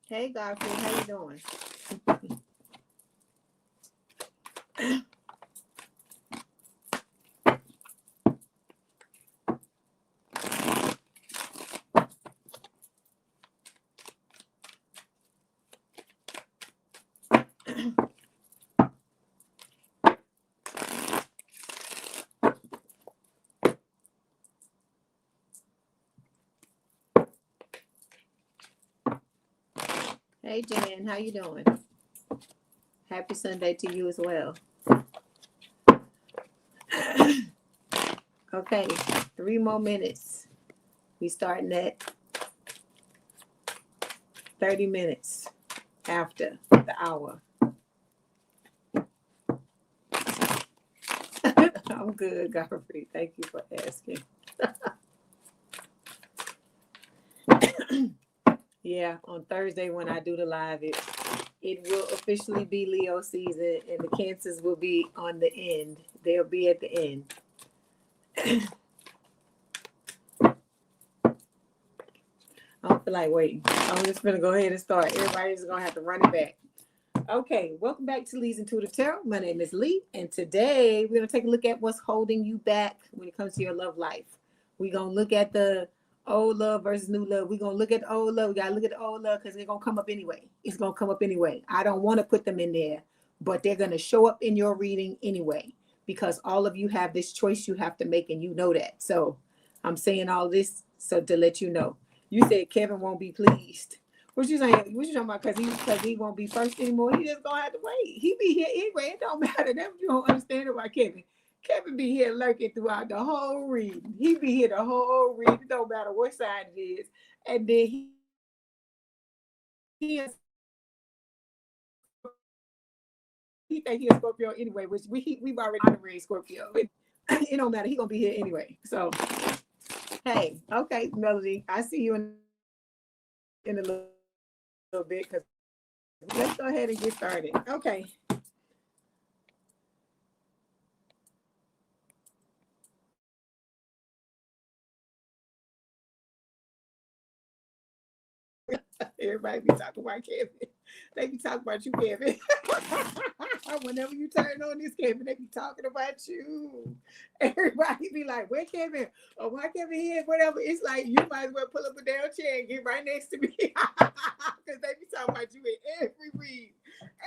Hey, Godfrey, how you doing? Hey, Jan, how you doing? Happy Sunday to you as well. Okay, 3 more minutes. We starting at 30 minutes after the hour. I'm good, Godfrey. Thank you for asking. Yeah, on Thursday when I do the live, it will officially be Leo season, and the Cancers will be on the end. They'll be at the end. I don't feel like waiting. I'm just gonna go ahead and start. Everybody's gonna have to run it back. Okay, welcome back to Leigh's Intuitive Tarot. My name is Leigh, and today we're gonna take a look at what's holding you back when it comes to your love life. We're gonna look at the old love versus new love. We're gonna look at the old love. We gotta look at the old love because they're gonna come up anyway. It's gonna come up anyway. I don't want to put them in there, but they're gonna show up in your reading anyway because all of you have this choice you have to make, and you know that. So I'm saying all this so to let you know. You said Kevin won't be pleased. What you saying? What you talking about? Because he won't be first anymore. He just gonna have to wait. He be here anyway. It don't matter. That you don't understand about Kevin. Kevin be here lurking throughout the whole reading. He be here the whole reading. It don't matter what side it is. And then he think he a Scorpio anyway, which we've already honored Scorpio. It don't matter. He gonna be here anyway. So hey, okay, Melody, I see you in a little bit because let's go ahead and get started. Okay. Everybody be talking about Kevin. They be talking about you, Kevin. Whenever you turn on this, Kevin, they be talking about you. Everybody be like, where Kevin? Or why Kevin here? Whatever. It's like you might as well pull up a down chair and get right next to me. Because they be talking about you in every read.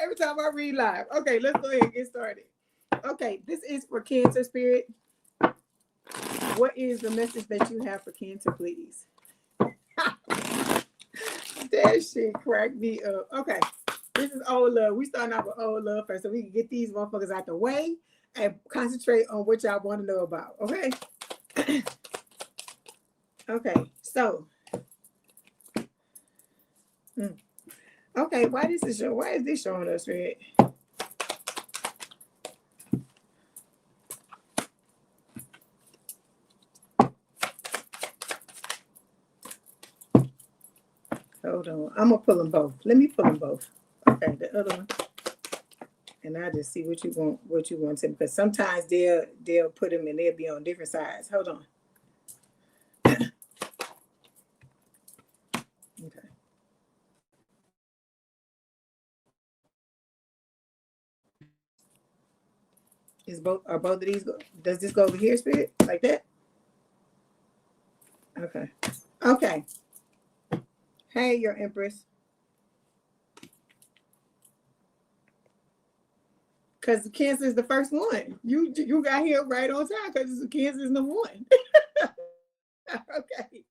Every time I read live. Okay, let's go ahead and get started. Okay, this is for Cancer Spirit. What is the message that you have for Cancer, please? That shit cracked me up. Okay, this is old love. We starting off with old love first, so we can get these motherfuckers out the way and concentrate on what y'all want to know about. Okay. Okay. So. Okay. Why is this showing us red? Hold on. I'm gonna pull them both. Let me pull them both. Okay, the other one. And I just see what you want to, because sometimes they'll put them and they'll be on different sides. Hold on. Okay. Are both of these does this go over here, Spirit? Like that? Okay. Okay. Hey, your Empress. Because the Cancer is the first one. You got here right on time because the Cancer is number one. Okay.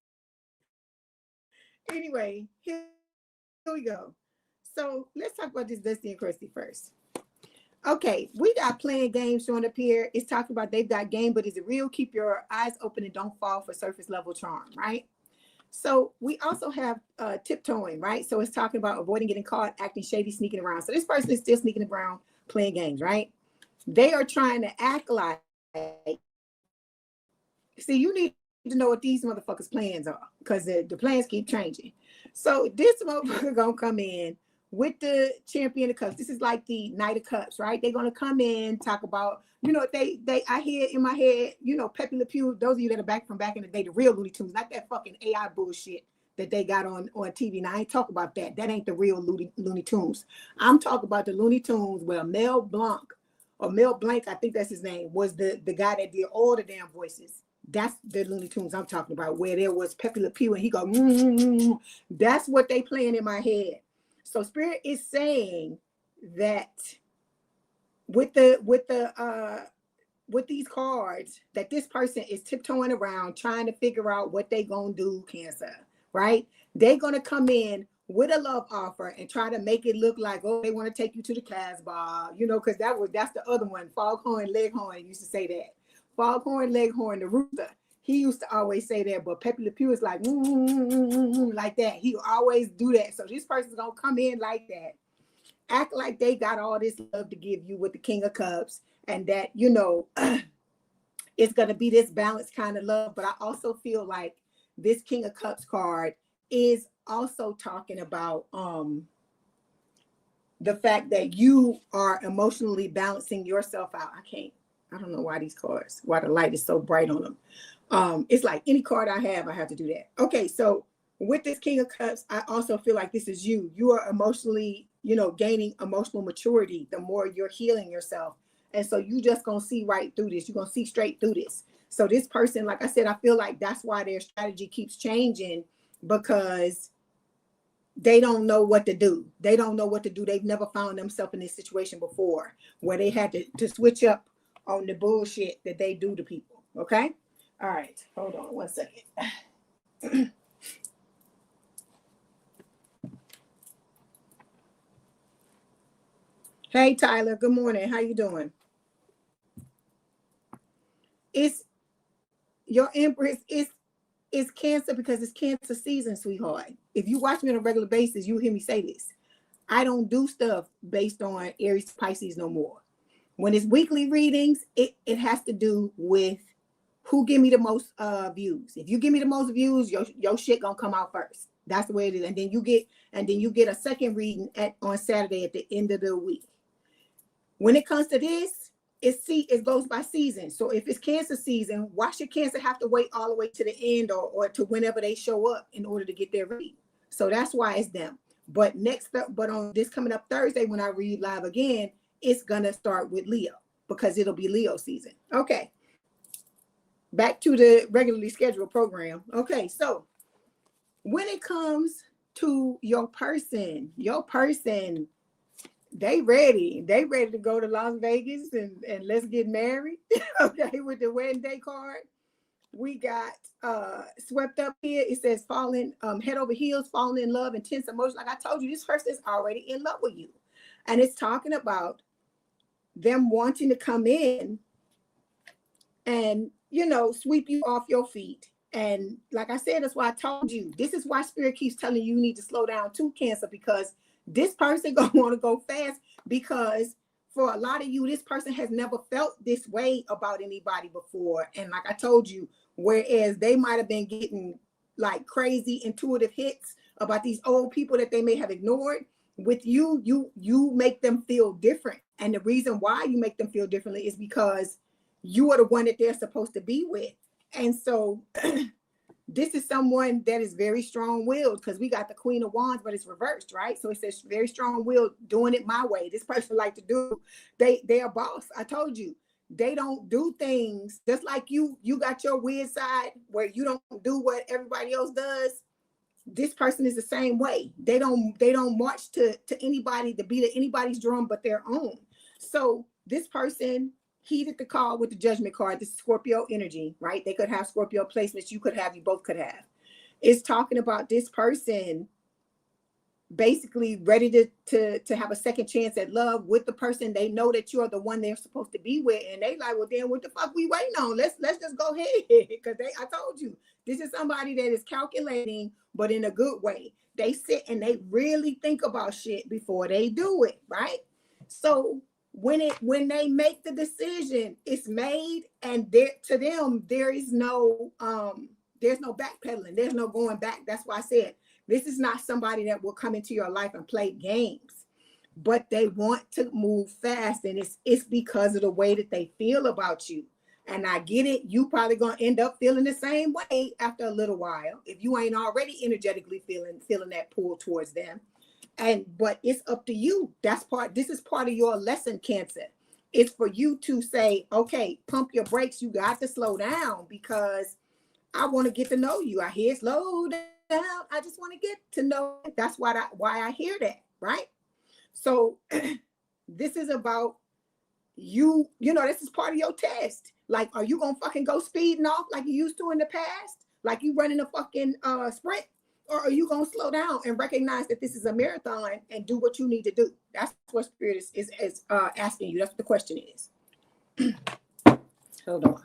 Anyway, here we go. So let's talk about this Dusty and Krusty first. Okay, we got playing games showing up here. It's talking about they've got game, but is it real? Keep your eyes open and don't fall for surface level charm, right? So we also have tiptoeing, right? So it's talking about avoiding getting caught, acting shady, sneaking around. So this person is still sneaking around, playing games, right? They are trying to act like, see, you need to know what these motherfuckers' plans are, because the plans keep changing. So this motherfucker gonna come in with the champion of cups. This is like the Knight of Cups, right? They're gonna come in, talk about, I hear in my head, Pepe Le Pew, those of you that are back in the day, the real Looney Tunes, not that fucking AI bullshit that they got on TV. Now I ain't talk about that. That ain't the real Looney Tunes. I'm talking about the Looney Tunes where Mel Blanc, I think that's his name, was the guy that did all the damn voices. That's the Looney Tunes I'm talking about, where there was Pepe Le Pew and he go, that's what they playing in my head. So Spirit is saying that with these cards, that this person is tiptoeing around trying to figure out what they gonna do, Cancer, right? They're gonna come in with a love offer and try to make it look like, oh, they want to take you to the Casbah, because that's the other one. Foghorn Leghorn used to say that. Foghorn Leghorn, the rooster, he used to always say that, but Pepe Le Pew is like, like that. He always do that. So this person's gonna come in like that, act like they got all this love to give you with the King of Cups, and that, it's gonna be this balanced kind of love. But I also feel like this King of Cups card is also talking about the fact that you are emotionally balancing yourself out. I don't know why the light is so bright on them. It's like any card I have to do that. Okay, so with this King of Cups, I also feel like this is you. You are emotionally, gaining emotional maturity the more you're healing yourself. And so you just gonna see right through this. You're gonna see straight through this. So this person, like I said, I feel like that's why their strategy keeps changing, because they don't know what to do. They don't know what to do. They've never found themselves in this situation before where they had to switch up on the bullshit that they do to people. Okay? All right. Hold on 1 second. Hey, Tyler. Good morning. How you doing? It's your Empress. It's Cancer because it's Cancer season, sweetheart. If you watch me on a regular basis, you hear me say this. I don't do stuff based on Aries, Pisces no more. When it's weekly readings, it has to do with who give me the most views. If you give me the most views, your shit gonna come out first. That's the way it is. And then you get a second reading on Saturday at the end of the week. When it comes to this, it goes by season. So if it's Cancer season, why should Cancer have to wait all the way to the end or to whenever they show up in order to get their read? So that's why it's them. But on this coming up Thursday, when I read live again, it's gonna start with Leo, because it'll be Leo season. Okay. Back to the regularly scheduled program. Okay, so when it comes to your person, they ready to go to Las Vegas and let's get married. Okay, with the wedding day card. We got swept up here. It says falling head over heels, falling in love, intense emotion. Like I told you, this person is already in love with you. And it's talking about them wanting to come in and, sweep you off your feet. And like I said, that's why I told you, this is why Spirit keeps telling you need to slow down to Cancer, because this person gonna want to go fast, because for a lot of you, this person has never felt this way about anybody before. And like I told you, whereas they might have been getting like crazy intuitive hits about these old people that they may have ignored, with you make them feel different. And the reason why you make them feel differently is because you are the one that they're supposed to be with. And so this is someone that is very strong-willed, because we got the Queen of Wands, but it's reversed, right? So it says very strong-willed, doing it my way. This person like to do, they're a boss. I told you, they don't do things just like you got your weird side where you don't do what everybody else does. This person is the same way. They don't march to anybody, to beat anybody's drum but their own. So this person heeded the call with the Judgment card. This is Scorpio energy, right? They could have Scorpio placements. You both could have. It's talking about this person basically ready to have a second chance at love with the person. They know that you're the one they're supposed to be with, and they like, well, then what the fuck we waiting on? Let's just go ahead, because I told you, this is somebody that is calculating, but in a good way. They sit and they really think about shit before they do it, right? So when they make the decision, it's made, and to them there is no there's no backpedaling, there's no going back. That's why I said this is not somebody that will come into your life and play games, but they want to move fast, and it's because of the way that they feel about you. And I get it, you probably gonna end up feeling the same way after a little while if you ain't already energetically feeling that pull towards them. But it's up to you. This is part of your lesson, Cancer. It's for you to say, okay, pump your brakes. You got to slow down, because I want to get to know you. I hear slow down. I just want to get to know. That's why I hear that, right? So this is about you. You know, this is part of your test. Like, are you gonna fucking go speeding off like you used to in the past, like you running a fucking sprint? Or are you going to slow down and recognize that this is a marathon and do what you need to do? That's what Spirit is asking you. That's what the question is. Hold on.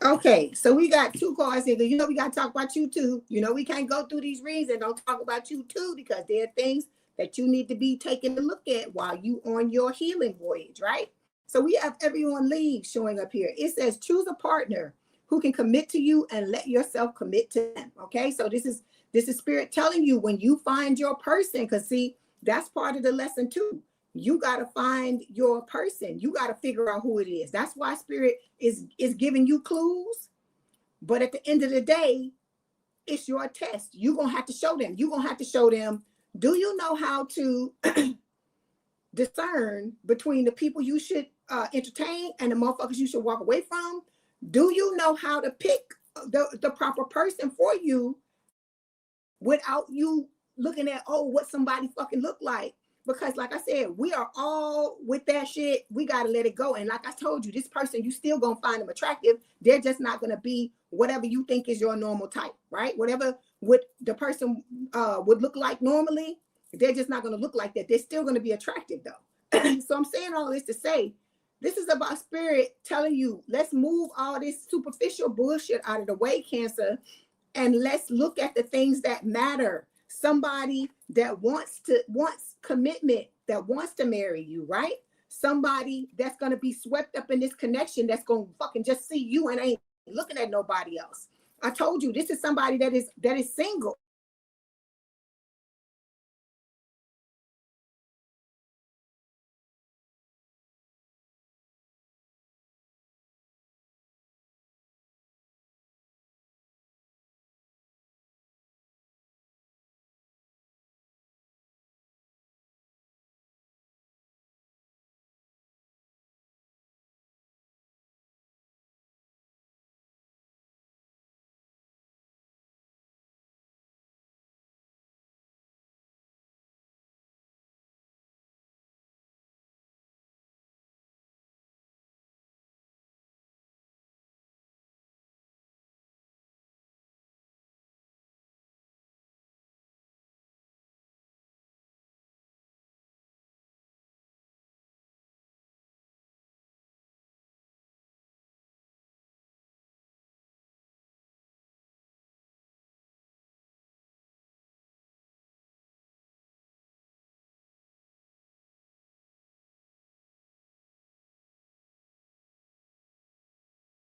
Okay, so we got two cards here. You know, we got to talk about you too. You know, we can't go through these readings and don't talk about you too, because there are things that you need to be taking a look at while you on your healing voyage, right? So we have everyone Leigh showing up here. It says choose a partner who can commit to you and let yourself commit to them. Okay, so this is Spirit telling you, when you find your person, because see, that's part of the lesson too. You got to find your person. You got to figure out who it is. That's why Spirit is giving you clues. But at the end of the day, it's your test. You're going to have to show them. You're going to have to show them, do you know how to discern between the people you should entertain and the motherfuckers you should walk away from? Do you know how to pick the proper person for you without you looking at, oh, what somebody fucking look like? Because like I said, we are all with that shit. We got to let it go. And like I told you, this person, you still going to find them attractive. They're just not going to be whatever you think is your normal type, right? Whatever the person would look like normally, they're just not going to look like that. They're still going to be attractive though. So I'm saying all this to say, this is about Spirit telling you, let's move all this superficial bullshit out of the way, Cancer, and let's look at the things that matter. Somebody that wants commitment, that wants to marry you, right? Somebody that's going to be swept up in this connection, that's going to fucking just see you and ain't looking at nobody else. I told you, this is somebody that is single.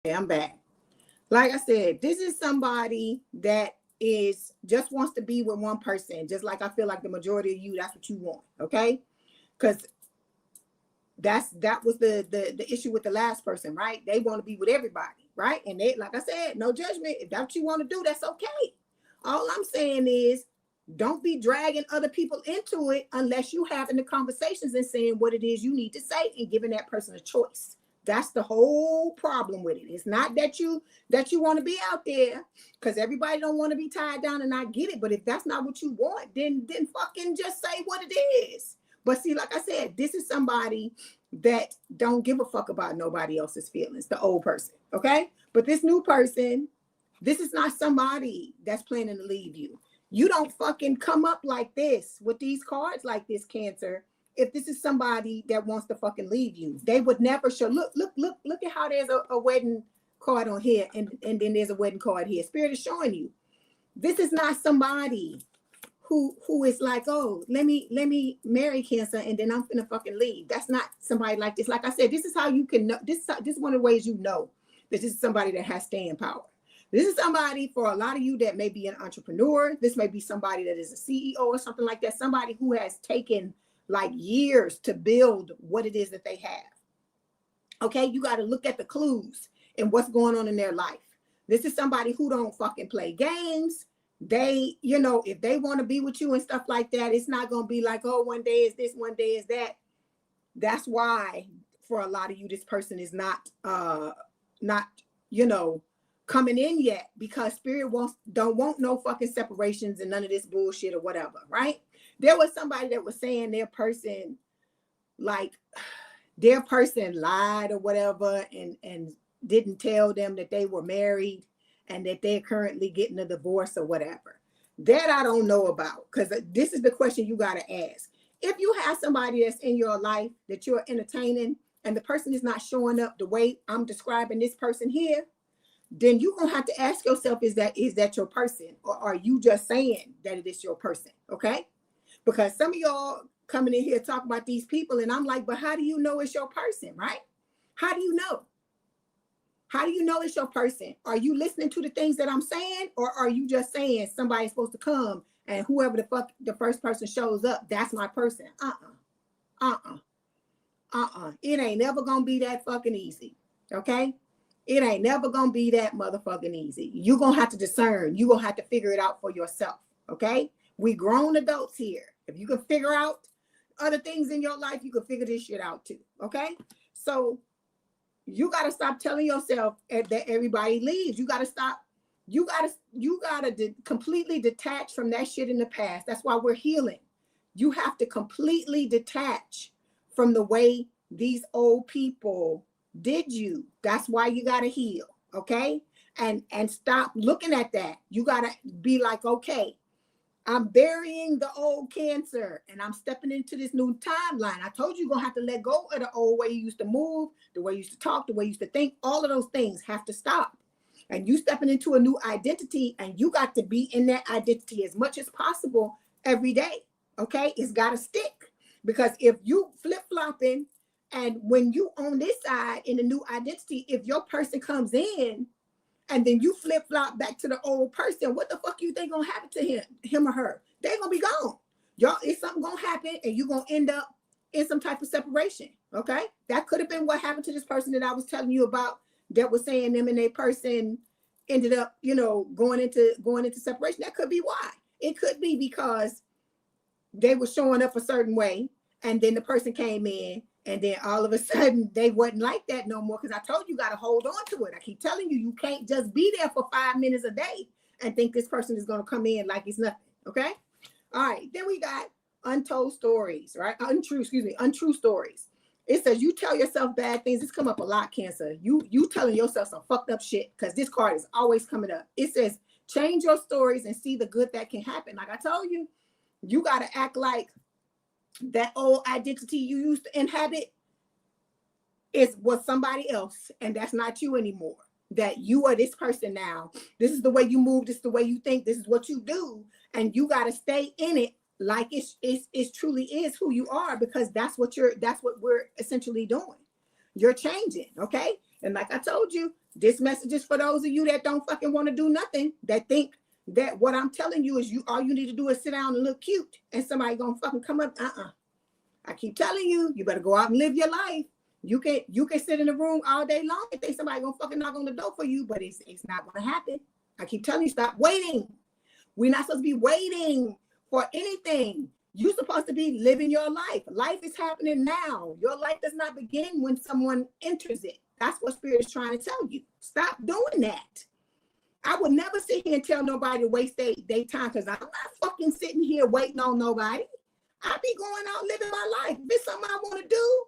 Okay, I'm back. Like I said, this is somebody that is just wants to be with one person, just like I feel like the majority of you, that's what you want, okay? Because that was the issue with the last person, right? They want to be with everybody, right? And they, like I said, no judgment. If that's what you want to do, that's okay. All I'm saying is, don't be dragging other people into it unless you having the conversations and saying what it is you need to say and giving that person a choice. That's the whole problem with it. It's not that you want to be out there, because everybody don't want to be tied down, and I get it. But if that's not what you want, then fucking just say what it is. But see, like I said, this is somebody that don't give a fuck about nobody else's feelings, the old person, okay? But this new person, this is not somebody that's planning to leave you. You don't fucking come up like this with these cards like this, Cancer. If this is somebody that wants to fucking leave you, they would never show. Look at how there's a wedding card on here, and then there's a wedding card here. Spirit is showing you this is not somebody who is like, oh, let me marry Cancer and then I'm gonna fucking leave. That's not somebody like this. Like I said, this is how you can know. This is one of the ways you know that this is somebody that has staying power. This is somebody, for a lot of you, that may be an entrepreneur. This may be somebody that is a CEO or something like that. Somebody who has taken like years to build what it is that they have. Okay, you got to look at the clues and what's going on in their life. This is somebody who don't fucking play games. They, you know, if they want to be with you and stuff like that, it's not going to be like, oh, one day is this, one day is that. That's why for a lot of you, this person is not, you know, coming in yet, because Spirit don't want no fucking separations and none of this bullshit or whatever, right? There was somebody that was saying their person lied or whatever, and didn't tell them that they were married and that they're currently getting a divorce or whatever. That I don't know about, because this is the question you got to ask. If you have somebody that's in your life that you're entertaining and the person is not showing up the way I'm describing this person here, then you're going to have to ask yourself, is that your person, or are you just saying that it is your person? Okay? Because some of y'all coming in here talking about these people, and I'm like, but how do you know it's your person, right? How do you know? How do you know it's your person? Are you listening to the things that I'm saying, or are you just saying somebody's supposed to come and whoever the fuck the first person shows up, that's my person? It ain't never gonna be that fucking easy, okay? It ain't never gonna be that motherfucking easy. You're gonna have to discern. You're gonna have to figure it out for yourself, okay? We grown adults here. If you can figure out other things in your life, you can figure this shit out too, okay? So you got to stop telling yourself that everybody leaves. You got to stop. You got to completely detach from that shit in the past. That's why we're healing. You have to completely detach from the way these old people did you. That's why you got to heal, okay? And stop looking at that. You got to be like, okay, I'm burying the old Cancer and I'm stepping into this new timeline. I told you you're going to have to let go of the old way you used to move, the way you used to talk, the way you used to think. All of those things have to stop. And you stepping into a new identity, and you got to be in that identity as much as possible every day. Okay? It's got to stick. Because if you flip-flopping, and when you on this side in the new identity, if your person comes in, and then you flip-flop back to the old person, what the fuck you think gonna happen to him or her? They're gonna be gone. Y'all, it's something gonna happen, and you're gonna end up in some type of separation, okay? That could have been what happened to this person that I was telling you about, that was saying them and their person ended up, you know, going into separation. That could be why. It could be because they were showing up a certain way, and then the person came in, and then all of a sudden they wasn't like that no more, because I told you, you got to hold on to it. I keep telling you, you can't just be there for 5 minutes a day and think this person is going to come in like it's nothing, okay? All right, then we got untold stories, right? Untrue stories. It says you tell yourself bad things. This come up a lot, Cancer. You telling yourself some fucked up shit, because this card is always coming up. It says change your stories and see the good that can happen. Like I told you, you got to act that old identity you used to inhabit was somebody else, and that's not you anymore. That you are this person now. This is the way you move. This is the way you think. This is what you do, and you got to stay in it like it truly is who you are, because that's what we're essentially doing. You're changing, okay? And like I told you, this message is for those of you that don't fucking want to do nothing, that think that what I'm telling you is all you need to do is sit down and look cute, and somebody gonna fucking come up. I keep telling you, you better go out and live your life. You can sit in the room all day long and think somebody gonna fucking knock on the door for you, but it's not gonna happen. I keep telling you, stop waiting. We're not supposed to be waiting for anything. You're supposed to be living your life. Life is happening now. Your life does not begin when someone enters it. That's what Spirit is trying to tell you. Stop doing that. I would never sit here and tell nobody to waste their time, because I'm not fucking sitting here waiting on nobody. I be going out living my life. If it's something I want to do,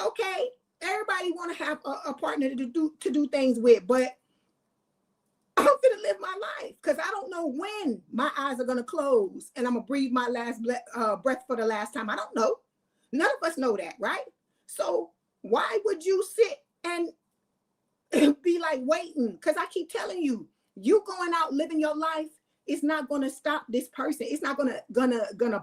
okay. Everybody want to have a partner to do things with, but I'm gonna live my life, because I don't know when my eyes are gonna close and I'm gonna breathe my last breath for the last time. I don't know. None of us know that, right? So why would you sit and be like waiting? Because I keep telling you, you going out living your life is not gonna stop this person. It's not gonna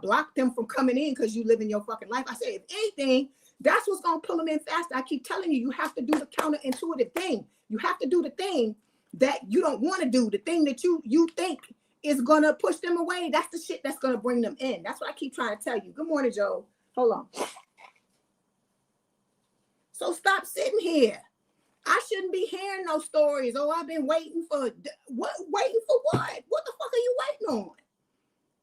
block them from coming in because you living your fucking life. I say, if anything, that's what's gonna pull them in faster. I keep telling you, you have to do the counterintuitive thing. You have to do the thing that you don't want to do, the thing that you think is gonna push them away. That's the shit that's gonna bring them in. That's what I keep trying to tell you. Good morning, Joe. Hold on. So stop sitting here. I shouldn't be hearing no stories. Oh, I've been waiting for what? Waiting for what? What the fuck are you waiting on?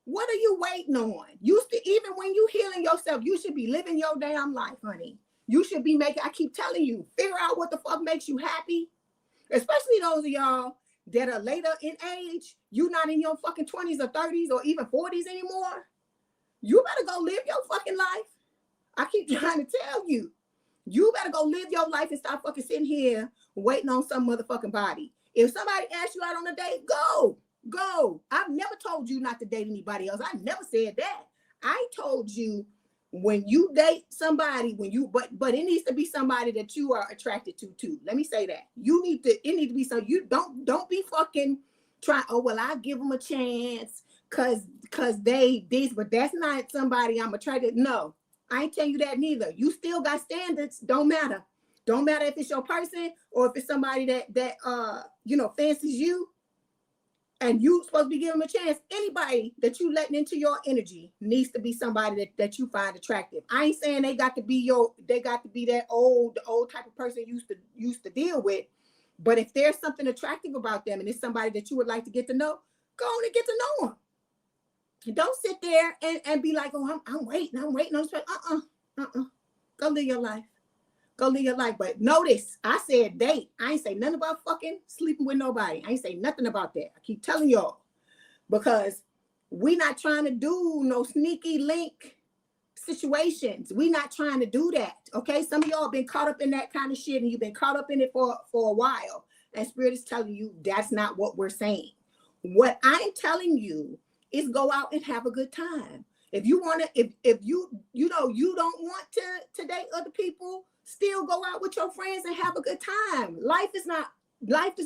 What are you waiting on? Even when you healing yourself, you should be living your damn life, honey. You should be making. I keep telling you, figure out what the fuck makes you happy. Especially those of y'all that are later in age. You not in your fucking 20s or 30s or even 40s anymore. You better go live your fucking life. I keep trying to tell you. You better go live your life and stop fucking sitting here waiting on some motherfucking body. If somebody asks you out on a date, go. I've never told you not to date anybody else. I never said that. I told you, when you date somebody, but it needs to be somebody that you are attracted to too. Let me say that. It needs to be so you don't be fucking trying, oh well, I'll give them a chance cause they this, but that's not somebody I'm attracted. No, I ain't telling you that neither. You still got standards. Don't matter if it's your person or if it's somebody that fancies you. And you supposed to be giving them a chance. Anybody that you letting into your energy needs to be somebody that you find attractive. I ain't saying they got to be that old type of person you used to deal with. But if there's something attractive about them and it's somebody that you would like to get to know, go on and get to know them. Don't sit there and be like, oh, I'm waiting on this. Go live your life. But notice, I said date. I ain't say nothing about fucking sleeping with nobody. I ain't say nothing about that. I keep telling y'all, because we not trying to do no sneaky link situations. We not trying to do that. Okay. Some of y'all been caught up in that kind of shit and you've been caught up in it for a while. And Spirit is telling you that's not what we're saying. What I'm telling you is go out and have a good time. If you want to, if you don't want to date other people, still go out with your friends and have a good time. Life does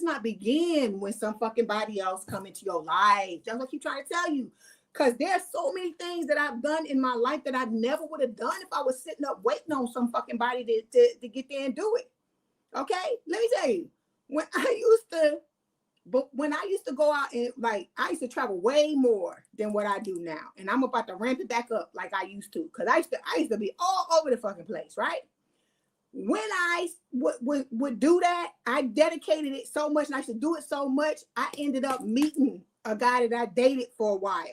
not begin when some fucking body else come into your life. That's what I keep trying to tell you. Because there's so many things that I've done in my life that I never would have done if I was sitting up waiting on some fucking body to get there and do it. Okay? Let me tell you, when I used to go out and I used to travel way more than what I do now. And I'm about to ramp it back up like I used to. Because I used to be all over the fucking place, right? When I would do that, I dedicated it so much and I should do it so much, I ended up meeting a guy that I dated for a while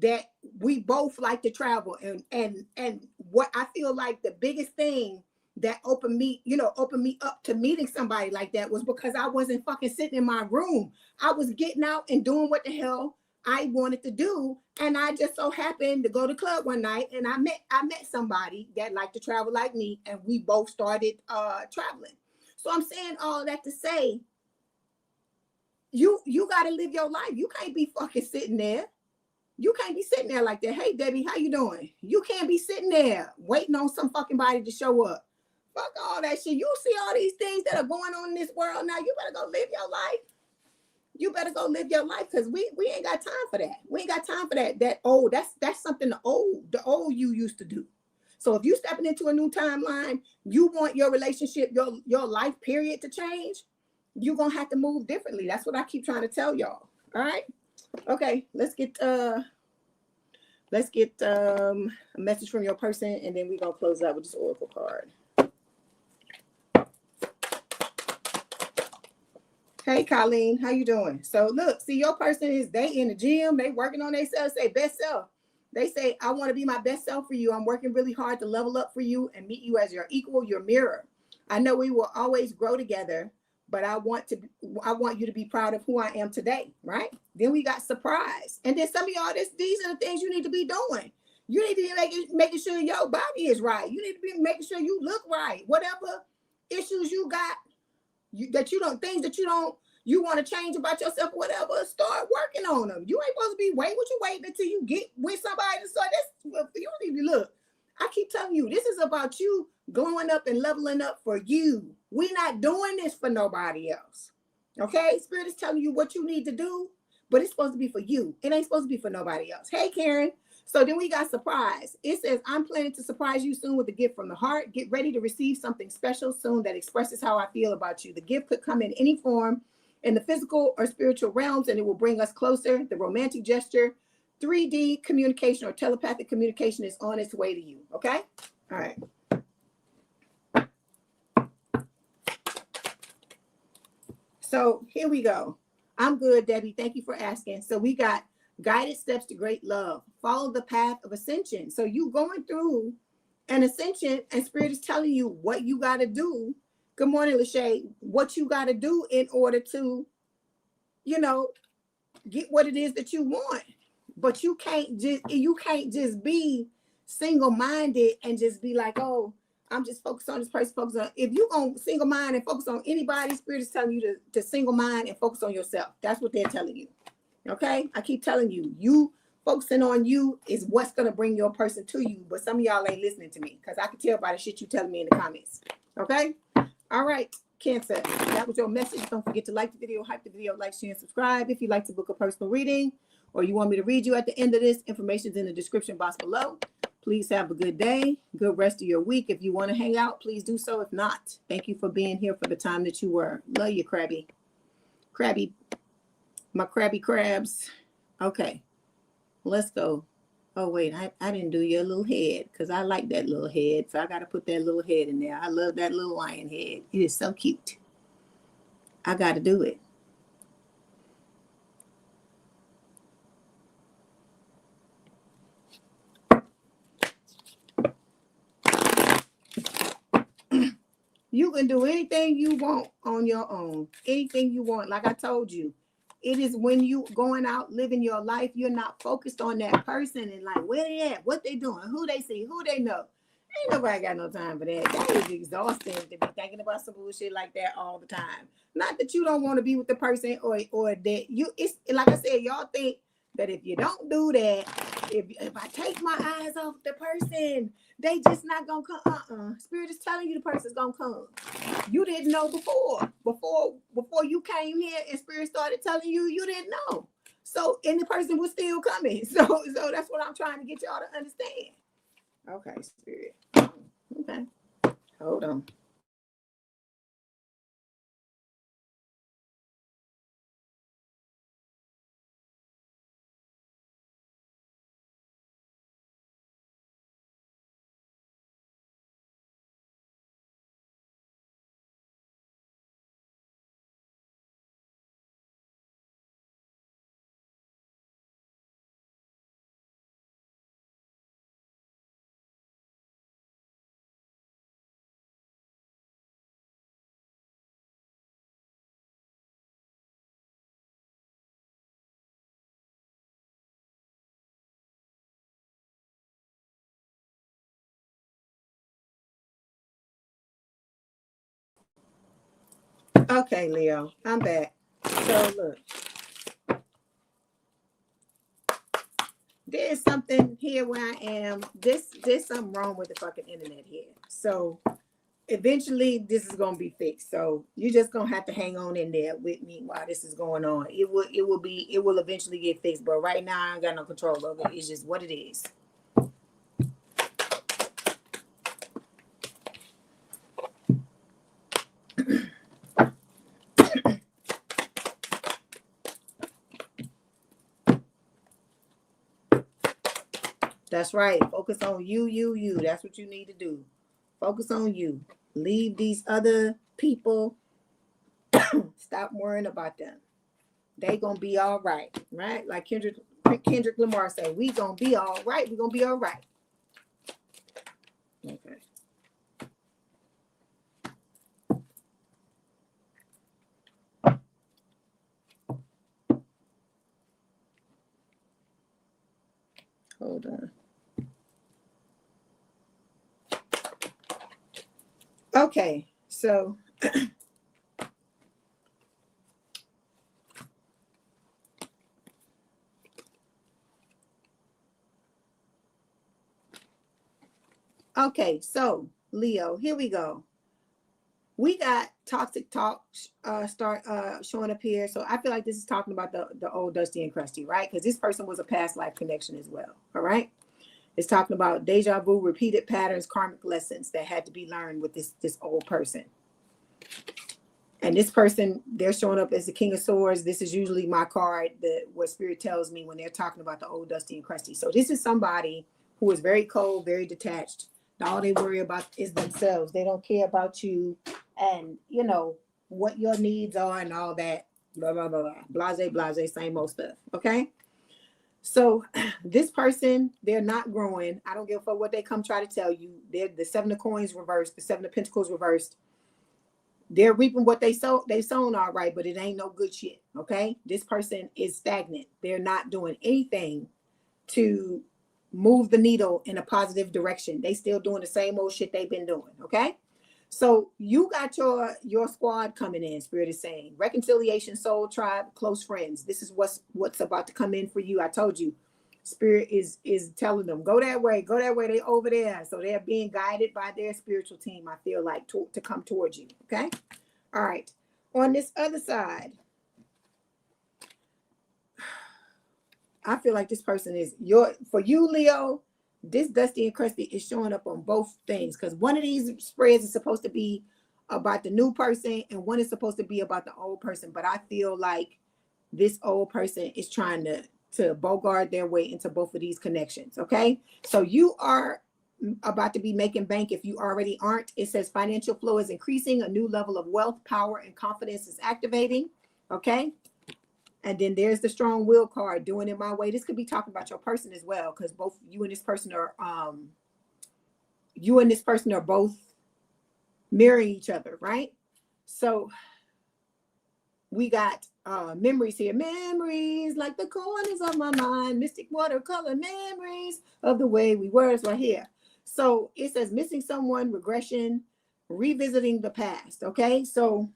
that we both like to travel. And what I feel like the biggest thing that opened me up to meeting somebody like that was because I wasn't fucking sitting in my room. I was getting out and doing what the hell I wanted to do. And I just so happened to go to the club one night and I met somebody that liked to travel like me, and we both started traveling. So I'm saying all that to say, you got to live your life. You can't be fucking sitting there. You can't be sitting there like that. Hey, Debbie, how you doing? You can't be sitting there waiting on some fucking body to show up. Fuck all that shit. You see all these things that are going on in this world now. You better go live your life. You better go live your life, because we ain't got time for that. We ain't got time for that. That's something the old you used to do. So if you stepping into a new timeline, you want your relationship, your life period to change, you're gonna have to move differently. That's what I keep trying to tell y'all. All right. Okay, let's get a message from your person, and then we're gonna close out with this oracle card. Hey, Colleen, how you doing? So look, see, your person they in the gym, they working on themselves, say best self. They say, I want to be my best self for you. I'm working really hard to level up for you and meet you as your equal, your mirror. I know we will always grow together, but I want you to be proud of who I am today, right? Then we got surprise. And then some of y'all, these are the things you need to be doing. You need to be making sure your body is right. You need to be making sure you look right. Whatever issues you got, things that you want to change about yourself, or whatever, start working on them. You ain't supposed to be waiting. What you waiting until you get with somebody? So you need to look. I keep telling you, this is about you glowing up and leveling up for you. We're not doing this for nobody else. Okay? Spirit is telling you what you need to do, but it's supposed to be for you. It ain't supposed to be for nobody else. Hey, Karen. So then we got surprise. It says, I'm planning to surprise you soon with a gift from the heart. Get ready to receive something special soon that expresses how I feel about you. The gift could come in any form, in the physical or spiritual realms, and it will bring us closer. The romantic gesture, 3D communication or telepathic communication is on its way to you. Okay? All right. So here we go. I'm good, Debbie. Thank you for asking. So we got guided steps to great love. Follow the path of ascension. So you going through an ascension, and Spirit is telling you what you got to do. Good morning, Lachey. What you got to do in order to, get what it is that you want. But you can't just be single-minded and just be like, oh, I'm just focused on this person, focus on. If you're going to single mind and focus on anybody, Spirit is telling you to single mind and focus on yourself. That's what they're telling you. Okay? I keep telling you, you focusing on you is what's going to bring your person to you. But some of y'all ain't listening to me because I can tell by the shit you telling me in the comments. Okay? All right. Cancer. That was your message. Don't forget to like the video, hype the video, like, share, and subscribe. If you'd like to book a personal reading or you want me to read you at the end of this, information is in the description box below. Please have a good day, good rest of your week. If you want to hang out, please do so. If not, thank you for being here for the time that you were. Love you, my crabby crabs. Okay, let's go. Oh, wait, I didn't do your little head because I like that little head. So I got to put that little head in there. I love that little lion head. It is so cute. I got to do it. You can do anything you want on your own. Anything you want. Like I told you, it is when you going out living your life, you're not focused on that person and like, where they at, what they doing, who they see, who they know. Ain't nobody got no time for that. That is exhausting to be thinking about some bullshit like that all the time. Not that you don't want to be with the person or that you, it's like I said, y'all think that if you don't do that, if I take my eyes off the person, they just not gonna come. Spirit is telling you the person's gonna come. You didn't know before you came here and Spirit started telling you, you didn't know. So, and the person was still coming. So that's what I'm trying to get y'all to understand. Okay, Spirit. Okay, hold on. Okay, Leo, I'm back. So look, there's something here where I am. There's something wrong with the fucking internet here. So eventually this is gonna be fixed. So you're just gonna have to hang on in there with me while this is going on. It will eventually get fixed, but right now I ain't got no control over it. It's just what it is. That's right. Focus on you. That's what you need to do. Focus on you. Leave these other people. Stop worrying about them. They gonna be all right, right? Like Kendra Kendrick Lamar say, we gonna be all right. We gonna be all right. Okay. Hold on. Okay, so okay, so Leo, here we go. We got toxic talk start showing up here. So I feel like this is talking about the old Dusty and Crusty, right? Because this person was a past life connection as well. All right. It's talking about deja vu, repeated patterns, karmic lessons that had to be learned with this old person. And this person, they're showing up as the King of Swords. This is usually my card, what Spirit tells me when they're talking about the old Dusty and Crusty. So this is somebody who is very cold, very detached. All they worry about is themselves. They don't care about you and, you know, what your needs are and all that. Blah, blah, blah, blah. Blase, blase, same old stuff. Okay? So this person, they're not growing. I don't give a fuck what they come try to tell you. They're the Seven of Coins reversed, the Seven of Pentacles reversed. They're reaping what they sown all right, but it ain't no good shit. Okay? This person is stagnant. They're not doing anything to move the needle in a positive direction. They still doing the same old shit they've been doing. Okay? So you got your squad coming in. Spirit is saying reconciliation, soul tribe, close friends. This is what's about to come in for you. I told you, Spirit is telling them go that way, go that way. They over there, so they're being guided by their spiritual team. I feel like to come towards you. Okay, all right. On this other side, I feel like this person is for you, Leo. This Dusty and Crusty is showing up on both things because one of these spreads is supposed to be about the new person and one is supposed to be about the old person. But I feel like this old person is trying to bogart their way into both of these connections. Okay, so you are about to be making bank if you already aren't. It says financial flow is increasing, a new level of wealth, power, and confidence is activating. Okay. And then there's the strong will card, doing it my way. This could be talking about your person as well, because both you and this person are both mirroring each other, right? So we got memories here. Memories like the corners of my mind, mystic watercolor memories of the way we were. It's right here. So it says missing someone, regression, revisiting the past. Okay, so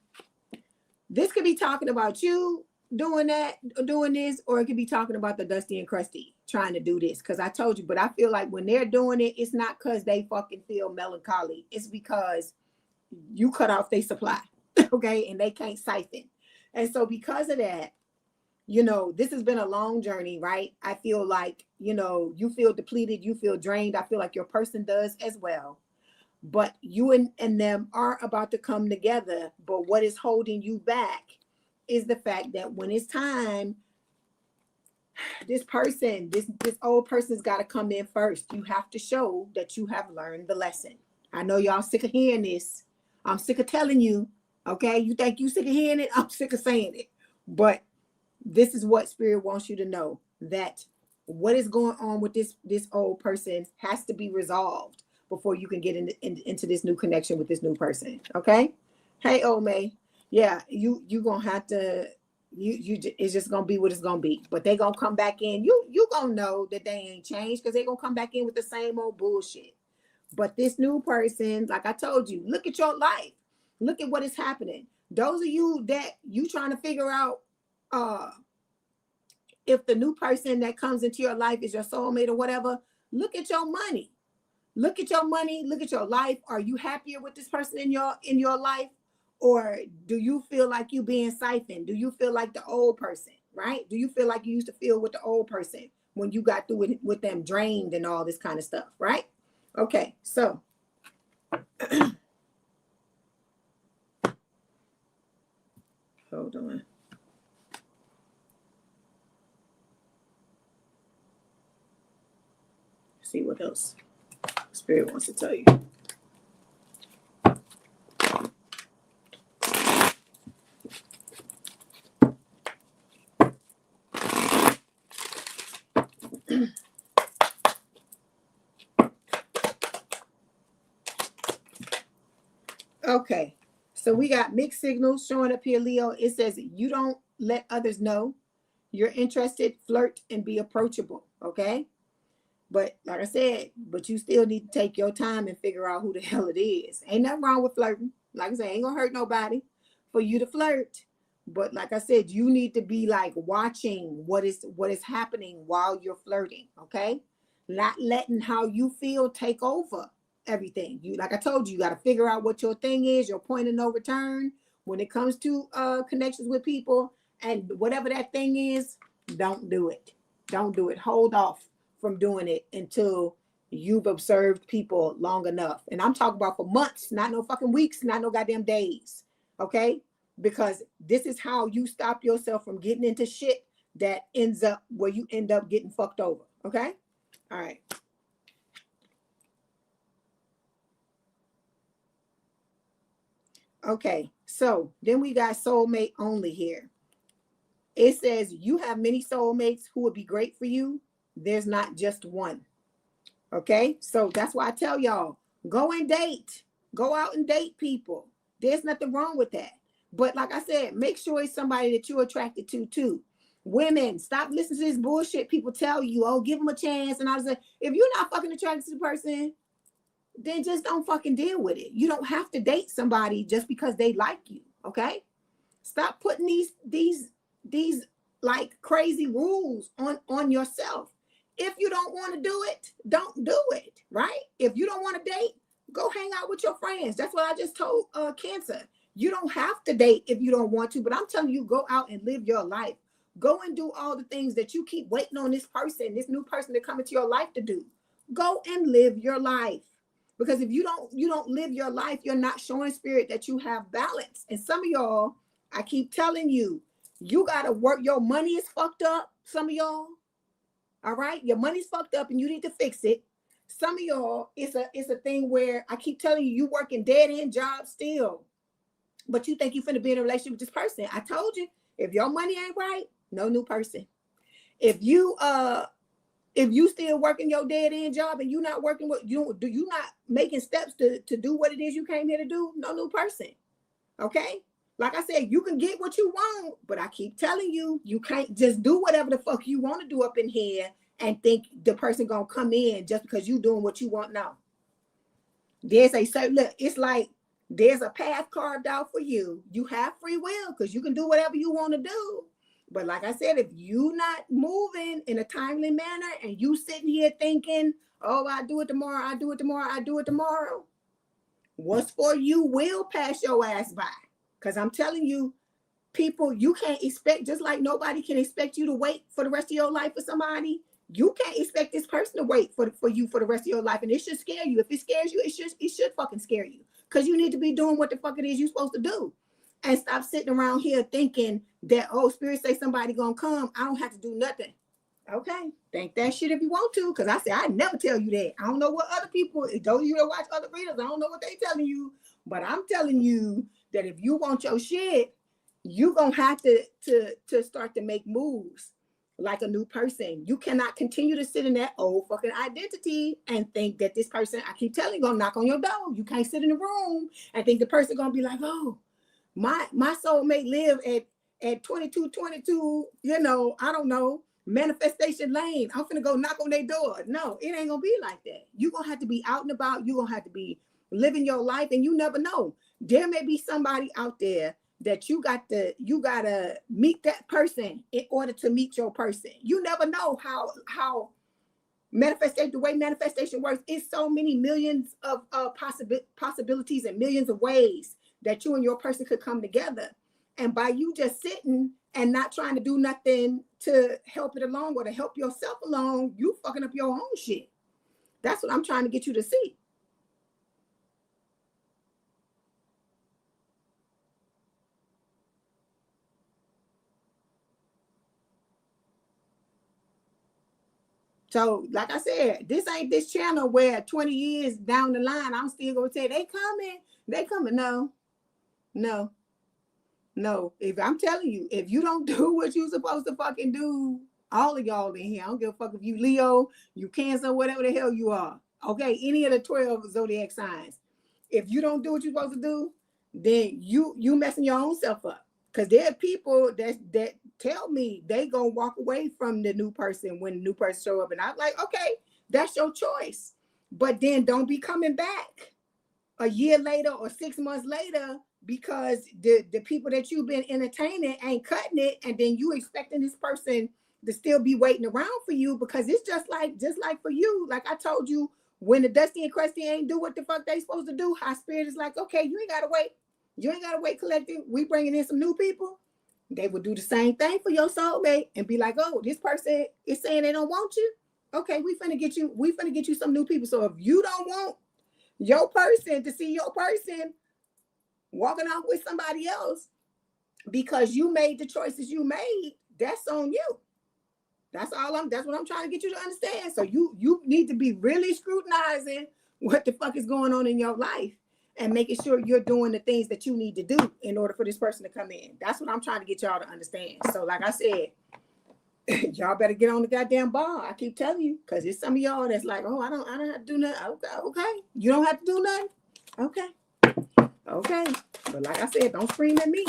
this could be talking about you doing this, or it could be talking about the Dusty and Crusty trying to do this. Because I told you, but I feel like when they're doing it, it's not because they fucking feel melancholy. It's because you cut off their supply, okay, and they can't siphon. And so because of that, you know, this has been a long journey, right? I feel like, you know, you feel depleted, you feel drained. I feel like your person does as well. But you and them are about to come together. But what is holding you back is the fact that when it's time, this old person's got to come in first. You have to show that you have learned the lesson. I know y'all sick of hearing this. I'm sick of telling you, okay? You think you sick of hearing it? I'm sick of saying it. But this is what Spirit wants you to know, that what is going on with this old person has to be resolved before you can get into this new connection with this new person. Okay? Hey, old May. Yeah, you gonna have to, it's just gonna be what it's gonna be. But they gonna come back in. You gonna know that they ain't changed because they gonna come back in with the same old bullshit. But this new person, like I told you, look at your life. Look at what is happening. Those of you that you trying to figure out if the new person that comes into your life is your soulmate or whatever, look at your money. Look at your money. Look at your life. Are you happier with this person in your life? Or do you feel like you being siphoned? Do you feel like the old person, right? Do you feel like you used to feel with the old person when you got through with them drained and all this kind of stuff, right? Okay, so hold on. See what else Spirit wants to tell you. Okay. So we got mixed signals showing up here, Leo. It says you don't let others know you're interested, flirt, and be approachable. Okay. But like I said, but you still need to take your time and figure out who the hell it is. Ain't nothing wrong with flirting. Like I said, ain't gonna hurt nobody for you to flirt. But like I said, you need to be like watching what is happening while you're flirting. Okay. Not letting how you feel take over everything. You, like I told you, you got to figure out what your thing is, your point of no return when it comes to connections with people. And whatever that thing is, don't do it. Don't do it. Hold off from doing it until you've observed people long enough. And I'm talking about for months, not no fucking weeks, not no goddamn days. Okay? Because this is how you stop yourself from getting into shit that ends up where you end up getting fucked over. Okay? All right. Okay. So then we got soulmate only here. It says you have many soulmates who would be great for you. There's not just one. Okay. So that's why I tell y'all, go and date. Go out and date people. There's nothing wrong with that. But like I said, make sure it's somebody that you're attracted to too. Women, stop listening to this bullshit people tell you. Oh, give them a chance. And I was like, if you're not fucking attracted to the person, then just don't fucking deal with it. You don't have to date somebody just because they like you. Okay. Stop putting these like crazy rules on yourself. If you don't want to do it, don't do it, right? If you don't want to date, go hang out with your friends. That's what I just told Cancer. You don't have to date if you don't want to, but I'm telling you, go out and live your life. Go and do all the things that you keep waiting on this new person to come into your life to do. Go and live your life. Because if you don't live your life, you're not showing spirit that you have balance. And some of y'all, I keep telling you, you got to work. Your money is fucked up. Some of y'all, all right? Your money's fucked up and you need to fix it. Some of y'all, it's a thing where I keep telling you, you working dead-end jobs still, but you think you finna be in a relationship with this person. I told you, if your money ain't right, no new person. If you still working your dead-end job and you not working what you not making steps to do what it is you came here to do, no new person. Okay? Like I said, you can get what you want, but I keep telling you, you can't just do whatever the fuck you want to do up in here and think the person gonna come in just because you doing what you want now. There's a certain look, it's like there's a path carved out for you. You have free will because you can do whatever you want to do. But like I said, if you not moving in a timely manner and you sitting here thinking, oh, I do it tomorrow, I do it tomorrow, I do it tomorrow, what's for you will pass your ass by. Because I'm telling you, people, you can't expect, just like nobody can expect you to wait for the rest of your life for somebody, you can't expect this person to wait for you for the rest of your life. And it should scare you. If it scares you, it should fucking scare you. Because you need to be doing what the fuck it is you're supposed to do. And stop sitting around here thinking that, oh, spirit say somebody gonna come, I don't have to do nothing. Okay, think that shit if you want to, because I say I never tell you that. I don't know what other people, those you that watch other readers, I don't know what they telling you, but I'm telling you that if you want your shit, you gonna have to start to make moves like a new person. You cannot continue to sit in that old fucking identity and think that this person, I keep telling you, gonna knock on your door. You can't sit in the room and think the person gonna be like, oh, my soulmate live at 2222, you know, I don't know, manifestation lane. I'm finna go knock on their door. No, it ain't gonna be like that. You're gonna have to be out and about. You're gonna have to be living your life, and you never know. There may be somebody out there that you gotta meet that person in order to meet your person. You never know how manifestation, the way manifestation works. It's so many millions of possibilities and millions of ways that you and your person could come together. And by you just sitting and not trying to do nothing to help it along or to help yourself along, you fucking up your own shit. That's what I'm trying to get you to see. So, like I said, this ain't this channel where 20 years down the line, I'm still gonna say they coming. No. If I'm telling you, if you don't do what you're supposed to fucking do, all of y'all in here, I don't give a fuck if you Leo, you Cancer, whatever the hell you are. Okay, any of the 12 zodiac signs. if you don't do what you're supposed to do, then you messing your own self up. Because there are people that tell me they gonna walk away from the new person when the new person show up, and I'm like, okay, that's your choice. But then don't be coming back a year later or 6 months later because the people that you've been entertaining ain't cutting it, and then you expecting this person to still be waiting around for you, because it's just like for you, like I told you, when the Dusty and Crusty ain't do what the fuck they supposed to do, High Spirit is like, okay, you ain't gotta wait, collective. We bringing in some new people. They will do the same thing for your soulmate and be like, oh, this person is saying they don't want you. Okay, we finna get you some new people. So if you don't want your person to see your person walking off with somebody else because you made the choices you made, that's on you. That's what I'm trying to get you to understand. So you need to be really scrutinizing what the fuck is going on in your life and making sure you're doing the things that you need to do in order for this person to come in. That's what I'm trying to get y'all to understand. So like I said, y'all better get on the goddamn ball. I keep telling you, because it's some of y'all that's like, oh, I don't have to do nothing. Okay. You don't have to do nothing. Okay. But like I said, don't scream at me.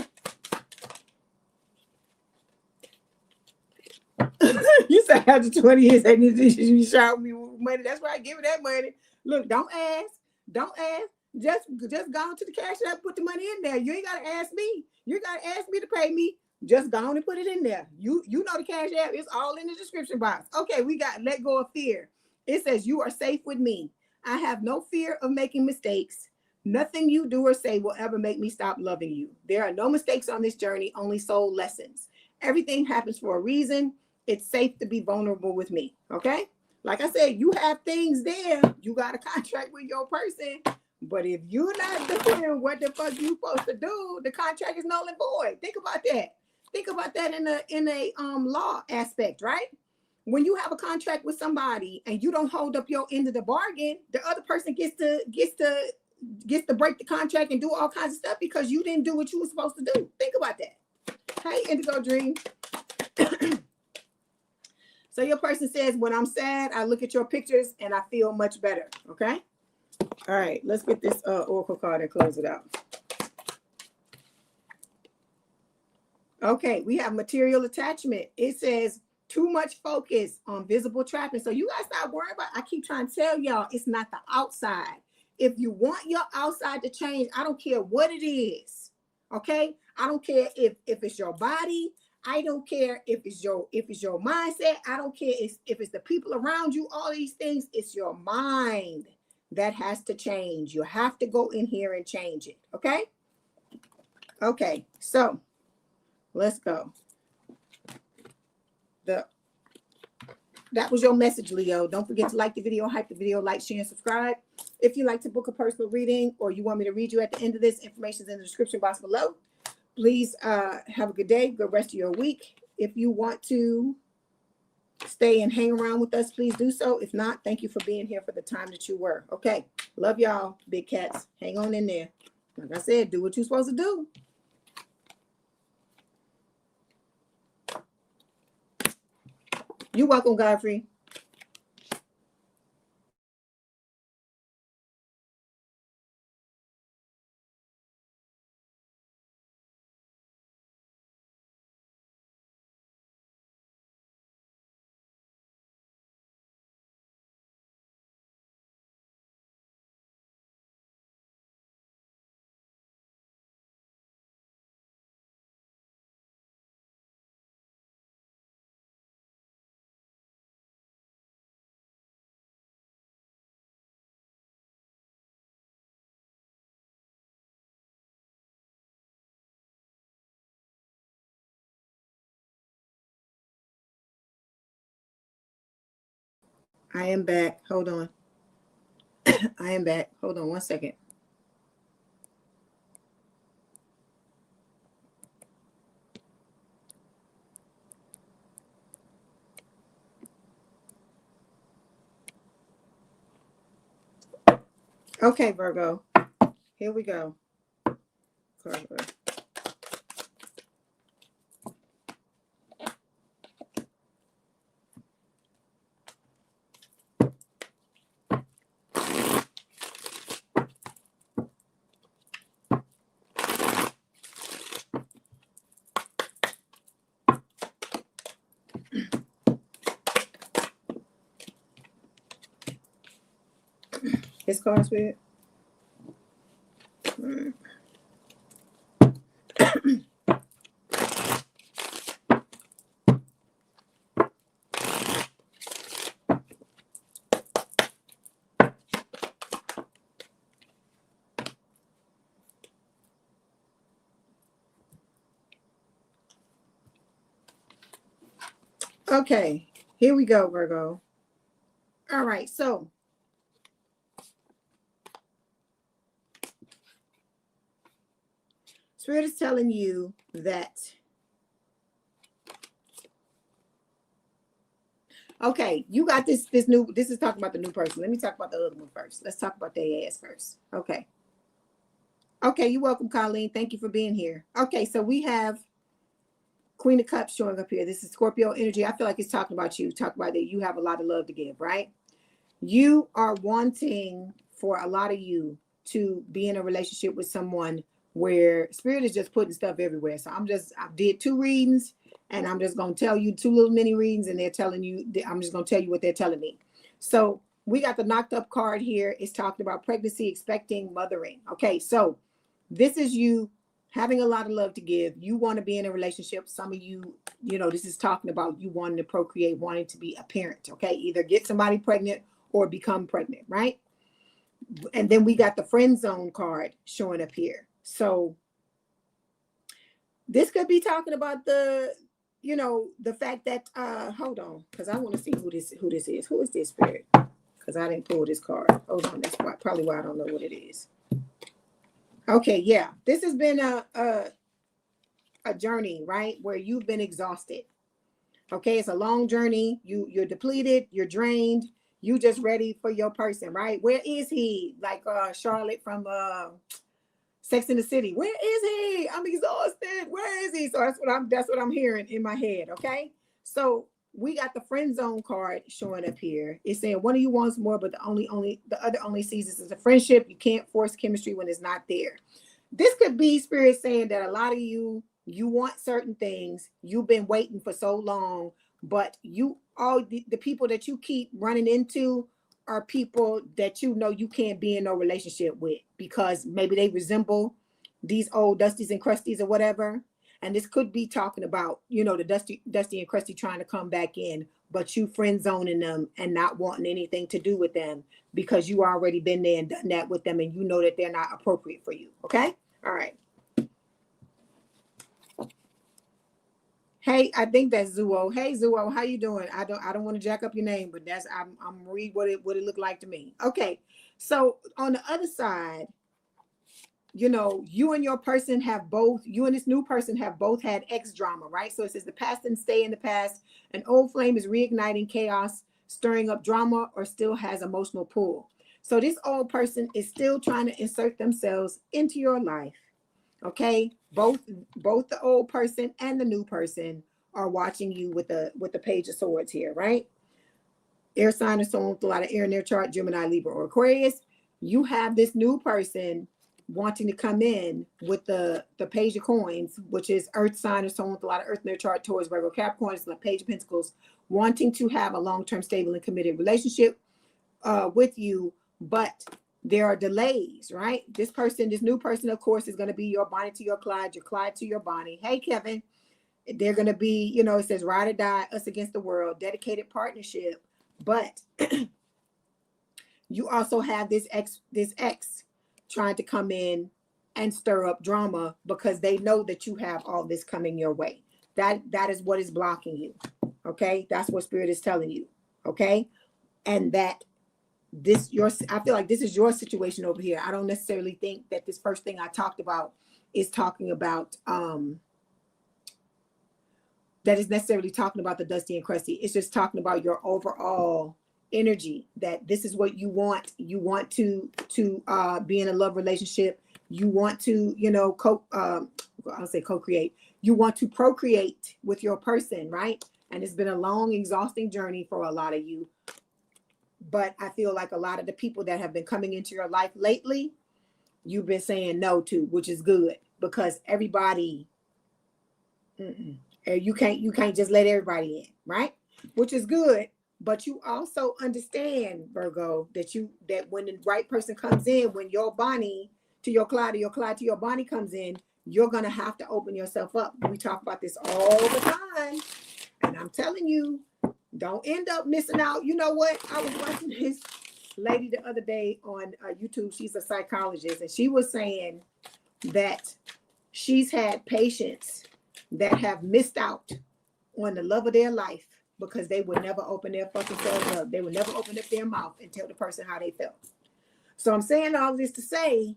You said after 20 years, they need to shout me money. That's right. Give me that money. Look, don't ask. Just go on to the cash app, put the money in there. You ain't gotta ask me. You gotta ask me to pay me. Just go on and put it in there. You know the cash app. It's all in the description box. Okay, we got let go of fear. It says you are safe with me. I have no fear of making mistakes. Nothing you do or say will ever make me stop loving you. There are no mistakes on this journey, only soul lessons. Everything happens for a reason. It's safe to be vulnerable with me. Okay? Like I said, you have things there. You got a contract with your person. But if you're not doing what the fuck you supposed to do, the contract is null and void. Think about that. Think about that in a law aspect, right? When you have a contract with somebody and you don't hold up your end of the bargain, the other person gets to break the contract and do all kinds of stuff because you didn't do what you were supposed to do. Think about that. Hey, Indigo Dream. So your person says, when I'm sad, I look at your pictures and I feel much better. Okay. All right. Let's get this oracle card and close it out. Okay. We have material attachment. It says too much focus on visible trapping. So you guys stop worrying about, I keep trying to tell y'all, it's not the outside. If you want your outside to change, I don't care what it is. Okay. I don't care if it's your body. I don't care if it's your mindset. I don't care if it's the people around you, all these things. It's your mind that has to change. You have to go in here and change it. Okay. Okay. So let's go. That was your message, Leo. Don't forget to like the video, hype the video, like, share, and subscribe. If you'd like to book a personal reading or you want me to read you at the end of this, information is in the description box below. Please have a good day, good rest of your week. If you want to stay and hang around with us, please do so. If not, thank you for being here for the time that you were. Okay. Love y'all, big cats. Hang on in there. Like I said, do what you're supposed to do. You're welcome, Godfrey. I am back. Hold on. I am back. Hold on one second. Okay, Virgo. Here we go. Virgo. His card, Spirit. Okay, here we go, Virgo. All right, so Spirit is telling you that, okay, you got this new, this is talking about the new person. Let me talk about the other one first. Let's talk about their ass first. Okay. Okay, you're welcome, Colleen. Thank you for being here. Okay, so we have Queen of Cups showing up here. This is Scorpio energy. I feel like it's talking about you. Talk about that you have a lot of love to give, right? You are wanting, for a lot of you, to be in a relationship with someone where Spirit is just putting stuff everywhere. So I did 2 readings, and I'm just going to tell you 2 little mini readings, and they're telling you, I'm just going to tell you what they're telling me. So we got the knocked up card here. It's talking about pregnancy, expecting, mothering. Okay, so this is you having a lot of love to give. You want to be in a relationship. Some of you, this is talking about you wanting to procreate, wanting to be a parent. Okay, either get somebody pregnant or become pregnant, right? And then we got the friend zone card showing up here. So this could be talking about the fact that hold on, because I want to see who this is. Who is this, Spirit? Because I didn't pull this card. Hold on, that's probably why I don't know what it is. Okay, yeah, this has been a journey, right, where you've been exhausted. Okay, it's a long journey. You're depleted, you're drained, you just ready for your person, right? Where is he? Like Charlotte from Sex in the City. Where is he? I'm exhausted. Where is he? So that's what I'm hearing in my head. Okay, so we got the friend zone card showing up here. It's saying one of you wants more, but the other only sees this as a friendship. You can't force chemistry when it's not there. This could be Spirit saying that a lot of you want certain things. You've been waiting for so long, but all the people that you keep running into are people that you can't be in no relationship with, because maybe they resemble these old Dusties and Crusties or whatever. And this could be talking about, the Dusty and Crusty trying to come back in, but you friend zoning them and not wanting anything to do with them because you already been there and done that with them, and you know that they're not appropriate for you. Okay. All right. Hey, I think that's Zuo. Hey, Zuo, how you doing? I don't want to jack up your name, but I'm read what it looked like to me. Okay, so on the other side, you and your person have both. You and this new person have both had ex drama, right? So it says the past didn't stay in the past. An old flame is reigniting chaos, stirring up drama, or still has emotional pull. So this old person is still trying to insert themselves into your life. Okay, both the old person and the new person are watching you with the Page of Swords here, right? Air sign or someone with a lot of air in their chart, Gemini, Libra, or Aquarius. You have this new person wanting to come in with the Page of Coins, which is Earth sign or someone with a lot of Earth in their chart, Taurus, Virgo, Capricorn. It's the Page of Pentacles, wanting to have a long-term, stable, and committed relationship with you, but there are delays, right? This new person, of course, is going to be your Bonnie to your Clyde to your Bonnie. Hey, Kevin. They're going to be, it says ride or die, us against the world, dedicated partnership. But you also have this ex trying to come in and stir up drama because they know that you have all this coming your way. That is what is blocking you. Okay. That's what Spirit is telling you. Okay. And that I feel like this is your situation over here. I don't necessarily think that this first thing I talked about is talking about that is necessarily talking about the Dusty and Crusty. It's just talking about your overall energy, that this is what you want. You want to be in a love relationship. You want to, I'll say co-create. You want to procreate with your person, right? And it's been a long, exhausting journey for a lot of you. But I feel like a lot of the people that have been coming into your life lately, you've been saying no to, which is good, because everybody, you can't just let everybody in, right? Which is good. But you also understand, Virgo, that when the right person comes in, when your Bonnie to your Clyde, or your Clyde to your Bonnie comes in, you're gonna have to open yourself up. We talk about this all the time, and I'm telling you, don't end up missing out. You know what? I was watching this lady the other day on YouTube. She's a psychologist, and she was saying that she's had patients that have missed out on the love of their life because they would never open their fucking selves up. They would never open up their mouth and tell the person how they felt. So I'm saying all this to say,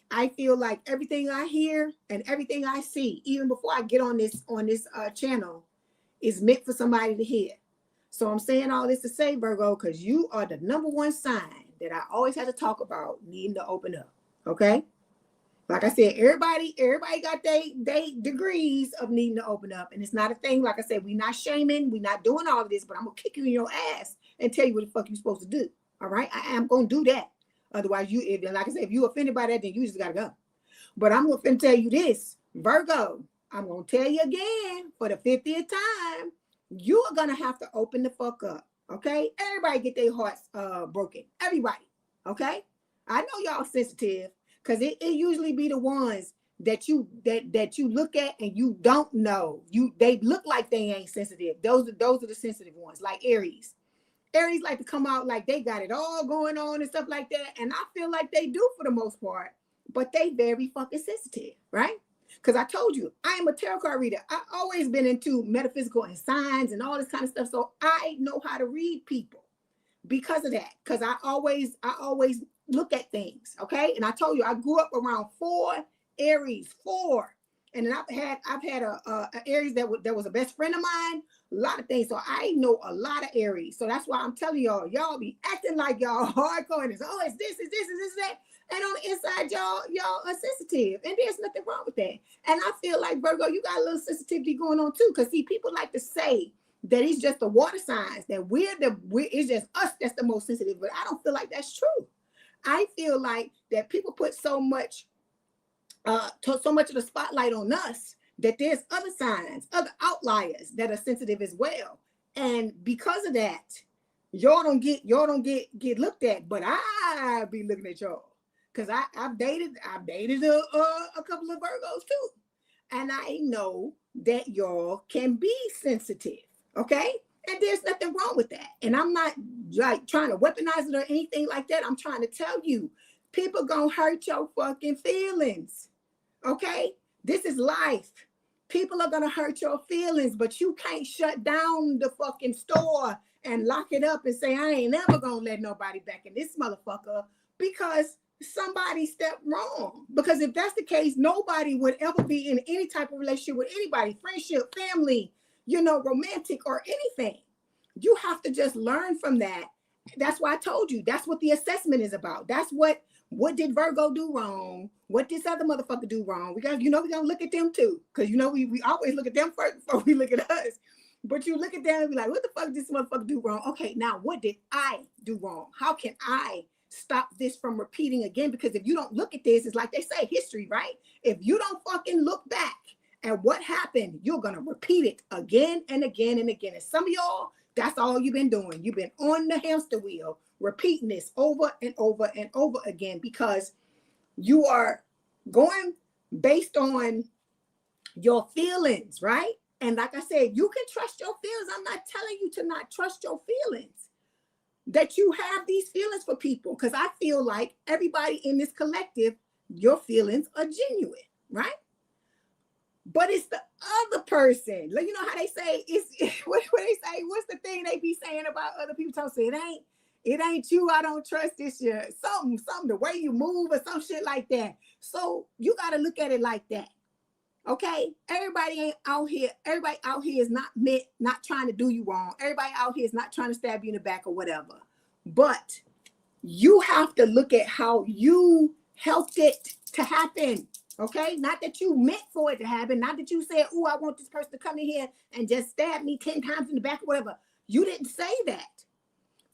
I feel like everything I hear and everything I see, even before I get on this channel, is meant for somebody to hear. So I'm saying all this to say, Virgo, because you are the number one sign that I always have to talk about needing to open up. Okay? Like I said, everybody got they degrees of needing to open up. And it's not a thing. Like I said, we're not shaming. We're not doing all of this, but I'm going to kick you in your ass and tell you what the fuck you're supposed to do. All right? I am going to do that. Otherwise, like I said, if you're offended by that, then you just got to go. But I'm going to tell you this, Virgo, I'm going to tell you again for the 50th time, you are going to have to open the fuck up. Okay? Everybody get their hearts broken. Everybody. Okay? I know y'all sensitive. Because it usually be the ones that you look at and you don't know. They look like they ain't sensitive. Those are the sensitive ones, like Aries. Aries like to come out like they got it all going on and stuff like that. And I feel like they do for the most part, but they very fucking sensitive, right? Because I told you, I am a tarot card reader. I've always been into metaphysical and signs and all this kind of stuff. So I know how to read people because of that. Because I always look at things, okay? And I told you I grew up around 4 Aries, 4, and then I've had a Aries that was a best friend of mine, a lot of things. So I know a lot of Aries. So that's why I'm telling y'all be acting like y'all hardcore. And it's that, and on the inside y'all are sensitive, and there's nothing wrong with that. And I feel like, Virgo, you got a little sensitivity going on too, because see, people like to say that it's just the water signs, that it's just us that's the most sensitive, but I don't feel like that's true. I feel like that people put so much of the spotlight on us that there's other signs, other outliers that are sensitive as well. And because of that, y'all don't get looked at, but I be looking at y'all. Because I've dated a couple of Virgos too. And I know that y'all can be sensitive. Okay? And there's nothing wrong with that. And I'm not like trying to weaponize it or anything like that. I'm trying to tell you, people gonna hurt your fucking feelings. Okay? This is life. People are gonna hurt your feelings, but you can't shut down the fucking store and lock it up and say, I ain't never gonna let nobody back in this motherfucker because somebody stepped wrong. Because if that's the case, nobody would ever be in any type of relationship with anybody, friendship, family, romantic or anything. You have to just learn from that. That's why I told you, that's what the assessment is about. That's what did Virgo do wrong? What did this other motherfucker do wrong? We're gonna look at them too. Because we always look at them first before we look at us. But you look at them and be like, what the fuck did this motherfucker do wrong? Okay, now what did I do wrong? How can I stop this from repeating again? Because if you don't look at this, it's like they say, history, right? If you don't fucking look back and what happened, you're going to repeat it again and again and again. And some of y'all, that's all you've been doing. You've been on the hamster wheel, repeating this over and over and over again because you are going based on your feelings, right? And like I said, you can trust your feelings. I'm not telling you to not trust your feelings, that you have these feelings for people, because I feel like everybody in this collective, your feelings are genuine, right? But it's the other person. Like, you know how they say, what they say, what's the thing they be saying about other people? So say, it ain't you, I don't trust this year. Something, the way you move or some shit like that. So you got to look at it like that. Okay? Everybody out here is not trying to do you wrong. Everybody out here is not trying to stab you in the back or whatever. But you have to look at how you helped it to happen. Okay, not that you meant for it to happen, not that you said, oh, I want this person to come in here and just stab me 10 times in the back or whatever. You didn't say that.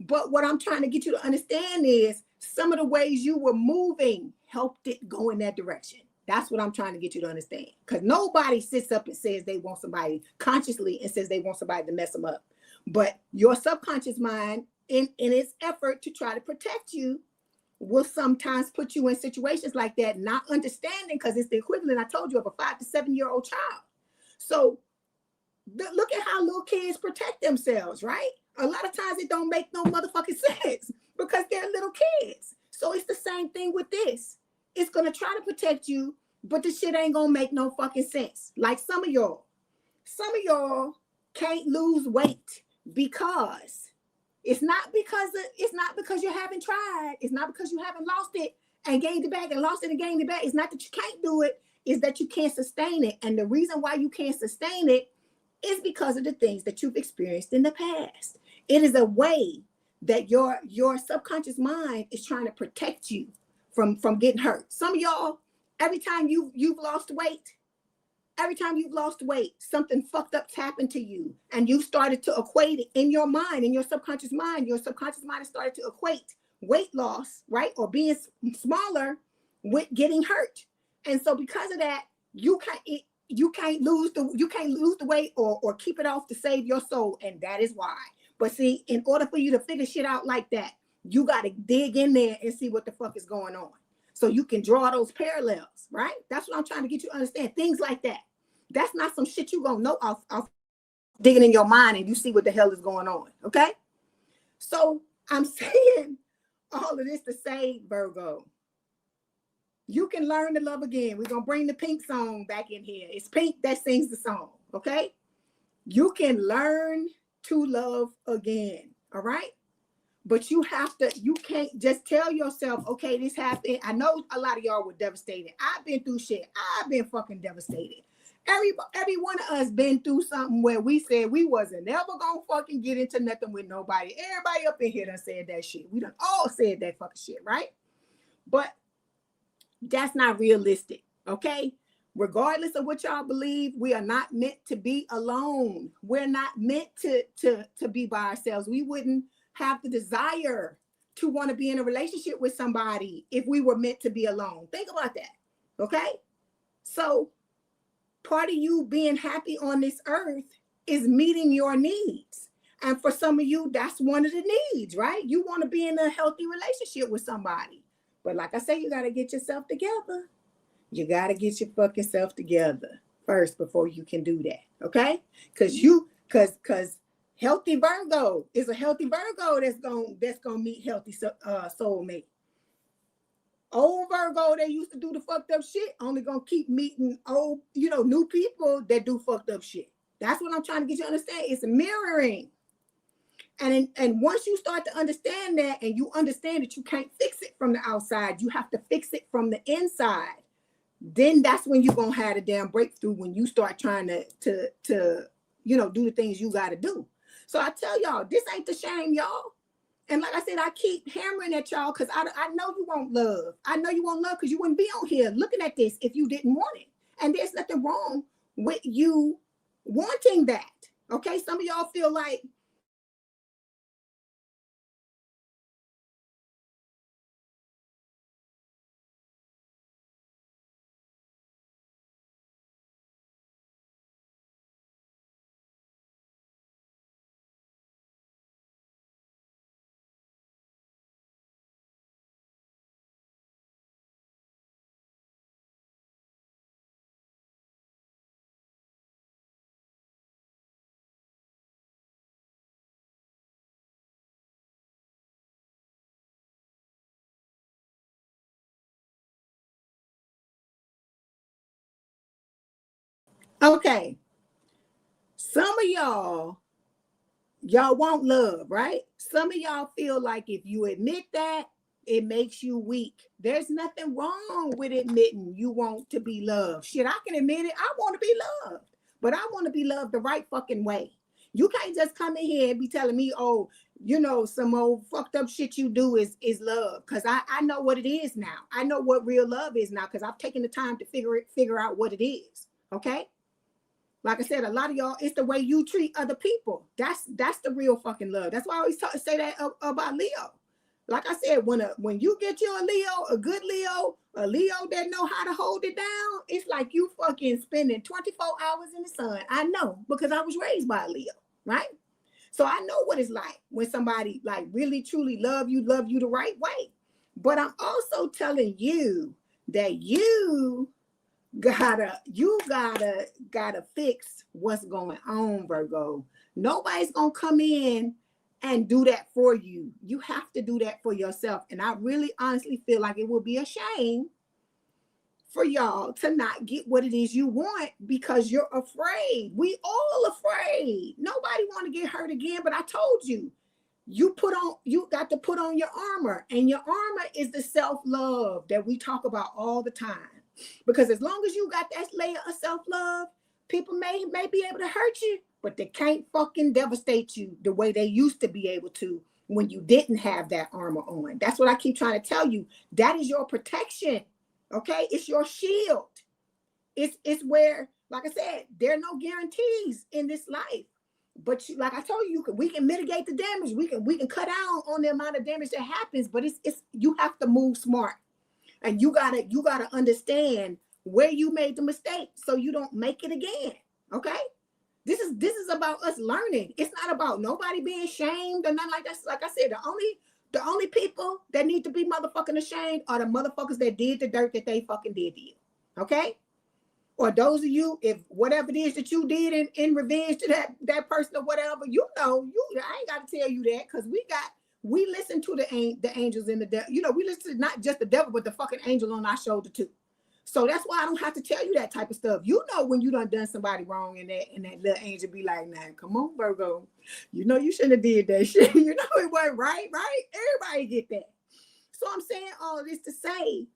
But what I'm trying to get you to understand is some of the ways you were moving helped it go in that direction. That's what I'm trying to get you to understand. Because nobody sits up and says they want somebody consciously and says they want somebody to mess them up. But your subconscious mind, in its effort to try to protect you, will sometimes put you in situations like that, not understanding, because it's the equivalent, I told you, of a 5 to 7 year old child. So look at how little kids protect themselves, right? A lot of times it don't make no motherfucking sense because they're little kids. So it's the same thing with this. It's going to try to protect you, but the shit ain't going to make no fucking sense. Like some of y'all can't lose weight because it's not because you haven't tried. It's not because you haven't lost it and gained it back and lost it and gained it back. It's not that you can't do it. It's that you can't sustain it. And the reason why you can't sustain it is because of the things that you've experienced in the past. It is a way that your subconscious mind is trying to protect you from getting hurt. Some of y'all, every time you've lost weight, something fucked up's happened to you, and you started to equate it in your mind, in your subconscious mind. Your subconscious mind has started to equate weight loss, right, or being smaller with getting hurt. And so because of that, you can't lose the weight or keep it off to save your soul, and that is why. But see, in order for you to figure shit out like that, you got to dig in there and see what the fuck is going on, so you can draw those parallels, right? That's what I'm trying to get you to understand. Things like that. That's not some shit you gonna know off digging in your mind and you see what the hell is going on, okay? So I'm saying all of this to say, Virgo, you can learn to love again. We're going to bring the Pink song back in here. It's Pink that sings the song, okay? You can learn to love again, all right? But you can't just tell yourself, okay, this happened. I know a lot of y'all were devastated. I've been through shit. I've been fucking devastated. Every one of us been through something where we said we wasn't never gonna fucking get into nothing with nobody. Everybody up in here done said that shit. We done all said that fucking shit, right? But that's not realistic, okay? Regardless of what y'all believe, we are not meant to be alone. We're not meant to be by ourselves. We wouldn't have the desire to want to be in a relationship with somebody if we were meant to be alone. Think about that, okay? So part of you being happy on this earth is meeting your needs. And for some of you, that's one of the needs, right? You want to be in a healthy relationship with somebody. But like I say, you got to get yourself together. You got to get your fucking self together first before you can do that, okay? Because healthy Virgo is a healthy Virgo that's gonna meet healthy soulmate. Old Virgo that used to do the fucked up shit only gonna keep meeting old, new people that do fucked up shit. That's what I'm trying to get you to understand. It's mirroring. And once you start to understand that, and you understand that you can't fix it from the outside, you have to fix it from the inside. Then that's when you're gonna have a damn breakthrough, when you start trying to do the things you gotta do. So I tell y'all, this ain't the shame, y'all. And like I said, I keep hammering at y'all because I know you want love. I know you want love because you wouldn't be on here looking at this if you didn't want it. And there's nothing wrong with you wanting that. Okay, some of y'all feel like, okay, some of y'all want love, right? Some of y'all feel like if you admit that, it makes you weak. There's nothing wrong with admitting you want to be loved. Shit, I can admit it. I want to be loved, but I want to be loved the right fucking way. You can't just come in here and be telling me, oh, some old fucked up shit you do is love. Because I know what it is now. I know what real love is now because I've taken the time to figure out what it is. Okay? Like I said, a lot of y'all, it's the way you treat other people. That's the real fucking love. That's why I always say that about Leo. Like I said, when you get you a Leo, a good Leo, a Leo that know how to hold it down, it's like you fucking spending 24 hours in the sun. I know, because I was raised by a Leo, right? So I know what it's like when somebody like really truly love you the right way. But I'm also telling you that you gotta fix what's going on, Virgo. Nobody's gonna come in and do that for you. You have to do that for yourself. And I really honestly feel like it would be a shame for y'all to not get what it is you want because you're afraid. We all afraid. Nobody want to get hurt again, but I told you, you got to put on your armor, and your armor is the self-love that we talk about all the time. Because as long as you got that layer of self-love, people may be able to hurt you, but they can't fucking devastate you the way they used to be able to when you didn't have that armor on. That's what I keep trying to tell you. That is your protection. Okay, it's your shield. It's where, like I said, there are no guarantees in this life. But like I told you, we can mitigate the damage. We can cut down on the amount of damage that happens. But it's you have to move smart, and you gotta understand where you made the mistake so you don't make it again. Okay, this is about us learning. It's not about nobody being shamed or nothing like that. Like I said, the only people that need to be motherfucking ashamed are the motherfuckers that did the dirt that they fucking did to you. Okay? Or those of you, if whatever it is that you did in revenge to that person or whatever, I ain't got to tell you that, because we listen to the angels in the devil. We listen to not just the devil, but the fucking angel on our shoulder too. So that's why I don't have to tell you that type of stuff. When you done somebody wrong, and that little angel be like, nah, come on, Virgo. You shouldn't have did that shit. It wasn't right? Everybody get that. So I'm saying all this to say,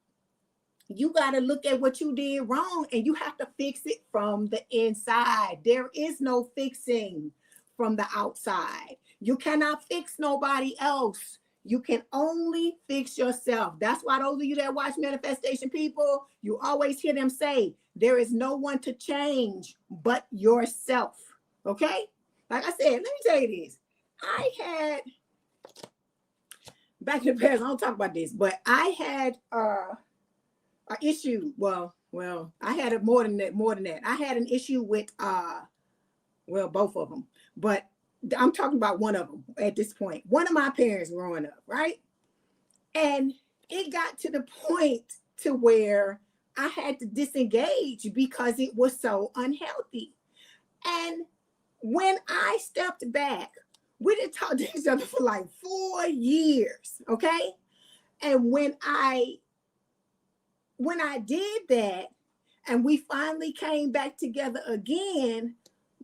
you got to look at what you did wrong, and you have to fix it from the inside. There is no fixing from the outside. You cannot fix nobody else. You can only fix yourself. That's why those of you that watch Manifestation People, you always hear them say, there is no one to change but yourself. Okay? Like I said, let me tell you this. I had, back in the past, I don't talk about this, but I had an issue. Well, I had it more than that. I had an issue with, both of them. But I'm talking about one of them at this point. One of my parents growing up, right? And it got to the point to where I had to disengage because it was so unhealthy. And when I stepped back, we didn't talk to each other for like 4 years, okay? And when I did that, and we finally came back together again,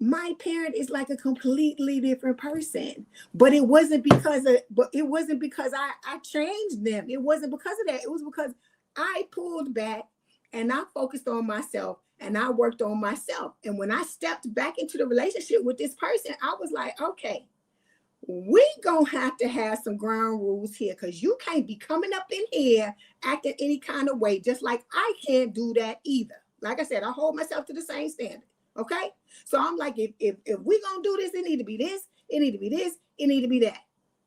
my parent is like a completely different person. But it wasn't because I changed them. It wasn't because of that. It was because I pulled back and I focused on myself and I worked on myself. And when I stepped back into the relationship with this person, I was like, okay, we gonna have to have some ground rules here, because you can't be coming up in here acting any kind of way, just like I can't do that either. Like I said, I hold myself to the same standard. Okay, so I'm like, if we gonna do this, it need to be this, it need to be this, it need to be that.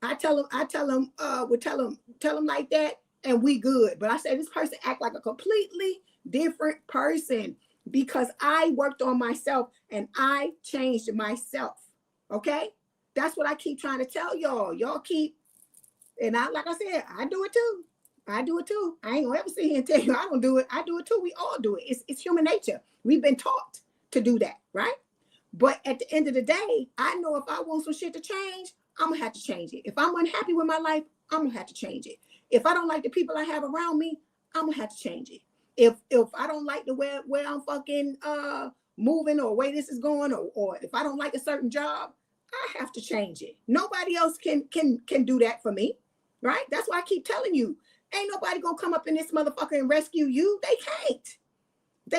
I tell them like that, and we good. But I say this person act like a completely different person because I worked on myself and I changed myself. Okay, that's what I keep trying to tell y'all. Y'all keep, and like I said, I do it too. I ain't gonna ever sit here and tell you I don't do it. I do it too. We all do it. It's human nature. We've been taught to do that, right? But at the end of the day, I know if I want some shit to change, I'm gonna have to change it. If I'm unhappy with my life, I'm gonna have to change it. If I don't like the people I have around me, I'm gonna have to change it. If I don't like the way I'm fucking moving, or way this is going, or if I don't like a certain job, I have to change it. Nobody else can do that for me, right? That's why I keep telling you, ain't nobody gonna come up in this motherfucker and rescue you. They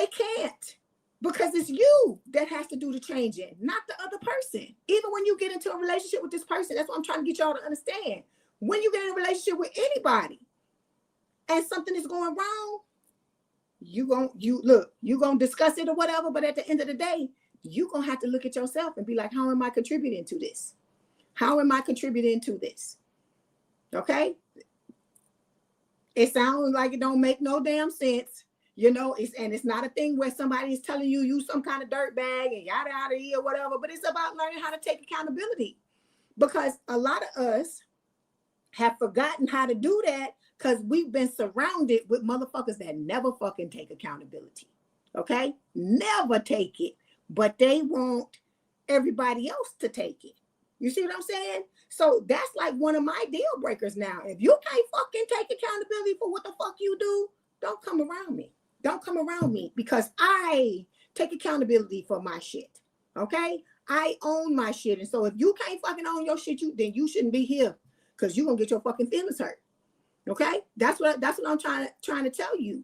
can't. Because it's you that has to do the changing, not the other person. Even when you get into a relationship with this person, that's what I'm trying to get y'all to understand. When you get in a relationship with anybody and something is going wrong, you gonna discuss it or whatever, but at the end of the day, you gonna have to look at yourself and be like, how am I contributing to this? How am I contributing to this? Okay? It sounds like it don't make no damn sense. It's not a thing where somebody is telling you some kind of dirt bag and yada yada or whatever, but it's about learning how to take accountability. because a lot of us have forgotten how to do that because we've been surrounded with motherfuckers that never fucking take accountability. Okay? Never take it, but they want everybody else to take it. You see what I'm saying? So that's like one of my deal breakers now. If you can't fucking take accountability for what the fuck you do, don't come around me. Don't come around me because I take accountability for my shit. Okay? I own my shit. And so if you can't fucking own your shit, then you shouldn't be here because you're gonna get your fucking feelings hurt. Okay? That's what I'm trying to tell you.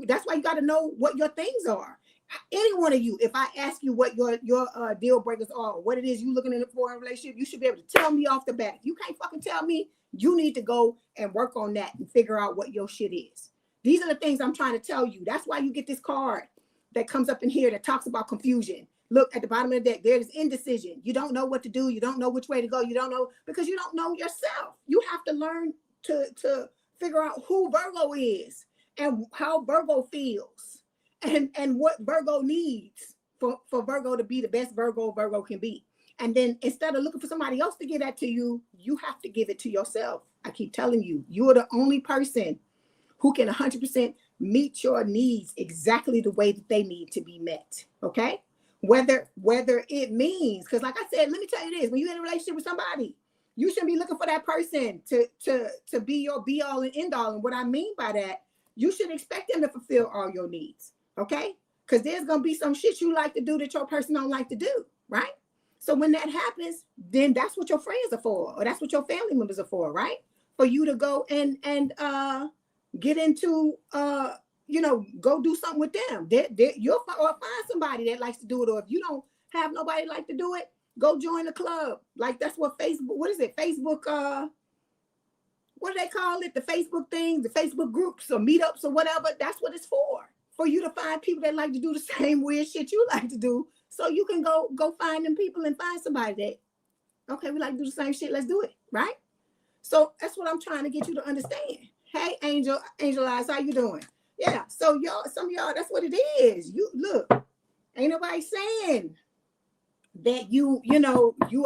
That's why you got to know what your things are. Any one of you, if I ask you what your deal breakers are, what it is you looking in for a relationship, you should be able to tell me off the bat. If you can't fucking tell me, you need to go and work on that and figure out what your shit is. These are the things I'm trying to tell you. That's why you get this card that comes up in here that talks about confusion. Look at the bottom of the deck. There's indecision. You don't know what to do. You don't know which way to go. You don't know because you don't know yourself. You have to learn to figure out who Virgo is and how Virgo feels. And what Virgo needs for Virgo to be the best Virgo can be. And then instead of looking for somebody else to give that to you, you have to give it to yourself. I keep telling you, you are the only person who can 100% meet your needs exactly the way that they need to be met. Okay? Whether it means, because like I said, let me tell you this, when you're in a relationship with somebody, you shouldn't be looking for that person to be your be all and end all. And what I mean by that, you should expect them to fulfill all your needs. Okay? Because there's going to be some shit you like to do that your person don't like to do, right? So when that happens, then that's what your friends are for, or that's what your family members are for, right? For you to go and get into, go do something with them. You'll find somebody that likes to do it, or if you don't have nobody like to do it, go join the club. Like that's what Facebook, what is it? Facebook, what do they call it? The Facebook things, the Facebook groups or meetups or whatever. That's what it's for you to find people that like to do the same weird shit you like to do. So you can go find them people and find somebody that, okay, we like to do the same shit. Let's do it, right? So that's what I'm trying to get you to understand. Hey, Angel Eyes, how you doing? Yeah, so y'all, some of y'all, that's what it is. You look, ain't nobody saying that you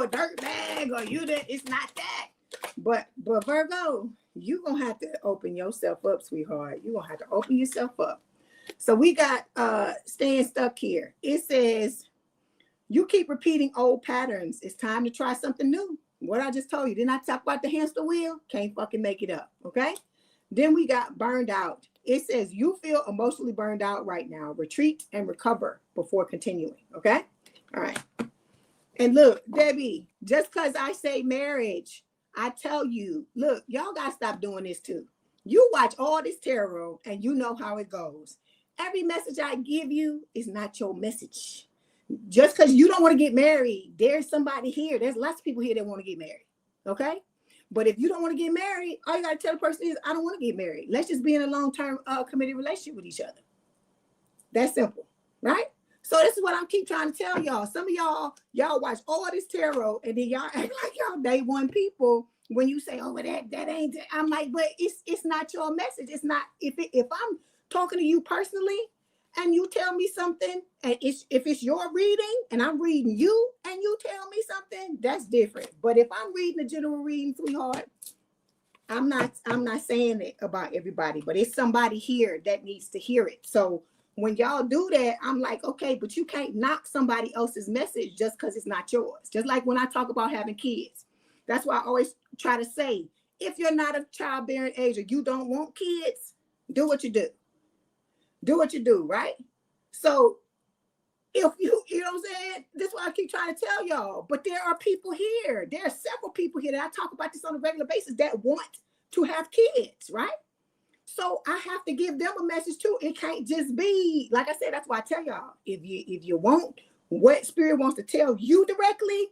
a dirt bag or you that it's not that. But Virgo, you gonna have to open yourself up, sweetheart. You gonna have to open yourself up. So we got staying stuck here. It says you keep repeating old patterns. It's time to try something new. What I just told you. Didn't I talk about the hamster wheel? Can't fucking make it up. Okay. Then we got burned out. It says you feel emotionally burned out right now. Retreat and recover before continuing. Okay. All right. And look, Debbie, just because I say marriage, I tell you, look, y'all got to stop doing this too. You watch all this tarot and you know how it goes. Every message I give you is not your message. Just because you don't want to get married, there's somebody here. There's lots of people here that want to get married. Okay? But if you don't want to get married, all you got to tell the person is, I don't want to get married. Let's just be in a long-term committed relationship with each other. That's simple. Right? So this is what I keep trying to tell y'all. Some of y'all watch all this tarot and then y'all act like y'all day one people. When you say, oh, well, that ain't, I'm like, but it's not your message. It's not, if I'm talking to you personally and you tell me something, and if it's your reading and I'm reading you and you tell me something, that's different. But if I'm reading a general reading, sweetheart, I'm not saying it about everybody, but it's somebody here that needs to hear it. So when y'all do that, I'm like, okay, but you can't knock somebody else's message just because it's not yours. Just like when I talk about having kids. That's why I always try to say, if you're not of childbearing age or you don't want kids, do what you do. Do what you do, right? So if you know what I'm saying? That's why I keep trying to tell y'all. But there are people here. There are several people here that I talk about this on a regular basis that want to have kids, right? So I have to give them a message too. It can't just be, like I said, that's why I tell y'all, if you want what spirit wants to tell you directly,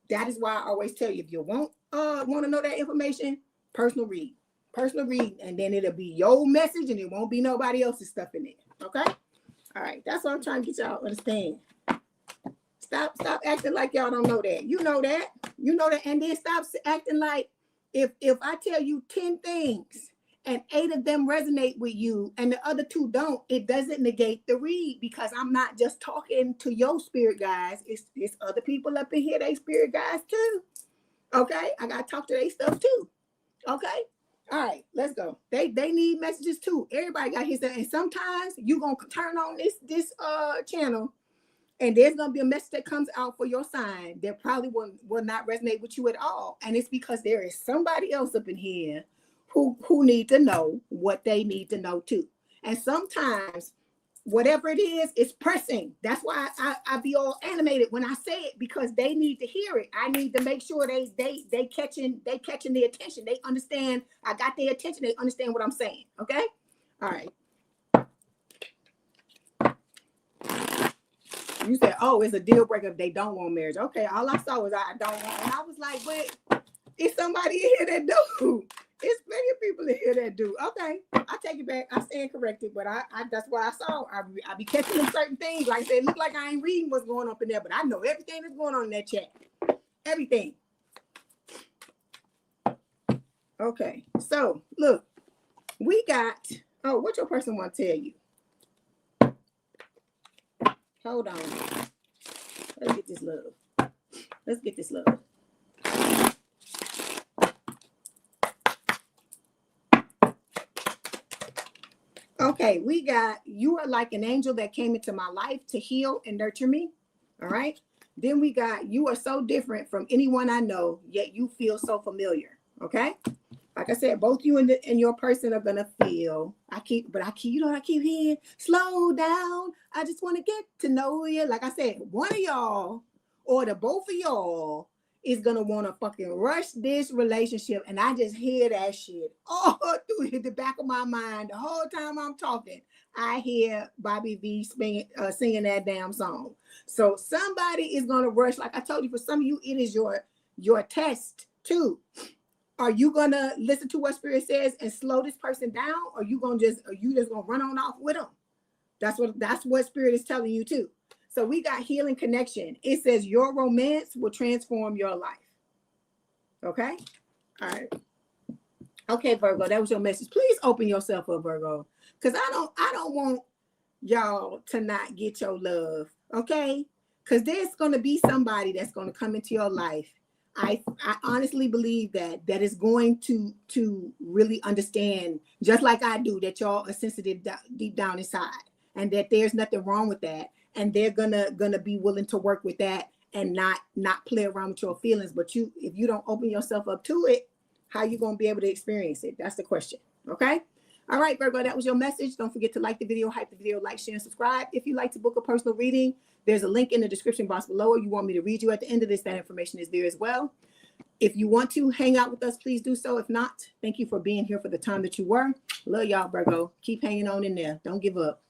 that is why I always tell you, if you want to know that information, personal read, and then it'll be your message and it won't be nobody else's stuff in it. Okay? All right. That's what I'm trying to get y'all to understand. Stop acting like y'all don't know that. You know that. And then stop acting like if I tell you 10 things and 8 of them resonate with you and the other 2 don't, it doesn't negate the read, because I'm not just talking to your spirit guys. It's other people up in here, they spirit guys too. Okay, I gotta talk to their stuff too. Okay. All right, let's go. They need messages too. Everybody got his, and sometimes you gonna turn on this channel, and there's gonna be a message that comes out for your sign that probably will not resonate with you at all. And it's because there is somebody else up in here who need to know what they need to know too. And sometimes whatever it is, it's pressing. That's why I be all animated when I say it, because they need to hear it. I need to make sure they catching the attention. They understand. I got their attention. They understand what I'm saying. Okay. All right. You said, oh, it's a deal breaker if they don't want marriage. Okay. All I saw was I don't want. And I was like, but it's somebody in here that do. It's plenty of people in here that do. Okay, I take it back. I stand corrected, but I that's what I saw. I be catching them certain things. Like I said, it look like I ain't reading what's going on in there, but I know everything that's going on in that chat. Everything. Okay, so look, we got. Oh, what your person want to tell you? Hold on. Let's get this love. Let's get this love. Okay, we got, you are like an angel that came into my life to heal and nurture me. All right. Then we got, you are so different from anyone I know, yet you feel so familiar. Okay. Like I said, both you and your person are gonna feel. You know what I keep hearing? Slow down. I just want to get to know you. Like I said, one of y'all or the both of y'all is gonna want to fucking rush this relationship, and I just hear that shit all through the back of my mind the whole time I'm talking. I hear Bobby V singing that damn song. So somebody is gonna rush. Like I told you, for some of you, it is your test too. Are you gonna listen to what Spirit says and slow this person down, or are you just gonna run on off with them? That's what Spirit is telling you too. So we got healing connection. It says your romance will transform your life. Okay. All right. Okay, Virgo, that was your message. Please open yourself up, Virgo, because I don't want y'all to not get your love. Okay, because there's gonna be somebody that's gonna come into your life. I honestly believe that is going to really understand, just like I do, that y'all are sensitive deep down inside, and that there's nothing wrong with that, and they're gonna be willing to work with that and not play around with your feelings. But if you don't open yourself up to it, how you gonna be able to experience it? That's the question. Okay. All right, Virgo, that was your message. Don't forget to like the video, hype the video, like, share, and subscribe. If you'd like to book a personal reading, there's a link in the description box below. Or you want me to read you at the end of this, that information is there as well. If you want to hang out with us, please do so. If not, thank you for being here for the time that you were. Love y'all, Virgo. Keep hanging on in there. Don't give up.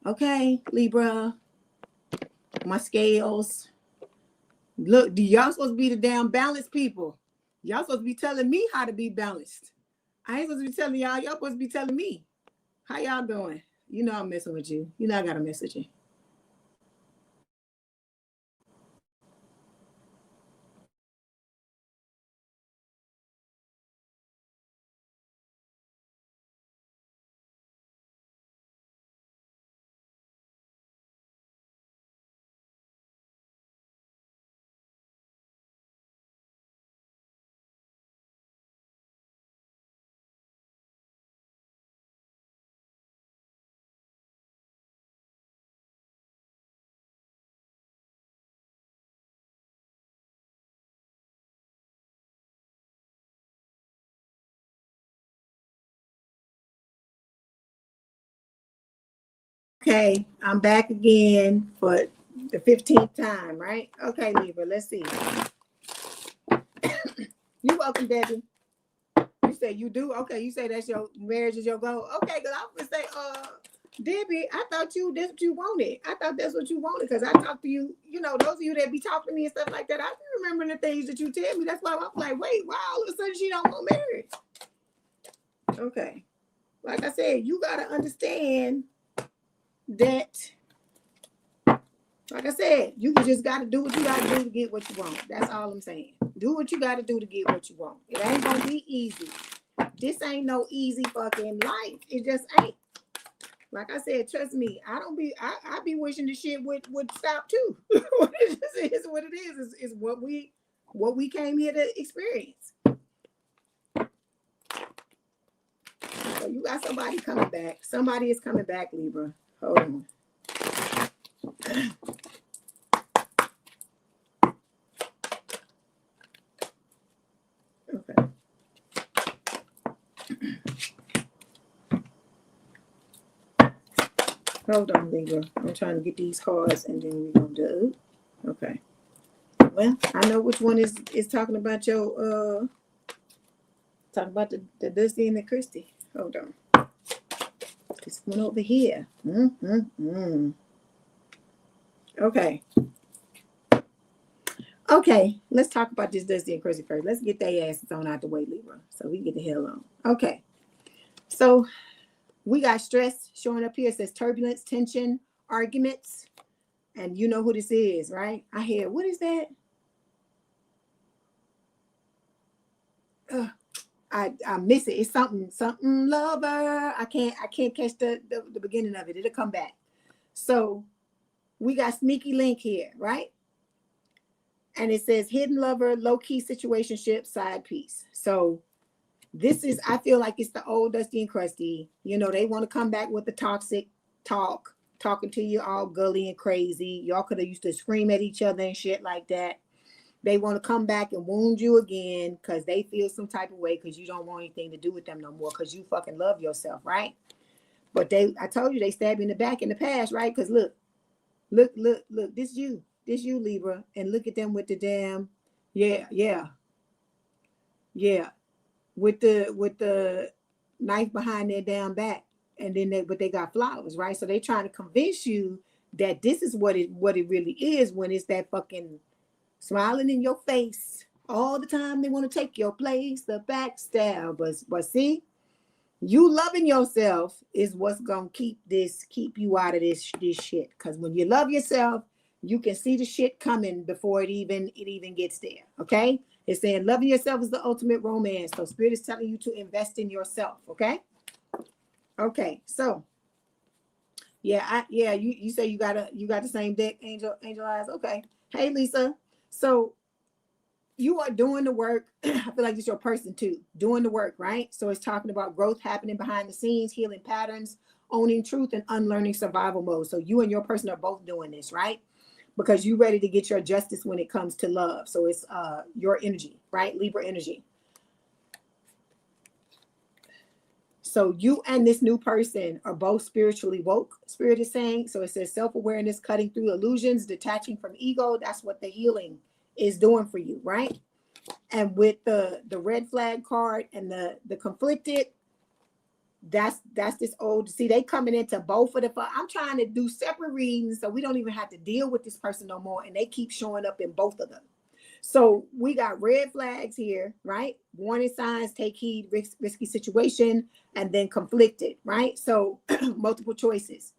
Okay, Libra, my scales. Look, y'all supposed to be the damn balanced people. Y'all supposed to be telling me how to be balanced. I ain't supposed to be telling y'all. Y'all supposed to be telling me. How y'all doing? You know I'm messing with you. You know I got a message in. Okay, I'm back again for the 15th time, right? Okay, Libra, let's see. You're welcome, Debbie. You say you do? Okay, you say that's your marriage is your goal. Okay, because I was gonna say, Debbie, I thought that's what you wanted. I thought that's what you wanted, because I talked to you, those of you that be talking to me and stuff like that, I be remembering the things that you tell me. That's why I'm like, wait, why all of a sudden she don't want marriage? Okay. Like I said, you gotta understand that, like I said, you just got to do what you got to do to get what you want. That's all I'm saying. Do what you got to do to get what you want. It ain't going to be easy. This ain't no easy fucking life. It just ain't. Like I said, trust me, I be wishing the shit would stop too. It just is what it is. It's what we what we came here to experience. So you got somebody coming back. Somebody is coming back, Libra. Hold on. Okay. Hold on, Libra. I'm trying to get these cards and then we're going to do. Okay. Well, I know which one is talking about your, talking about the Dusty and the Christie. Hold on. This one over here. Okay. Okay, let's talk about this Dusty and Chrissy first. Let's get their asses on out the way, Libra, so we can get the hell on. Okay, so we got stress showing up here. It says turbulence, tension, arguments, and you know who this is, right? I hear, what is that? I miss it. It's something lover. I can't catch the beginning of it. It'll come back. So we got sneaky link here, right? And it says hidden lover, low-key situationship, side piece. So this is, I feel like it's the old Dusty and Crusty. You know, they want to come back with the toxic talk, talking to you all gully and crazy. Y'all could have used to scream at each other and shit like that. They want to come back and wound you again because they feel some type of way because you don't want anything to do with them no more because you fucking love yourself, right? But I told you they stabbed you in the back in the past, right? Because look, this you. This you, Libra, and look at them with the damn, yeah, with the knife behind their damn back, and then they got flowers, right? So they trying to convince you that this is what it really is when it's that fucking smiling in your face all the time. They want to take your place, the backstabbers. But see, you loving yourself is what's gonna keep you out of this shit. Because when you love yourself, you can see the shit coming before it even gets there. Okay, it's saying loving yourself is the ultimate romance. So Spirit is telling you to invest in yourself. Okay. So yeah, you say you got the same deck, Angel Eyes. Okay. Hey, Lisa. So you are doing the work. I feel like it's your person too, doing the work, right? So it's talking about growth happening behind the scenes, healing patterns, owning truth, and unlearning survival mode. So you and your person are both doing this, right? Because you're ready to get your justice when it comes to love. So it's your energy, right? Libra energy. So you and this new person are both spiritually woke, Spirit is saying. So it says self-awareness, cutting through illusions, detaching from ego. That's what the healing is doing for you, right? And with the red flag card and the conflicted, that's this old, see, they coming into both of the, I'm trying to do separate readings so we don't even have to deal with this person no more, and they keep showing up in both of them. So we got red flags here, right? Warning signs, take heed, risky situation, and then conflicted, right? So multiple choices.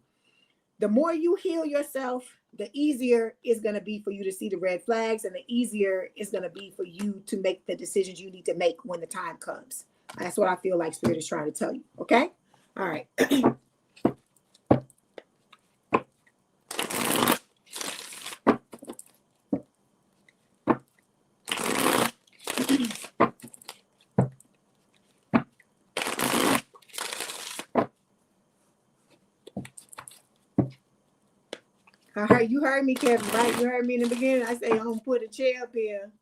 The more you heal yourself, the easier it's going to be for you to see the red flags, and the easier it's going to be for you to make the decisions you need to make when the time comes. That's what I feel like Spirit is trying to tell you. Okay. All right. You heard me, Kevin, right? You heard me in the beginning. I say I'm going to put a chair up here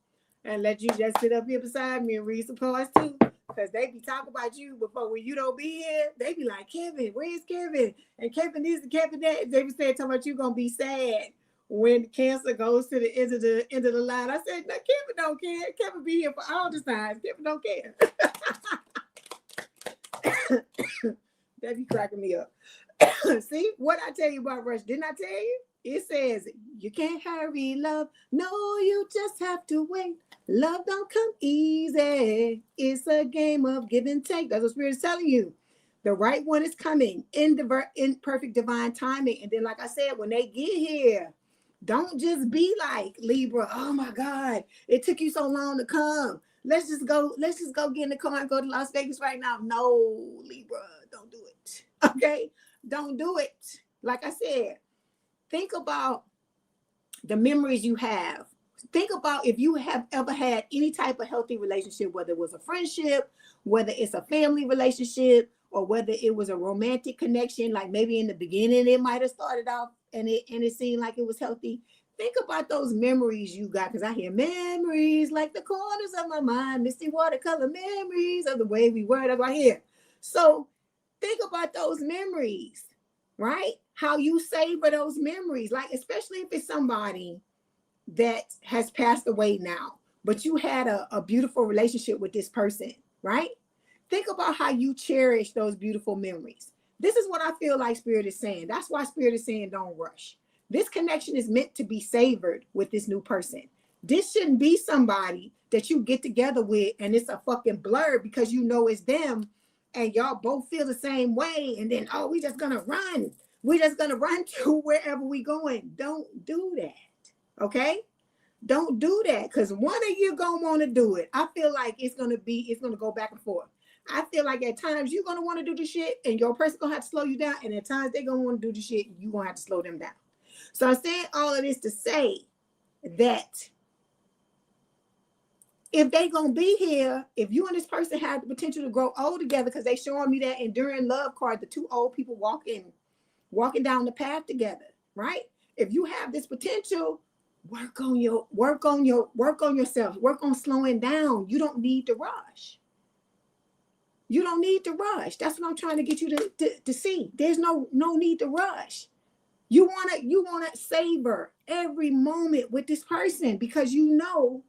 and let you just sit up here beside me and read some cards too. Because they be talking about you before when you don't be here. They be like, Kevin, where's Kevin? And Kevin this and Kevin that. They be saying, talking about you going to be sad when Cancer goes to the end of the line. I said, no, Kevin don't care. Kevin be here for all the signs. Kevin don't care. That be cracking me up. See, what I tell you about Rush, didn't I tell you? It says, you can't hurry love. No, you just have to wait. Love don't come easy. It's a game of give and take. That's what Spirit is telling you. The right one is coming in perfect divine timing. And then, like I said, when they get here, don't just be like, Libra, oh my God, it took you so long to come. Let's just go get in the car and go to Las Vegas right now. No, Libra, don't do it. Okay? Don't do it. Like I said, think about the memories you have. think about if you have ever had any type of healthy relationship, whether it was a friendship, whether it's a family relationship, or whether it was a romantic connection, like maybe in the beginning it might have started off and it seemed like it was healthy. Think about those memories you got, because I hear memories like the corners of my mind, misty watercolor memories of the way we were. That's what I hear. So think about those memories, right? How you savor those memories, like especially if it's somebody that has passed away now, but you had a beautiful relationship with this person, right? Think about how you cherish those beautiful memories. This is what I feel like Spirit is saying. That's why Spirit is saying don't rush. This connection is meant to be savored with this new person. This shouldn't be somebody that you get together with and it's a fucking blur because you know it's them and y'all both feel the same way. And then, oh, we just gonna run. We're just gonna run to wherever we going. Don't do that, okay? Don't do that, because one of you gonna want to do it. I feel like it's gonna go back and forth. I feel like at times you're gonna want to do the shit and your person gonna have to slow you down, and at times they're gonna want to do the shit and you gonna have to slow them down. So I'm saying all of this to say that if they gonna be here, if you and this person have the potential to grow old together, because they showing me that enduring love card, the two old people walking down the path together, right? If you have this potential, work on yourself, work on slowing down. You don't need to rush. You don't need to rush. That's what I'm trying to get you to see. There's no need to rush. You wanna savor every moment with this person, because you know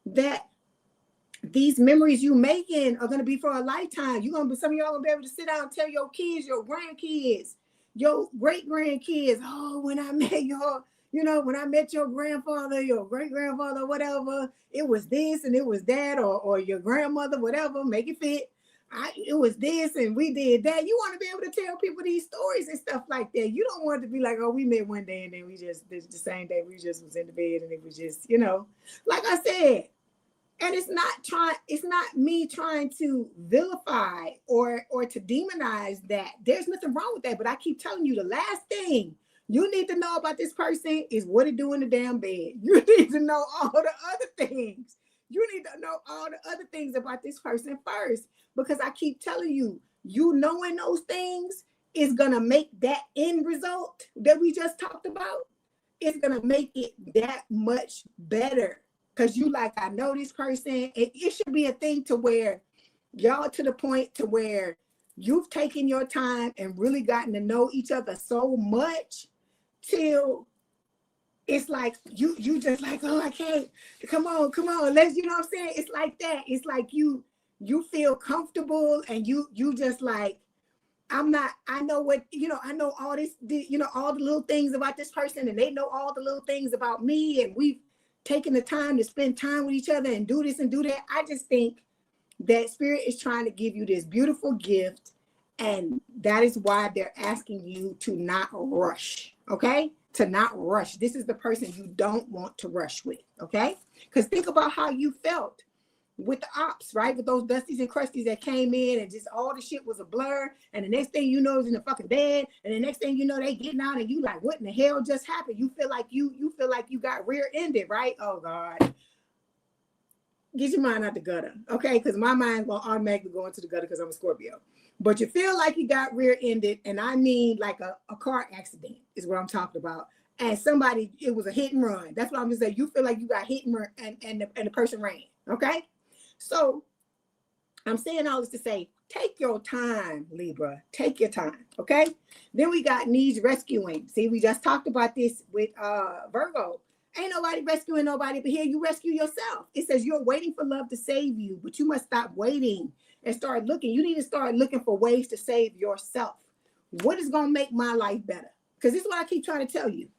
that these memories you making are gonna be for a lifetime. Some of y'all gonna be able to sit down and tell your kids, your grandkids, your great grandkids, oh, when I met when I met your grandfather, your great grandfather, whatever, it was this and it was that, or your grandmother, whatever, make it fit. It was this and we did that. You want to be able to tell people these stories and stuff like that. You don't want it to be like, oh, we met one day and then the same day we just was in the bed and it was just, like I said. And it's not me trying to vilify or to demonize that. There's nothing wrong with that. But I keep telling you, the last thing you need to know about this person is what it do in the damn bed. You need to know all the other things. You need to know all the other things about this person first. Because I keep telling you, knowing those things is going to make that end result that we just talked about, it's going to make it that much better. Because I know this person. It should be a thing to where y'all to the point to where you've taken your time and really gotten to know each other so much till it's like you just like, oh, I can't, come on, let's, you know what I'm saying? It's like that. It's like you feel comfortable and you just like, I know all this, all the little things about this person, and they know all the little things about me, and we've taken the time to spend time with each other and do this and do that. I just think that Spirit is trying to give you this beautiful gift, and that is why they're asking you to not rush, okay? To not rush. This is the person you don't want to rush with, okay? Because think about how you felt with the ops, right? With those dusties and crusties that came in and just all the shit was a blur. And the next thing you know is in the fucking bed. And the next thing you know, they getting out and you like, what in the hell just happened? You feel like you got rear-ended, right? Oh God. Get your mind out the gutter, okay? Because my mind's gonna automatically go into the gutter because I'm a Scorpio. But you feel like you got rear-ended, and I mean like a car accident is what I'm talking about. And it was a hit and run. That's what I'm gonna say. You feel like you got hit and run and the person ran, okay? So I'm saying all this to say, take your time, Libra. Take your time, okay? Then we got needs rescuing. See, we just talked about this with Virgo. Ain't nobody rescuing nobody, but here you rescue yourself. It says you're waiting for love to save you, but you must stop waiting and start looking. You need to start looking for ways to save yourself. What is going to make my life better? Because this is what I keep trying to tell you.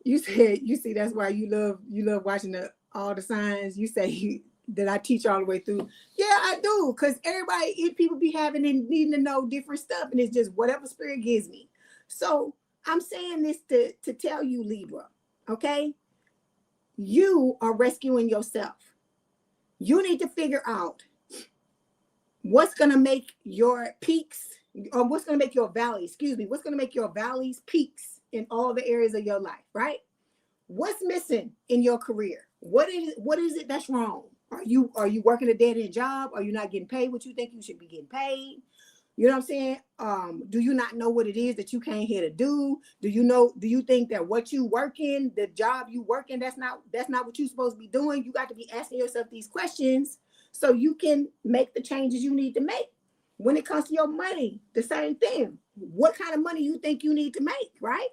You see, that's why you love watching all the signs. You say that I teach all the way through. Yeah, I do. Because people be having and needing to know different stuff. And it's just whatever Spirit gives me. So I'm saying this to tell you, Libra, okay? You are rescuing yourself. You need to figure out what's going to make your peaks, or what's going to make your valleys, what's going to make your valleys peaks in all the areas of your life, right? What's missing in your career? What is it that's wrong? Are you working a dead-end job? Are you not getting paid what you think you should be getting paid? You know what I'm saying? Do you not know what it is that you came here to do? Do you think that what you working, the job you working, that's not what you're supposed to be doing? You got to be asking yourself these questions so you can make the changes you need to make. When it comes to your money, the same thing. What kind of money you think you need to make, right?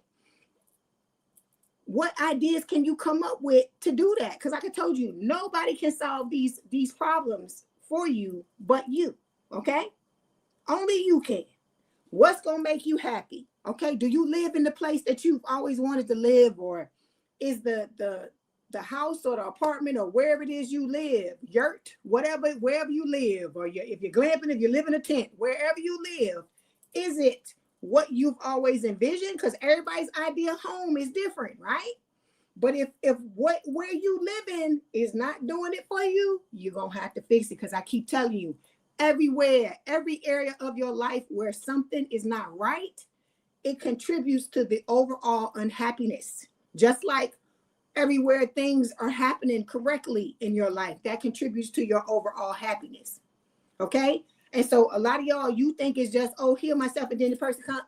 What ideas can you come up with to do that? Because like I told you, nobody can solve these problems for you but you, okay? Only you can. What's going to make you happy? Okay. Do you live in the place that you've always wanted to live, or is the house or the apartment or wherever it is you live, yurt, wherever you live, or if you're glamping, if you live in a tent, wherever you live, is it what you've always envisioned? Because everybody's idea of home is different, right? But if where you live in is not doing it for you, you're going to have to fix it. Because I keep telling you, everywhere, every area of your life where something is not right, it contributes to the overall unhappiness. Just like everywhere things are happening correctly in your life, that contributes to your overall happiness. Okay? And so a lot of y'all, you think it's just, oh, heal myself, and then the person comes,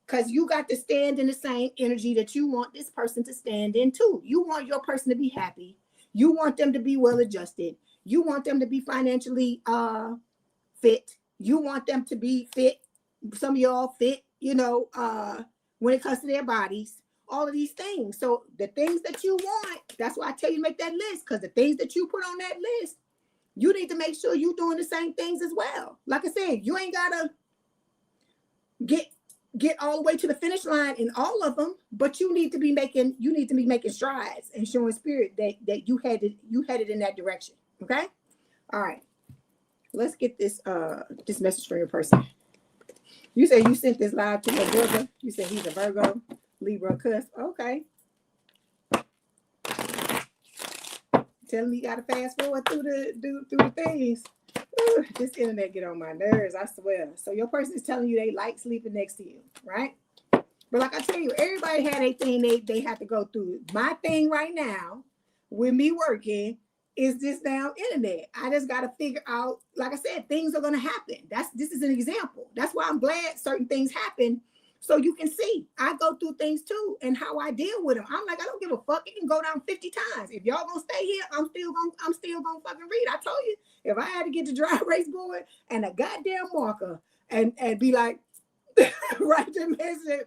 because you got to stand in the same energy that you want this person to stand in too. You want your person to be happy. You want them to be well adjusted. You want them to be financially fit. You want them to be fit. Some of y'all fit, when it comes to their bodies, all of these things. So the things that you want, that's why I tell you make that list, because the things that you put on that list, you need to make sure you're doing the same things as well. Like I said, you ain't gotta get all the way to the finish line in all of them, but you need to be making strides and showing spirit that you headed in that direction. Okay. All right. Let's get this message from your person. You say you sent this live to your brother. You said he's a Virgo, Libra, Cusp. Okay. Tell him he got to fast forward through the things. Ooh, this internet get on my nerves, I swear. So your person is telling you they like sleeping next to you, right? But like I tell you, everybody had a thing they have to go through. My thing right now, with me working, is this damn internet. I just got to figure out, like I said, things are going to happen. This is an example. That's why I'm glad certain things happen, so you can see I go through things too and how I deal with them. I'm like, I don't give a fuck. It can go down 50 times. If y'all gonna stay here, I'm still gonna fucking read. I told you, if I had to get the dry erase board and a goddamn marker and be like, write the message,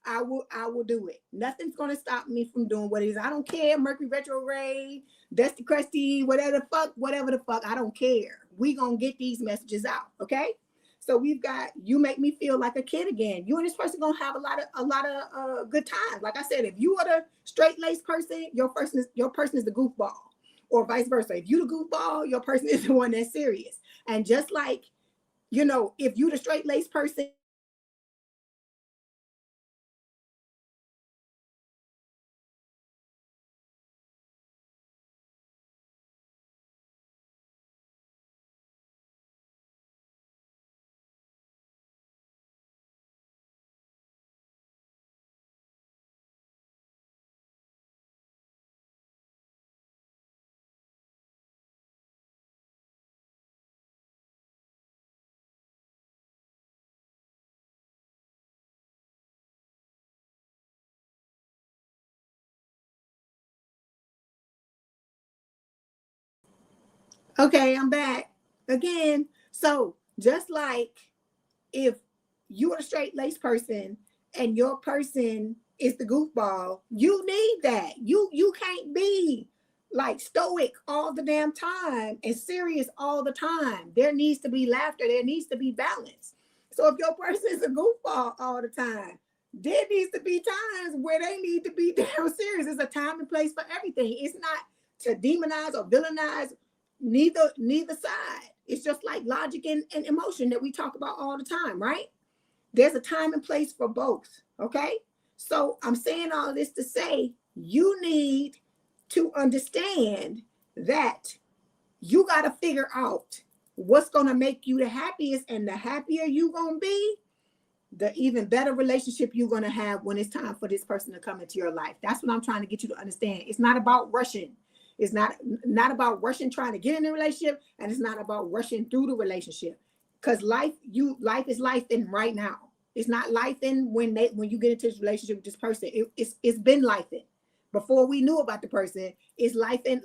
I will do it. Nothing's gonna stop me from doing what it is. I don't care. Mercury retrograde, Dusty Crusty, whatever the fuck. I don't care. We gonna get these messages out, okay? So we've got, you make me feel like a kid again. You and this person gonna have a lot of good times. Like I said, if you are the straight laced person, your person is the goofball, or vice versa. If you the goofball, your person is the one that's serious. And just like, if you the straight laced person, okay, I'm back again. So just like if you're a straight laced person and your person is the goofball, you need that. You can't be like stoic all the damn time and serious all the time. There needs to be laughter. There needs to be balance. So if your person is a goofball all the time, there needs to be times where they need to be damn serious. There's a time and place for everything. It's not to demonize or villainize neither side. It's just like logic and emotion that we talk about all the time, right? There's a time and place for both, okay? So I'm saying all this to say you need to understand that you got to figure out what's going to make you the happiest, and the happier you going to be, the even better relationship you're going to have when it's time for this person to come into your life. That's what I'm trying to get you to understand. It's not about rushing. It's not about rushing trying to get in a relationship, and it's not about rushing through the relationship. Because life is life in right now. It's not life in when you get into this relationship with this person. It's been life in before we knew about the person. It's life in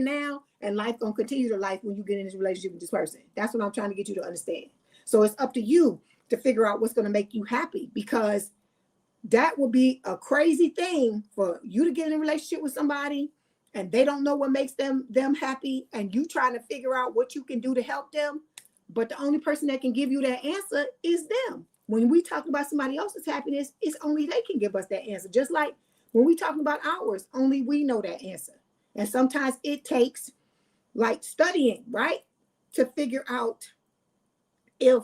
now, and life gonna continue to life when you get in this relationship with this person. That's what I'm trying to get you to understand. So it's up to you to figure out what's gonna make you happy, because that would be a crazy thing for you to get in a relationship with somebody and they don't know what makes them happy, and you trying to figure out what you can do to help them, but the only person that can give you that answer is them. When we talk about somebody else's happiness, it's only they can give us that answer. Just like when we talking about ours, only we know that answer. And sometimes it takes like studying, right, to figure out if,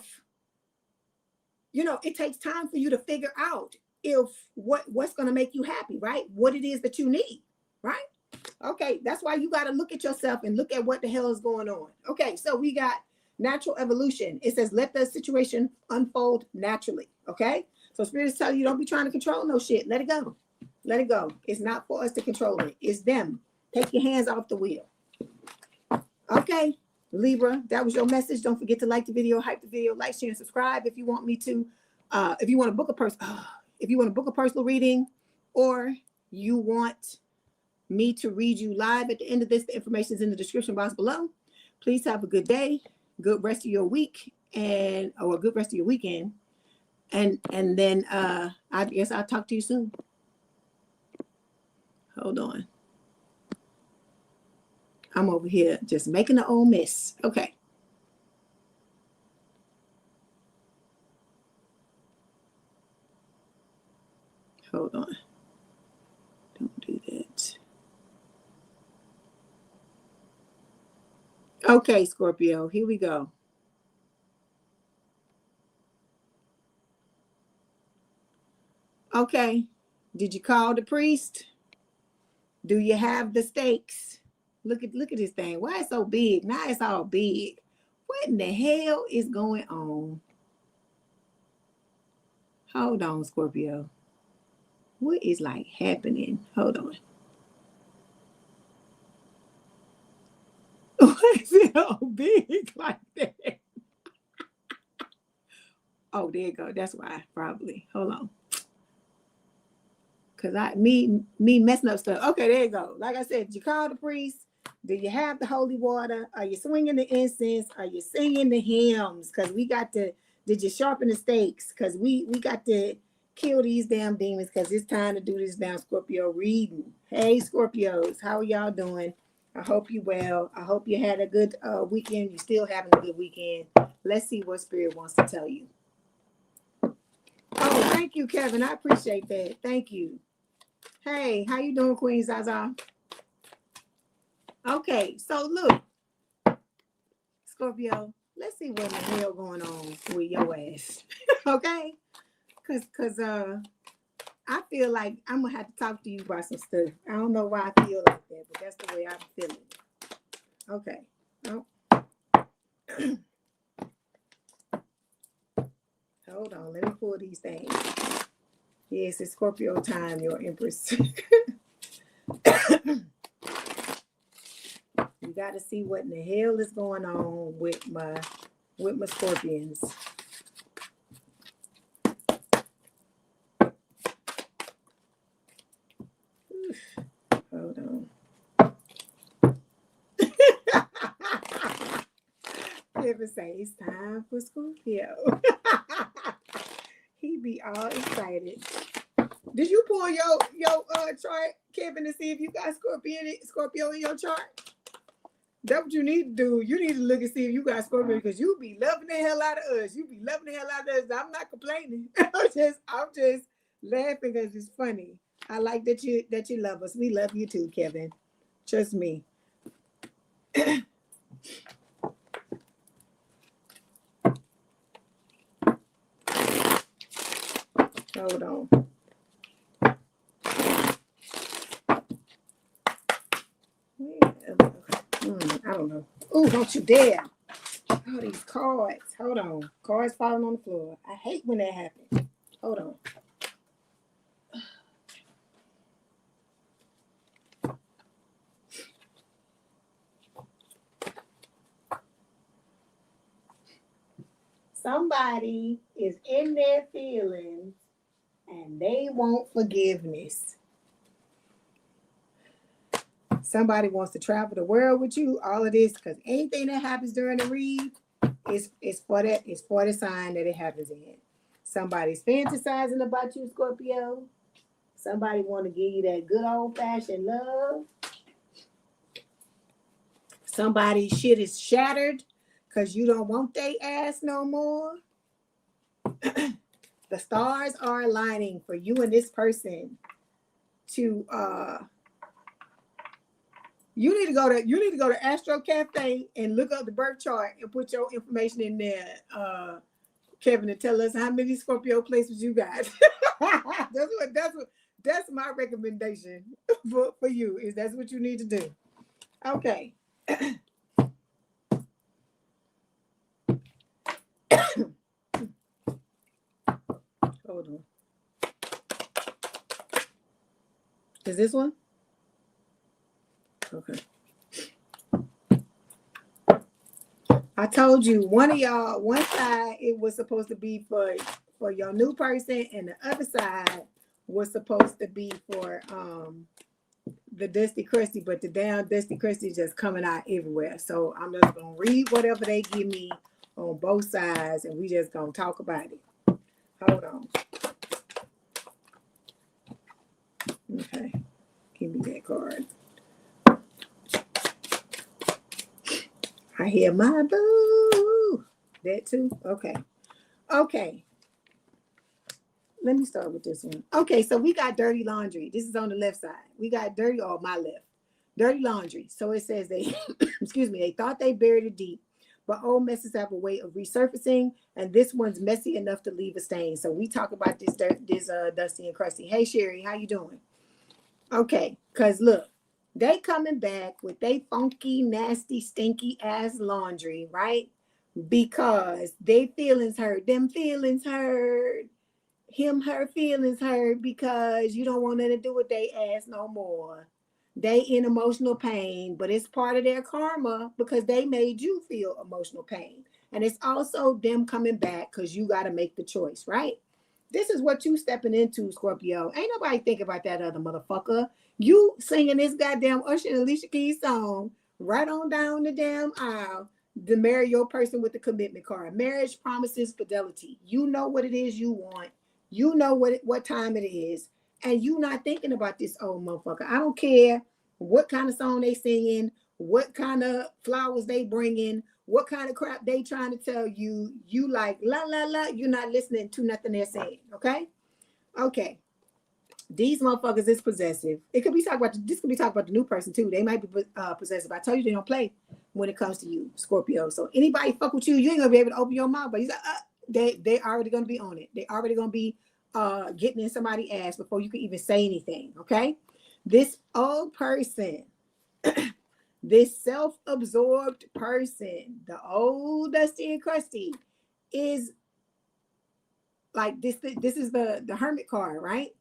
it takes time for you to figure out if what's going to make you happy, right? What it is that you need, right? Okay, that's why you got to look at yourself and look at what the hell is going on. Okay, so we got natural evolution. It says, let the situation unfold naturally. Okay, so Spirit is telling you, don't be trying to control no shit. Let it go. Let it go. It's not for us to control it. It's them. Take your hands off the wheel. Okay, Libra, that was your message. Don't forget to like the video, hype the video, like, share, and subscribe. If you want me to, if you want to book a personal reading, or you want me to read you live at the end of this, the information is in the description box below. Please have a good day, good rest of your week, or a good rest of your weekend. And then I guess I'll talk to you soon. Hold on. I'm over here just making an old mess. Okay. Hold on. Don't do that. Okay, Scorpio, here we go. Okay. Did you call the priest? Do you have the stakes? Look at this thing. Why it's so big? Now it's all big. What in the hell is going on? Hold on, Scorpio. What is like happening? Hold on. Why is it all big like that? Oh, there you go. That's why, probably. Hold on. Because me messing up stuff. Okay, there you go. Like I said, did you call the priest? Do you have the holy water? Are you swinging the incense? Are you singing the hymns? Because we got to, did you sharpen the stakes? Because we got to kill these damn demons, because it's time to do this damn Scorpio reading. Hey, Scorpios, how are y'all doing? I hope you well. I hope you had a good weekend. You still having a good weekend. Let's see what Spirit wants to tell you. Oh, thank you, Kevin. I appreciate that. Thank you. Hey, how you doing, Queen Zaza? Okay, so look, Scorpio, let's see what the hell going on with your ass. Okay? Cause I feel like I'm gonna have to talk to you about some stuff. I don't know why I feel like that, but that's the way I'm feeling. Okay. Oh. Hold on, let me pull these things. Yes, it's Scorpio time, your Empress. You got to see what in the hell is going on with my Scorpions. Hold on. Ever say it's time for Scorpio. He be all excited. Did you pull your chart, Kevin, to see if you got Scorpio in your chart? That's what you need to do. You need to look and see if you got Scorpio, because you be loving the hell out of us. You be loving the hell out of us. I'm not complaining. I'm just laughing because it's funny. I like that you love us. We love you too, Kevin. Trust me. Hold on. I don't know. Oh, don't you dare. Oh, these cards. Hold on. Cards falling on the floor. I hate when that happens. Hold on. Somebody is in their feelings and they want forgiveness. Somebody wants to travel the world with you. All of this, because anything that happens during the read is for that. It's for the sign that it happens in. Somebody's fantasizing about you, Scorpio. Somebody want to give you that good old fashioned love. Somebody's shit is shattered because you don't want their ass no more. The stars are aligning for you and this person to you need to go to Astro Cafe and look up the birth chart and put your information in there, Kevin, and tell us how many Scorpio placements you got. That's my recommendation for you, is that's what you need to do. Okay. Hold on. Is this one? Okay. I told you, one of y'all, one side it was supposed to be for your new person, and the other side was supposed to be for the Dusty Crusty, but the damn Dusty Crusty is just coming out everywhere. So I'm just gonna read whatever they give me on both sides, and we just gonna talk about it. Hold on. Okay, give me that card. I hear my boo. That too? Okay. Okay. Let me start with this one. Okay, so we got dirty laundry. This is on the left side. We got dirty, or my left. Dirty laundry. So it says they, excuse me, they thought they buried it deep, but old messes have a way of resurfacing, and this one's messy enough to leave a stain. So we talk about this Dusty and Crusty. Hey, Sherry, how you doing? Okay, because look, they coming back with they funky, nasty, stinky ass laundry, right? Because they feelings hurt. Them feelings hurt. Him, her feelings hurt because you don't want nothing to do with they ass no more. They in emotional pain, but it's part of their karma because they made you feel emotional pain. And it's also them coming back because you got to make the choice, right? This is what you stepping into, Scorpio. Ain't nobody think about that other motherfucker. You singing this goddamn Usher and Alicia Keys song right on down the damn aisle to marry your person with the commitment card. Marriage promises fidelity. You know what it is you want. You know what time it is. And you not thinking about this old motherfucker. I don't care what kind of song they singing, what kind of flowers they bringing, what kind of crap they trying to tell you. You like, la, la, la. You're not listening to nothing they're saying, okay? Okay. These motherfuckers is possessive. It could be talking about, this could be talking about the new person too. They might be possessive. I told you they don't play when it comes to you, Scorpio. So anybody fuck with you, you ain't gonna be able to open your mouth. But he's like, they already gonna be on it. They already gonna be getting in somebody's ass before you can even say anything. Okay, this old person, this self-absorbed person, the old Dusty and Crusty, is like this. This is the Hermit card, right?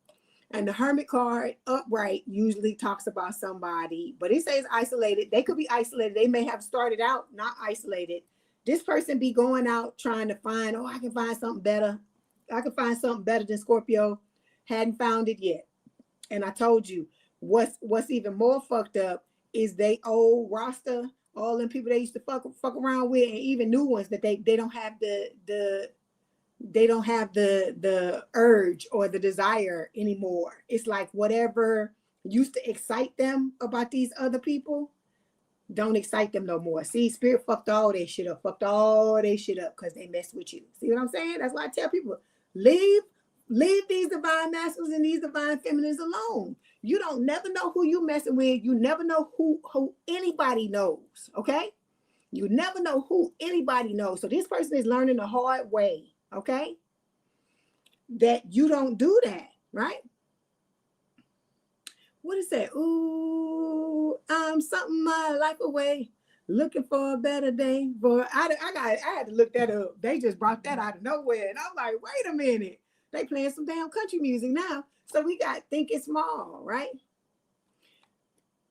And the Hermit card upright usually talks about somebody, but it says isolated. They could be isolated. They may have started out not isolated. This person be going out trying to find, I can find something better. I can find something better than Scorpio. Hadn't found it yet. And I told you, what's even more fucked up is they old roster, all them people they used to fuck around with, and even new ones that they don't have they don't have the urge or the desire anymore. It's like whatever used to excite them about these other people don't excite them no more. See, spirit fucked all that shit up, because they messed with you. See what I'm saying? That's why I tell people, leave these divine masculines and these divine feminines alone. You don't never know who you messing with. You never know who anybody knows, okay? You never know who anybody knows. So this person is learning the hard way. Okay, that you don't do that, right? What is that? Ooh, I'm something my life away, Looking for a better day. But I had to look that up. They just brought that out of nowhere. And I'm like, wait a minute. They playing some damn country music now. So we got Think It's Small, right?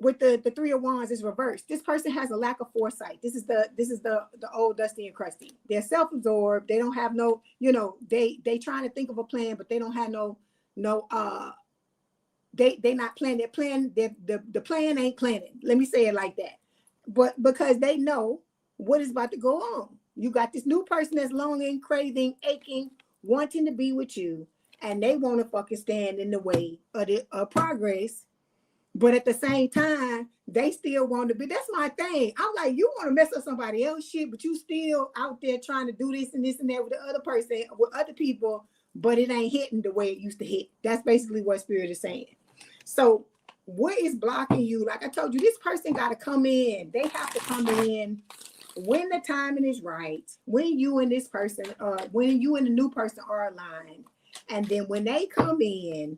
With the Three of Wands is reversed. This person has a lack of foresight. This is the old Dusty and Crusty. They're self-absorbed. They don't have no, they trying to think of a plan, but they don't have no they not planning. They're planning. The plan ain't planning. Let me say it like that. But because they know what is about to go on. You got this new person that's longing, craving, aching, wanting to be with you, and they want to fucking stand in the way of the progress. But at the same time, they still want to be. That's my thing. I'm like, you want to mess up somebody else's shit, but you still out there trying to do this and this and that with the other person, with other people, but it ain't hitting the way it used to hit. That's basically what Spirit is saying. So what is blocking you? Like I told you, this person got to come in. They have to come in when the timing is right, when you and this person, when you and the new person are aligned. And then when they come in,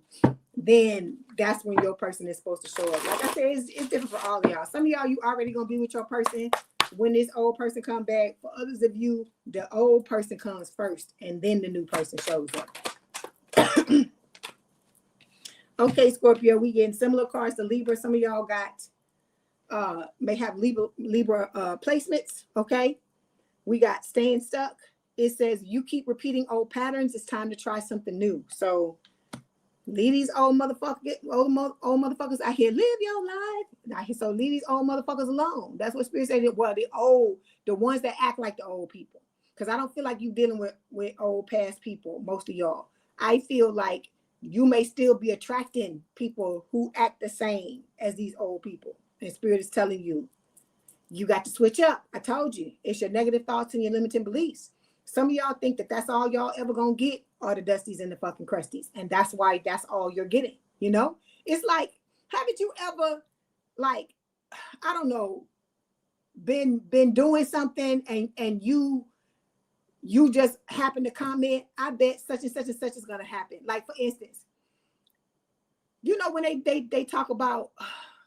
then that's when your person is supposed to show up. Like I said, it's different for all of y'all. Some of y'all, you already going to be with your person when this old person come back. For others of you, the old person comes first, and then the new person shows up. Okay, Scorpio, we getting similar cards to Libra. Some of y'all got may have Libra placements. Okay, we got staying stuck. It says you keep repeating old patterns. It's time to try something new. So leave these old motherfuckers out here. Live your life. So leave these old motherfuckers alone. That's what Spirit said. Well, the ones that act like the old people. Because I don't feel like you dealing with old past people. Most of y'all. I feel like you may still be attracting people who act the same as these old people. And Spirit is telling you, you got to switch up. I told you, it's your negative thoughts and your limiting beliefs. Some of y'all think that that's all y'all ever gonna get are the Dusties and the fucking Crusties. And that's why that's all you're getting. It's like, haven't you ever, like, I don't know, been doing something and you just happen to comment, I bet such and such and such is gonna happen. Like, for instance, when they talk about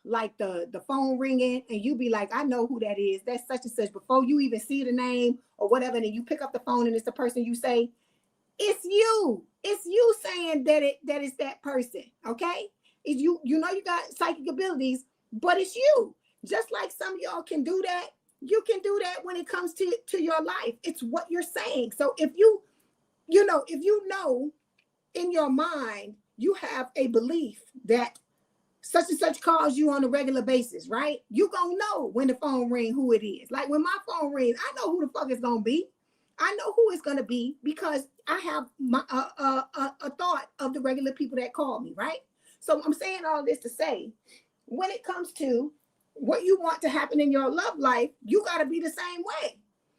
like the phone ringing and you be like, I know who that is. That's such and such. Before you even see the name or whatever, and then you pick up the phone and it's the person you say, it's you. It's you saying that it's that person. Okay. It's you you got psychic abilities, but it's you. Just like some of y'all can do that, you can do that when it comes to your life. It's what you're saying. So if you know in your mind, you have a belief that such and such calls you on a regular basis, right? You gonna know when the phone ring who it is. Like when my phone rings, I know who the fuck it's gonna be. I know who it's gonna be because I have my a thought of the regular people that call me, right? So I'm saying all this to say, when it comes to what you want to happen in your love life, you gotta be the same way.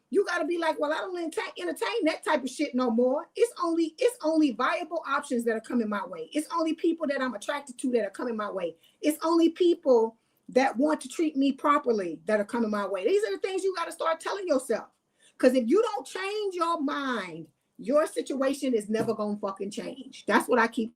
You got to be like, well, I don't entertain that type of shit no more. It's only viable options that are coming my way. It's only people that I'm attracted to that are coming my way. It's only people that want to treat me properly that are coming my way. These are the things you got to start telling yourself. Because if you don't change your mind, your situation is never going to fucking change. That's what I keep.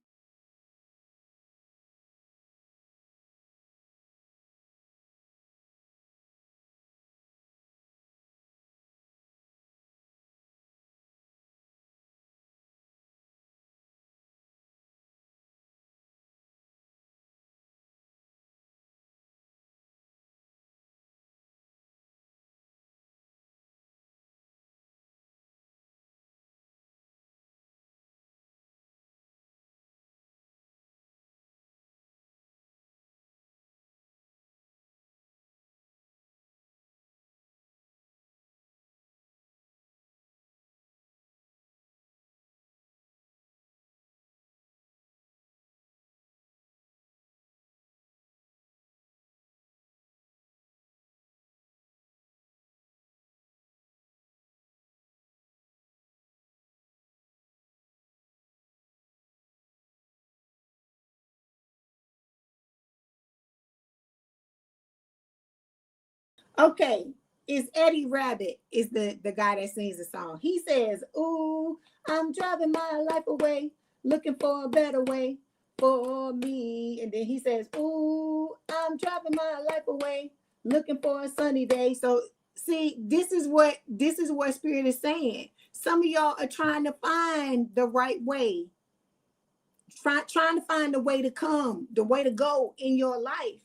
Okay, it's Eddie Rabbit is the guy that sings the song. He says, ooh, I'm driving my life away, looking for a better way for me. And then he says, ooh, I'm driving my life away, looking for a sunny day. So see, this is what Spirit is saying. Some of y'all are trying to find the right way, trying to find the way to come, the way to go in your life.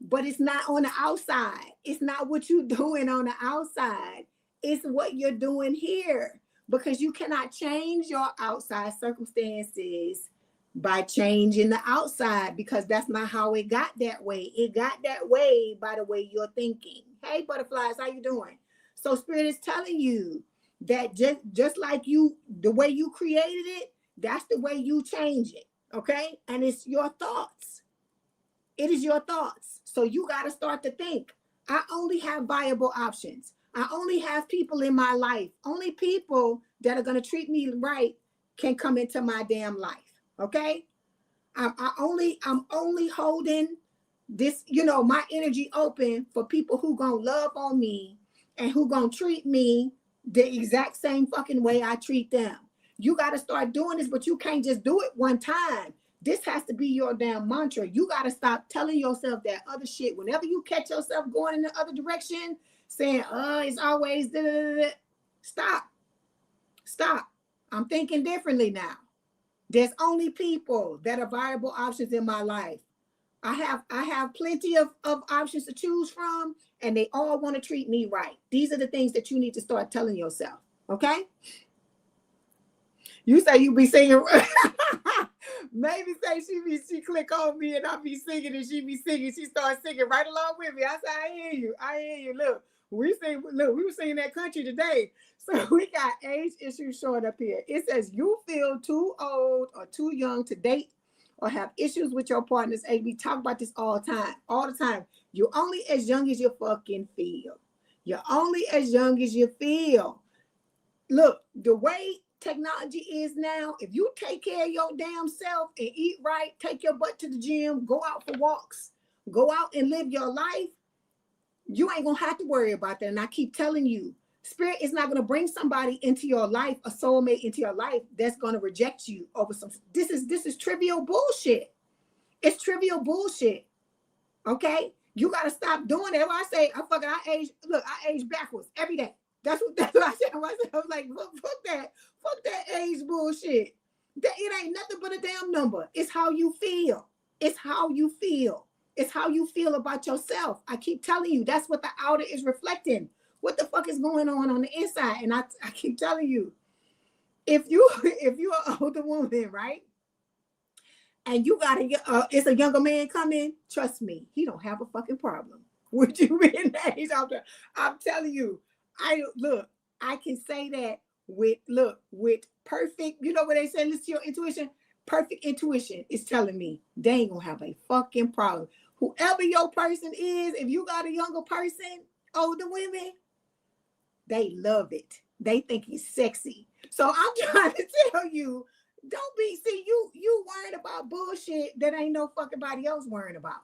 But it's not on the outside. It's not what you're doing on the outside. It's what you're doing here. Because you cannot change your outside circumstances by changing the outside, because that's not how it got that way. It got that way by the way you're thinking. Hey, butterflies, how you doing? So Spirit is telling you that just like you, the way you created it, that's the way you change it. Okay? And it's your thoughts. It is your thoughts. So you got to start to think. I only have viable options. I only have people in my life. Only people that are going to treat me right can come into my damn life. Okay? I'm only holding this, my energy open for people who going to love on me and who going to treat me the exact same fucking way I treat them. You got to start doing this, but you can't just do it one time. This has to be your damn mantra. You got to stop telling yourself that other shit. Whenever you catch yourself going in the other direction, saying, it's always da, da, da, da. Stop. I'm thinking differently now. There's only people that are viable options in my life. I have plenty of options to choose from, and they all want to treat me right. These are the things that you need to start telling yourself. Okay? You say you be singing. Maybe say she click on me and I be singing and she be singing. She starts singing right along with me. I say, I hear you. Look, we were singing that country today. So we got age issues showing up here. It says you feel too old or too young to date or have issues with your partner's age. We talk about this all the time. You're only as young as you fucking feel. You're only as young as you feel. Look, the way technology is now, if you take care of your damn self and eat right, take your butt to the gym, go out for walks, go out and live your life, you ain't gonna have to worry about that. And I keep telling you, Spirit is not gonna bring somebody into your life, a soulmate into your life, that's gonna reject you over some. This is trivial bullshit. It's trivial bullshit. Okay, you gotta stop doing that. I say, I age backwards every day. That's what I said to myself. I was like, fuck that age bullshit. It ain't nothing but a damn number. It's how you feel. It's how you feel. It's how you feel about yourself. I keep telling you, that's what the outer is reflecting. What the fuck is going on the inside? And I keep telling you, if you're an older woman, right? And you it's a younger man coming, trust me, he don't have a fucking problem with you being that age. I'm telling you, I can say that with perfect, what they say, listen to your intuition. Perfect intuition is telling me they ain't gonna have a fucking problem. Whoever your person is, if you got a younger person, older women, they love it. They think it's sexy. So I'm trying to tell you, don't be, you worrying about bullshit that ain't no fucking body else worrying about.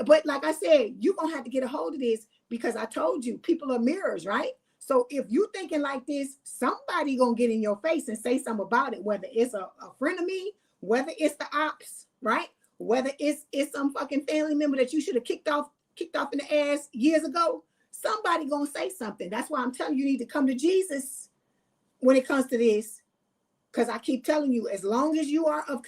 But like I said, you're gonna have to get a hold of this, because I told you, people are mirrors, right? So if you thinking like this, somebody gonna get in your face and say something about it, whether it's a friend of me, whether it's the ops, right? Whether it's some fucking family member that you should have kicked off in the ass years ago. Somebody gonna say something. That's why I'm telling you, you need to come to Jesus when it comes to this. Because I keep telling you, as long as you are of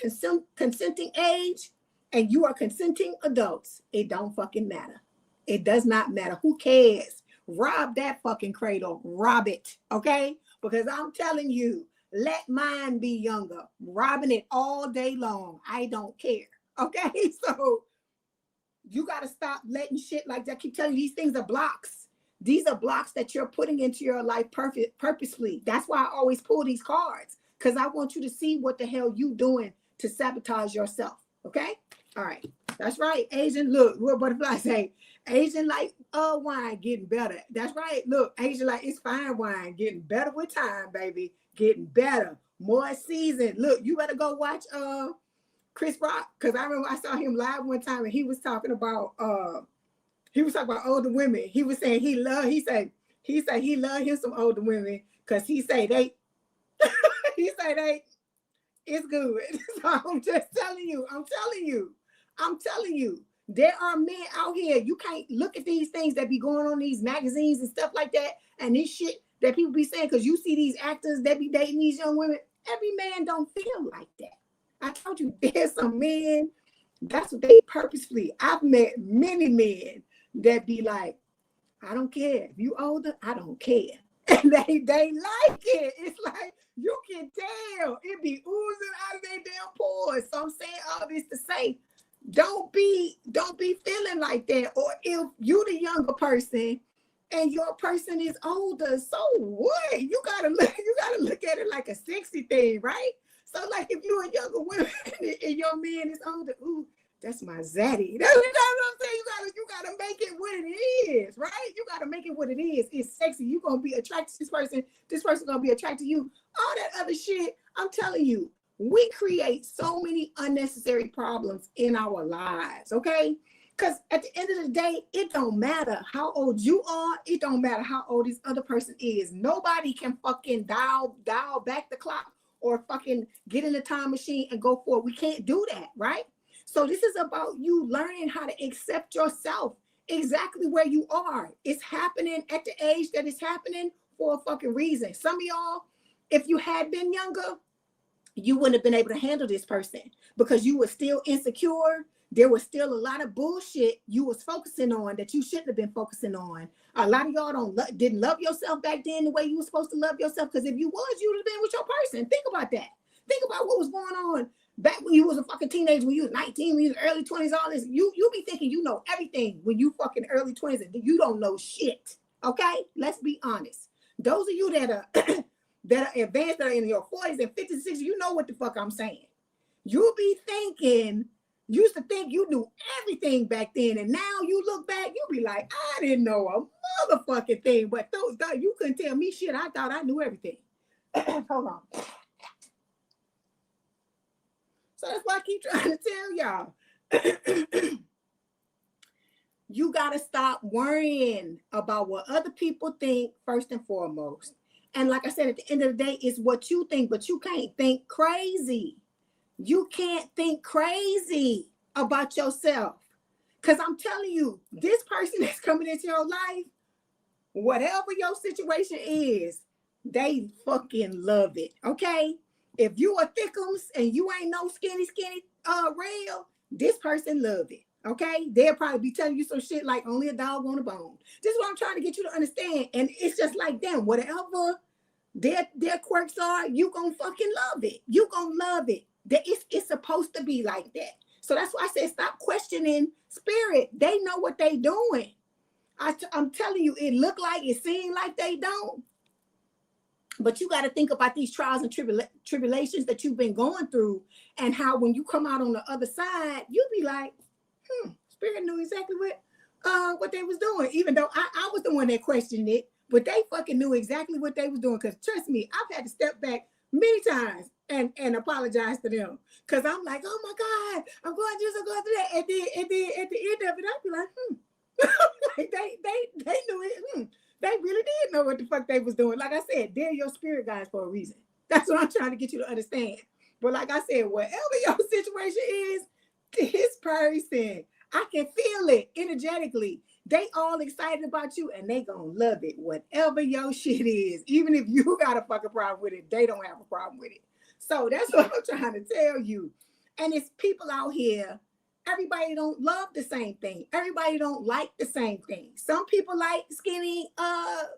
consenting age and you are consenting adults, it don't fucking matter. It does not matter. Who cares? Rob that fucking cradle. Rob it, okay? Because I'm telling you, let mine be younger. Robbing it all day long. I don't care, okay? So you got to stop letting shit like that. I keep telling you, these things are blocks. These are blocks that you're putting into your life purposefully. That's why I always pull these cards, because I want you to see what the hell you doing to sabotage yourself, okay? All right, that's right. Asian, look, what butterfly say? Asian like wine getting better. That's right. Look, Asian like it's fine wine getting better with time, baby. Getting better, more seasoned. Look, you better go watch Chris Rock, because I remember I saw him live one time and he was talking about older women. He was saying he said he loved him some older women because he say they it's good. So I'm just telling you. I'm telling you. There are men out here. You can't look at these things that be going on in these magazines and stuff like that, and this shit that people be saying, because you see these actors that be dating these young women. Every man don't feel like that. I told you, there's some men, that's what they purposefully. I've met many men that be like, I don't care. If you older, I don't care. And they like it. It's like, you can tell. It be oozing out of their damn pores. So I'm saying all this to say, don't be feeling like that. Or if you the younger person and your person is older, so what? You gotta look at it like a sexy thing, right? So like if you're a younger woman and your man is older, ooh, that's my zaddy. That's what I'm saying. You gotta make it what it is, right? You gotta make it what it is. It's sexy. You're gonna be attracted to this person. This person gonna be attracted to you. All that other shit, I'm telling you, we create so many unnecessary problems in our lives, okay? Because at the end of the day, it don't matter how old you are. It don't matter how old this other person is. Nobody can fucking dial back the clock or fucking get in the time machine and go forward. We can't do that, right? So this is about you learning how to accept yourself exactly where you are. It's happening at the age that it's happening for a fucking reason. Some of y'all, if you had been younger, you wouldn't have been able to handle this person because you were still insecure. There was still a lot of bullshit you was focusing on that you shouldn't have been focusing on. A lot of y'all didn't love yourself back then the way you were supposed to love yourself, because if you was, you would have been with your person. Think about that. Think about what was going on back when you was a fucking teenager, when you was 19, when you was early 20s, all this. You be thinking you know everything when you fucking early 20s and you don't know shit. Okay? Let's be honest. Those of you that are that are advanced, that are in your 40s and 50s and 60s, you know what the fuck I'm saying. You'll be thinking, you used to think you knew everything back then, and now you look back, you'll be like, I didn't know a motherfucking thing, but you couldn't tell me shit. I thought I knew everything. Hold on. So that's why I keep trying to tell y'all. You got to stop worrying about what other people think first and foremost. And like I said, at the end of the day, it's what you think, but you can't think crazy. You can't think crazy about yourself. Because I'm telling you, this person that's coming into your life, whatever your situation is, they fucking love it, okay? If you are thickums and you ain't no skinny rail, this person love it, okay? They'll probably be telling you some shit like only a dog on a bone. This is what I'm trying to get you to understand. And it's just like them. Whatever their quirks are, you gonna fucking love it. You gonna love it. It's supposed to be like that. So that's why I said stop questioning spirit. They know what they doing. I'm telling you, it look like, it seems like they don't. But you got to think about these trials and tribulations that you've been going through, and how when you come out on the other side, you'll be like, spirit knew exactly what they was doing. Even though I was the one that questioned it, but they fucking knew exactly what they was doing. Because trust me, I've had to step back many times and apologize to them. Because I'm like, oh my God, I'm going through that. And then at the end of it, I'd be like, like they knew it. They really did know what the fuck they was doing. Like I said, they're your spirit guides for a reason. That's what I'm trying to get you to understand. But like I said, whatever your situation is, this person, I can feel it energetically. They all excited about you and they gonna love it. Whatever your shit is, even if you got a fucking problem with it, they don't have a problem with it. So that's what I'm trying to tell you. And it's people out here, everybody don't love the same thing. Everybody don't like the same thing. Some people like skinny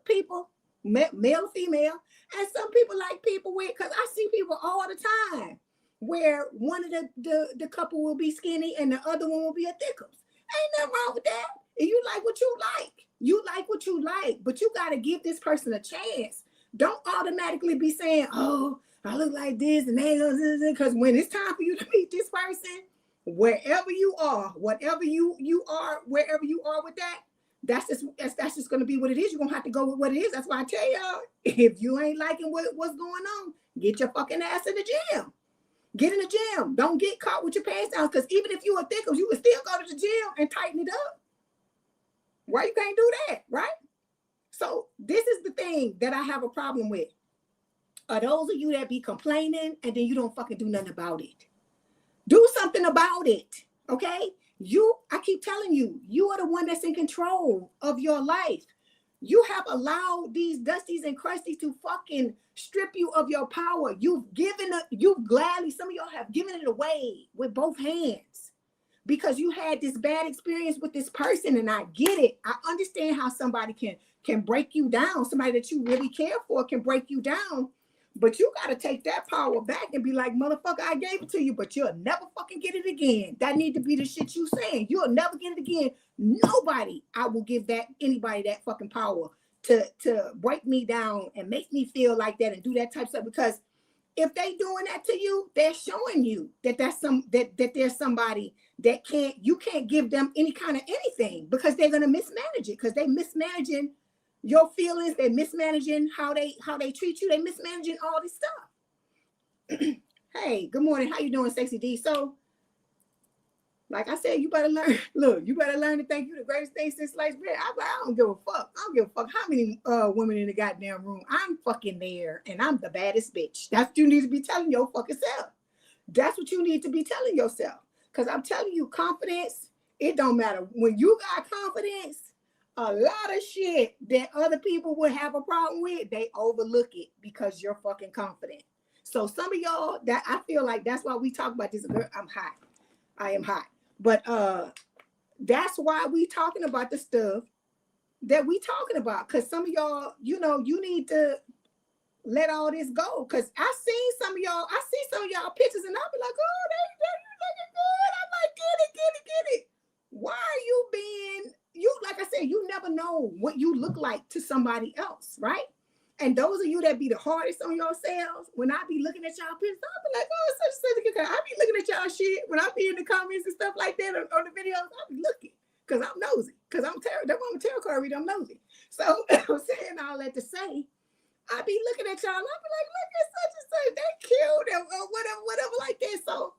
people, male or female, and some people like people with, because I see people all the time where one of the couple will be skinny and the other one will be a thickums. Ain't nothing wrong with that. And you like what you like. You like what you like, but you got to give this person a chance. Don't automatically be saying, oh, I look like this and they, because when it's time for you to meet this person, wherever you are, whatever you are, wherever you are with that, that's just going to be what it is. You're going to have to go with what it is. That's why I tell y'all, if you ain't liking what's going on, get your fucking ass in the gym. Get in the gym. Don't get caught with your pants down, because even if you are thicker, you can still go to the gym and tighten it up. Why you can't do that, right? So this is the thing that I have a problem with. Are those of you that be complaining and then you don't fucking do nothing about it. Do something about it, okay? I keep telling you, you are the one that's in control of your life. You have allowed these dusties and crusties to fucking strip you of your power. You've gladly, some of y'all have given it away with both hands because you had this bad experience with this person. And I get it. I understand how somebody can break you down. Somebody that you really care for can break you down. But you got to take that power back and be like, motherfucker, I gave it to you, but you'll never fucking get it again. That need to be the shit you saying. You'll never get it again. Nobody, I will give anybody that fucking power to break me down and make me feel like that and do that type of stuff. Because if they doing that to you, they're showing you that that there's somebody that you can't give them any kind of anything because they're gonna mismanage it because they mismanaging your feelings, they're mismanaging how they treat you, they mismanaging all this stuff. Hey, good morning. How you doing, Sexy D? So, like I said, you better learn. Look, you better learn to think you the greatest thing since sliced bread. I don't give a fuck. I don't give a fuck how many women in the goddamn room. I'm fucking there, and I'm the baddest bitch. That's what you need to be telling your fucking self. That's what you need to be telling yourself. Because I'm telling you, confidence, it don't matter. When you got confidence, a lot of shit that other people would have a problem with, they overlook it because you're fucking confident. So some of y'all, that I feel like that's why we talk about this. Girl, I'm hot. I am hot. But that's why we talking about the stuff that we talking about. Because some of y'all, you need to let all this go. Because I see some of y'all pictures and I'll be like, oh, you looking good. I'm like, get it. Why are you being, like I said, you never know what you look like to somebody else, right? And those of you that be the hardest on yourselves, when I be looking at y'all pictures, I'll be like, oh, such a good guy. I be looking at y'all shit when I be in the comments and stuff like that on the videos. I be looking because I'm nosy. Because I'm a tarot card reader, I'm nosy. So I'm saying all that to say, I be looking at y'all. I be like, look at such and such. They cute or whatever like that. So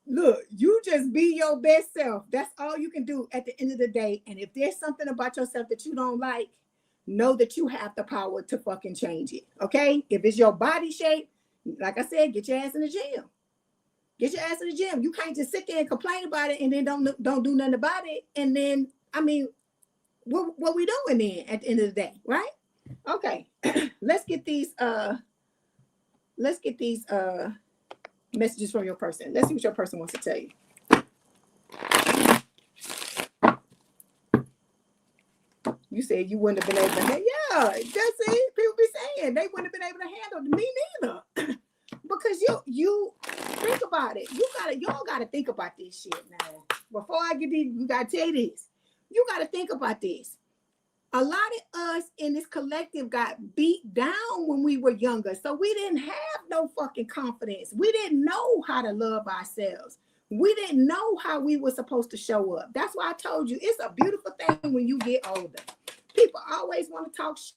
look, you just be your best self. That's all you can do at the end of the day. And if there's something about yourself that you don't like, know that you have the power to fucking change it. Okay? If it's your body shape, like I said, get your ass in the gym. Get your ass in the gym. You can't just sit there and complain about it and then don't do nothing about it. And then, I mean, what we doing then at the end of the day, right? Okay. Let's get these messages from your person. Let's see what your person wants to tell you. You said you wouldn't have been able to handle. Yeah, that's it. People be saying they wouldn't have been able to handle me neither. Because you think about it. Y'all gotta think about this shit now. Before I get these, you gotta tell you this. You gotta think about this. A lot of us in this collective got beat down when we were younger. So we didn't have no fucking confidence. We didn't know how to love ourselves. We didn't know how we were supposed to show up. That's why I told you it's a beautiful thing when you get older. People always want to talk shit.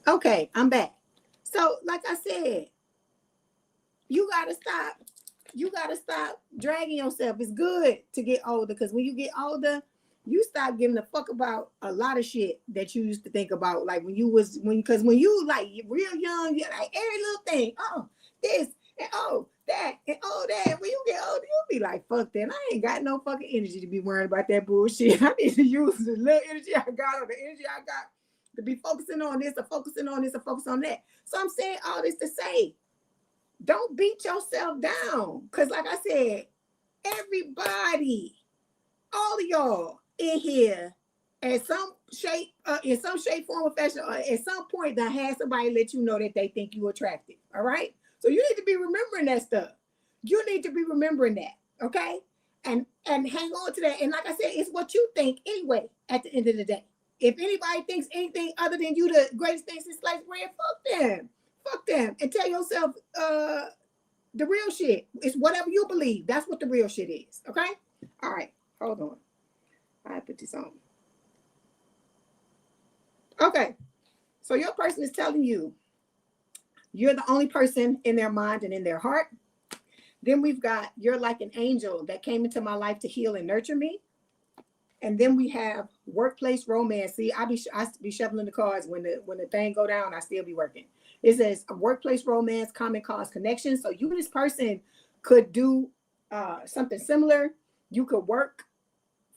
Okay, I'm back. So, like I said, you gotta stop. You gotta stop dragging yourself. It's good to get older because when you get older, you stop giving a fuck about a lot of shit that you used to think about. Like when you like real young, you're like every little thing. Oh, this and oh that and oh that. When you get older, you'll be like, fuck that. I ain't got no fucking energy to be worrying about that bullshit. I need to use the little energy I got or the energy I got to be focusing on this or focusing on this or focus on that. So I'm saying all this to say, don't beat yourself down. Because like I said, everybody, all of y'all in here, in some shape, form, or fashion, or at some point, that had somebody let you know that they think you attractive. All right. So you need to be remembering that stuff. You need to be remembering that. Okay. and hang on to that. And like I said, it's what you think anyway at the end of the day. If anybody thinks anything other than you the greatest thing since sliced bread, fuck them. Fuck them. And tell yourself the real shit. It's whatever you believe. That's what the real shit is. Okay? All right. Hold on. I put this on. Okay. So your person is telling you you're the only person in their mind and in their heart. Then we've got, you're like an angel that came into my life to heal and nurture me. And then we have workplace romance. See, I be shoveling the cards when the thing go down. I still be working. It says a workplace romance, common cause connection. So you and this person could do something similar. You could work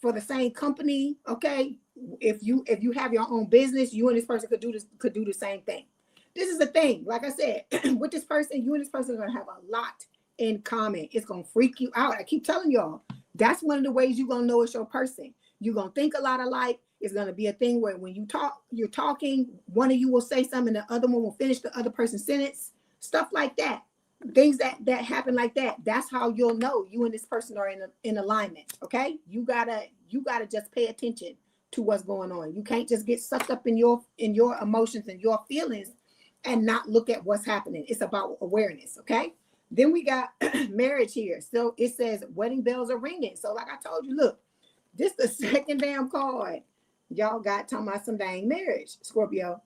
for the same company. Okay, if you have your own business, you and this person could do the same thing. This is the thing. Like I said, with this person, you and this person are gonna have a lot in common. It's gonna freak you out. I keep telling y'all. That's one of the ways you're gonna know it's your person. You're going to think a lot alike. It's going to be a thing where when you're talking, one of you will say something, the other one will finish the other person's sentence, stuff like that. Things that happen like that. That's how you'll know you and this person are in alignment. Okay. You gotta just pay attention to what's going on. You can't just get sucked up in your emotions and your feelings and not look at what's happening. It's about awareness. Okay. Then we got marriage here. So it says wedding bells are ringing. So like I told you, look, this the second damn card y'all got talking about some dang marriage, Scorpio.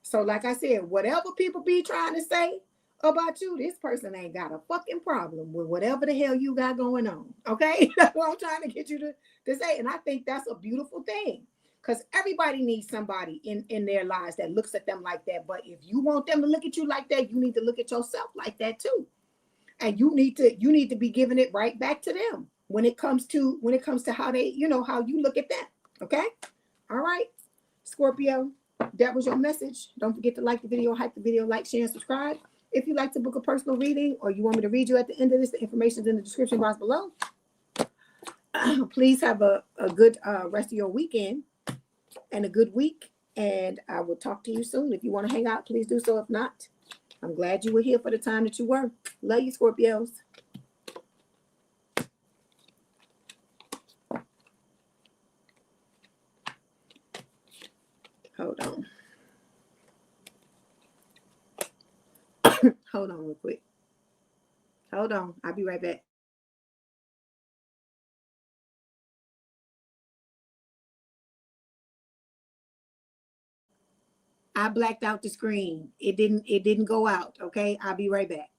So like I said, whatever people be trying to say about you, this person ain't got a fucking problem with whatever the hell you got going on. Okay? That's what I'm trying to get you to say. And I think that's a beautiful thing. Because everybody needs somebody in their lives that looks at them like that. But if you want them to look at you like that, you need to look at yourself like that too. And you need to be giving it right back to them when it comes to how they, how you look at that. Okay. All right, Scorpio, that was your message. Don't forget to like the video, hype the video, like, share, and subscribe. If you'd like to book a personal reading or you want me to read you at the end of this, the information is in the description box below. Please have a good rest of your weekend and a good week. And I will talk to you soon. If you want to hang out, please do so. If not, I'm glad you were here for the time that you were. Love you, Scorpios. Hold on. Hold on real quick. Hold on. I'll be right back. I blacked out the screen. It didn't go out. Okay. I'll be right back.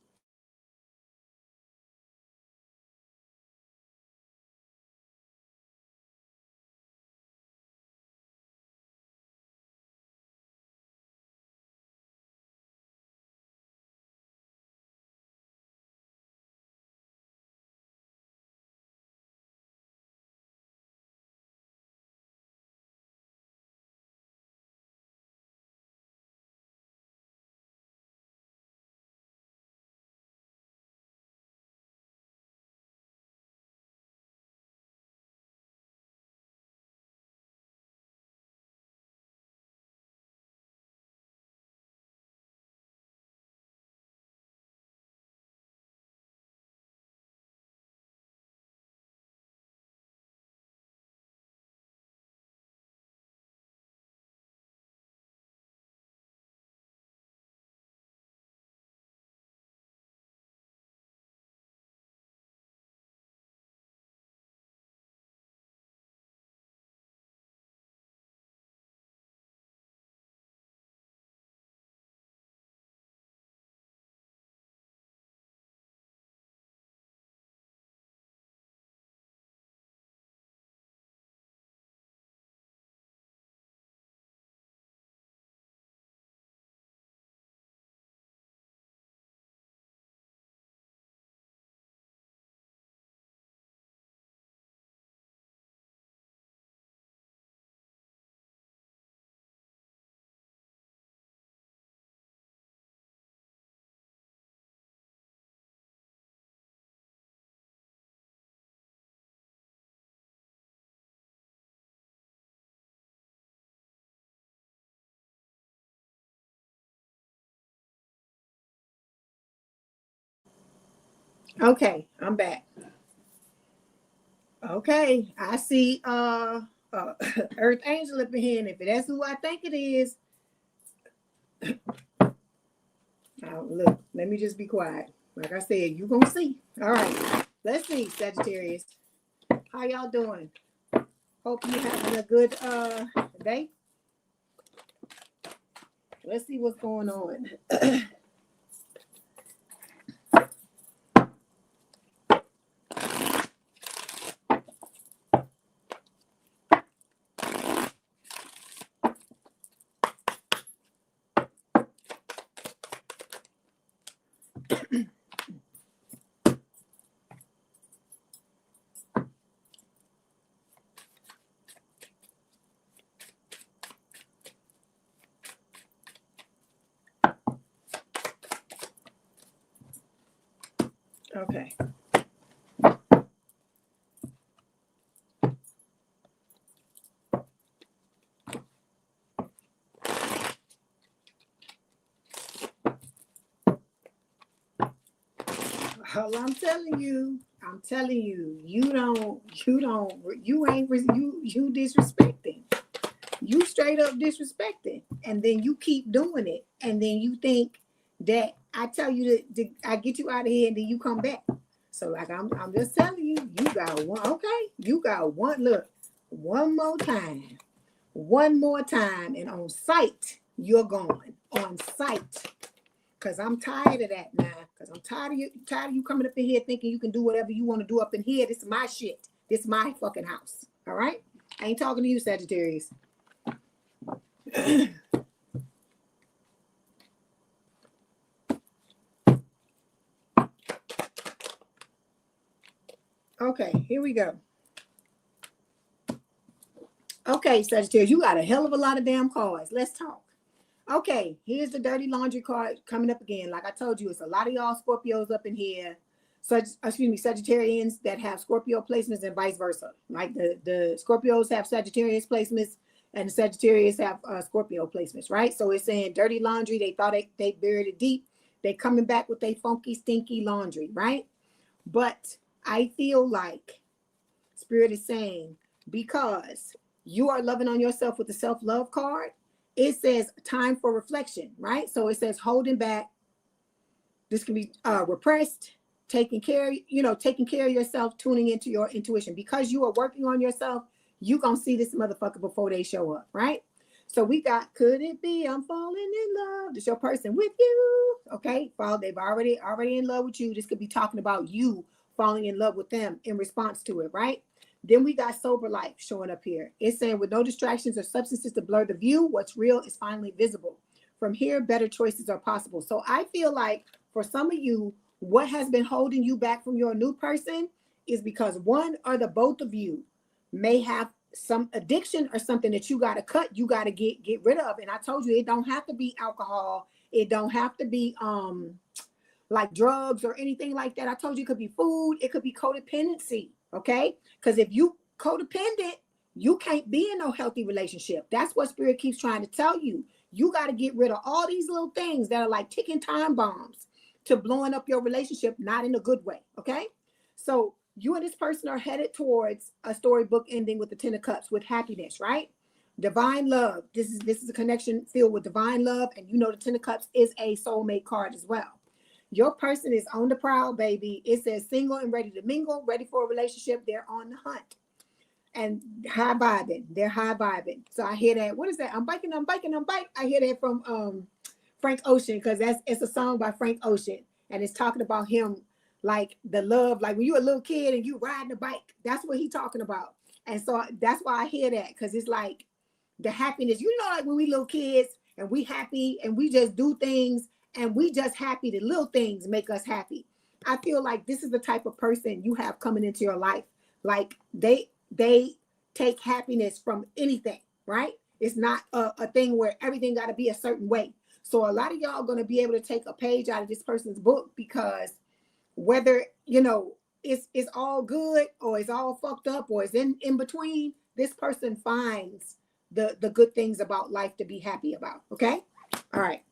Okay, I'm back. Okay, I see Earth Angel up in here, and if that's who I think it is, look, let me just be quiet. Like I said, you gonna see. All right, let's see, Sagittarius. How y'all doing? Hope you having a good day. Let's see what's going on. Okay. Well, I'm telling you, you disrespecting. You straight up disrespecting. And then you keep doing it. And then you think that I tell you I get you out of here and then you come back. So like I'm just telling you, you got one, okay? You got one, look, one more time, and on sight, you're going. On sight. Because I'm tired of that now. Because I'm tired of you coming up in here thinking you can do whatever you want to do up in here. This is my shit. This is my fucking house. All right? I ain't talking to you, Sagittarius. Okay, here we go. Okay, Sagittarius, you got a hell of a lot of damn cards. Let's talk. Okay, here's the dirty laundry card coming up again. Like I told you, it's a lot of y'all Scorpios up in here. Sagittarians that have Scorpio placements and vice versa. Like the Scorpios have Sagittarius placements and the Sagittarius have Scorpio placements, right? So it's saying dirty laundry. They thought they buried it deep. They coming back with their funky, stinky laundry, right? But I feel like Spirit is saying, because you are loving on yourself with the self-love card, it says time for reflection, right? So it says holding back. This can be repressed, taking care of yourself, tuning into your intuition. Because you are working on yourself, you gonna see this motherfucker before they show up, right? So we got, could it be I'm falling in love? This your person with you, okay? They've already in love with you. This could be talking about you falling in love with them in response to it, right? Then we got sober life showing up here. It's saying with no distractions or substances to blur the view, what's real is finally visible. From here, better choices are possible. So I feel like for some of you, what has been holding you back from your new person is because one or the both of you may have some addiction or something that you got to cut, you got to get rid of. And I told you, it don't have to be alcohol. It don't have to be like drugs or anything like that. I told you it could be food. It could be codependency. Okay. Because if you codependent, you can't be in no healthy relationship. That's what Spirit keeps trying to tell you. You got to get rid of all these little things that are like ticking time bombs to blowing up your relationship, not in a good way. Okay. So you and this person are headed towards a storybook ending with the 10 of Cups with happiness, right? Divine love. This is a connection filled with divine love. And you know, the 10 of Cups is a soulmate card as well. Your person is on the prowl, baby. It says single and ready to mingle, ready for a relationship. They're on the hunt. And high vibing. They're high vibing. So I hear that. What is that? I'm biking. I hear that from Frank Ocean, because it's a song by Frank Ocean. And it's talking about him, like the love, like when you're a little kid and you riding a bike. That's what he's talking about. And so that's why I hear that, because it's like the happiness. You know, like when we little kids and we happy and we just do things and we just happy. The little things make us happy. I feel like this is the type of person you have coming into your life. Like they take happiness from anything, right? It's not a thing where everything got to be a certain way. So a lot of y'all are going to be able to take a page out of this person's book, because whether, you know, it's all good or it's all fucked up or it's in between, this person finds the good things about life to be happy about. Okay. All right.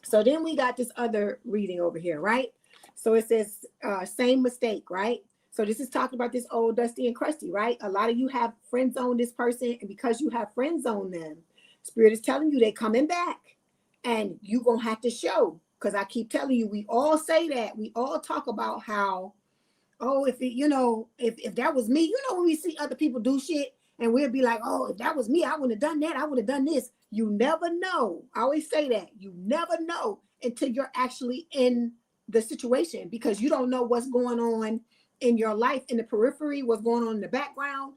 So then we got this other reading over here, right? So it says same mistake, right? So this is talking about this old dusty and crusty, right? A lot of you have friend zoned this person, and because you have friend zoned them, Spirit is telling you they're coming back, and you're gonna have to show. Because I keep telling you, we all say that. We all talk about how, oh, if it, if that was me, when we see other people do shit, and we'll be like, oh, if that was me, I wouldn't have done that. I would have done this. You never know. I always say that. You never know until you're actually in the situation, because you don't know what's going on in your life, in the periphery, what's going on in the background.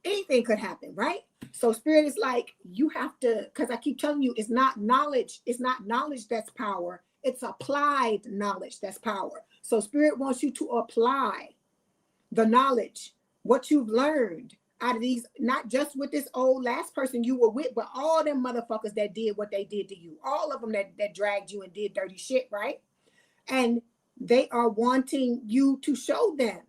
Anything could happen, right? So Spirit is like, you have to, because I keep telling you, it's not knowledge that's power. It's applied knowledge that's power. So Spirit wants you to apply the knowledge, what you've learned out of these, not just with this old last person you were with, but all them motherfuckers that did what they did to you, all of them that dragged you and did dirty shit, right? And they are wanting you to show them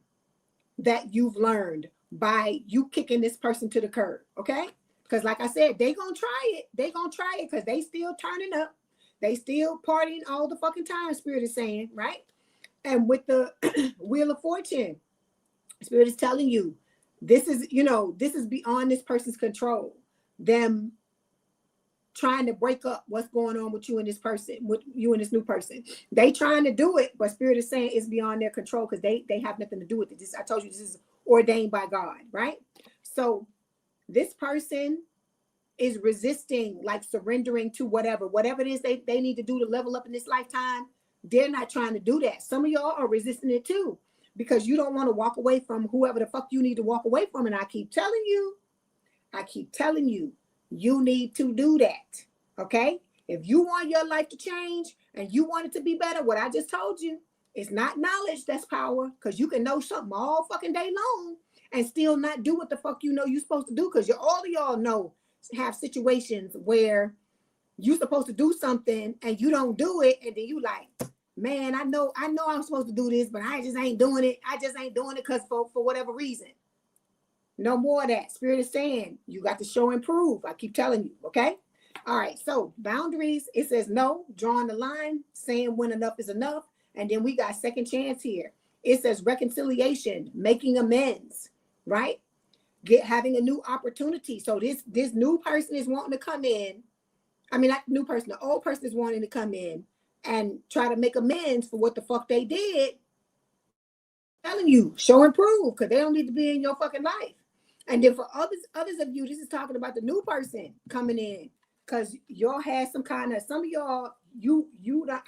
that you've learned by you kicking this person to the curb, okay? Because like I said, they gonna try it. They gonna try it because they still turning up. They still partying all the fucking time, Spirit is saying, right? And with the Wheel of Fortune, Spirit is telling you, this is beyond this person's control. Them trying to break up what's going on with you and this person, with you and this new person. They trying to do it, but Spirit is saying it's beyond their control because they have nothing to do with it. I told you this is ordained by God, right? So this person is resisting, like surrendering to whatever it is they need to do to level up in this lifetime. They're not trying to do that. Some of y'all are resisting it too, because you don't want to walk away from whoever the fuck you need to walk away from. And I keep telling you, you need to do that, okay? If you want your life to change and you want it to be better, what I just told you, it's not knowledge that's power, because you can know something all fucking day long and still not do what the fuck you know you're supposed to do, because all of y'all know, have situations where you're supposed to do something and you don't do it, and then you like, man, I know I'm supposed to do this, but I just ain't doing it. I just ain't doing it because for whatever reason. No more of that. Spirit is saying you got to show and prove. I keep telling you, okay? All right, so boundaries, it says no, drawing the line, saying when enough is enough. And then we got second chance here. It says reconciliation, making amends, right? Having a new opportunity. So this new person is wanting to come in. I mean, not the new person, the old person is wanting to come in and try to make amends for what the fuck they did. I'm telling you, show and prove, because they don't need to be in your fucking life. And then for others of you, this is talking about the new person coming in, because y'all had some of y'all, you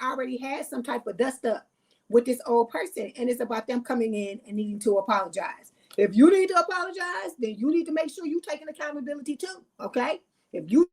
already had some type of dust up with this old person, and it's about them coming in and needing to apologize. If you need to apologize, then you need to make sure you taking accountability too, okay? If you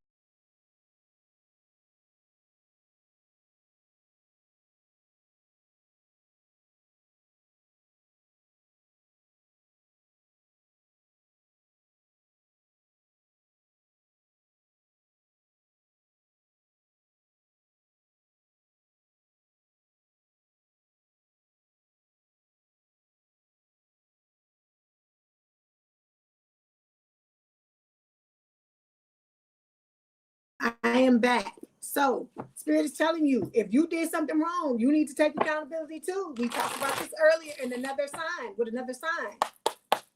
I am back. So Spirit is telling you, if you did something wrong, you need to take accountability too. We talked about this earlier in another sign.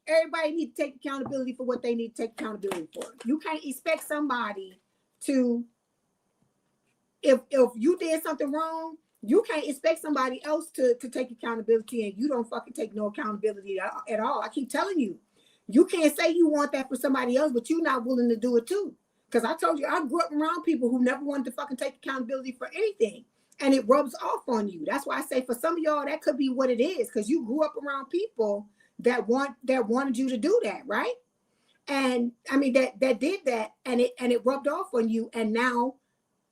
Everybody needs to take accountability for what they need to take accountability for. You can't expect somebody to, if you did something wrong, you can't expect somebody else to take accountability, and you don't fucking take no accountability at all. I keep telling you, you can't say you want that for somebody else, but you're not willing to do it too. Because I told you, I grew up around people who never wanted to fucking take accountability for anything. And it rubs off on you. That's why I say for some of y'all, that could be what it is. Because you grew up around people that wanted you to do that, right? And I mean, that did that, and it rubbed off on you. And now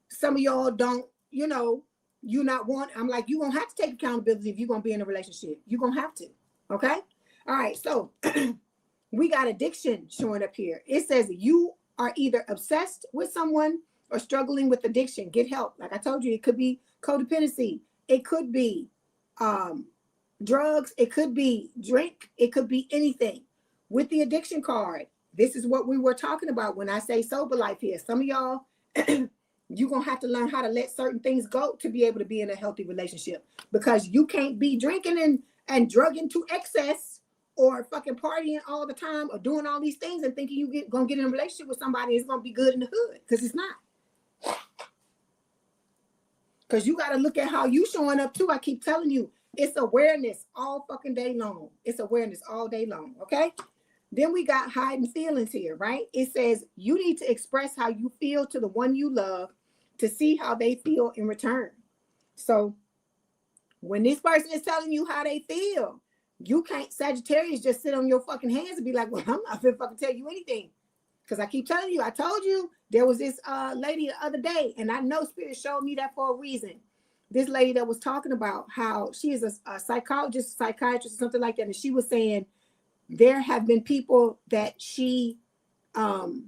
some of y'all don't, you not want, I'm like, you're going to have to take accountability if you're going to be in a relationship. You're going to have to. Okay. All right. So we got addiction showing up here. It says you are either obsessed with someone or struggling with addiction. Get help. Like I told you, it could be codependency. It could be drugs. It could be drink. It could be anything. With the addiction card, this is what we were talking about when I say sober life here. Some of y'all, you're going to have to learn how to let certain things go to be able to be in a healthy relationship, because you can't be drinking and drug into excess, or fucking partying all the time, or doing all these things and thinking gonna get in a relationship with somebody, it's gonna be good in the hood, because it's not. Because you got to look at how you showing up too. I keep telling you, it's awareness all fucking day long. It's awareness all day long, okay? Then we got hiding feelings here, right? It says you need to express how you feel to the one you love to see how they feel in return. So when this person is telling you how they feel, you can't, Sagittarius, just sit on your fucking hands and be like, well, I'm not gonna fucking tell you anything. Because I keep telling you, I told you there was this lady the other day, and I know Spirit showed me that for a reason. This lady that was talking about how she is a psychologist, psychiatrist, or something like that, and she was saying there have been people that she knows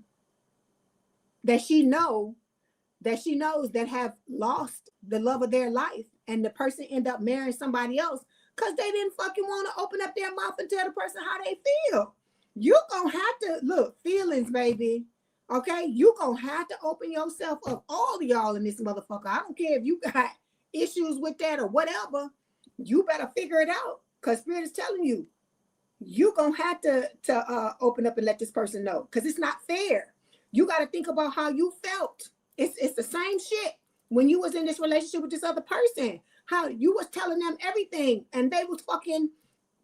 that have lost the love of their life, and the person end up marrying somebody else because they didn't fucking want to open up their mouth and tell the person how they feel. You're gonna have to look, feelings, baby. Okay, you're gonna have to open yourself up. All of y'all in this motherfucker. I don't care if you got issues with that or whatever. You better figure it out, because Spirit is telling you, you're gonna have to open up and let this person know, because it's not fair. You got to think about how you felt. It's the same shit when you was in this relationship with this other person. How you was telling them everything, and they was fucking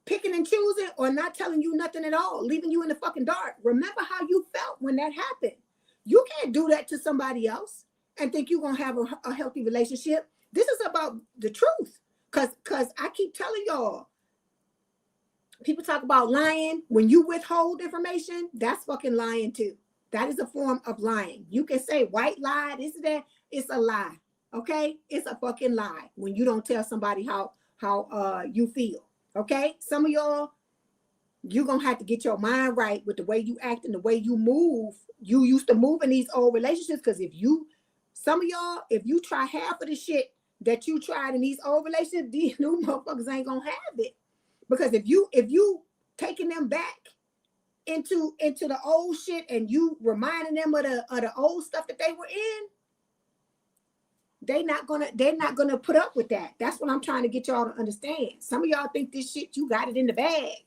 picking and choosing, or not telling you nothing at all, leaving you in the fucking dark. Remember how you felt when that happened. You can't do that to somebody else and think you're gonna have a healthy relationship. This is about the truth. Cause I keep telling y'all, people talk about lying. When you withhold information, that's fucking lying too. That is a form of lying. You can say white lie, this and that. It's a lie. Okay? It's a fucking lie when you don't tell somebody how you feel. Okay, some of y'all, you're gonna have to get your mind right with the way you act and the way you move. You used to move in these old relationships, because some of y'all, if you try half of the shit that you tried in these old relationships, these new motherfuckers ain't gonna have it. Because if you taking them back into the old shit, and you reminding them of the old stuff that they were in, they're not gonna put up with that. That's what I'm trying to get y'all to understand. Some of y'all think this shit, you got it in the bag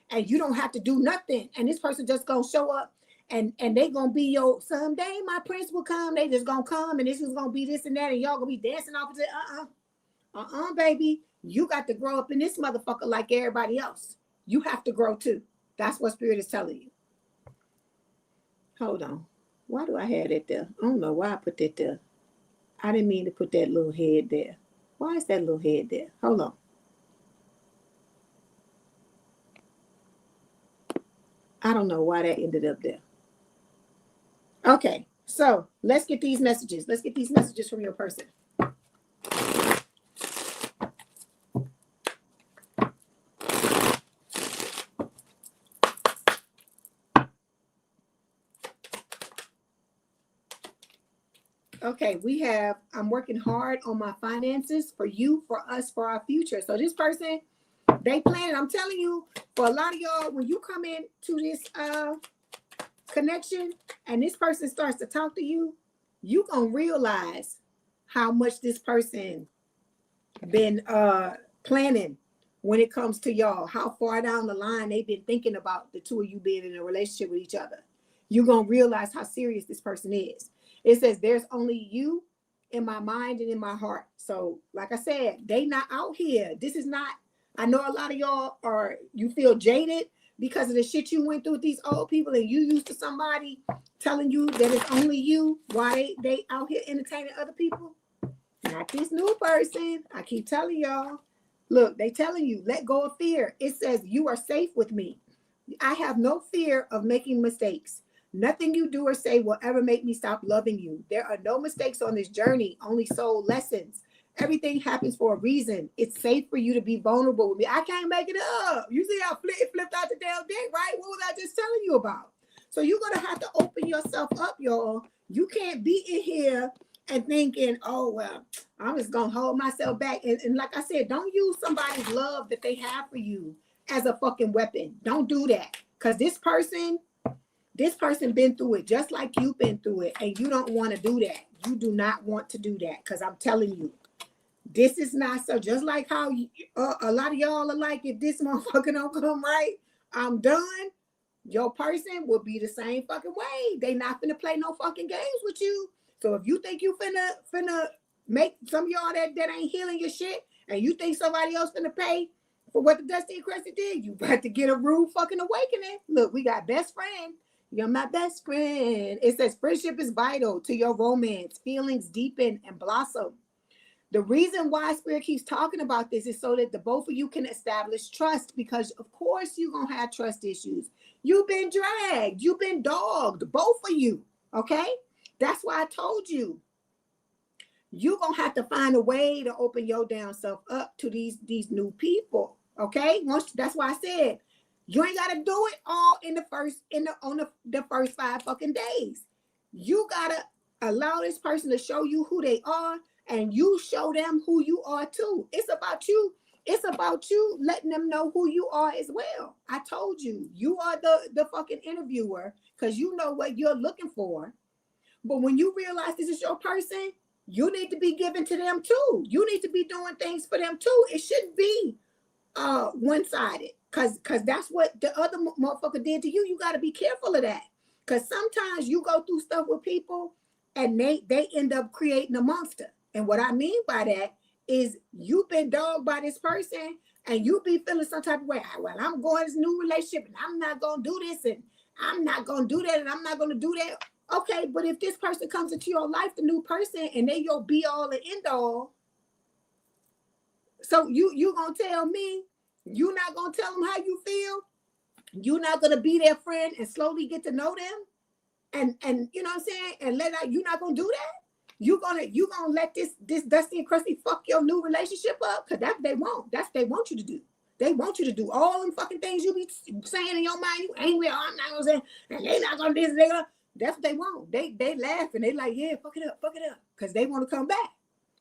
and you don't have to do nothing, and this person just gonna show up and they gonna be your, someday my prince will come. They just gonna come, and this is gonna be this and that, and y'all gonna be dancing off of it. Baby, you got to grow up in this motherfucker like everybody else. You have to grow too. That's what Spirit is telling you. Hold on, why do I have that there? I don't know why I put that there. I didn't mean to put that little head there. Why is that little head there? Hold on. I don't know why that ended up there. Okay, so let's get these messages. Let's get these messages from your person. Okay, we have, I'm working hard on my finances for you, for us, for our future. So this person, they planning, I'm telling you, for a lot of y'all, when you come in to this connection and this person starts to talk to you, you gonna realize how much this person been planning when it comes to y'all, how far down the line they've been thinking about the two of you being in a relationship with each other. You're gonna realize how serious this person is. It says there's only you in my mind and in my heart. So like I said, they not out here. This is not, I know a lot of y'all you feel jaded because of the shit you went through with these old people, and you used to somebody telling you that it's only you, why they out here entertaining other people. Not this new person. I keep telling y'all, look, they telling you, let go of fear. It says you are safe with me. I have no fear of making mistakes. Nothing you do or say will ever make me stop loving you. There are no mistakes on this journey, only soul lessons. Everything happens for a reason. It's safe for you to be vulnerable with me. I can't make it up. You see how it flipped out the damn dick, right? What was I just telling you about? So you're going to have to open yourself up, y'all. You can't be in here and thinking, oh, well, I'm just going to hold myself back. And like I said, don't use somebody's love that they have for you as a fucking weapon. Don't do that. Because this person been through it just like you've been through it, and you don't want to do that. You do not want to do that, because I'm telling you, This is not so. Just like how a lot of y'all are like, if this motherfucker don't come right, I'm done. Your person will be the same fucking way. They not finna play no fucking games with you. So if you think you finna make some of y'all that ain't healing your shit, and you think somebody else finna pay for what the Dusty and Crusty did, you got to get a rude fucking awakening. Look, we got best friend. You're my best friend. It says friendship is vital to your romance. Feelings deepen and blossom. The reason why Spirit keeps talking about this is so that the both of you can establish trust, because of course you're going to have trust issues. You've been dragged. You've been dogged, both of you. Okay? That's why I told you. You're going to have to find a way to open your damn self up to these new people. Okay? That's why I said you ain't got to do it all on the first 5 fucking days. You got to allow this person to show you who they are, and you show them who you are too. It's about you. It's about you letting them know who you are as well. I told you, you are the fucking interviewer, because you know what you're looking for. But when you realize this is your person, you need to be giving to them too. You need to be doing things for them too. It shouldn't be one-sided, because that's what the other motherfucker did to you. You got to be careful of that, because sometimes you go through stuff with people and they end up creating a monster. And what I mean by that is you've been dogged by this person, and you be feeling some type of way. Well, I'm going to this new relationship, and I'm not going to do this, and I'm not going to do that, and I'm not going to do that. Okay, but if this person comes into your life, the new person, and they your be all and end all, so you going to tell me you're not going to tell them how you feel? You're not going to be their friend and slowly get to know them? And you know what I'm saying? And you're not going to do that? You gonna let this Dusty and Crusty fuck your new relationship up? Because that's what they want you to do. They want you to do all them fucking things you be saying in your mind. You angry, I'm not gonna say, and they not gonna do this. That's what they want. They laugh and they like, yeah, fuck it up, because they want to come back.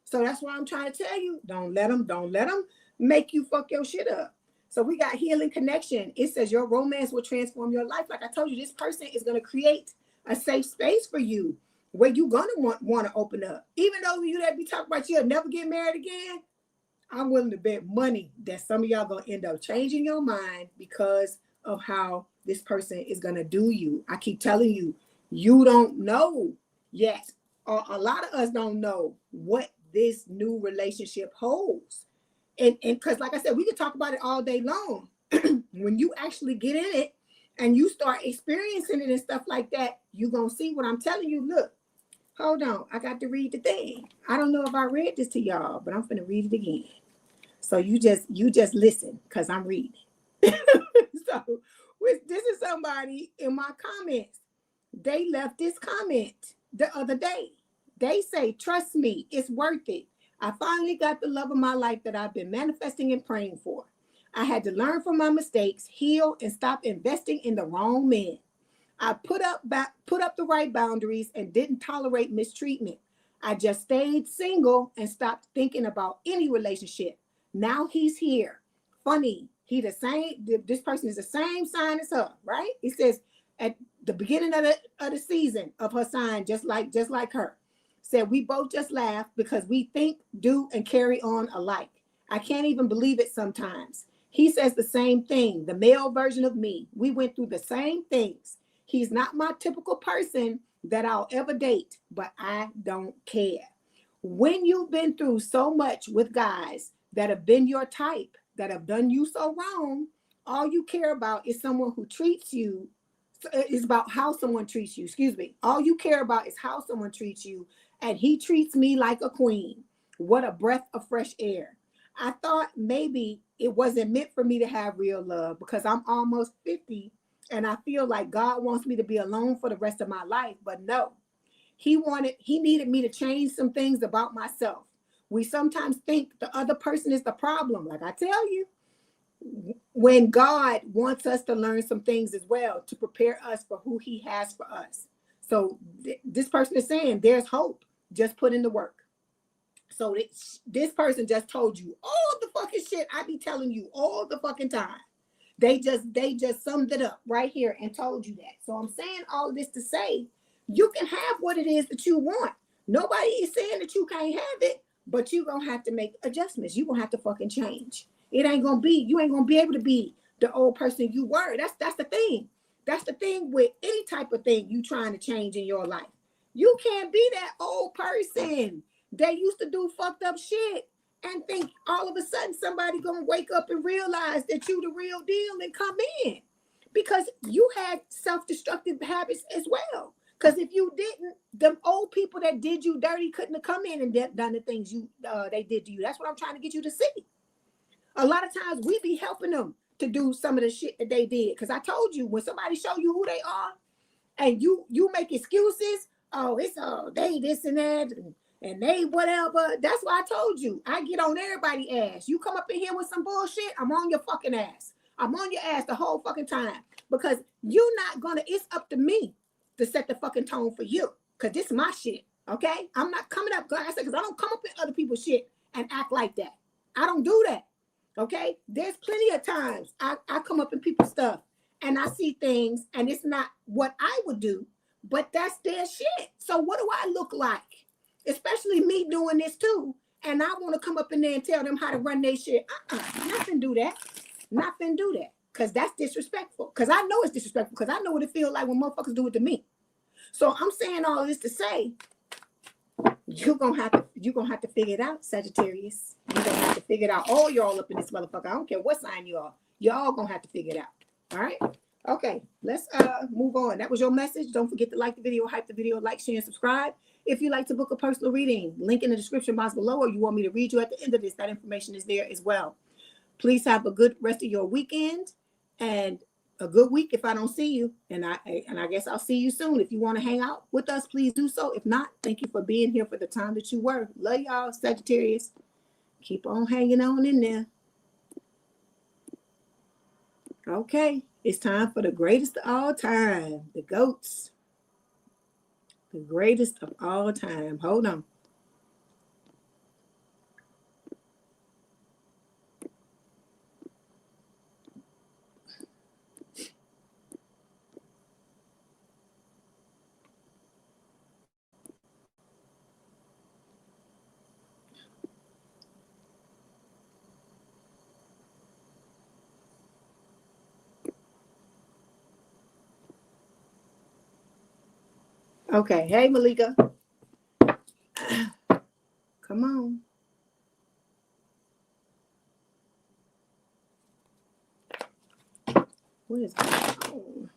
So that's why I'm trying to tell you, don't let them make you fuck your shit up. So we got healing connection. It says your romance will transform your life. Like I told you, this person is gonna create a safe space for you, where you gonna want to open up. Even though you that be talking about you'll never get married again, I'm willing to bet money that some of y'all gonna end up changing your mind because of how this person is gonna do you. I keep telling you, you don't know yet, or a lot of us don't know what this new relationship holds. And because like I said, we can talk about it all day long. When you actually get in it and you start experiencing it and stuff like that, you're gonna see what I'm telling you. Look, hold on, I got to read the thing. I don't know if I read this to y'all, but I'm finna read it again. So you just listen, because I'm reading. So this is somebody in my comments. They left this comment the other day. They say, trust me, it's worth it. I finally got the love of my life that I've been manifesting and praying for. I had to learn from my mistakes, heal, and stop investing in the wrong men. I put up the right boundaries and didn't tolerate mistreatment. I just stayed single and stopped thinking about any relationship. Now he's here. Funny, this person is the same sign as her, right? It says at the beginning of the season of her sign, just like her. Said we both just laugh because we think, do, and carry on alike. I can't even believe it sometimes. He says the same thing, the male version of me. We went through the same things. He's not my typical person that I'll ever date, but I don't care. When you've been through so much with guys that have been your type, that have done you so wrong, all you care about is someone who treats you, is about how someone treats you, excuse me. All you care about is how someone treats you, and he treats me like a queen. What a breath of fresh air. I thought maybe it wasn't meant for me to have real love because I'm almost 50 and I feel like God wants me to be alone for the rest of my life, but no. He needed me to change some things about myself. We sometimes think the other person is the problem. Like I tell you, when God wants us to learn some things as well to prepare us for who he has for us. So this person is saying there's hope. Just put in the work. So this person just told you all the fucking shit I be telling you all the fucking time. They just summed it up right here and told you that. So I'm saying all this to say you can have what it is that you want. Nobody is saying that you can't have it, but you're going to have to make adjustments. You're going to have to fucking change. It ain't going to be, you ain't going to be able to be the old person you were. That's the thing. That's the thing with any type of thing you trying to change in your life. You can't be that old person that used to do fucked up shit and think all of a sudden somebody going to wake up and realize that you the real deal and come in, because you had self-destructive habits as well. Because if you didn't, the old people that did you dirty couldn't have come in and done the things they did to you. That's what I'm trying to get you to see. A lot of times we be helping them to do some of the shit that they did. Because I told you, when somebody show you who they are and you make excuses, oh, it's they this and that and they whatever. That's why I told you, I get on everybody's ass. You come up in here with some bullshit, I'm on your fucking ass. I'm on your ass the whole fucking time. Because you're not gonna, it's up to me to set the fucking tone for you. Because this is my shit, okay? I'm not coming up, like I said, because I don't come up in other people's shit and act like that. I don't do that, okay? There's plenty of times I come up in people's stuff and I see things and it's not what I would do, but that's their shit. So what do I look like? Especially me doing this too. And I want to come up in there and tell them how to run their shit. Nothing do that. Nothing do that. Because that's disrespectful. Because I know it's disrespectful. Because I know what it feels like when motherfuckers do it to me. So I'm saying all of this to say, you're gonna have to figure it out, Sagittarius. You're gonna have to figure it out. All y'all up in this motherfucker. I don't care what sign you are. Y'all gonna have to figure it out. All right. Okay, let's move on. That was your message. Don't forget to like the video, hype the video, like, share, and subscribe. If you'd like to book a personal reading, link in the description box below, or you want me to read you at the end of this, that information is there as well. Please have a good rest of your weekend and a good week if I don't see you. And I guess I'll see you soon. If you want to hang out with us, please do so. If not, thank you for being here for the time that you were. Love y'all, Sagittarius. Keep on hanging on in there. Okay, it's time for the greatest of all time, the goats. The greatest of all time. Hold on. Okay, hey Malika. Come on. What is going on?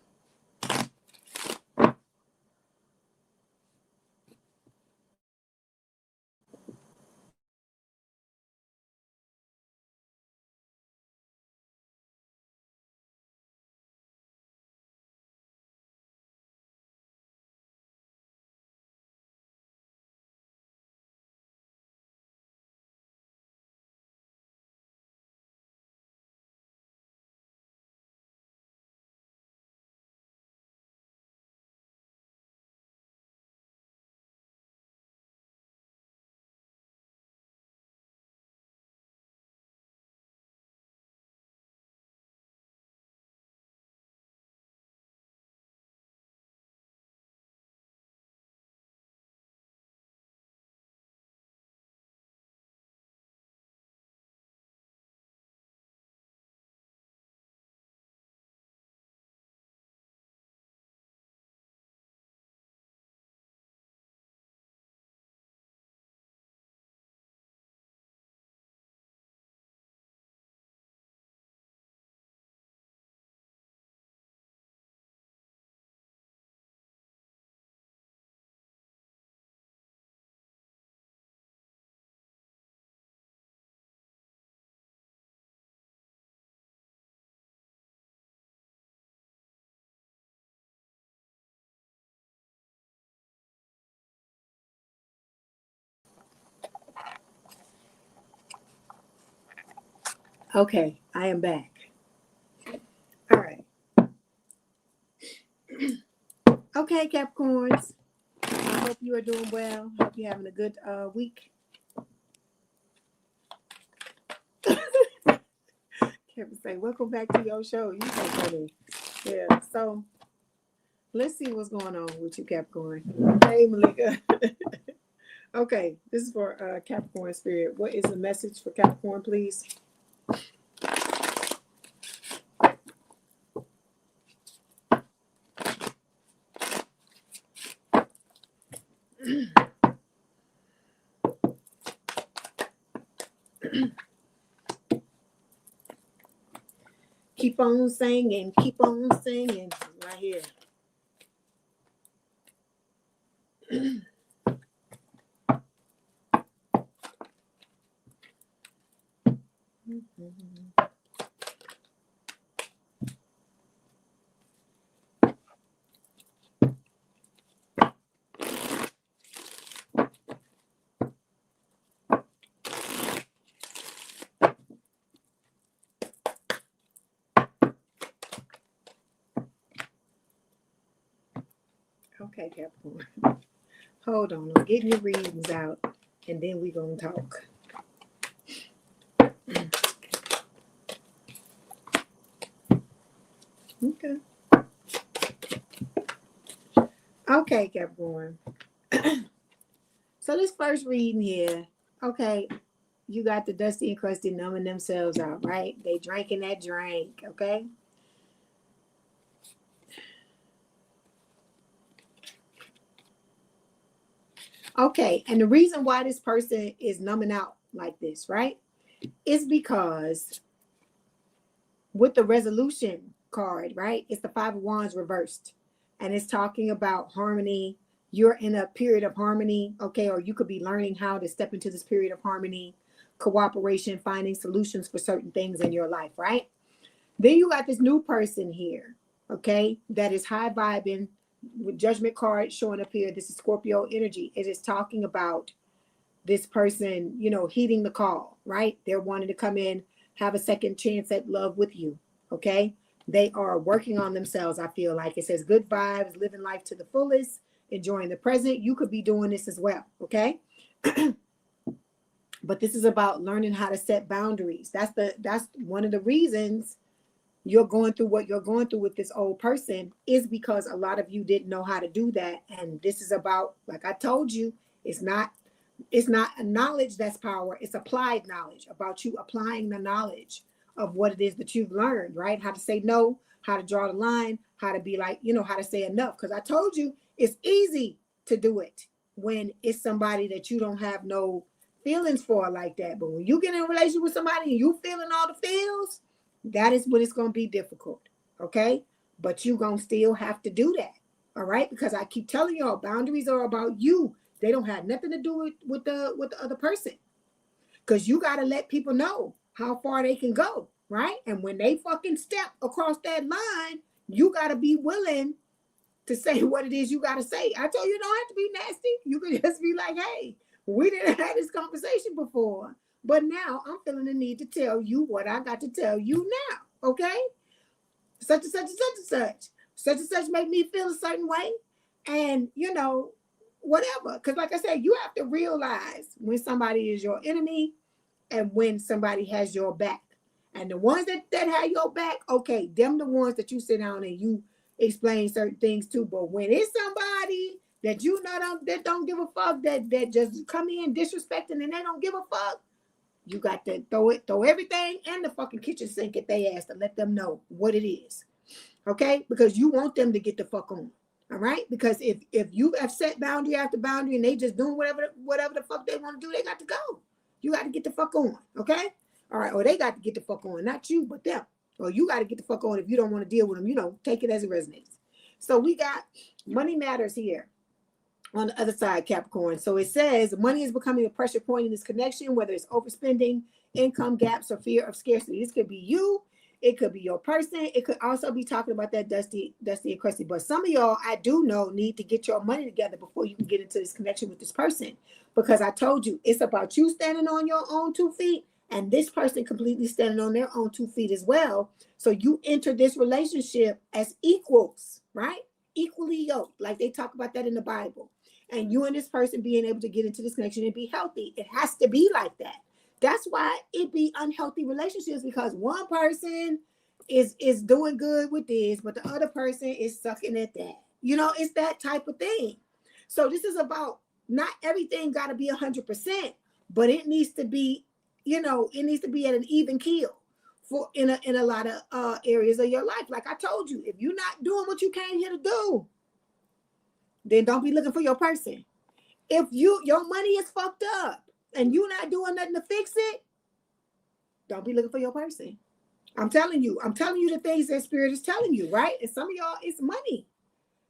Okay, I am back. All right. Okay, Capricorns. I hope you are doing well. Hope you're having a good week. Kevin say, welcome back to your show. You so funny. Yeah, so let's see what's going on with you, Capricorn. Hey, Malika. Okay, this is for Capricorn spirit. What is the message for Capricorn, please? Keep on singing, right here. Okay, Capricorn. Hold on, I'm getting your readings out, and then we're going to talk. Okay. Okay, Capricorn. So this first reading here, okay, you got the dusty and crusty numbing themselves out, right? They drinking that drink, okay? Okay, and the reason why this person is numbing out like this, right, is because with the resolution card, right, it's the Five of Wands reversed, and it's talking about harmony. You're in a period of harmony, okay, or you could be learning how to step into this period of harmony, cooperation, finding solutions for certain things in your life, right? Then you got this new person here, okay, that is high vibing with judgment card showing up here. This is Scorpio energy. It is talking about this person, you know, heeding the call, right? They're wanting to come in, have a second chance at love with you, okay? They are working on themselves, I feel like. It says good vibes, living life to the fullest, enjoying the present. You could be doing this as well, okay? But this is about learning how to set boundaries. That's one of the reasons you're going through what you're going through with this old person, is because a lot of you didn't know how to do that. And this is about, like I told you, it's not a knowledge that's power. It's applied knowledge, about you applying the knowledge of what it is that you've learned, right? How to say no, how to draw the line, how to be like, you know, how to say enough. Because I told you it's easy to do it when it's somebody that you don't have no feelings for like that. But when you get in a relationship with somebody and you feeling all the feels, that is when it's going to be difficult. Okay. But you going to still have to do that. All right. Because I keep telling y'all, boundaries are about you. They don't have nothing to do with the other person. Because you got to let people know how far they can go. Right. And when they fucking step across that line, you got to be willing to say what it is you got to say. I told you, you don't have to be nasty. You can just be like, hey, we didn't have this conversation before, but now I'm feeling the need to tell you what I got to tell you now. Okay. Such and such and such and such. Such and such make me feel a certain way. And, you know, whatever. Because like I said, you have to realize when somebody is your enemy and when somebody has your back. And the ones that have your back, okay, them the ones that you sit down and you explain certain things to. But when it's somebody that you know that don't give a fuck, that just come in disrespecting and they don't give a fuck, you got to throw everything in the fucking kitchen sink at their ass to let them know what it is. Okay? Because you want them to get the fuck on. All right? Because if you have set boundary after boundary and they just doing whatever the fuck they want to do, they got to go. You got to get the fuck on. Okay? All right. Or they got to get the fuck on. Not you, but them. Or you got to get the fuck on if you don't want to deal with them. You know, take it as it resonates. So we got money matters here on the other side, Capricorn. So it says money is becoming a pressure point in this connection, whether it's overspending, income gaps, or fear of scarcity. This could be you. It could be your person. It could also be talking about that dusty and crusty. But some of y'all, I do know, need to get your money together before you can get into this connection with this person. Because I told you, it's about you standing on your own 2 feet and this person completely standing on their own 2 feet as well. So you enter this relationship as equals, right? Equally yoked, like they talk about that in the Bible. And you and this person being able to get into this connection and be healthy. It has to be like that. That's why it be unhealthy relationships, because one person is doing good with this, but the other person is sucking at that. You know, it's that type of thing. So this is about not everything got to be 100%, but it needs to be, you know, it needs to be at an even keel for in a lot of areas of your life. Like I told you, if you're not doing what you came here to do, then don't be looking for your person. If your money is fucked up and you're not doing nothing to fix it, don't be looking for your person. I'm telling you the things that Spirit is telling you, right? And some of y'all, it's money.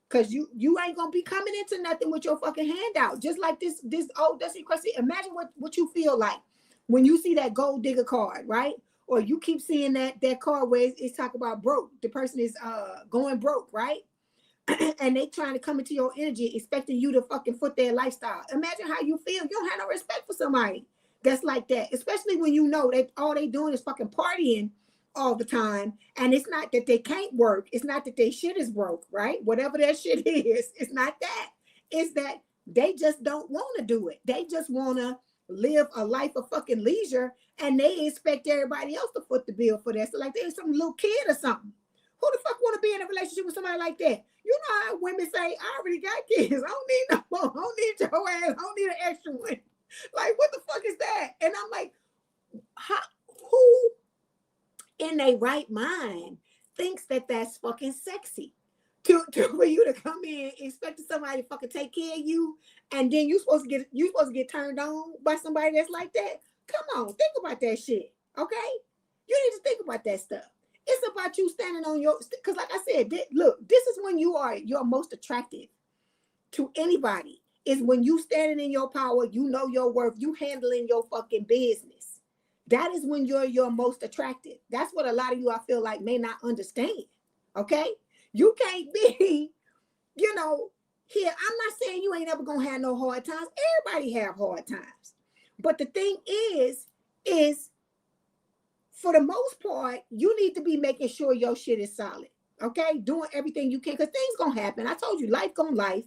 Because you ain't gonna be coming into nothing with your fucking hand out. Just like this Destiny question. Imagine what you feel like when you see that gold digger card, right? Or you keep seeing that card where it's talking about broke. The person is going broke, right? And they trying to come into your energy, expecting you to fucking foot their lifestyle. Imagine how you feel. You don't have no respect for somebody that's like that, especially when you know that all they doing is fucking partying all the time. And it's not that they can't work. It's not that their shit is broke, right? Whatever that shit is, it's not that. It's that they just don't want to do it. They just want to live a life of fucking leisure, and they expect everybody else to foot the bill for that. So like they're some little kid or something. Who the fuck want to be in a relationship with somebody like that? You know how women say, I already got kids. I don't need no more. I don't need your ass. I don't need an extra one. Like, what the fuck is that? And I'm like, who in their right mind thinks that that's fucking sexy? For you to come in expecting somebody to fucking take care of you, and then you supposed to get turned on by somebody that's like that? Come on, think about that shit, okay? You need to think about that stuff. It's about you standing on your, because like I said, look, this is when you are your most attractive to anybody, is when you standing in your power, you know your worth, you handling your fucking business. That is when you're your most attractive. That's what a lot of you, I feel like, may not understand, okay? You can't be, you know, here, I'm not saying you ain't ever gonna have no hard times. Everybody have hard times. But the thing is for the most part, you need to be making sure your shit is solid, okay? Doing everything you can, because things gonna happen. I told you, life gonna life.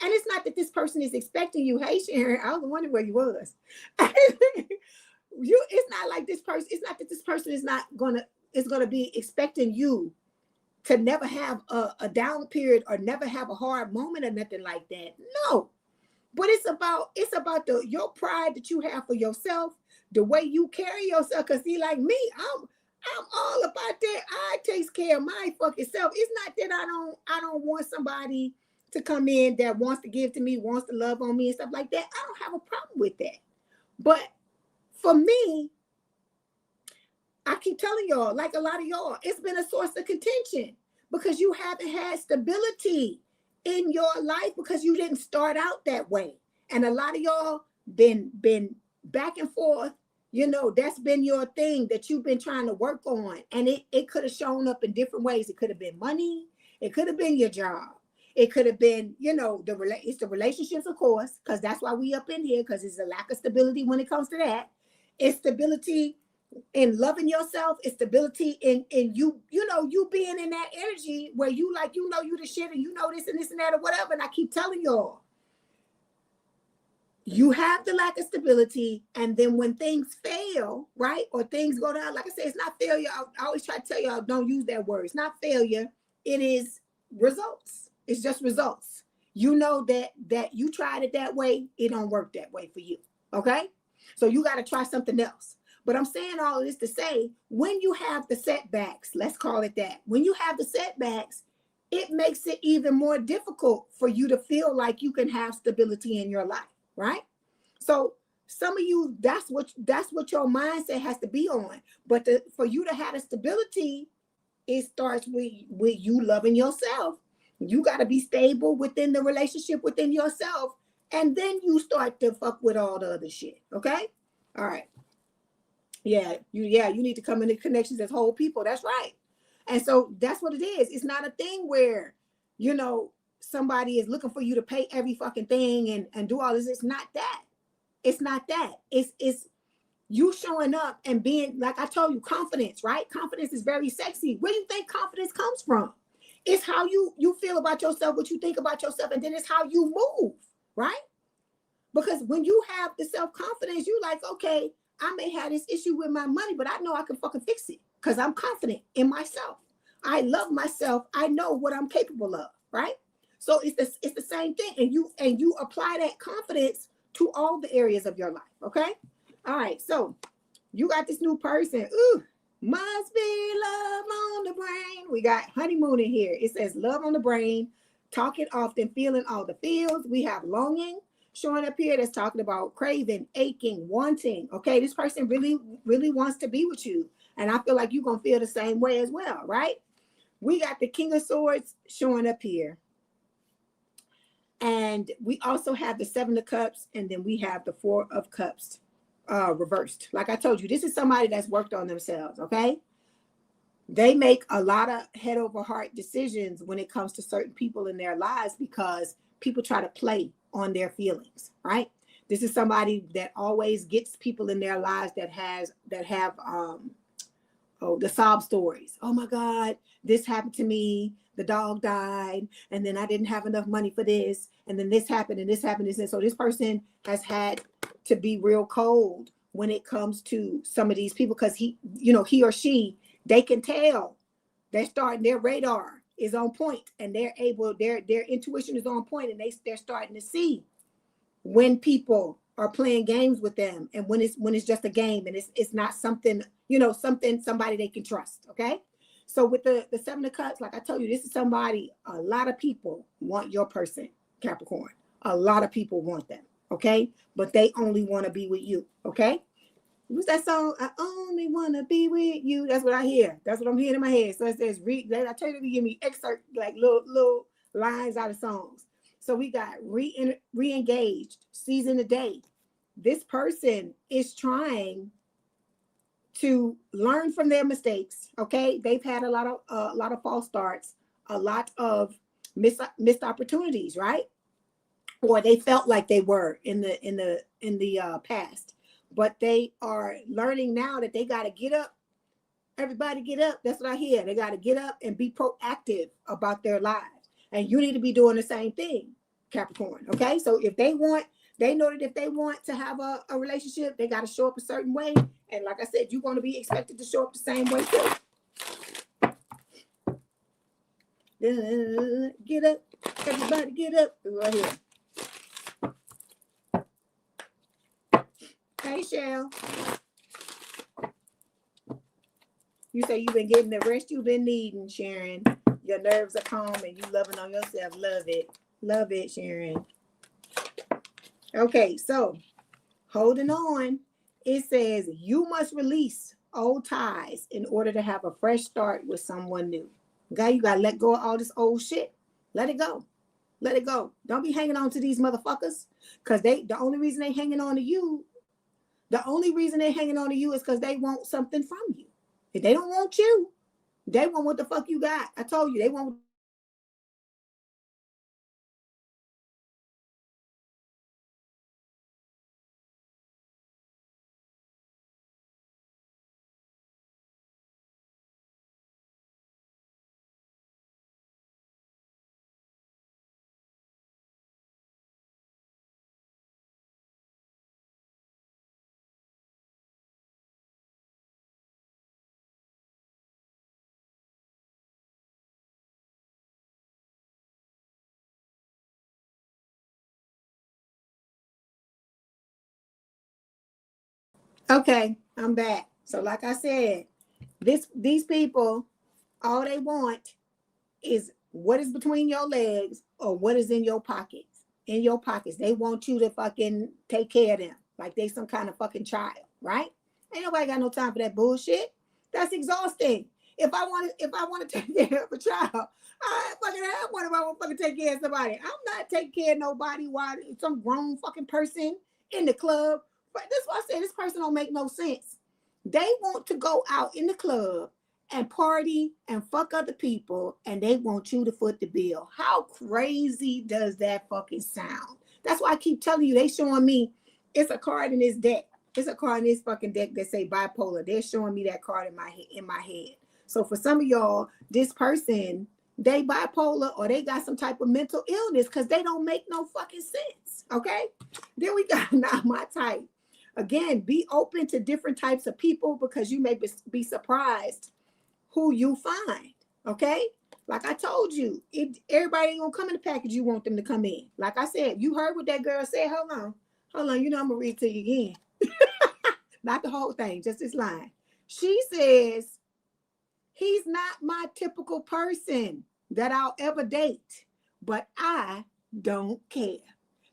And it's not that this person is expecting you. Hey, Sharon, I was wondering where you was. It's not like this person, it's not that this person is gonna be expecting you to never have a down period or never have a hard moment or nothing like that. No. But it's about your pride that you have for yourself, the way you carry yourself. Because see, like me, I'm all about that. I take care of my fucking self. It's not that I don't want somebody to come in that wants to give to me, wants to love on me and stuff like that. I don't have a problem with that. But for me, I keep telling y'all, like a lot of y'all, it's been a source of contention because you haven't had stability in your life because you didn't start out that way. And a lot of y'all been back and forth. You know, that's been your thing that you've been trying to work on. And it could have shown up in different ways. It could have been money. It could have been your job. It could have been, you know, it's the relationships, of course, because that's why we up in here, because it's a lack of stability when it comes to that. It's stability in loving yourself. It's stability in you know, you being in that energy where you like, you know, you the shit and you know this and this and that or whatever. And I keep telling y'all, you have the lack of stability. And then when things fail, right, or things go down, like I said, it's not failure. I always try to tell y'all, don't use that word. It's not failure. It is results. It's just results. You know that you tried it that way. It don't work that way for you. Okay. So you got to try something else. But I'm saying all of this to say, when you have the setbacks, let's call it that, when you have the setbacks, it makes it even more difficult for you to feel like you can have stability in your life, right? So some of you, that's what your mindset has to be on. But for you to have the stability, it starts with you loving yourself. You got to be stable within the relationship within yourself. And then you start to fuck with all the other shit. Okay? All right. You need to come into connections as whole people. That's right. And so that's what it is. It's not a thing where, you know, somebody is looking for you to pay every fucking thing and do all this. It's not that. It's not that. It's you showing up and being, like I told you, confidence, right? Confidence is very sexy. Where do you think confidence comes from? It's how you feel about yourself, what you think about yourself, and then it's how you move, right? Because when you have the self-confidence, you like, okay, I may have this issue with my money, but I know I can fucking fix it because I'm confident in myself. I love myself. I know what I'm capable of, right? So it's the same thing. And you apply that confidence to all the areas of your life. Okay. All right. So you got this new person. Ooh, must be love on the brain. We got honeymoon in here. It says love on the brain, talking often, feeling all the feels. We have longing showing up here. That's talking about craving, aching, wanting. Okay. This person really, really wants to be with you. And I feel like you're going to feel the same way as well. Right. We got the King of Swords showing up here. And we also have the Seven of Cups, and then we have the Four of Cups reversed. Like I told you, this is somebody that's worked on themselves, okay? They make a lot of head over heart decisions when it comes to certain people in their lives because people try to play on their feelings, right? This is somebody that always gets people in their lives that have the sob stories. Oh my God, this happened to me. The dog died, and then I didn't have enough money for this, and then this happened, and this happened, and so this person has had to be real cold when it comes to some of these people because he or she, they can tell their radar is on point, and their intuition is on point, and they're starting to see when people are playing games with them, and when it's just a game, and it's not something, somebody they can trust. Okay. So with the Seven of Cups, like I told you, this is somebody, a lot of people want your person, Capricorn. A lot of people want them, okay? But they only want to be with you, okay? What's that song? I only want to be with you. That's what I hear. That's what I'm hearing in my head. So it says, I tell you to give me excerpt, like little lines out of songs. So we got re-engaged, season a day. This person is trying to learn from their mistakes. Okay, they've had a lot of false starts, a lot of missed opportunities, right? Or they felt like they were in the past, but they are learning now that they got to get up. Everybody get up. That's what I hear. They got to get up and be proactive about their lives, and you need to be doing the same thing, Capricorn. Okay, so they know that if they want to have a relationship, they got to show up a certain way. And like I said, you're going to be expected to show up the same way too. Get up. Everybody get up. Right here. Hey, Shell. You say you've been getting the rest you've been needing, Sharon. Your nerves are calm and you loving on yourself. Love it. Love it, Sharon. Okay, so holding on. It says you must release old ties in order to have a fresh start with someone new. Okay, you gotta let go of all this old shit. Let it go. Let it go. Don't be hanging on to these motherfuckers because the only reason they hanging on to you is because they want something from you. If they don't want you, they want what the fuck you got. I told you they want. Okay, I'm back. So like I said, these people, all they want is what is between your legs or what is in your pockets. In your pockets. They want you to fucking take care of them like they some kind of fucking child, right? Ain't nobody got no time for that bullshit. That's exhausting. If I want to take care of a child, I fucking have one if I want to fucking take care of somebody. I'm not taking care of nobody while some grown fucking person in the club. But that's why I say this person don't make no sense. They want to go out in the club and party and fuck other people, and they want you to foot the bill. How crazy does that fucking sound? That's why I keep telling you, they showing me it's a card in this deck. It's a card in this fucking deck that say bipolar. They're showing me that card in my head. So for some of y'all, this person, they bipolar or they got some type of mental illness because they don't make no fucking sense. Okay? Then we got Not My Type. Again, be open to different types of people because you may be surprised who you find. Okay? Like I told you, everybody ain't gonna come in the package you want them to come in. Like I said, you heard what that girl said. Hold on. You know I'm gonna read it to you again. Not the whole thing, just this line. She says, he's not my typical person that I'll ever date, but I don't care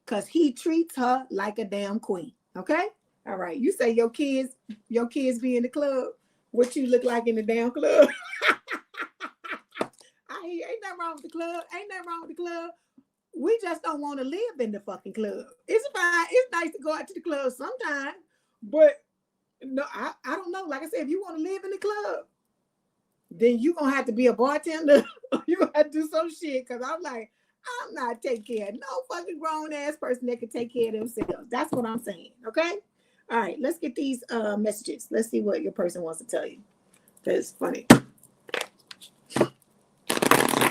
because he treats her like a damn queen. Okay? All right. You say your kids be in the club. What you look like in the damn club? I hear ain't nothing wrong with the club. Ain't nothing wrong with the club. We just don't want to live in the fucking club. It's fine. It's nice to go out to the club sometime, but no, I don't know. Like I said, if you want to live in the club, then you're going to have to be a bartender. You're going to have to do some shit. Because I'm like, I'm not taking care of no fucking grown-ass person that can take care of themselves. That's what I'm saying. Okay? All right. Let's get these messages. Let's see what your person wants to tell you. That's funny.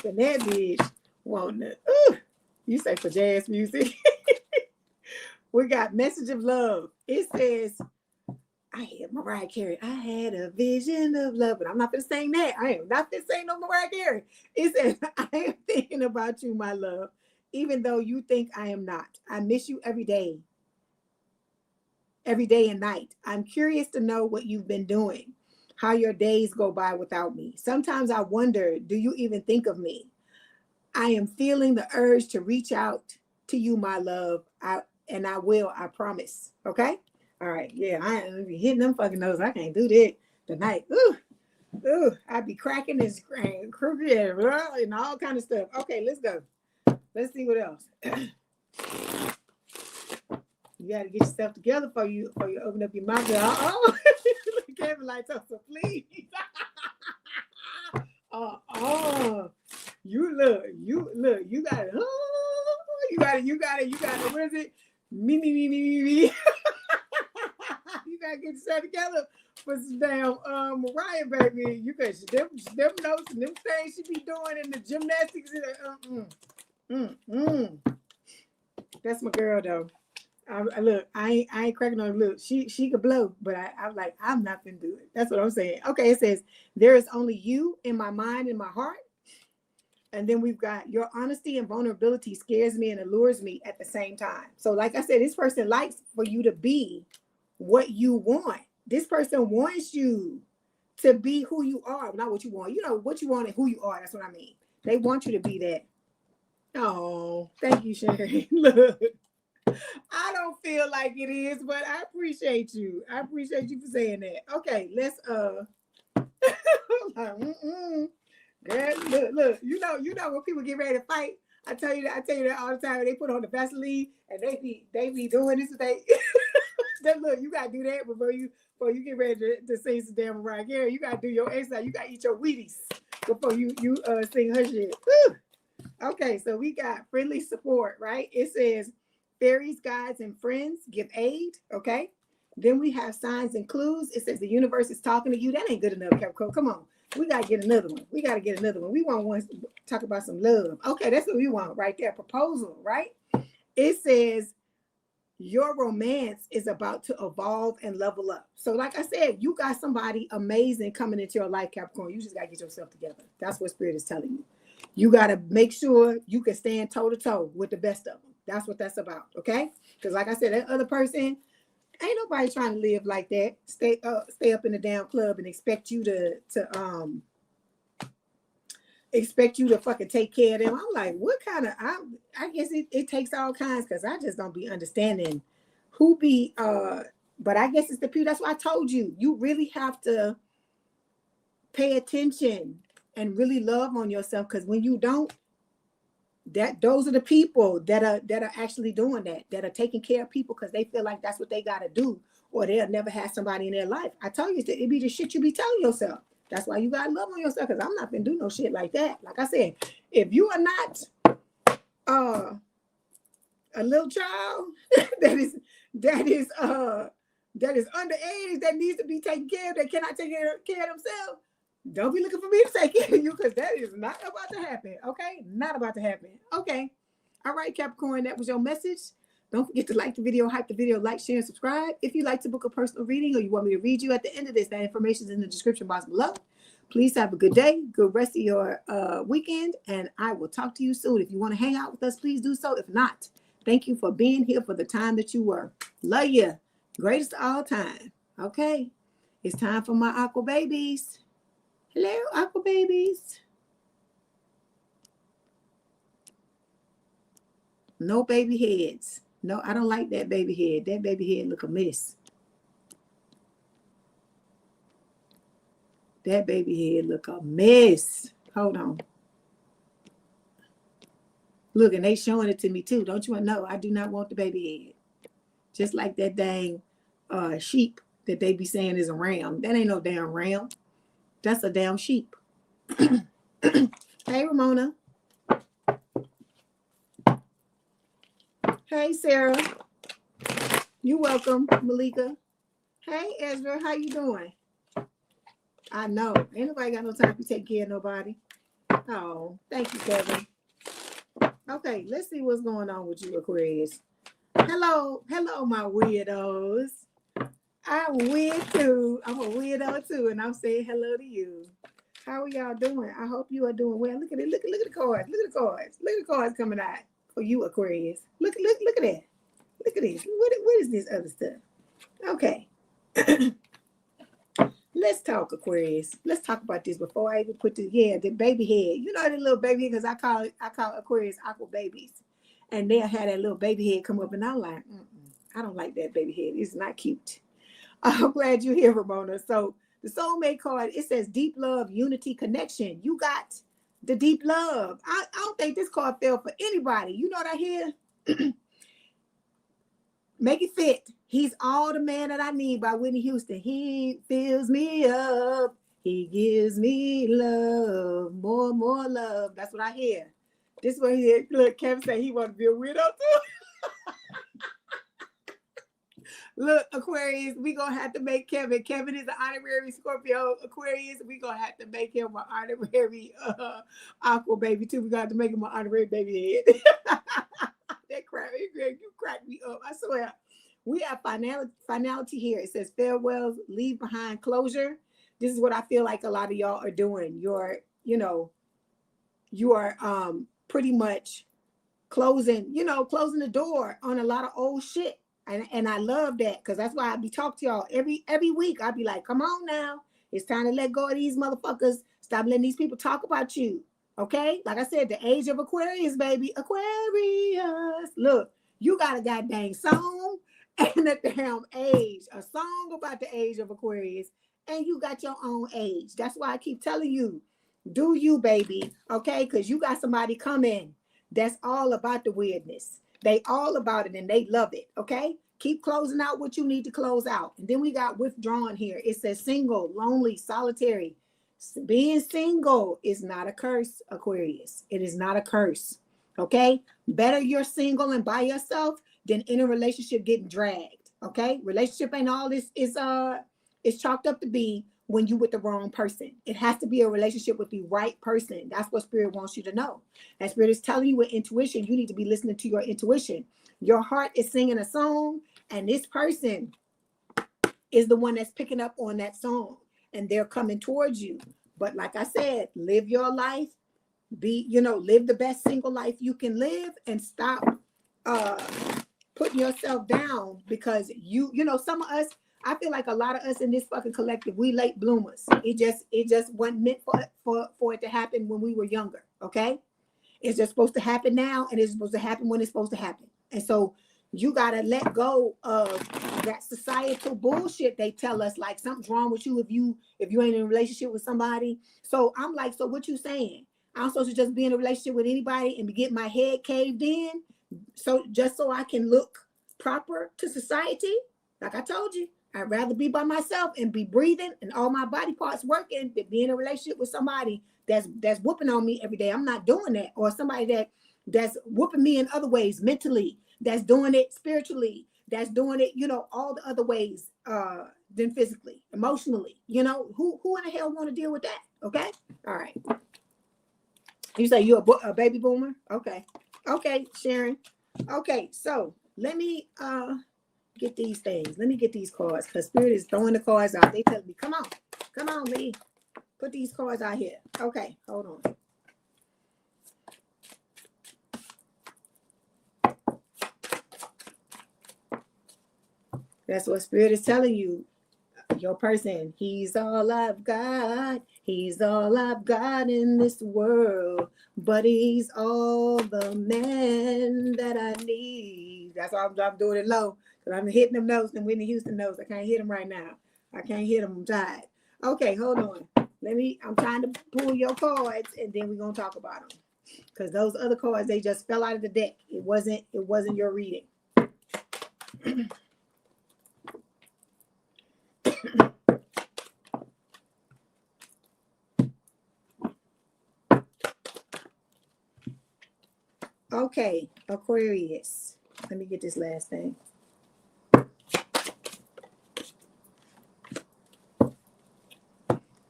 And that bitch wanting to, you say for jazz music. We got message of love. It says, I had Mariah Carey. I had a vision of love, but I'm not going to sing that. I am not going to sing no Mariah Carey. It says, I am thinking about you, my love, even though you think I am not. I miss you every day and night. I'm curious to know what you've been doing, how your days go by without me. Sometimes I wonder, do you even think of me? I am feeling the urge to reach out to you, my love. I will, I promise. Okay? All right, yeah, I ain't be hitting them fucking nose. I can't do that tonight. Ooh, I'd be cracking and crooked and all kind of stuff. Okay, let's go. Let's see what else. You got to get yourself together before you open up your mouth. Oh, Kevin like, so please. You got it. You got it. What is it? Me. You gotta get yourself together for some damn Mariah, baby. You got them notes and them things she be doing in the gymnastics. That's my girl though. I ain't cracking on. Look, she could blow, but I'm like, I'm not gonna do it. That's what I'm saying. Okay, it says there is only you in my mind and my heart. And then we've got your honesty and vulnerability scares me and allures me at the same time. So like I said, this person likes for you to be what you want. This person wants you to be who you are, not what you want. You know what you want and who you are. That's what I mean. They want you to be that. Oh, thank you, Sherry. Look, I don't feel like it is, but I appreciate you. I appreciate you for saying that. Okay, let's Girl, look, you know when people get ready to fight, I tell you that all the time. They put on the Vaseline and they be doing this. Look, you gotta do that before you get ready to sing some damn Mariah Carey. You gotta do your exercise. You gotta eat your Wheaties before you sing her shit. Woo! Okay, so we got friendly support, right? It says fairies, guides, and friends give aid. Okay, then we have signs and clues. It says the universe is talking to you. That ain't good enough, Capricorn. Come on. We got to get another one. We want one to talk about some love. Okay, that's what we want right there. Proposal, right? It says your romance is about to evolve and level up. So like I said, you got somebody amazing coming into your life, Capricorn. You just got to get yourself together. That's what Spirit is telling you. You got to make sure you can stand toe-to-toe with the best of them. That's what that's about, okay? Because like I said, that other person, ain't nobody trying to live like that. Stay up in the damn club and expect you to fucking take care of them. I'm like, what kind of? I guess it takes all kinds because I just don't be understanding who be. But I guess it's the people. That's why I told you. You really have to pay attention and really love on yourself because when you don't, those are the people that are actually doing that are taking care of people because they feel like that's what they got to do or they'll never have somebody in their life. I tell you, it be the shit you be telling yourself. That's why you got to love on yourself because I'm not going to do no shit like that. Like I said, if you are not a little child that is underage that needs to be taken care of, that cannot take care of themselves, don't be looking for me to take care of you because that is not about to happen. Okay? Not about to happen. Okay. All right, Capricorn, that was your message. Don't forget to like the video, hype the video, like, share, and subscribe. If you'd like to book a personal reading or you want me to read you at the end of this, that information is in the description box below. Please have a good day, good rest of your weekend, and I will talk to you soon. If you want to hang out with us, please do so. If not, thank you for being here for the time that you were. Love you. Greatest of all time. Okay. It's time for my aqua babies. Hello, aqua babies. No baby heads. No, I don't like that baby head. That baby head look a mess. That baby head look a mess. Hold on. Look, and they showing it to me too. Don't you want to know? I do not want the baby head. Just like that dang sheep that they be saying is a ram. That ain't no damn ram. That's a damn sheep. Hey, Ramona. Hey, Sarah. You welcome, Malika. Hey, Ezra. How you doing? I know. Ain't nobody got no time to take care of nobody. Oh, thank you, Kevin. Okay, let's see what's going on with you, Aquarius. Hello, my weirdos. I'm weird too. I'm a weirdo too, and I'm saying hello to you. How are y'all doing? I hope you are doing well. Look at it. Look at the cards. Look at the cards. Look at the cards coming out for you, Aquarius. Look at that. Look at this. What is this other stuff? Okay. Let's talk, Aquarius. Let's talk about this before I even put the baby head. You know the little baby head, because I call Aquarius aqua babies. And they'll have that little baby head come up, and I'm like, I don't like that baby head. It's not cute. I'm glad you're here, Ramona. So the soulmate card, it says deep love, unity, connection. You got the deep love. I don't think this card fell for anybody. You know what I hear? Make it fit. He's all the man that I need by Whitney Houston. He fills me up. He gives me love, more love. That's what I hear. This one here. Look, Kevin said he want to be a weirdo too. Look, Aquarius, we gonna have to make Kevin. Kevin is an honorary Scorpio. Aquarius, we gonna have to make him an honorary aqua baby too. We got to make him an honorary baby head. That crap, you crack me up. I swear. We have finality here. It says farewells, leave behind closure. This is what I feel like a lot of y'all are doing. You are pretty much closing the door on a lot of old shit. And I love that, because that's why I be talking to y'all every week. I be like, come on now. It's time to let go of these motherfuckers. Stop letting these people talk about you. Okay? Like I said, the age of Aquarius, baby. Aquarius. Look, you got a goddamn song and a damn age. A song about the age of Aquarius. And you got your own age. That's why I keep telling you, do you, baby. Okay? Because you got somebody coming that's all about the weirdness. They all about it and they love it. Okay? Keep closing out what you need to close out. And then we got withdrawn here. It says single, lonely, solitary. Being single is not a curse, Aquarius. It is not a curse. Okay? Better you're single and by yourself than in a relationship getting dragged. Okay? Relationship ain't all this is chalked up to be when you with the wrong person. It has to be a relationship with the right person. That's what Spirit wants you to know. And Spirit is telling you with intuition, you need to be listening to your intuition. Your heart is singing a song, and this person is the one that's picking up on that song, and they're coming towards you. But like I said, live your life. Live the best single life you can live, and stop putting yourself down, because some of us, I feel like a lot of us in this fucking collective, we late bloomers. It just wasn't meant for it to happen when we were younger. Okay? It's just supposed to happen now, and it's supposed to happen when it's supposed to happen. And so you gotta let go of that societal bullshit. They tell us like something's wrong with you if you ain't in a relationship with somebody. So I'm like, so what you saying? I'm supposed to just be in a relationship with anybody and get my head caved in, so I can look proper to society? Like I told you, I'd rather be by myself and be breathing and all my body parts working than be in a relationship with somebody that's whooping on me every day. I'm not doing that. Or somebody that's whooping me in other ways, mentally, that's doing it spiritually, that's doing it, all the other ways than physically, emotionally. Who in the hell want to deal with that? Okay? All right. You say you're a baby boomer? Okay. Okay, Sharon. Okay, so let me get these things. Let me get these cards, because Spirit is throwing the cards out. They tell me, come on, Leigh. put these cards out here. Okay, hold on. That's what Spirit is telling you. Your person, he's all I've got. He's all I've got in this world. But he's all the man that I need. That's why I'm doing it low. Because I'm hitting them notes and Whitney Houston notes. I can't hit them right now. I can't hit them. I'm tired. Okay, hold on. I'm trying to pull your cards and then we're going to talk about them. Because those other cards, they just fell out of the deck. It wasn't your reading. Okay, Aquarius. Let me get this last thing.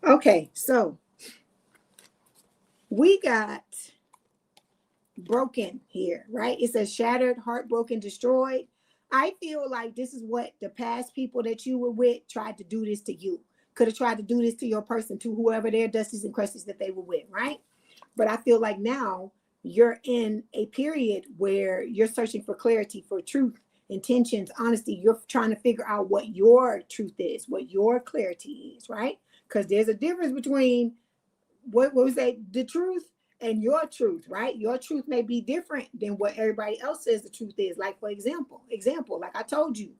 Okay, so we got broken here, right? It says shattered, heartbroken, destroyed. I feel like this is what the past people that you were with tried to do this to you. Could have tried to do this to your person, to whoever their dusties and crusties that they were with, right? But I feel like now you're in a period where you're searching for clarity, for truth, intentions, honesty. You're trying to figure out what your truth is, what your clarity is, right? Because there's a difference between what was that, the truth and your truth, right? Your truth may be different than what everybody else says the truth is. Like, for example, like I told you,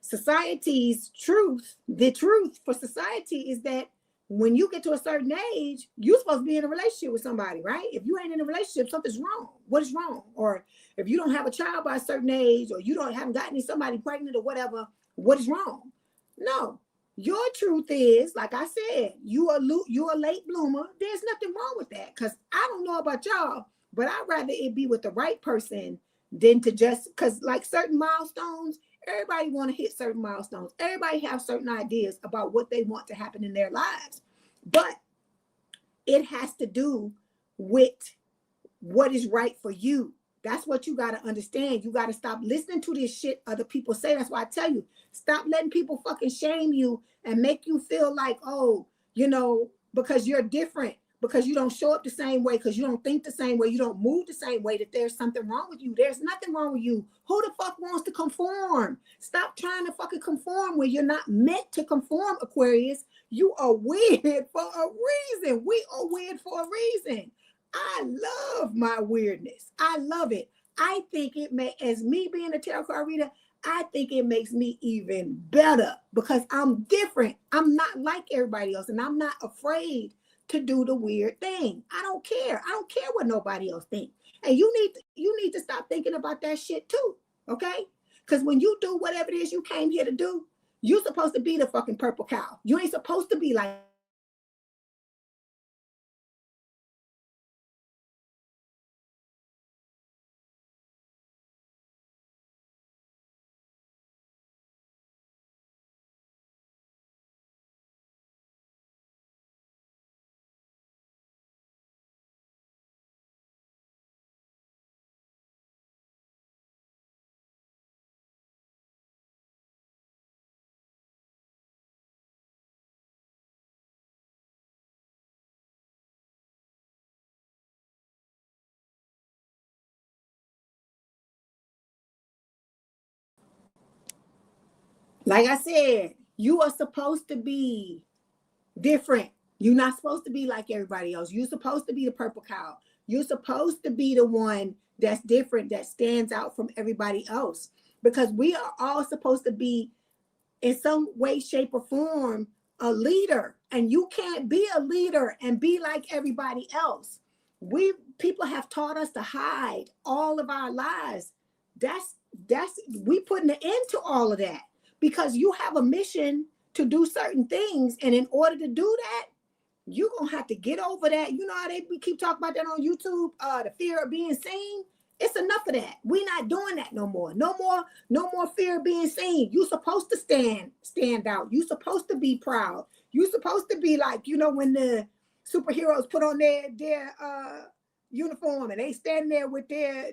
society's truth, the truth for society is that when you get to a certain age, you're supposed to be in a relationship with somebody, right? If you ain't in a relationship, something's wrong. What is wrong? Or if you don't have a child by a certain age, or you haven't gotten somebody pregnant or whatever, what is wrong? No. Your truth is, like I said, you a late bloomer. There's nothing wrong with that. Because I don't know about y'all, but I'd rather it be with the right person than to just, because like certain milestones, everybody want to hit certain milestones. Everybody have certain ideas about what they want to happen in their lives. But it has to do with what is right for you. That's what you got to understand. You got to stop listening to this shit other people say. That's why I tell you, stop letting people fucking shame you and make you feel like, oh, because you're different, because you don't show up the same way, because you don't think the same way, you don't move the same way, that there's something wrong with you. There's nothing wrong with you. Who the fuck wants to conform? Stop trying to fucking conform where you're not meant to conform, Aquarius. You are weird for a reason. We are weird for a reason. I love my weirdness. I love it. I think as me being a tarot card reader, I think it makes me even better because I'm different. I'm not like everybody else, and I'm not afraid to do the weird thing. I don't care. I don't care what nobody else thinks. And you need to stop thinking about that shit too, okay? Because when you do whatever it is you came here to do, you're supposed to be the fucking purple cow. You ain't supposed to be like I said, you are supposed to be different. You're not supposed to be like everybody else. You're supposed to be the purple cow. You're supposed to be the one that's different, that stands out from everybody else. Because we are all supposed to be, in some way, shape, or form, a leader. And you can't be a leader and be like everybody else. People have taught us to hide all of our lives. We putting an end to all of that, because you have a mission to do certain things. And in order to do that, you're going to have to get over that. You know how we keep talking about that on YouTube, the fear of being seen? It's enough of that. We're not doing that no more. No more fear of being seen. You're supposed to stand out. You're supposed to be proud. You're supposed to be like, when the superheroes put on their uniform and they stand there with their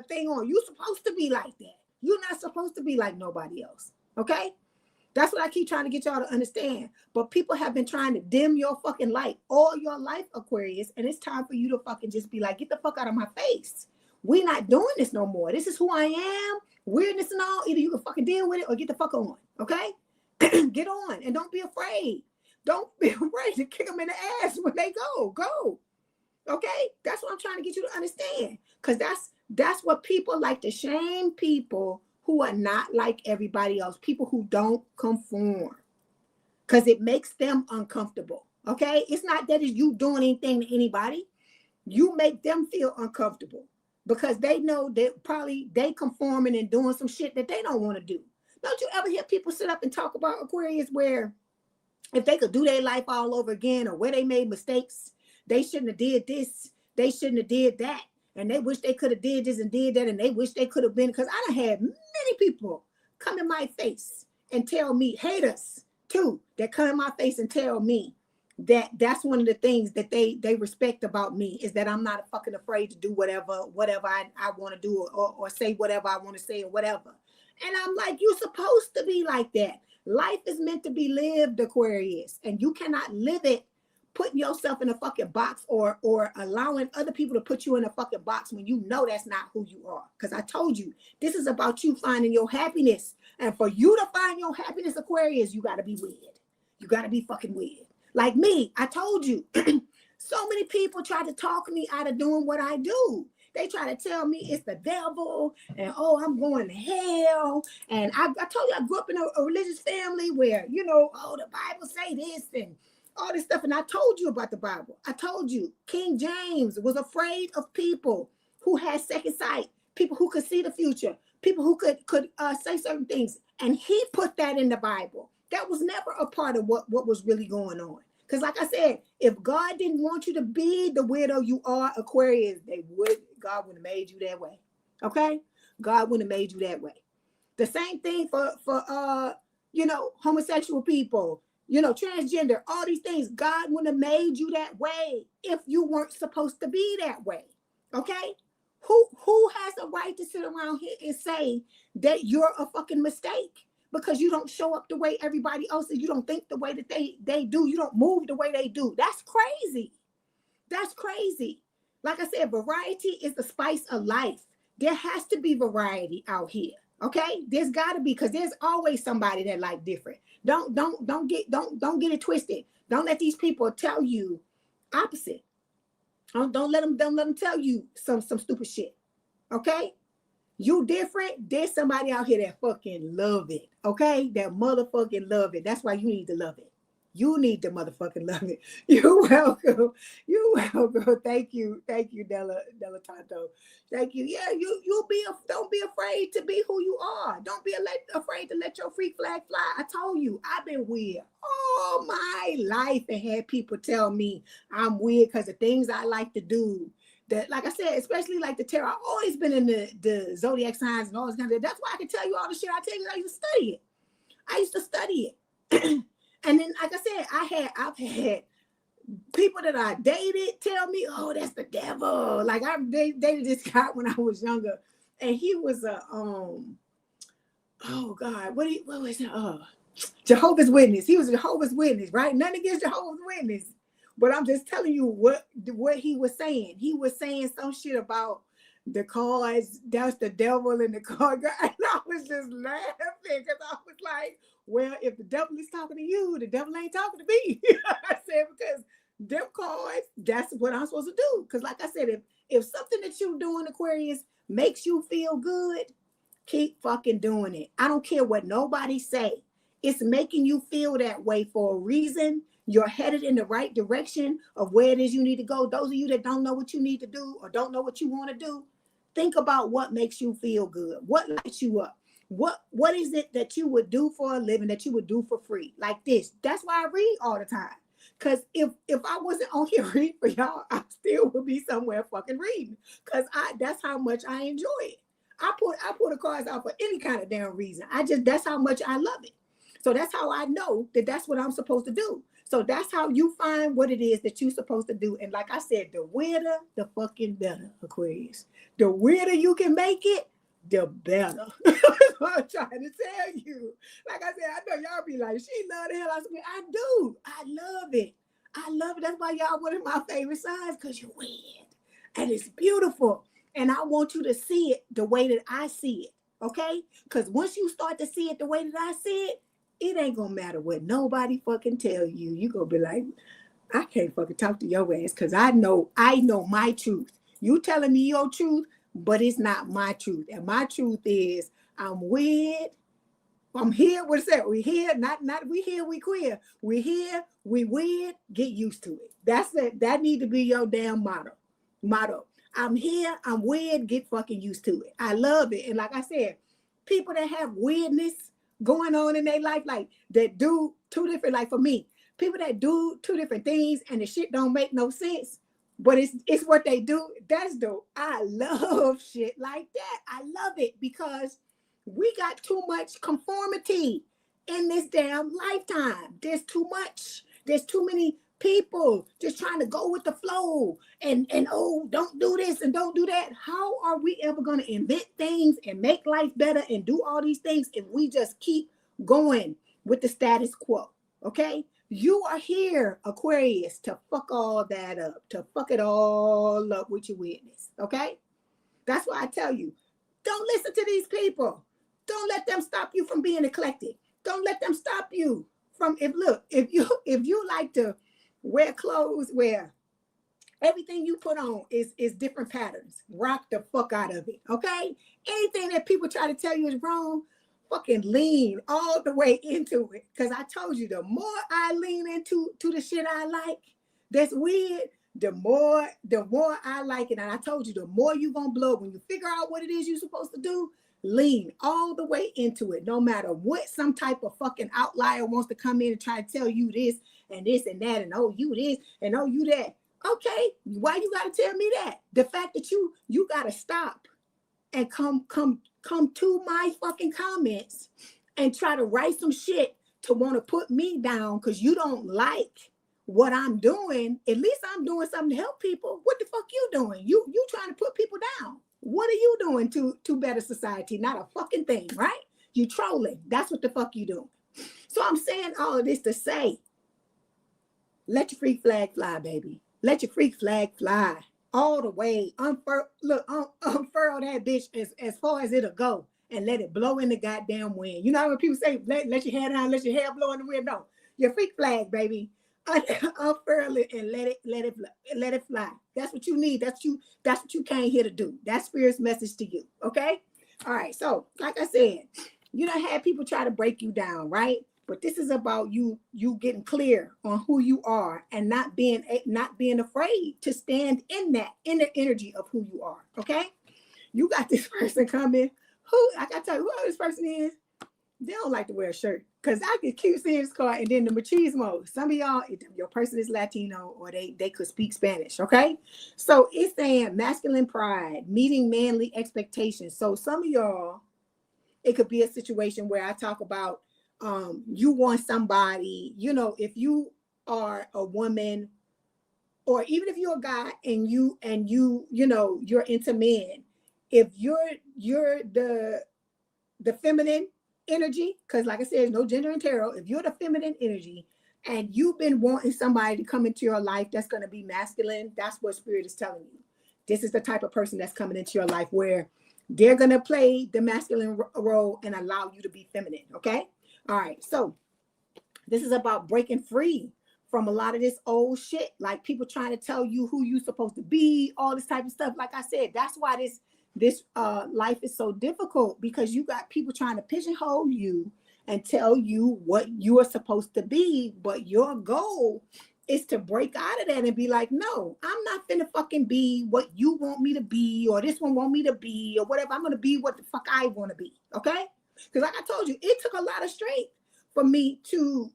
thing on. You're supposed to be like that. You're not supposed to be like nobody else. Okay? That's what I keep trying to get y'all to understand. But people have been trying to dim your fucking light all your life, Aquarius. And it's time for you to fucking just be like, get the fuck out of my face. We're not doing this no more. This is who I am. Weirdness and all. Either you can fucking deal with it or get the fuck on. Okay? Get on. And don't be afraid. Don't be afraid to kick them in the ass when they go. Go. Okay? That's what I'm trying to get you to understand. Because that's what people like to shame people who are not like everybody else, people who don't conform, because it makes them uncomfortable. Okay, it's not that it's you doing anything to anybody. You make them feel uncomfortable because they know that probably they conforming and doing some shit that they don't want to do. Don't you ever hear people sit up and talk about Aquarius where if they could do their life all over again, or where they made mistakes, they shouldn't have did this, they shouldn't have did that. And they wish they could have did this and did that. And they wish they could have been, because I done had many people come in my face and tell me, haters too, that come in my face and tell me that that's one of the things that they respect about me, is that I'm not fucking afraid to do whatever I want to do, or say whatever I want to say or whatever. And I'm like, you're supposed to be like that. Life is meant to be lived, Aquarius, and you cannot live it putting yourself in a fucking box, or allowing other people to put you in a fucking box when you know that's not who you are. Because I told you, this is about you finding your happiness. And for you to find your happiness, Aquarius, you got to be weird. You got to be fucking weird. Like me, I told you, so many people try to talk me out of doing what I do. They try to tell me it's the devil, and oh, I'm going to hell. And I told you I grew up in a religious family where, you know, oh, the Bible say this and all this stuff. And I told you about the Bible. I told you King James was afraid of people who had second sight, people who could see the future, people who could say certain things. And he put that in the Bible. That was never a part of what was really going on. Because like I said, if God didn't want you to be the weirdo you are, Aquarius, God would have made you that way. Okay? God would have made you that way. The same thing for you know, homosexual people, you know, transgender, all these things. God wouldn't have made you that way if you weren't supposed to be that way. Okay? Who has a right to sit around here and say that you're a fucking mistake because you don't show up the way everybody else is? You don't think the way that they do. You don't move the way they do. That's crazy. That's crazy. Like I said, variety is the spice of life. There has to be variety out here. Okay? There's got to be, because there's always somebody that like different. Don't get it twisted. Don't let these people tell you opposite. Don't let them tell you some stupid shit. Okay? You different. There's somebody out here that fucking love it. Okay? That motherfucking love it. That's why you need to love it. You need to motherfucking love it. You're welcome. You're welcome. Thank you, Della Tanto. Thank you. Yeah, don't be afraid to be who you are. Don't be afraid to let your freak flag fly. I told you, I've been weird all my life and had people tell me I'm weird because the things I like to do. That, like I said, especially like the tarot, I've always been in the zodiac signs and all this kind of. That's why I can tell you all the shit I tell you. I used to study it. And then, like I said, I've had people that I dated tell me, "Oh, that's the devil." Like I dated this guy when I was younger, and he was a oh God, what was it? Jehovah's Witness. He was a Jehovah's Witness, right? Nothing against Jehovah's Witness, but I'm just telling you what he was saying. He was saying some shit about the cards. That's the devil in the card, and I was just laughing because I was like, well, if the devil is talking to you, the devil ain't talking to me. I said, because them cards, that's what I'm supposed to do. Because like I said, if something that you do in Aquarius makes you feel good, keep fucking doing it. I don't care what nobody say. It's making you feel that way for a reason. You're headed in the right direction of where it is you need to go. Those of you that don't know what you need to do or don't know what you want to do, think about what makes you feel good. What lights you up? What is it that you would do for a living, that you would do for free? Like this. That's why I read all the time. Because if I wasn't on here reading for y'all, I still would be somewhere fucking reading. Because that's how much I enjoy it. I put the cards out for any kind of damn reason. That's how much I love it. So that's how I know that that's what I'm supposed to do. So that's how you find what it is that you're supposed to do. And like I said, the weirder, the fucking better, Aquarius. The weirder you can make it, the better. That's what I'm trying to tell you. Like I said, I know y'all be like, she love the hell out of me. I do. I love it. I love it. That's why y'all one of my favorite signs, because you're weird. And it's beautiful. And I want you to see it the way that I see it. Okay? Because once you start to see it the way that I see it, it ain't gonna matter what nobody fucking tell you. You gonna be like, I can't fucking talk to your ass because I know my truth. You telling me your truth, but it's not my truth. And my truth is I'm weird. I'm here. What's that? We here, not we here, we queer. We here, we weird. Get used to it. That's it. That need to be your damn motto. I'm here, I'm weird, get fucking used to it. I love it. And like I said, people that have weirdness going on in their life, like that do two different, like for me, people that do two different things and the shit don't make no sense, but it's what they do. That's dope. I love shit like that. I love it because we got too much conformity in this damn lifetime. There's too much. There's too many people just trying to go with the flow and oh, don't do this and don't do that. How are we ever going to invent things and make life better and do all these things if we just keep going with the status quo? Okay? You are here, Aquarius, to fuck all that up, to fuck it all up with your weirdness. Okay? That's why I tell you, don't listen to these people. Don't let them stop you from being eclectic. Don't let them stop you from if you like to wear clothes where everything you put on is different patterns, rock the fuck out of it. Okay? Anything that people try to tell you is wrong, fucking lean all the way into it. Because I told you, the more I lean into the shit I like, that's weird, the more I like it. And I told you, the more you're gonna blow when you figure out what it is you're supposed to do. Lean all the way into it, no matter what some type of fucking outlier wants to come in and try to tell you this and that, and oh, you this and oh, you that. Okay, why you gotta tell me that? The fact that you gotta stop and come to my fucking comments and try to write some shit to want to put me down because you don't like what I'm doing. At least I'm doing something to help people. What the fuck you doing? You trying to put people down. What are you doing to better society? Not a fucking thing, right? You trolling. That's what the fuck you doing. So I'm saying all of this to say, let your freak flag fly, baby. Let your freak flag fly all the way. Unfurl that bitch as far as it'll go and let it blow in the goddamn wind. You know when people say, let your hair down, let your hair blow in the wind? No, your freak flag, baby. Unfurl it and let it fly. That's what you need. That's what you came here to do. That's Spirit's message to you. Okay. All right. So, like I said, you done had people try to break you down, right? But this is about you getting clear on who you are and not being afraid to stand in the energy of who you are. Okay. You got this person coming. I gotta tell you who this person is. They don't like to wear a shirt because I can keep seeing this card and then the machismo. Some of y'all, your person is Latino or they could speak Spanish, okay? So it's saying masculine pride, meeting manly expectations. So some of y'all, it could be a situation where I talk about you want somebody, if you are a woman or even if you're a guy and you're into men, if you're the feminine energy, because like I said, there's no gender in tarot. If you're the feminine energy and you've been wanting somebody to come into your life that's going to be masculine, that's what Spirit is telling you. This is the type of person that's coming into your life where they're going to play the masculine role and allow you to be feminine. Okay. All right. So this is about breaking free from a lot of this old shit, like people trying to tell you who you're supposed to be, all this type of stuff. Like I said, that's why this life is so difficult, because you got people trying to pigeonhole you and tell you what you are supposed to be, but your goal is to break out of that and be like, no, I'm not finna fucking be what you want me to be, or this one want me to be, or whatever. I'm gonna be what the fuck I want to be, okay? Because like I told you, it took a lot of strength for me to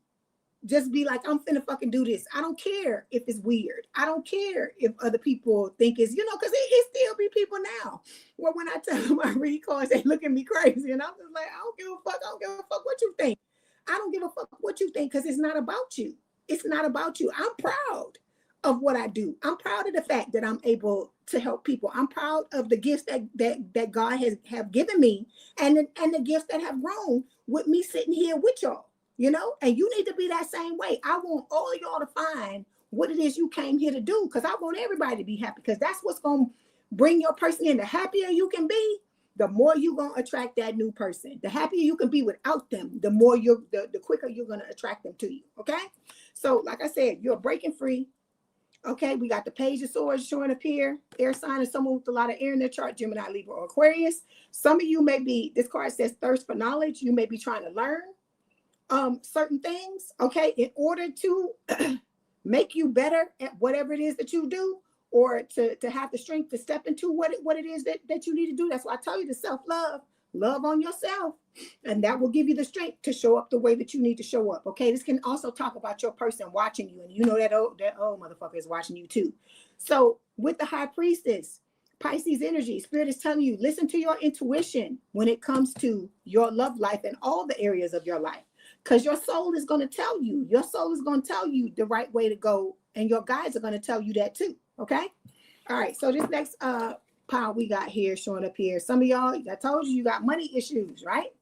just be like, I'm finna fucking do this. I don't care if it's weird. I don't care if other people think it's, because it still be people now. Well, when I tell them I read cards, they look at me crazy. And I'm just like, I don't give a fuck. I don't give a fuck what you think. I don't give a fuck what you think, because it's not about you. It's not about you. I'm proud of what I do. I'm proud of the fact that I'm able to help people. I'm proud of the gifts that God has have given me, and the gifts that have grown with me sitting here with y'all. You know, and you need to be that same way. I want all of y'all to find what it is you came here to do, because I want everybody to be happy, because that's what's going to bring your person in. The happier you can be, the more you're going to attract that new person. The happier you can be without them, the more the quicker you're going to attract them to you. Okay. So like I said, you're breaking free. Okay. We got the Page of Swords showing up here. Air sign is someone with a lot of air in their chart, Gemini, Libra, or Aquarius. Some of you may be, this card says thirst for knowledge. You may be trying to learn certain things, okay, in order to make you better at whatever it is that you do, or to have the strength to step into what it is that you need to do. That's why I tell you to self-love, love on yourself, and that will give you the strength to show up the way that you need to show up. Okay, this can also talk about your person watching you, and you know that old motherfucker is watching you too. So with the High Priestess, Pisces energy, Spirit is telling you, listen to your intuition when it comes to your love life and all the areas of your life. Because your soul is going to tell you, the right way to go. And your guides are going to tell you that too. Okay. All right. So this next pile we got here showing up here. Some of y'all, I told you got money issues, right?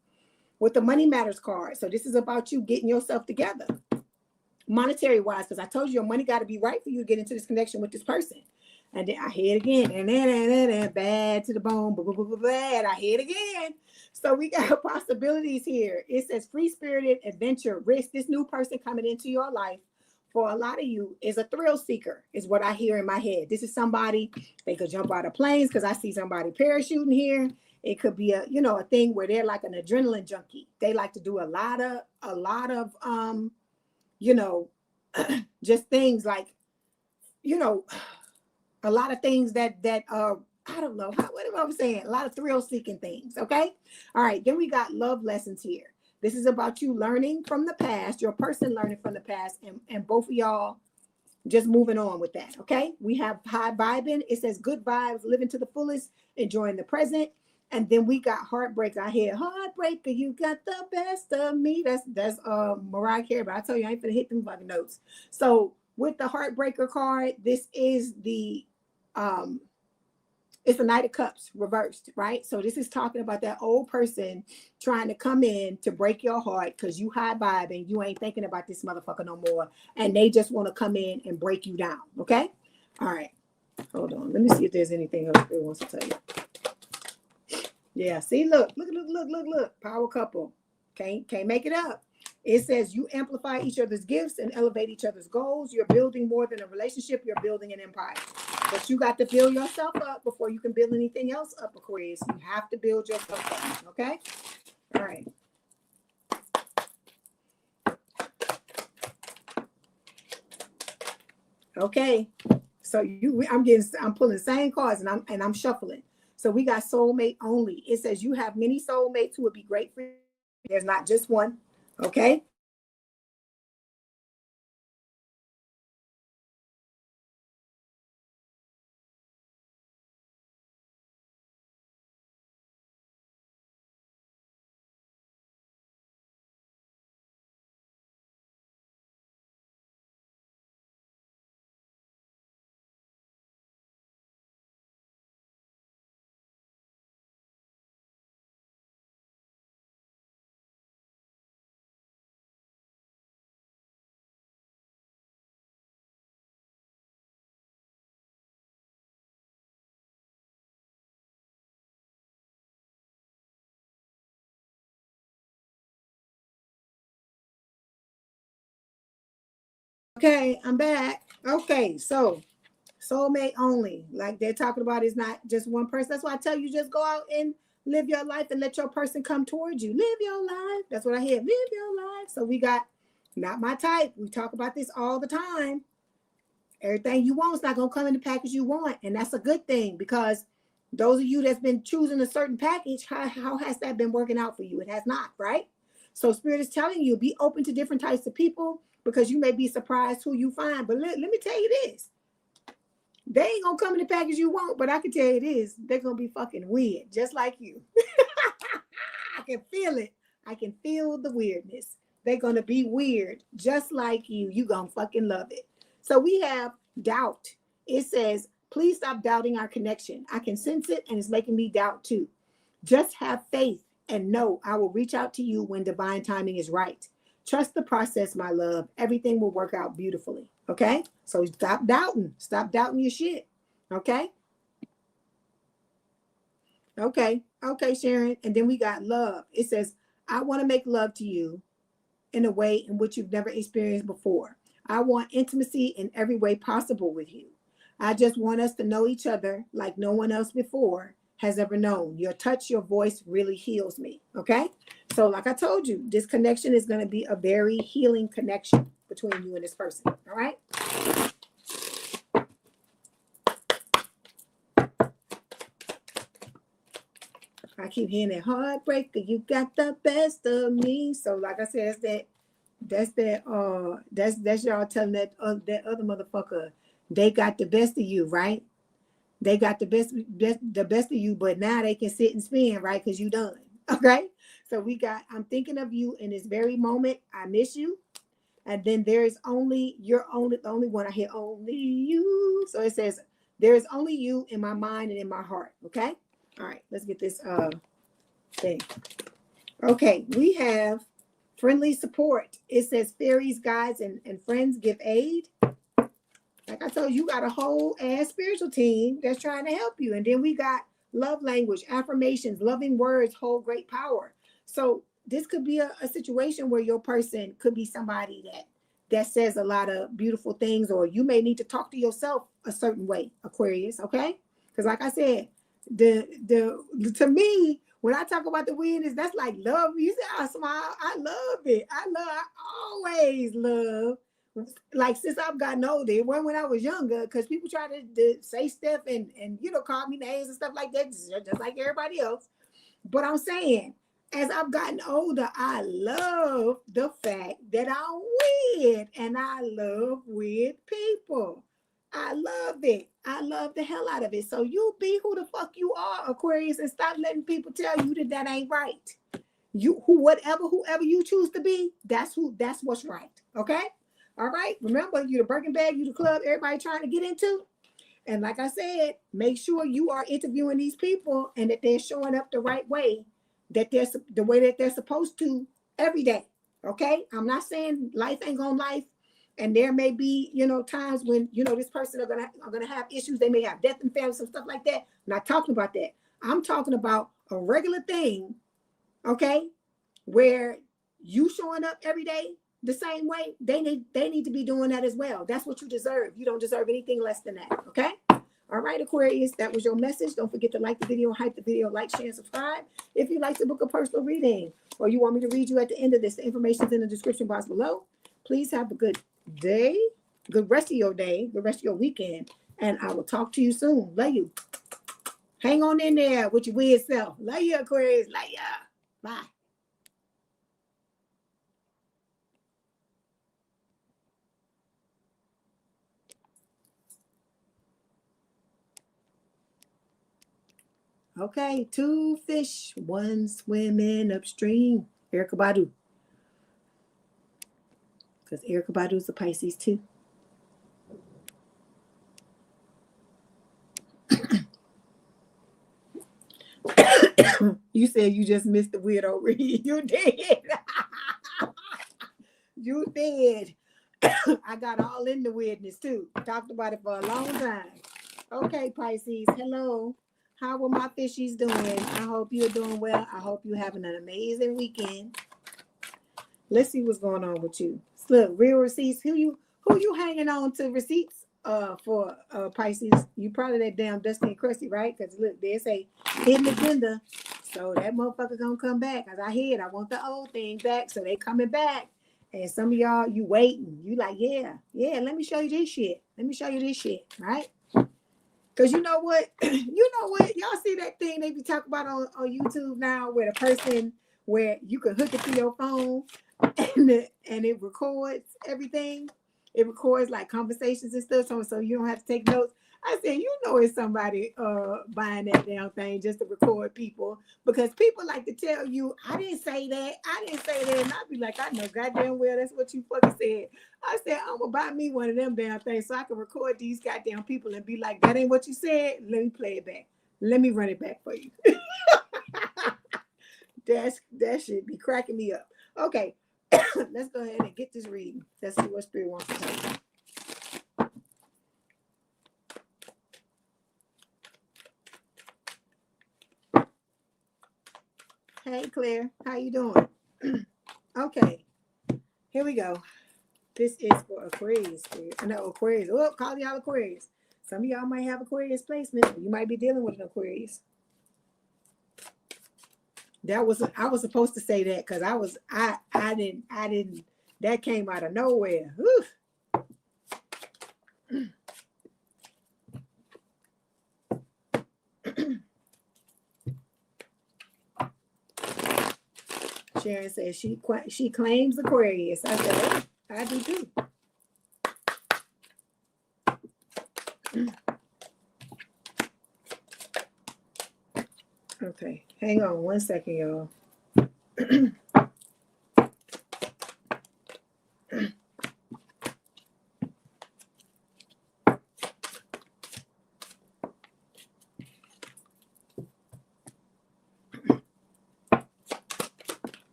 With the Money Matters card. So this is about you getting yourself together monetary wise, because I told you your money got to be right for you to get into this connection with this person. And then I hear it again, and then bad to the bone, bad. I hear it again. So we got possibilities here. It says free-spirited, adventure, risk. This new person coming into your life, for a lot of you, is a thrill seeker, is what I hear in my head. This is somebody, they could jump out of planes, because I see somebody parachuting here. It could be a thing where they're like an adrenaline junkie. They like to do a lot of just things like, a lot of things that I don't know what am I saying? A lot of thrill seeking things. Okay. All right. Then we got love lessons here. This is about you learning from the past, your person learning from the past, and both of y'all just moving on with that. Okay. We have high vibing. It says good vibes, living to the fullest, enjoying the present. And then we got heartbreak. I hear heartbreaker, you got the best of me. That's Mariah Carey, but I tell you, I ain't gonna hit them fucking notes. So with the heartbreaker card, this is the it's the Knight of Cups reversed, right? So this is talking about that old person trying to come in to break your heart because you high vibing, you ain't thinking about this motherfucker no more, and they just want to come in and break you down. Okay. All right. Hold on. Let me see if there's anything else it wants to tell you. Yeah, see, look. Power couple. Can't make it up. It says you amplify each other's gifts and elevate each other's goals. You're building more than a relationship. You're building an empire. But you got to build yourself up before you can build anything else up, Aquarius. You have to build yourself up. Okay? All right. Okay. So I'm pulling the same cards and I'm shuffling. So we got soulmate only. It says you have many soulmates who would be great for you. There's not just one. Okay. Okay, I'm back. Okay, so soulmate only, like they're talking about, is not just one person. That's why I tell you, just go out and live your life and let your person come towards you. Live your life. That's what I hear. Live your life. So we got not my type. We talk about this all the time. Everything you want is not going to come in the package you want. And that's a good thing, because those of you that's been choosing a certain package, how has that been working out for you? It has not, right? So Spirit is telling you, be open to different types of people, because you may be surprised who you find. But let me tell you this. They ain't going to come in the package you want, but I can tell you this. They're going to be fucking weird, just like you. I can feel it. I can feel the weirdness. They're going to be weird, just like you. You going to fucking love it. So we have doubt. It says, please stop doubting our connection. I can sense it and it's making me doubt too. Just have faith and know I will reach out to you when divine timing is right. Trust the process, my love. Everything will work out beautifully. Okay? So stop doubting. Stop doubting your shit. Okay? Okay. Okay, Sharon. And then we got love. It says, I want to make love to you in a way in which you've never experienced before. I want intimacy in every way possible with you. I just want us to know each other like no one else before has ever known. Your touch, your voice really heals me. Okay? So like I told you, this connection is going to be a very healing connection between you and this person. All right? I keep hearing that heartbreaker, you got the best of me. So like I said, that's y'all telling that other motherfucker they got the best of you, right? They got the best of you, but now they can sit and spin, right? Because you done. Okay. So I'm thinking of you in this very moment. I miss you. And then the only one I hear, only you. So it says, there is only you in my mind and in my heart. Okay. All right. Let's get this thing. Okay. We have friendly support. It says fairies, guides, and friends give aid. Like I told you, you got a whole ass spiritual team that's trying to help you. And then we got love language, affirmations, loving words, hold great power. So this could be a situation where your person could be somebody that says a lot of beautiful things, or you may need to talk to yourself a certain way, Aquarius, okay? Because like I said, to me, when I talk about the weirdness, that's like love. You see, I smile. I love it. I always love. Like since I've gotten older, it wasn't when I was younger, because people try to say stuff and call me names and stuff like that, just like everybody else. But I'm saying, as I've gotten older, I love the fact that I'm weird and I love weird people. I love it. I love the hell out of it. So you be who the fuck you are, Aquarius, and stop letting people tell you that ain't right. Whoever you choose to be, that's what's right. Okay? All right. Remember, you the Birkin bag, you the club, everybody trying to get into. And like I said, make sure you are interviewing these people and that they're showing up the right way, that they're the way that they're supposed to every day. Okay. I'm not saying life ain't gonna life. And there may be, times when, this person are gonna have issues. They may have death in family, some stuff like that. I'm not talking about that. I'm talking about a regular thing, okay, where you showing up every day the same way, they need to be doing that as well. That's what you deserve. You don't deserve anything less than that. Okay. All right, Aquarius, that was your message. Don't forget to like the video, hype the video, like, share, and subscribe. If you'd like to book a personal reading or you want me to read you at the end of this, the information is in the description box below. Please have a good day, good rest of your day, good rest of your weekend, and I will talk to you soon. Love you. Hang on in there with your weird self. Love you, Aquarius. Love ya. Bye. Okay, 2 fish, 1 swimming upstream. Erykah Badu. Because Erykah Badu's a Pisces too. You said you just missed the weirdo read. You did. You did. I got all in the weirdness too. Talked about it for a long time. Okay, Pisces. Hello. How are my fishies doing? I hope you're doing well. I hope you're having an amazing weekend. Let's see what's going on with you. Look, real receipts. Who you hanging on to receipts for Pisces? You probably that damn Dusty and Crusty, right? Because look, they say hidden agenda. So that motherfucker gonna come back. As I heard, I want the old thing back. So they coming back. And some of y'all, you waiting. You like, yeah, let me show you this shit. Let me show you this shit, right? Because you know what? Y'all see that thing they be talking about on YouTube now where you can hook it to your phone and it records everything. It records like conversations and stuff, so you don't have to take notes. I said, you know, it's somebody buying that damn thing just to record people, because people like to tell you, I didn't say that, I didn't say that, and I'd be like, I know goddamn well that's what you fucking said. I said, I'm gonna buy me one of them damn things so I can record these goddamn people and be like, that ain't what you said. Let me play it back. Let me run it back for you. That should be cracking me up. Okay, let's go ahead and get this reading. Let's see what Spirit wants to tell you. Hey, Claire, how you doing? Okay, here we go. This is for Aquarius. No, Aquarius. Oh, call y'all Aquarius. Some of y'all might have Aquarius placement. You might be dealing with an Aquarius. I was supposed to say that because I didn't. That came out of nowhere. Sharon says she claims Aquarius. I said, oh, I do too. Okay, hang on one second, y'all.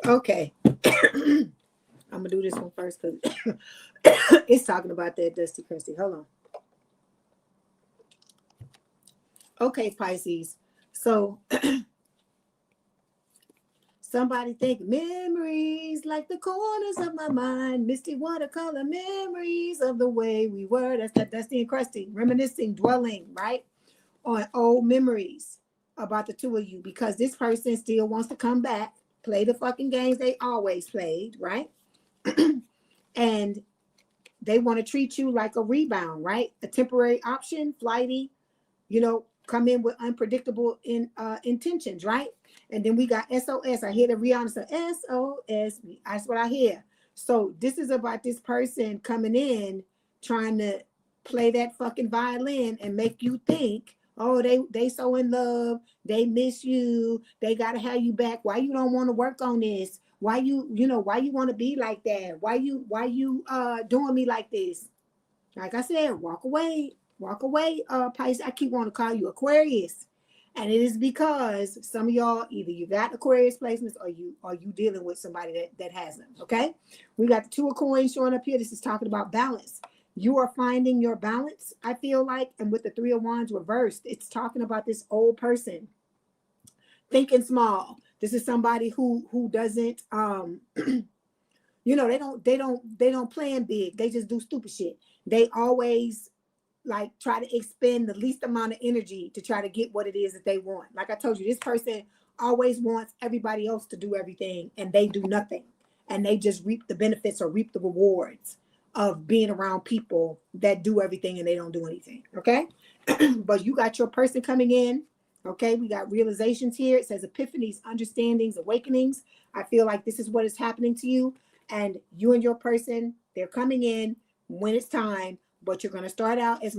Okay. I'm gonna do this one first because it's talking about that Dusty Christie. Hold on. Okay, Pisces. So somebody think memories like the corners of my mind, misty watercolor memories of the way we were. That's that Dusty and Crusty, reminiscing, dwelling, right, on old memories about the two of you, because this person still wants to come back, play the fucking games they always played, right? And they want to treat you like a rebound, right? A temporary option, flighty, you know, come in with unpredictable intentions, right? And then we got SOS. I hear the Rihanna say SOS. That's what I hear. So this is about this person coming in, trying to play that fucking violin and make you think, oh, they so in love, they miss you, they gotta have you back. Why you don't want to work on this? Why why you want to be like that? Why you doing me like this? Like I said, walk away, Pisces. I keep wanting to call you Aquarius, and it is because some of y'all either you got Aquarius placements or you dealing with somebody that has them. Okay, we got the Two of Coins showing up here. This is talking about balance. You are finding your balance, I feel like, and with the Three of Wands reversed, it's talking about this old person thinking small. This is somebody who doesn't they don't plan big. They just do stupid shit. They always like try to expend the least amount of energy to try to get what it is that they want. Like I told you, this person always wants everybody else to do everything and they do nothing. And they just reap the benefits or reap the rewards of being around people that do everything and they don't do anything. Okay. But you got your person coming in. Okay. We got realizations here. It says epiphanies, understandings, awakenings. I feel like this is what is happening to you. And you and your person, they're coming in when it's time, but you're going to start out as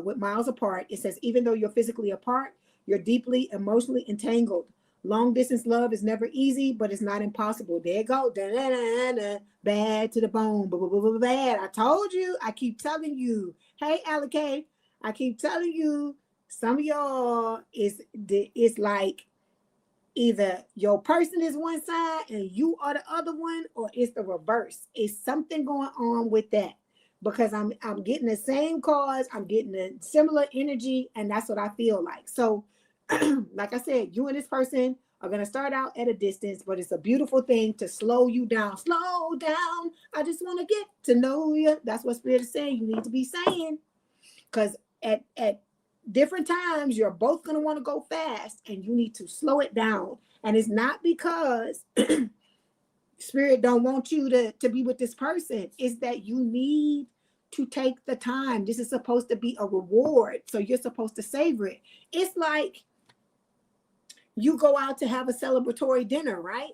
with miles apart. It says, even though you're physically apart, you're deeply emotionally entangled. Long distance love is never easy, but it's not impossible. There you go. Da-da-da-da. Bad to the bone. Bad. I told you. I keep telling you. Hey, Alec, I keep telling you. Some of y'all it's like either your person is one side and you are the other one, or it's the reverse. It's something going on with that, because I'm getting the same cards, I'm getting the similar energy, and that's what I feel like. So like I said, you and this person are going to start out at a distance, but it's a beautiful thing to slow you down. Slow down. I just want to get to know you. That's what Spirit is saying. You need to be saying, because at different times, you're both going to want to go fast and you need to slow it down. And it's not because Spirit don't want you to be with this person. It's that you need to take the time. This is supposed to be a reward. So you're supposed to savor it. It's like you go out to have a celebratory dinner, right?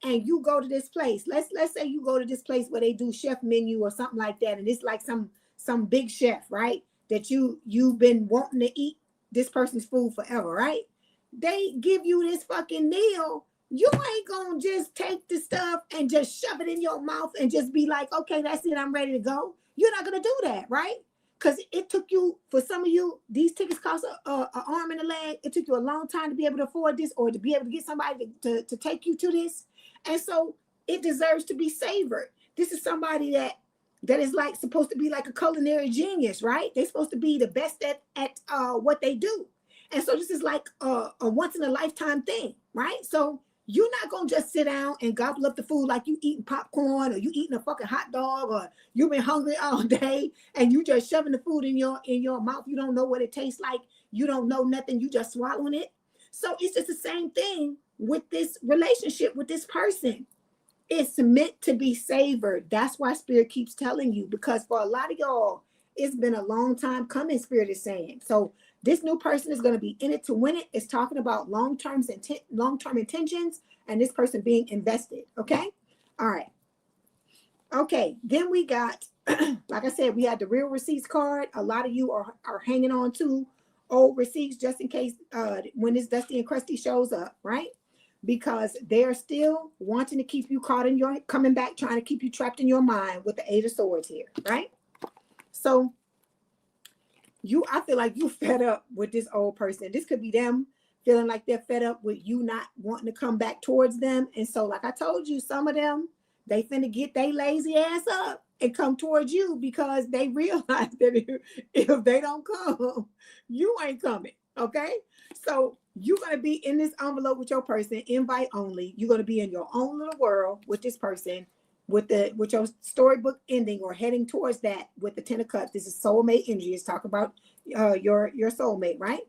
and you go to this place. Let's say you go to this place where they do chef menu or something like that, and it's like some big chef, right? That you've been wanting to eat this person's food forever, right? They give you this fucking meal. You ain't gonna just take the stuff and just shove it in your mouth and just be like, okay, that's it, I'm ready to go. You're not gonna do that, right? Because it took you, for some of you, these tickets cost an arm and a leg. It took you a long time to be able to afford this or to be able to get somebody to take you to this. And so it deserves to be savored. This is somebody that is like supposed to be like a culinary genius, right? They're supposed to be the best at what they do. And so this is like a once in a lifetime thing, right? So you're not gonna just sit down and gobble up the food like you eating popcorn or you eating a fucking hot dog or you've been hungry all day and you just shoving the food in your mouth. You don't know what it tastes like. You don't know nothing. You just swallowing it. So it's just the same thing with this relationship with this person. It's meant to be savored. That's why Spirit keeps telling you, because for a lot of y'all, it's been a long time coming, Spirit is saying. So this new person is going to be in it to win it. It's talking about long-term intentions and this person being invested. Okay. All right. Okay. Then we got, like I said, we had the real receipts card. A lot of you are hanging on to old receipts just in case when this Dusty and Crusty shows up, right? Because they're still wanting to keep you caught in your, coming back, trying to keep you trapped in your mind with the Eight of Swords here, right? So I feel like you fed up with this old person. This could be them feeling like they're fed up with you not wanting to come back towards them. And so, like I told you, some of them, they finna get their lazy ass up and come towards you because they realize that if they don't come, you ain't coming, okay? So you're going to be in this envelope with your person, invite only. You're going to be in your own little world with this person, with your storybook ending or heading towards that with the Ten of Cups. This is soulmate energy. It's talking about your soulmate, right?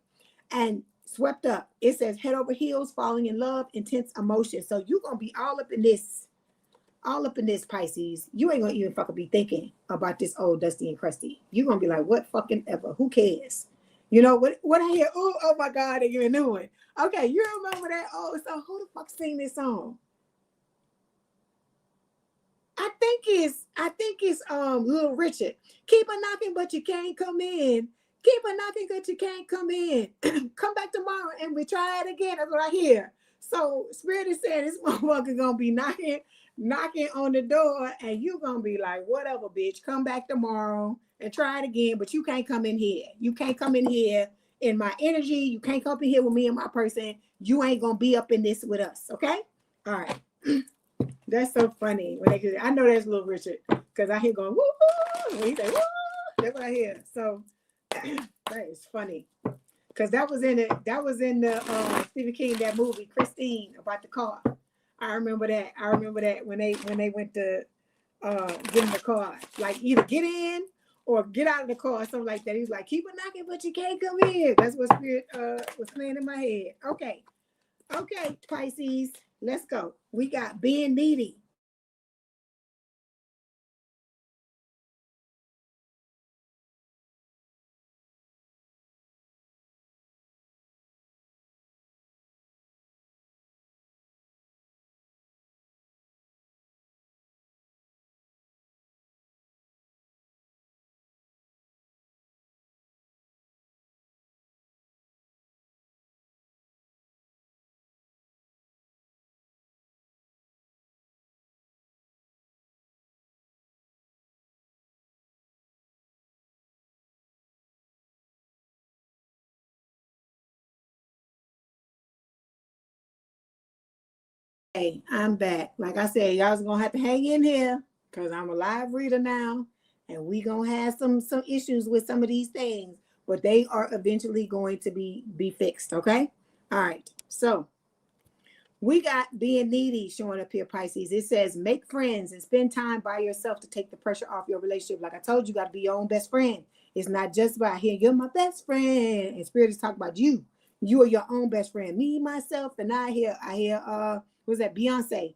And swept up. It says head over heels, falling in love, intense emotion. So you're going to be all up in this, Pisces. You ain't going to even fucking be thinking about this old Dusty and Crusty. You're going to be like, what fucking ever? Who cares? You know what I hear? Oh my God, they get a new one. Okay, you remember that? Oh, so who the fuck sing this song? I think it's Little Richard. Keep a knocking, but you can't come in. Keep a knocking, but you can't come in. Come back tomorrow and we try it again. That's what I hear. So Spirit is saying this motherfucker gonna be knocking on the door, and you gonna be like, whatever, bitch. Come back tomorrow and try it again, but you can't come in here. You can't come in here in my energy. You can't come in here with me and my person. You ain't gonna be up in this with us, okay? All right. That's so funny when they do that. I know that's Little Richard because I hear going woo. When he say woo, that's what I hear. So that is funny because that was in the Stephen King, that movie Christine, about the car. I remember that when they went to get in the car, like either get in or get out of the car or something like that. He was like, keep a knocking, but you can't come in. That's what Spirit was playing in my head. Okay, Pisces. Let's go. We got being needy. Hey, I'm back. Like I said, y'all's gonna have to hang in here because I'm a live reader now, and we gonna have some issues with some of these things, but they are eventually going to be fixed. Okay. All right. So we got being needy showing up here, Pisces. It says make friends and spend time by yourself to take the pressure off your relationship. Like I told you, you got to be your own best friend. It's not just about here, you're my best friend. And Spirit is talking about you. You are your own best friend. Me, myself, and I hear what's that? Beyonce.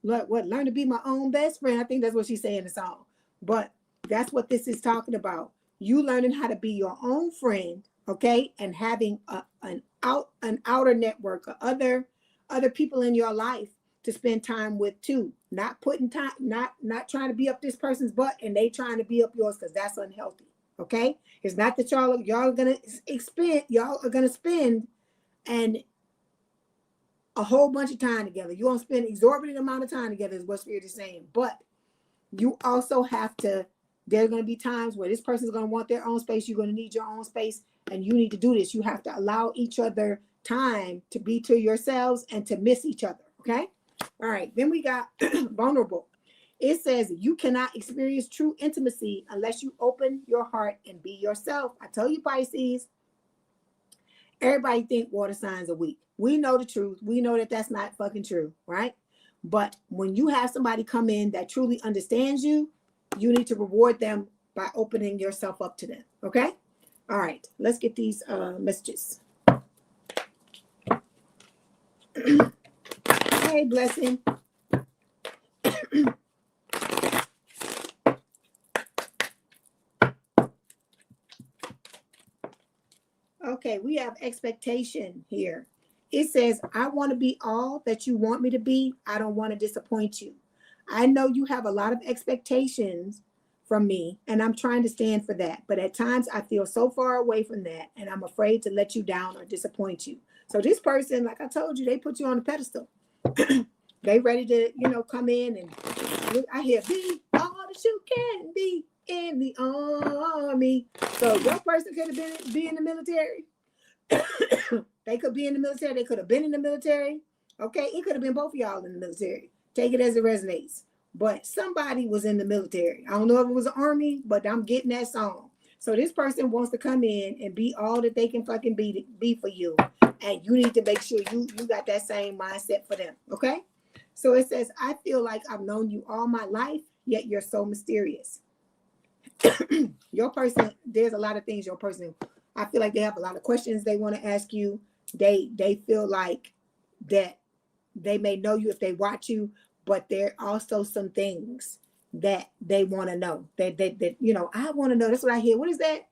Learn to be my own best friend. I think that's what she's saying in the song. But that's what this is talking about. You learning how to be your own friend, okay? And having an outer network of other people in your life to spend time with too. Not putting time, not trying to be up this person's butt and they trying to be up yours, because that's unhealthy. Okay? It's not that y'all are gonna spend and a whole bunch of time together. You're gonna spend exorbitant amount of time together, is what Spirit is saying. But you also have to, there's gonna be times where this person's gonna want their own space, you're gonna need your own space, and you need to do this. You have to allow each other time to be to yourselves and to miss each other. Okay? All right, then we got vulnerable. It says you cannot experience true intimacy unless you open your heart and be yourself. I tell you, Pisces, everybody think water signs are weak. We know the truth. We know that that's not fucking true, right? But when you have somebody come in that truly understands you, you need to reward them by opening yourself up to them, okay? All right, let's get these messages. Hey, blessing. Okay, we have expectation here. It says, I want to be all that you want me to be. I don't want to disappoint you. I know you have a lot of expectations from me, and I'm trying to stand for that. But at times I feel so far away from that, and I'm afraid to let you down or disappoint you. So this person, like I told you, they put you on a pedestal. They ready to, come in and I hear, be all that you can be in the army. So your person could have be in the military. They could be in the military. They could have been in the military. Okay, it could have been both of y'all in the military. Take it as it resonates. But somebody was in the military. I don't know if it was the army, but I'm getting that song. So this person wants to come in and be all that they can fucking be for you. And you need to make sure you got that same mindset for them. Okay? So it says, I feel like I've known you all my life, yet you're so mysterious. Your person, there's a lot of things your person, I feel like they have a lot of questions they want to ask you. They feel like that they may know you if they watch you, but there are also some things that they want to know. That I want to know. That's what I hear. What is that?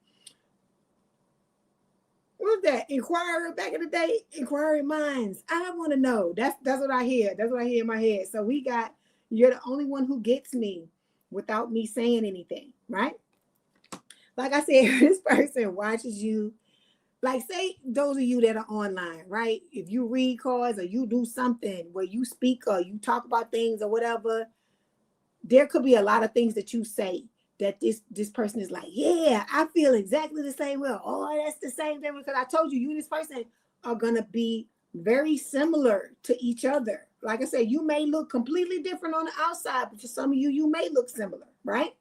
What was that? Inquirer back in the day? Inquiring minds. I want to know. That's what I hear. That's what I hear in my head. So we got, you're the only one who gets me without me saying anything, right? Like I said, this person watches you. Like, say those of you that are online, right? If you read cards or you do something where you speak or you talk about things or whatever, there could be a lot of things that you say that this person is like, yeah, I feel exactly the same way. Oh, that's the same thing. Because I told you, you and this person are going to be very similar to each other. Like I said, you may look completely different on the outside, but for some of you, you may look similar, right?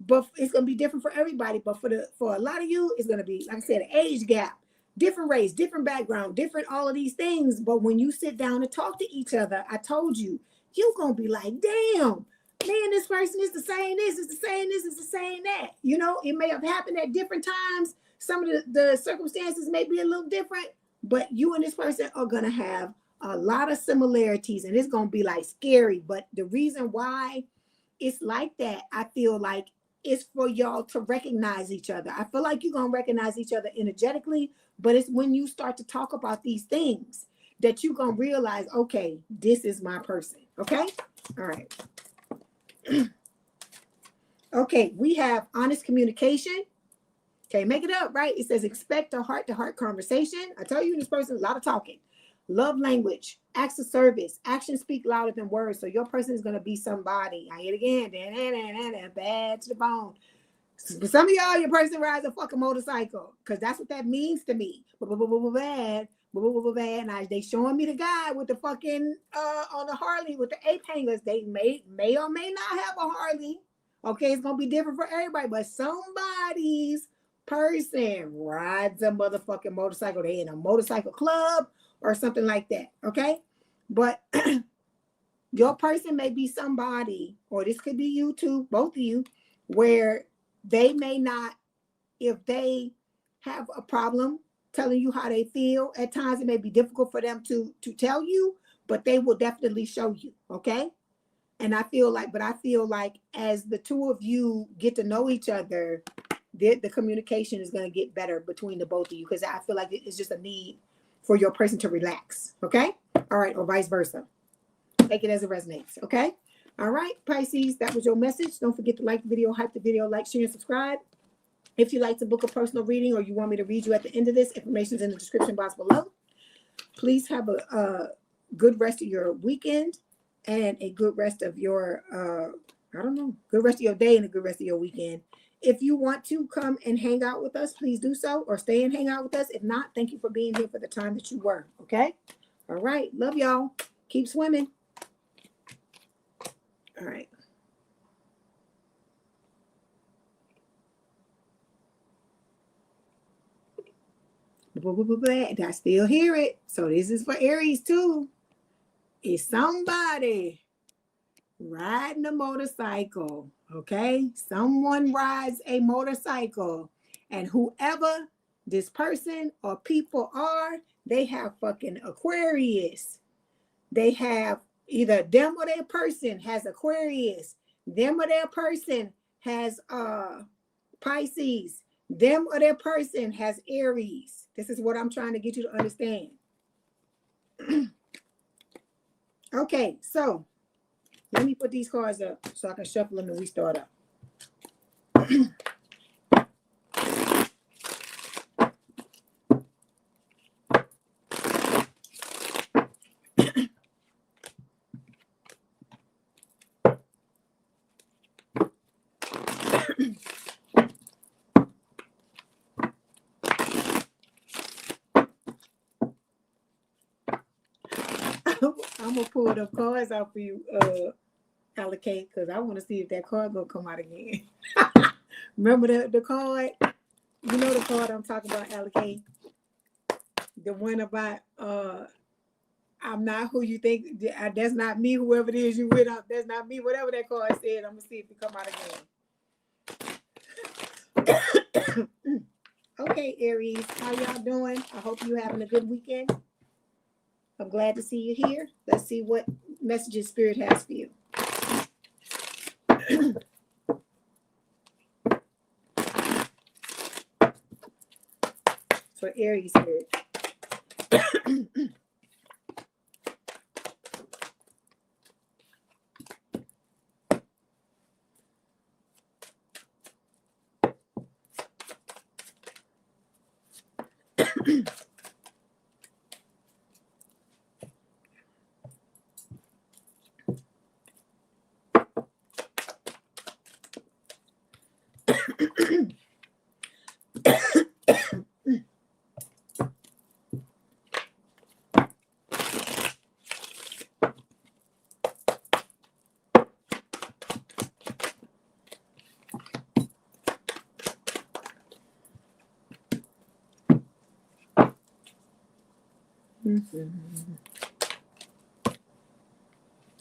But it's going to be different for everybody. But for a lot of you, it's going to be, like I said, an age gap, different race, different background, different all of these things. But when you sit down and talk to each other, I told you, you're going to be like, damn, man, this person is the same this, is the same this, is the same that. It may have happened at different times. Some of the circumstances may be a little different, but you and this person are going to have a lot of similarities, and it's going to be like scary. But the reason why it's like that, I feel like, it's for y'all to recognize each other. I feel like you're going to recognize each other energetically, but it's when you start to talk about these things that you're going to realize, okay, this is my person. Okay? All right. Okay, we have honest communication. Okay, make it up, right? It says expect a heart-to-heart conversation. I tell you, this person, a lot of talking. Love language, acts of service, actions speak louder than words. So your person is going to be somebody. I hear it again, bad to the bone. For some of y'all, your person rides a fucking motorcycle, because that's what that means to me. Bad. And they showing me the guy with the fucking on the Harley with the ape hangers. They may or may not have a Harley. Okay, it's gonna be different for everybody, but somebody's person rides a motherfucking motorcycle. They in a motorcycle club or something like that. Okay, but your person may be somebody, or this could be you too, both of you, where they may not, if they have a problem telling you how they feel, at times it may be difficult for them to tell you, but they will definitely show you. Okay. And I feel like as the two of you get to know each other, the communication is going to get better between the both of you, because I feel like it's just a need for your person to relax. Okay. All right. Or vice versa. take it as it resonates. Okay. All right, Pisces, that was your message. Don't forget to like the video, hype the video, like, share, and subscribe. If you'd like to book a personal reading or you want me to read you at the end of this, information is in the description box below. Please have a good rest of your weekend and a good rest of your, good rest of your day and a good rest of your weekend. If you want to come and hang out with us, please do so, or stay and hang out with us. If not, thank you for being here for the time that you were. Okay. All right. Love y'all. Keep swimming. All right. I still hear it. So this is for Aries too. Is somebody riding a motorcycle? Okay. Someone rides a motorcycle, and whoever this person or people are, they have fucking Aquarius. They have either them or their person has Aquarius. Them or their person has Pisces. Them or their person has Aries. This is what I'm trying to get you to understand. Okay, so let me put these cards up so I can shuffle them and we start up. I'm gonna pull the cards out for you, Allocate, because I want to see if that card gonna come out again. Remember the card? You know the card I'm talking about, Allocate? The one about I'm not who you think. That's not me. Whoever it is you with, that's not me. Whatever that card said, I'm gonna see if it come out again. Okay, Aries, how y'all doing? I hope you're having a good weekend. I'm glad to see you here. Let's see what messages Spirit has for you. For Aries, Spirit.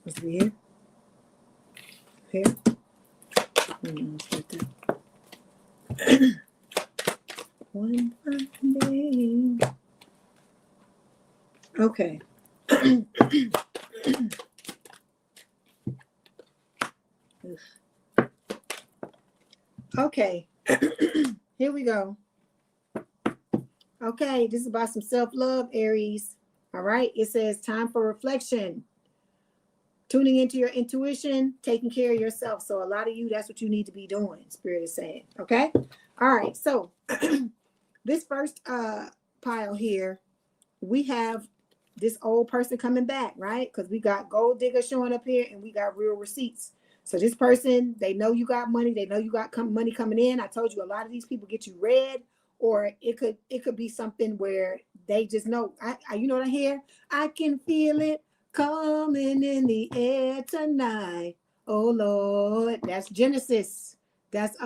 What's here? Here? One day. Okay. Okay. Here we go. Okay, this is about some self-love, Aries. All right. It says time for reflection. Tuning into your intuition, taking care of yourself. So a lot of you, that's what you need to be doing, Spirit is saying. Okay. All right. So this first pile here, we have this old person coming back, right? Because we got gold digger showing up here and we got real receipts. So this person, they know you got money. They know you got money coming in. I told you a lot of these people get you red, or it could be something where they just know. You know what I hear? I can feel it coming in the air tonight. Oh Lord, that's Genesis. That's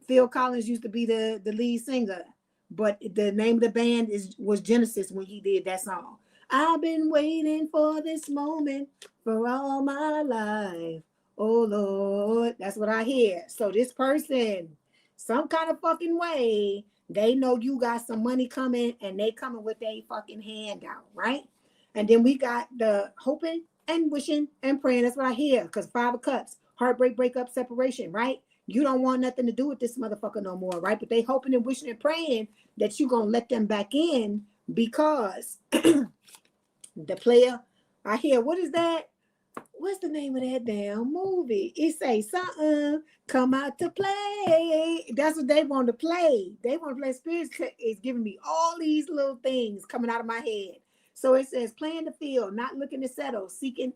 Phil Collins used to be the lead singer, but the name of the band was Genesis when he did that song. I've been waiting for this moment for all my life. Oh Lord, that's what I hear. So this person, some kind of fucking way, they know you got some money coming and they coming with a fucking handout, right? And then we got the hoping and wishing and praying. That's what I hear. Because 5 of Cups, heartbreak, breakup, separation, right? You don't want nothing to do with this motherfucker no more, right? But they hoping and wishing and praying that you're going to let them back in, because the player, I hear, what is that? what's the name of that damn movie? It say something come out to play. That's what they want to play. They want to play. Spirit is giving me all these little things coming out of my head. So it says playing the field, not looking to settle, seeking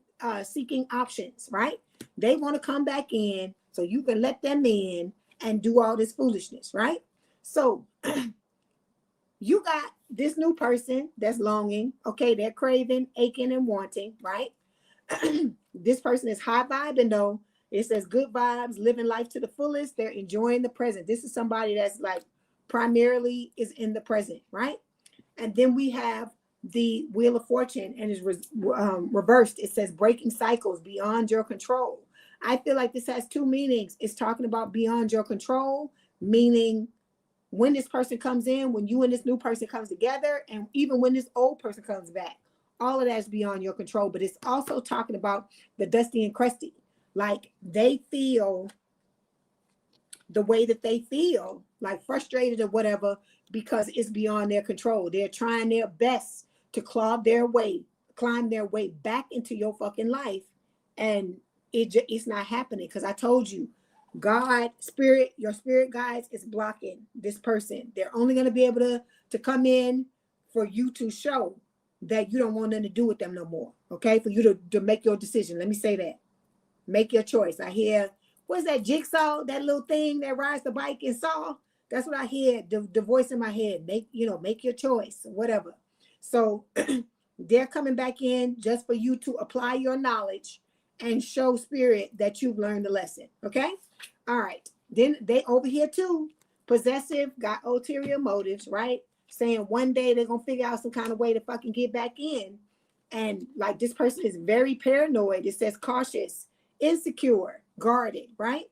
options, right? They want to come back in so you can let them in and do all this foolishness, right? So you got this new person that's longing, okay? They're craving, aching, and wanting, right? This person is high vibing though. It says good vibes, living life to the fullest. They're enjoying the present. This is somebody that's like primarily is in the present, right? And then we have the Wheel of Fortune and is reversed. It says breaking cycles beyond your control. I feel like this has two meanings. It's talking about beyond your control, meaning when this person comes in, when you and this new person comes together, and even when this old person comes back, all of that's beyond your control. But it's also talking about the Dusty and Crusty. Like they feel the way that they feel, like frustrated or whatever, because it's beyond their control. They're trying their best to climb their way back into your fucking life. And it's not happening because I told you, God, spirit, your spirit guides is blocking this person. They're only going to be able to come in for you to show that you don't want nothing to do with them no more. Okay, for you to make your decision. Let me say that. Make your choice. I hear, what's that Jigsaw, that little thing that rides the bike and saw? That's what I hear, the voice in my head. Make your choice, whatever. So they're coming back in just for you to apply your knowledge and show spirit that you've learned the lesson. Okay? All right. Then they over here too, possessive, got ulterior motives, right? Saying one day they're gonna figure out some kind of way to fucking get back in. And like this person is very paranoid. It says cautious, insecure, guarded, right?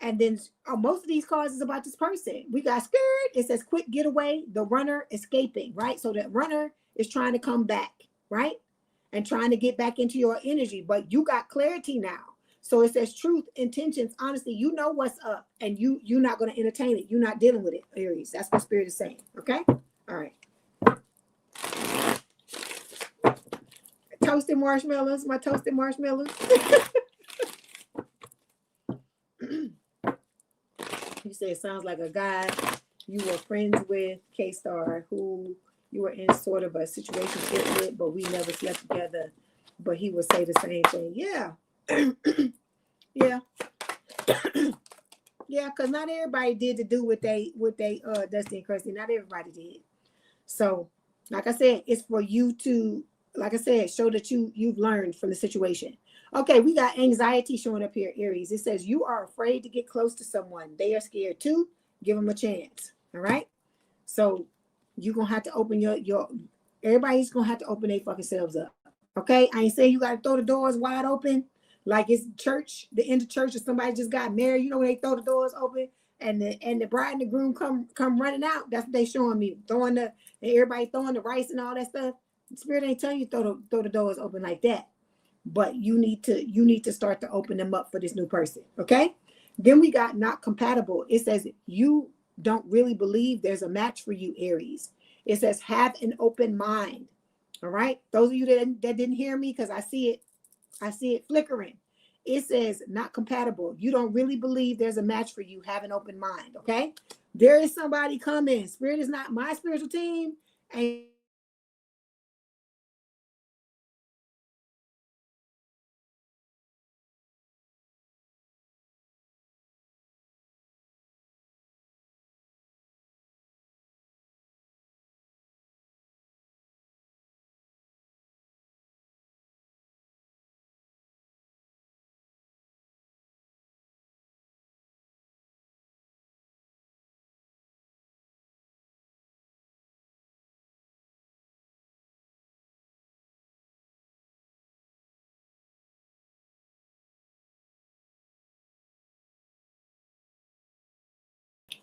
And then most of these cards is about this person. We got scared. It says quick getaway, the runner escaping, right? So that runner is trying to come back, right? And trying to get back into your energy, but you got clarity now. So it says truth, intentions, honesty. You know what's up, and you're not going to entertain it. You're not dealing with it, Aries. That's what Spirit is saying. Okay. All right. Toasted marshmallows. My toasted marshmallows. You say it sounds like a guy you were friends with, K-Star, who you were in sort of a situation with, but we never slept together. But he would say the same thing. Yeah. Yeah. Yeah, because not everybody did to do what they Dusty and Crusty. Not everybody did. So, like I said, it's for you to, like I said, show that you've learned from the situation. Okay, we got anxiety showing up here, Aries. It says you are afraid to get close to someone. They are scared too. Give them a chance. All right. So you're gonna have to open your everybody's gonna have to open their fucking selves up. Okay. I ain't saying you gotta throw the doors wide open like it's church, the end of church, or somebody just got married. You know when they throw the doors open and the bride and the groom come running out. That's what they showing me. And everybody throwing the rice and all that stuff. The Spirit ain't telling you throw the doors open like that. But you need to start to open them up for this new person. Okay. Then we got not compatible. It says you don't really believe there's a match for you, Aries. It says have an open mind. All right. Those of you that didn't hear me, because I see it flickering. It says not compatible. You don't really believe there's a match for you. Have an open mind. Okay. There is somebody coming. Spirit is not my spiritual team. And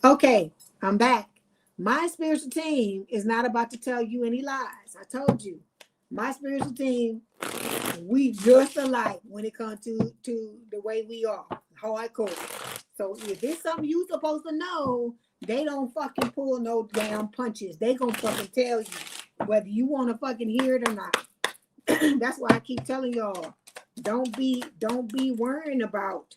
okay, I'm back. My spiritual team is not about to tell you any lies. I told you, my spiritual team, we just alike when it comes to the way we are, hardcore. So if it's something you supposed to know, they don't fucking pull no damn punches. They gonna fucking tell you whether you want to fucking hear it or not. That's why I keep telling y'all, Don't be worrying about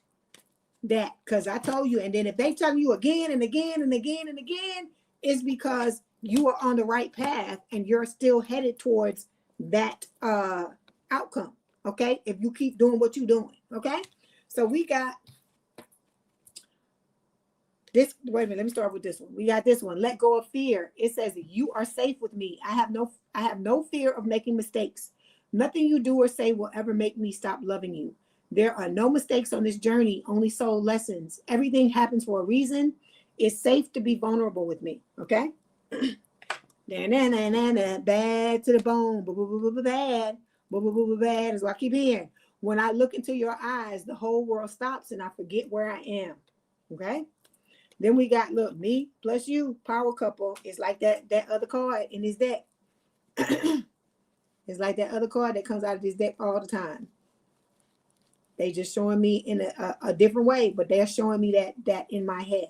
that, because I told you. And then if they tell you again and again and again and again, it's because you are on the right path and you're still headed towards that outcome. Okay, if you keep doing what you're doing. Okay, so we got this. Wait a minute, let me start with this one. We got this one. Let go of fear. It says, you are safe with me. I have no fear of making mistakes. Nothing you do or say will ever make me stop loving you. There are no mistakes on this journey, only soul lessons. Everything happens for a reason. It's safe to be vulnerable with me. Okay? Bad to the bone. Bad. Bad is what I keep hearing. When I look into your eyes, the whole world stops and I forget where I am. Okay? Then we got, look, me plus you, power couple. It's like that other card in this deck. It's like that other card that comes out of this deck all the time. They just showing me in a different way, but they're showing me that in my head.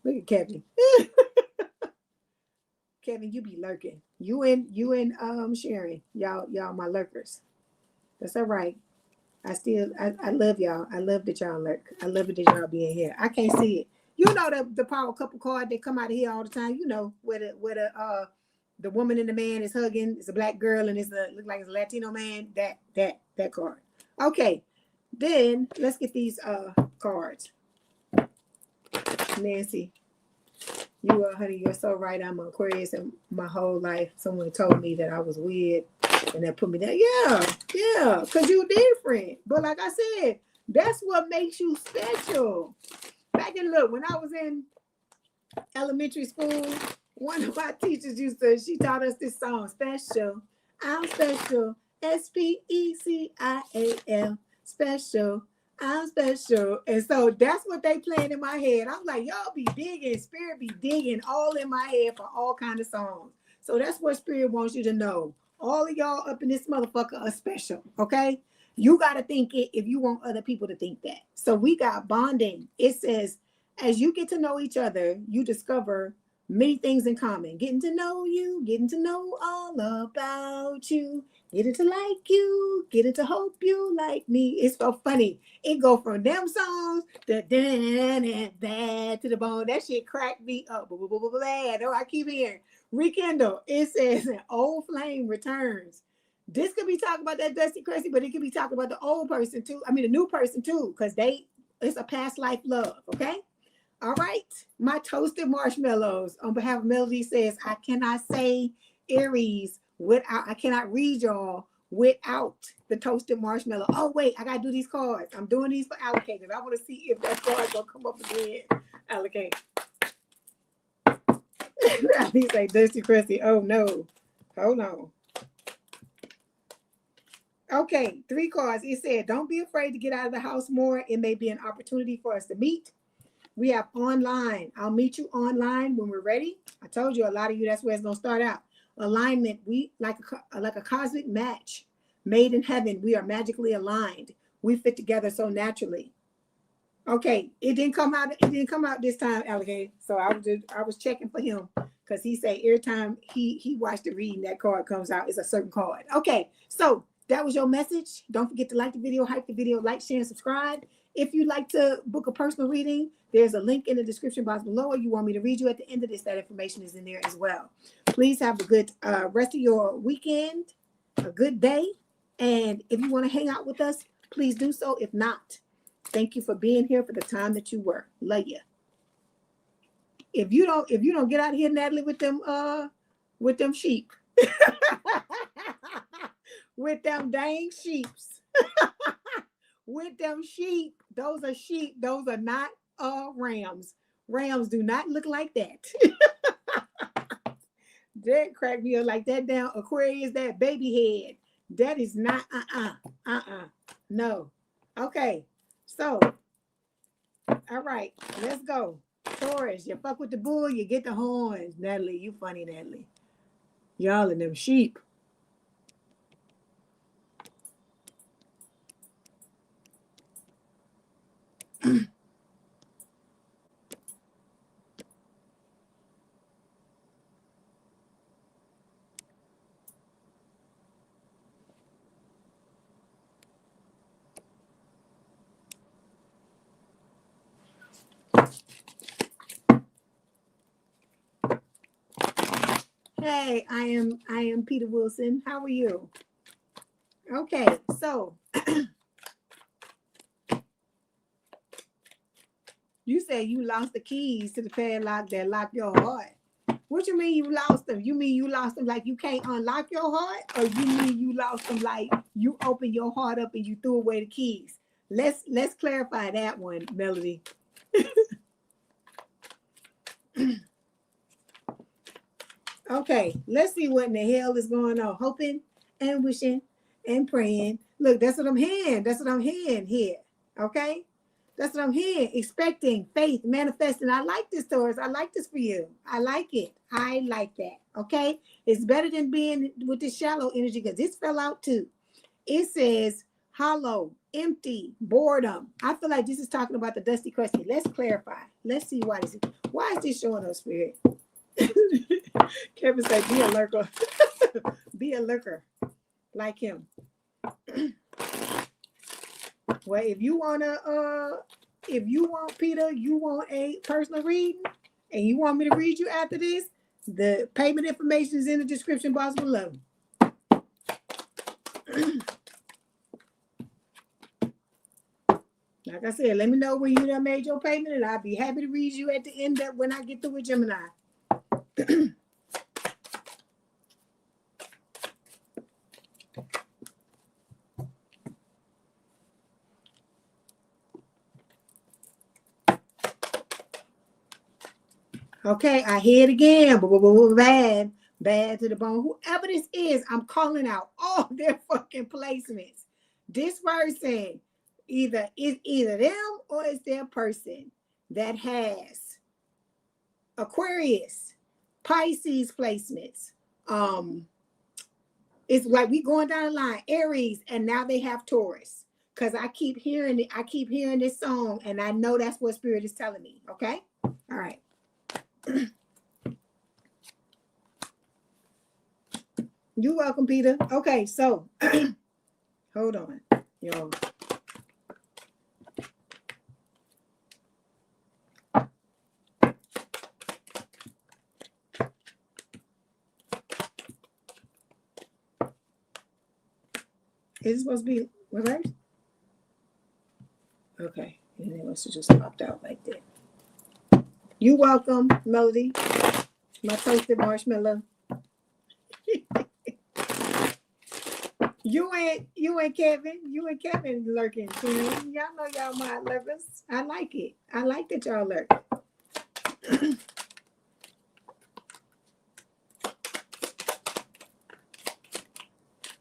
Look at Kevin. Kevin, you be lurking. You and Sharon, y'all my lurkers. That's all right. I love y'all. I love that y'all lurk. I love it that y'all being here. I can't see it. You know the power couple card that come out of here all the time. You know where the woman and the man is hugging. It's a black girl and look like it's a Latino man. That card. Okay. Then let's get these cards. Nancy, honey, you're so right. I'm an Aquarius, and my whole life someone told me that I was weird, and that put me down. Yeah, because you're different. But like I said, that's what makes you special. Back in when I was in elementary school, one of my teachers she taught us this song, Special. I'm special. SPECIAL. Special. I'm special. And so that's what they playing in my head. I'm like, y'all be digging, spirit be digging all in my head for all kind of songs. So that's what spirit wants you to know. All of y'all up in this motherfucker are special. Okay? You got to think it if you want other people to think that. So we got bonding. It says, as you get to know each other, you discover many things in common. Getting to know you, getting to know all about you, getting to like you, getting to hope you like me. It's so funny. It go from them songs to bad to the bone. That shit cracked me up. Bad. Oh, I keep hearing. Rekindle. It says an old flame returns. This could be talking about that Dusty Cressy, but it could be talking about the old person too. I mean, the new person too, because it's a past life love. Okay. All right, my toasted marshmallows on behalf of Melody says, I cannot say Aries I cannot read y'all without the toasted marshmallow. Oh, wait, I got to do these cards. I'm doing these for allocators. I want to see if that card going to come up again. Allocate. He say, Dusty Cressy. Oh, no. Hold on. Okay, 3 cards. It said, don't be afraid to get out of the house more. It may be an opportunity for us to meet. We have online. I'll meet you online when we're ready. I told you, a lot of you, that's where it's going to start out. Alignment. We like a cosmic match made in heaven. We are magically aligned. We fit together so naturally. Okay, it didn't come out. It didn't come out this time, Alligator. So I was checking for him because he said every time he watched the reading, that card comes out. It's a certain card. Okay, so that was your message. Don't forget to like the video, hype the video, like, share, and subscribe. If you'd like to book a personal reading, there's a link in the description box below, or you want me to read you at the end of this, that information is in there as well. Please have a good rest of your weekend, a good day. And if you want to hang out with us, please do so. If not, thank you for being here for the time that you were. Love ya. If you don't get out of here, Natalie, with them sheep. With them dang sheeps. With them sheep. Those are sheep. Those are not rams. Rams do not look like that. That cracked me up like that down. Aquarius, that baby head. That is not no. Okay. So, all right, let's go. Taurus, you fuck with the bull, you get the horns. Natalie, you funny, Natalie. Y'all and them sheep. Hey, I am Peter Wilson. How are you? Okay, so you said you lost the keys to the padlock that locked your heart. What you mean you lost them? You mean you lost them like you can't unlock your heart? Or you mean you lost them like you opened your heart up and you threw away the keys? Let's clarify that one, Melody. Okay, let's see what in the hell is going on. Hoping and wishing and praying. Look, that's what I'm hearing. That's what I'm hearing here. Okay? That's what I'm hearing. Expecting, faith, manifesting. I like this, Taurus. I like this for you. I like it. I like that. Okay? It's better than being with this shallow energy because this fell out too. It says hollow, empty, boredom. I feel like this is talking about the dusty, crusty. Let's clarify. Let's see why this is. Why is this showing us, Spirit? Kevin said, be a lurker. Be a lurker like him. Well, if you want, Peter, you want a personal reading and you want me to read you after this, the payment information is in the description box below. Like I said, let me know when you done made your payment and I'll be happy to read you at the end of when I get through with Gemini. Okay, I hear it again. Bad to the bone. Whoever this is, I'm calling out all their fucking placements. This person either them or it's their person that has Aquarius, Pisces placements. It's like we going down the line, Aries, and now they have Taurus. Because I keep hearing it, I keep hearing this song, and I know that's what Spirit is telling me. Okay? All right. You're welcome, Peter. Okay, so hold on, y'all. Is it supposed to be reversed? Okay, and it must have just popped out like that. You're welcome, Melody. My toasted marshmallow. You and Kevin lurking. Y'all know y'all my lurkers. I like it. I like that y'all lurk.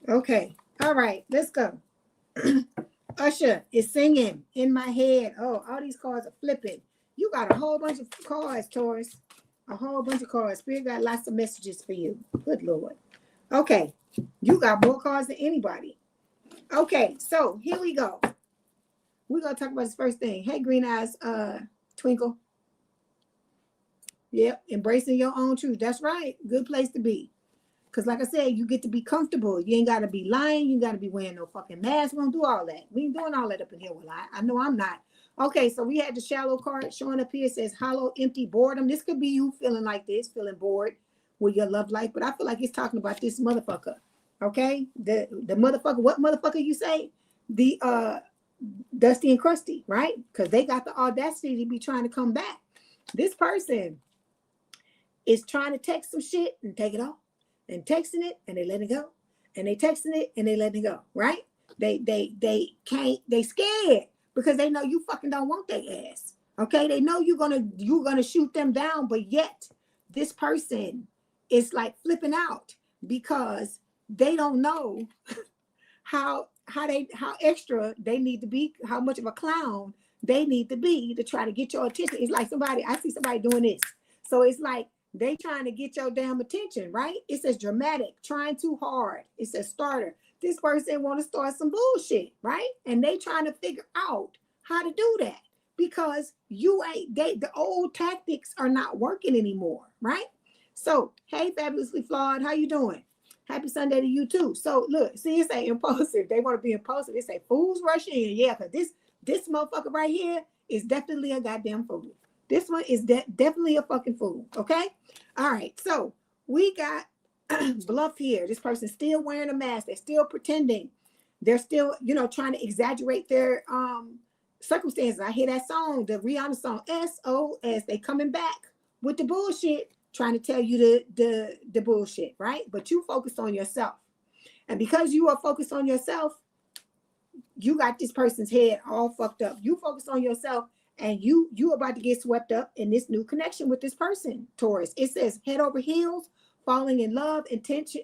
Okay. All right. Let's go. Usher is singing in my head. Oh, all these cards are flipping. You got a whole bunch of cards, Taurus. A whole bunch of cards. Spirit got lots of messages for you. Good Lord. Okay. You got more cards than anybody. Okay. So here we go. We're going to talk about this first thing. Hey, Green Eyes, Twinkle. Yep. Embracing your own truth. That's right. Good place to be. Because like I said, you get to be comfortable. You ain't got to be lying. You ain't got to be wearing no fucking mask. We don't do all that. We ain't doing all that up in here. Well, I know I'm not. Okay, so we had the shallow card showing up here. It says hollow, empty, boredom. This could be you feeling like this, feeling bored with your love life. But I feel like it's talking about this motherfucker. Okay? The motherfucker. What motherfucker you say? The dusty and crusty, right? Because they got the audacity to be trying to come back. This person is trying to text some shit and take it off. And texting it and they let it go. And they texting it and they let it go. Right? They can't, they scared because they know you fucking don't want their ass. Okay? They know you're gonna shoot them down, but yet this person is like flipping out because they don't know how extra they need to be, how much of a clown they need to be to try to get your attention. It's like I see somebody doing this. So it's like they trying to get your damn attention, right? It says dramatic, trying too hard. It says starter. This person want to start some bullshit, right? And they trying to figure out how to do that because the old tactics are not working anymore, right? So, hey, Fabulously Flawed, how you doing? Happy Sunday to you too. So look, see, it say impulsive. They want to be impulsive. They say fools rush in. Yeah, because this motherfucker right here is definitely a goddamn fool. This one is definitely a fucking fool. Okay. All right. So we got bluff here. This person's still wearing a mask. They're still pretending. They're still, trying to exaggerate their circumstances. I hear that song, the Rihanna song, SOS. They coming back with the bullshit, trying to tell you the bullshit, right? But you focus on yourself. And because you are focused on yourself, you got this person's head all fucked up. You focus on yourself, and you about to get swept up in this new connection with this person, Taurus. It says head over heels, falling in love, intense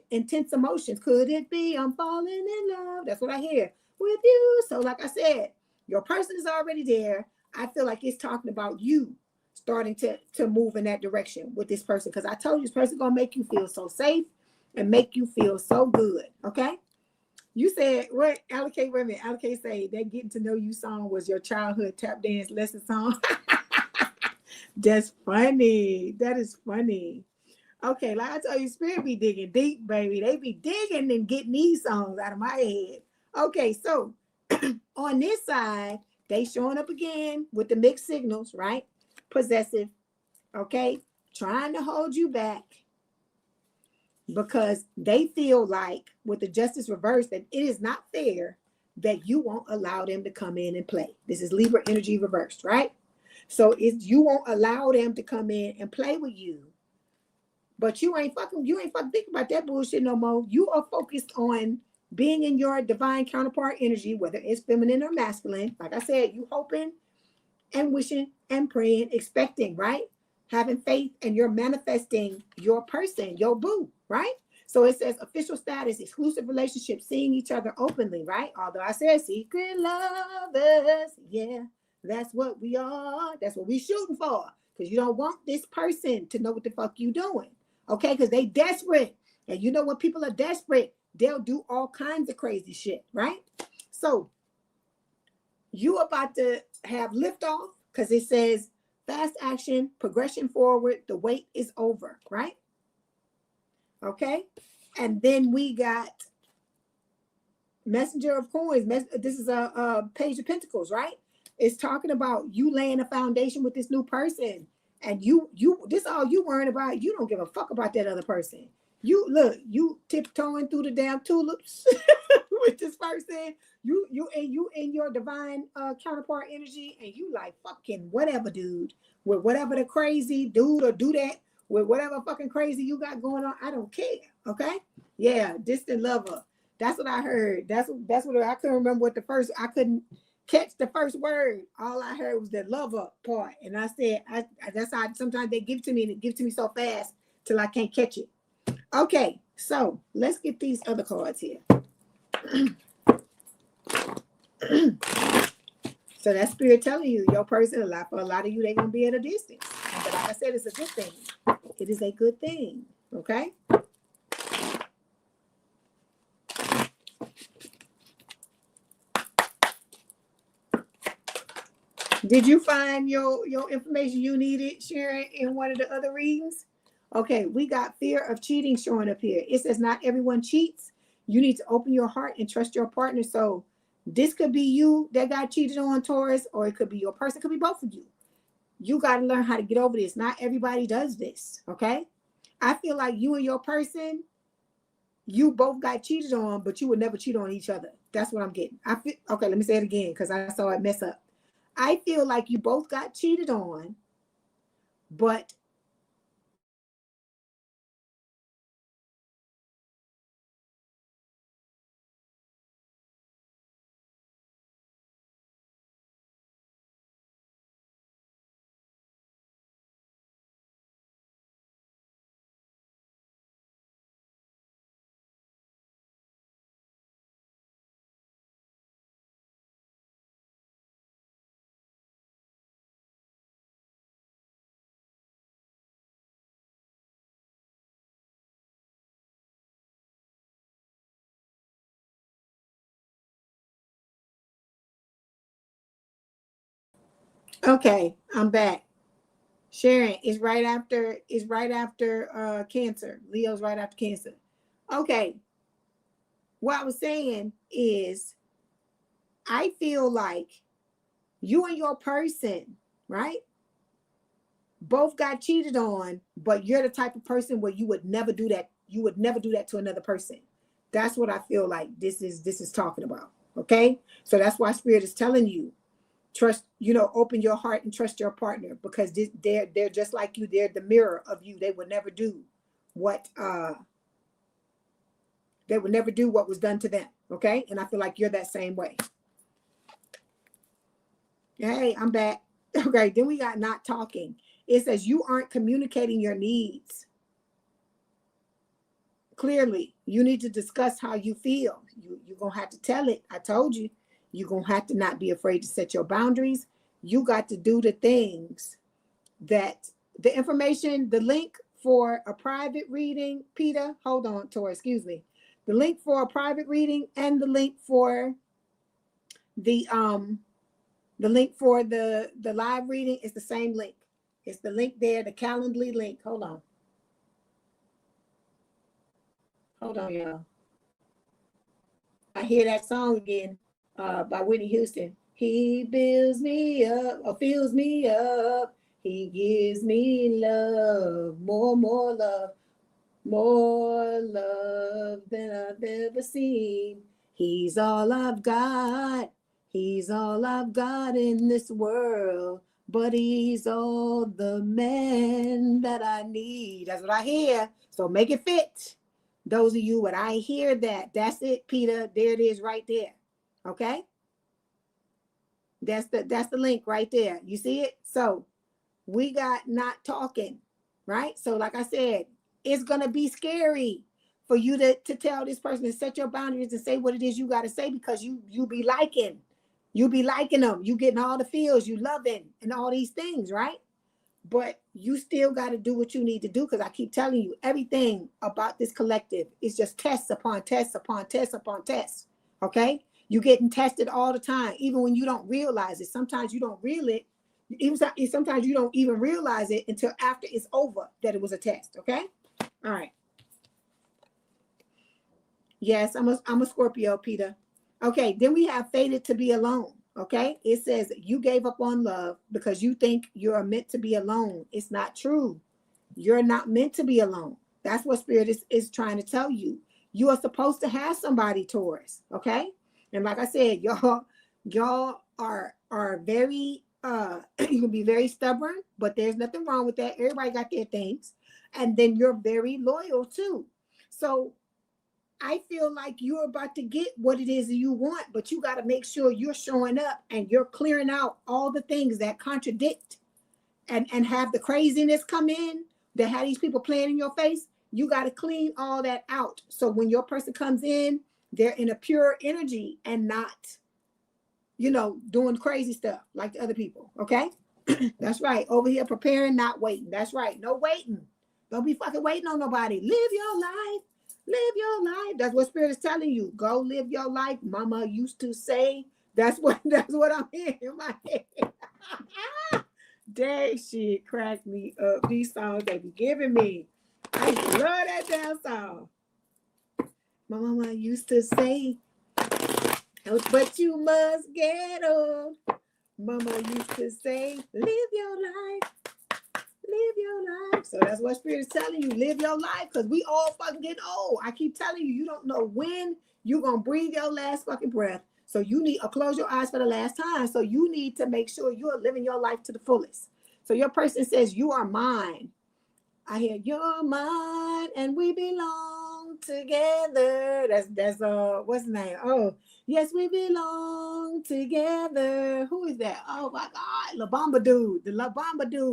emotions. Could it be I'm falling in love? That's what I hear with you. So like I said, your person is already there. I feel like it's talking about you starting to move in that direction with this person, because I told you this person gonna make you feel so safe and make you feel so good. Okay. You said what? Allocate, wait a minute. Allocate say that getting to know you song was your childhood tap dance lesson song. That's funny. That is funny. Okay, like I told you, Spirit be digging deep, baby. They be digging and getting these songs out of my head. Okay, so on this side, they showing up again with the mixed signals, right? Possessive, okay? Trying to hold you back, because they feel like with the justice reversed that it is not fair that you won't allow them to come in and play. This is Libra energy reversed, right? So you won't allow them to come in and play with you, but you ain't fucking thinking about that bullshit no more. You are focused on being in your divine counterpart energy, whether it's feminine or masculine. Like I said, you hoping and wishing and praying, expecting, right? Having faith, and you're manifesting your person, your boo, right? So it says official status, exclusive relationship, seeing each other openly, right? Although I said secret lovers, yeah, that's what we are. That's what we shooting for, because you don't want this person to know what the fuck you doing, okay? Because they desperate, and you know when people are desperate, they'll do all kinds of crazy shit, right? So you about to have liftoff, because it says fast action, progression forward, the wait is over, right? Okay. And then we got messenger of coins. This is a page of pentacles, right? It's talking about you laying a foundation with this new person, and this all you worrying about. You don't give a fuck about that other person. You tiptoeing through the damn tulips with this person. You in your divine counterpart energy, and you like fucking whatever, dude, with whatever the crazy dude or do that with whatever fucking crazy you got going on. I don't care. Okay. Yeah. Distant lover. That's what I heard. That's what I couldn't remember what I couldn't catch the first word. All I heard was the lover part. And I said, that's how sometimes they give to me, and it gives to me so fast till I can't catch it. Okay. So let's get these other cards here. So that's spirit telling you your person, for a lot of you, they're going to be at a distance. But like I said, it's a good thing. It is a good thing. Okay. Did you find your information you needed, Sharon, in one of the other readings? Okay, we got fear of cheating showing up here. It says not everyone cheats. You need to open your heart and trust your partner. So this could be you that got cheated on, Taurus, or it could be your person. It could be both of you. You got to learn how to get over this. Not everybody does this, okay? I feel like you and your person, you both got cheated on, but you would never cheat on each other. That's what I'm getting. Okay, let me say it again because I saw it mess up. I feel like you both got cheated on, but okay, I'm back. Sharon is right after Cancer. Leo's right after Cancer. Okay. What I was saying is I feel like you and your person, right? both got cheated on, but you're the type of person where you would never do that. You would never do that to another person. That's what I feel like this is talking about. Okay. So that's why Spirit is telling you, trust, open your heart and trust your partner, because they're just like you. They're the mirror of you. They would never do what was done to them. Okay. And I feel like you're that same way. Hey, I'm back. Okay. Then we got not talking. It says you aren't communicating your needs clearly. You need to discuss how you feel. You're going to have to tell it. I told you, you're going to have to not be afraid to set your boundaries. You got to do the things that the information, the link for a private reading, Peter, hold on, Tori, excuse me. The link for a private reading and the link for the live reading is the same link. It's the link there, the Calendly link. Hold on, y'all. I hear that song again by Whitney Houston. He builds me up, or fills me up. He gives me love, more love than I've ever seen. He's all I've got. He's all I've got in this world. But he's all the man that I need. That's what I hear. So make it fit. Those of you, when I hear that, that's it, Peter. There it is right there. Okay? That's the link right there. You see it? So we got not talking, right? So like I said, it's going to be scary for you to tell this person to set your boundaries and say what it is you got to say, because you be liking them. You getting all the feels, you loving and all these things, right? But you still got to do what you need to do, because I keep telling you, everything about this collective is just tests upon tests upon tests upon tests. Okay? You're getting tested all the time, even when you don't realize it. Sometimes you don't realize it. Sometimes you don't even realize it until after it's over that it was a test. Okay? All right. Yes, I'm a Scorpio, Peter. Okay, then we have fated to be alone. Okay, it says you gave up on love because you think you're meant to be alone. It's not true. You're not meant to be alone. That's what Spirit is trying to tell you. You are supposed to have somebody, Taurus. Okay, and like I said, y'all are very you can be very stubborn, but there's nothing wrong with that. Everybody got their things, and then you're very loyal too. So I feel like you're about to get what it is that you want, but you got to make sure you're showing up and you're clearing out all the things that contradict and have the craziness come in, that have these people playing in your face. You got to clean all that out. So when your person comes in, they're in a pure energy and not, doing crazy stuff like the other people. Okay. That's right. Over here preparing, not waiting. That's right. No waiting. Don't be fucking waiting on nobody. Live your life. Live your life. That's what Spirit is telling you. Go live your life. Mama used to say. That's what I'm hearing in my head. Dang, shit cracked me up. These songs they be giving me. I love that damn song. My mama used to say, but you must get old. Mama used to say, live your life. Live your life. So that's what Spirit is telling you. Live your life, because we all fucking get old. I keep telling you, you don't know when you're going to breathe your last fucking breath. So you need to close your eyes for the last time. So you need to make sure you are living your life to the fullest. So your person says, you are mine. I hear you're mine and we belong together. That's what's the name? Oh, yes, we belong together. Who is that? Oh my God, La Bamba Dude,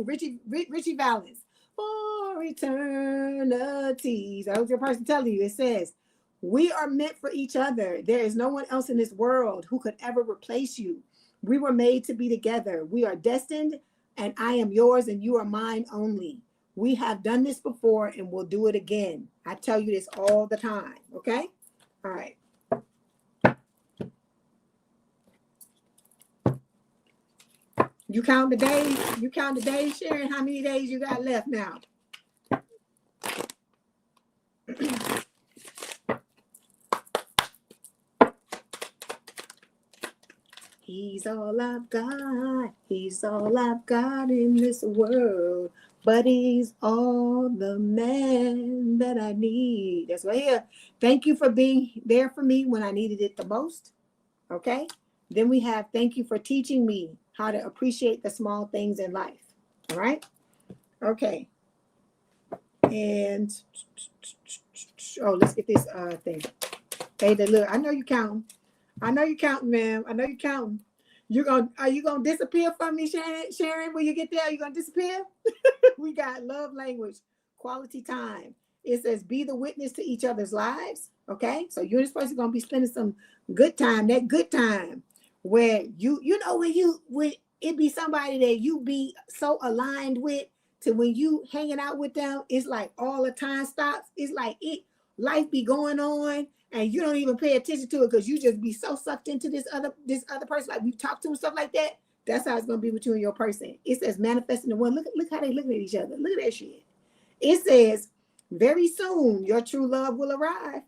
Richie Valens. For eternity. So that was your person telling you. It says, we are meant for each other. There is no one else in this world who could ever replace you. We were made to be together. We are destined, and I am yours and you are mine only. We have done this before and we'll do it again. I tell you this all the time. Okay? All right. You count the days. You count the days, Sharon. How many days you got left now? He's all I've got. He's all I've got in this world. But he's all the man that I need. That's right here. Thank you for being there for me when I needed it the most. Okay. Then we have thank you for teaching me how to appreciate the small things in life. All right. Okay. And let's get this thing. Hey, look, I know you counting. I know you counting, man. I know you counting. Are you gonna disappear from me, Sharon? When you get there, are you gonna disappear? We got love language, quality time. It says be the witness to each other's lives. Okay, so you and this person gonna be spending some good time. That good time where you know when it be somebody that you be so aligned with to when you hanging out with them, it's like all the time stops. It's like life be going on and you don't even pay attention to it because you just be so sucked into this other person. Like we talk to them, stuff like that. That's how it's gonna be with you and your person. It says manifesting the one. Look how they looking at each other. Look at that shit. It says very soon your true love will arrive.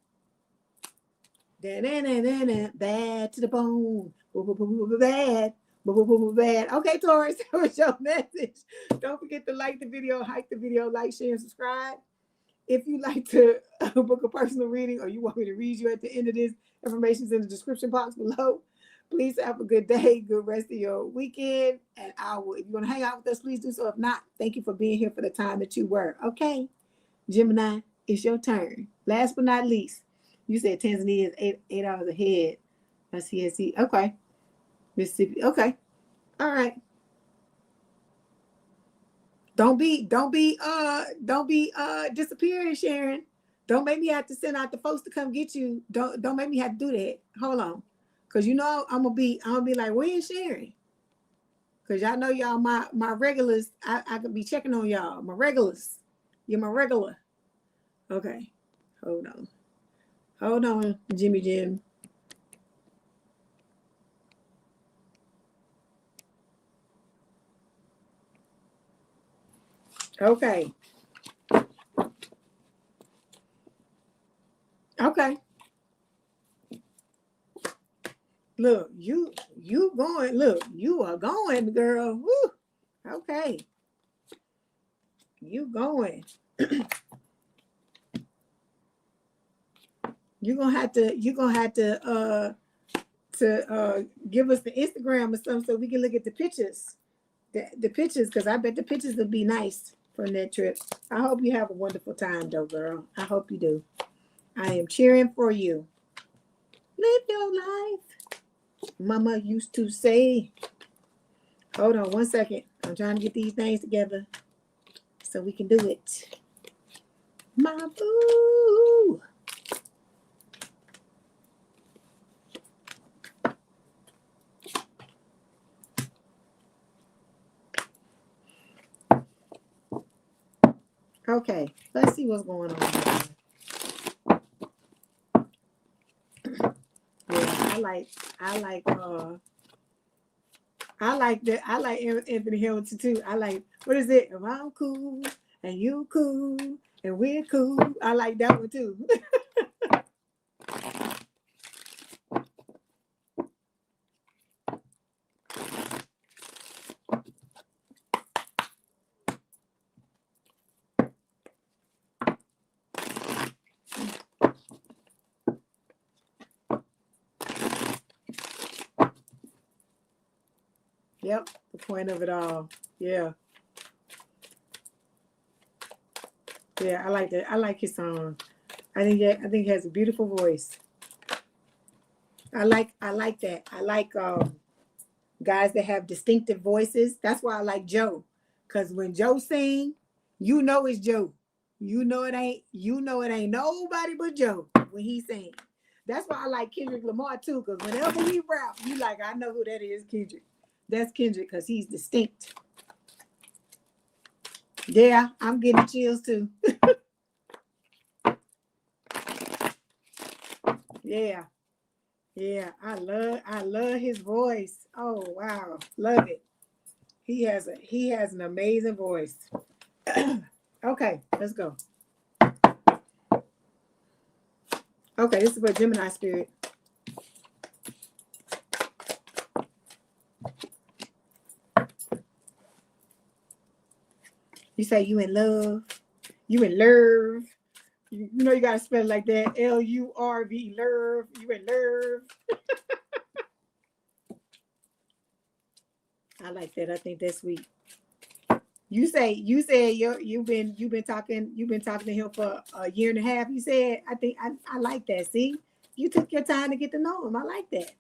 Bad to the bone. Bad. Bad. Okay, Taurus, that was your message. Don't forget to like the video, like, share, and subscribe. If you like to book a personal reading or you want me to read you at the end of this, information's in the description box below. Please have a good day, good rest of your weekend. And if you want to hang out with us, please do so. If not, thank you for being here for the time that you were. Okay, Gemini, it's your turn. Last but not least, you said Tanzania is 8 hours ahead. I see. Okay. Mississippi. Okay. All right. Don't be disappearing, Sharon. Don't make me have to send out the folks to come get you. Don't make me have to do that. Hold on. Cause I'm gonna be like, where's Sharon? Cause y'all know y'all my regulars. I could be checking on y'all. My regulars. You're my regular. Okay. Hold on, Jimmy Jim. Okay. Look, you going. Look, you are going, girl. Woo. Okay. You going. You're gonna have to give us the Instagram or something so we can look at the pictures. The pictures, because I bet the pictures will be nice from that trip. I hope you have a wonderful time though, girl. I hope you do. I am cheering for you. Live your life. Mama used to say. Hold on one second. I'm trying to get these things together so we can do it. My boo. Okay, let's see what's going on. Yeah, I like Anthony Hamilton too. I like, what is it? If I'm cool and you cool and we're cool. I like that one too. Yep, the point of it all. Yeah. Yeah, I like that. I like his song. I think he has a beautiful voice. I like that. I like guys that have distinctive voices. That's why I like Joe. Because when Joe sing, you know it's Joe. You know it ain't nobody but Joe when he sing. That's why I like Kendrick Lamar too, because whenever he rap, you like, I know who that is, Kendrick. That's Kendrick because he's distinct. Yeah, I'm getting chills too. Yeah. Yeah, I love his voice. Oh wow, love it. He has an amazing voice. Okay, let's go. Okay, this is for Gemini spirit. You say you in love. You in love. You know you gotta spell it like that. Lurv. Love. You in love. I like that. I think that's sweet. You said you've been talking to him for a year and a half. You said I like that. See, you took your time to get to know him. I like that.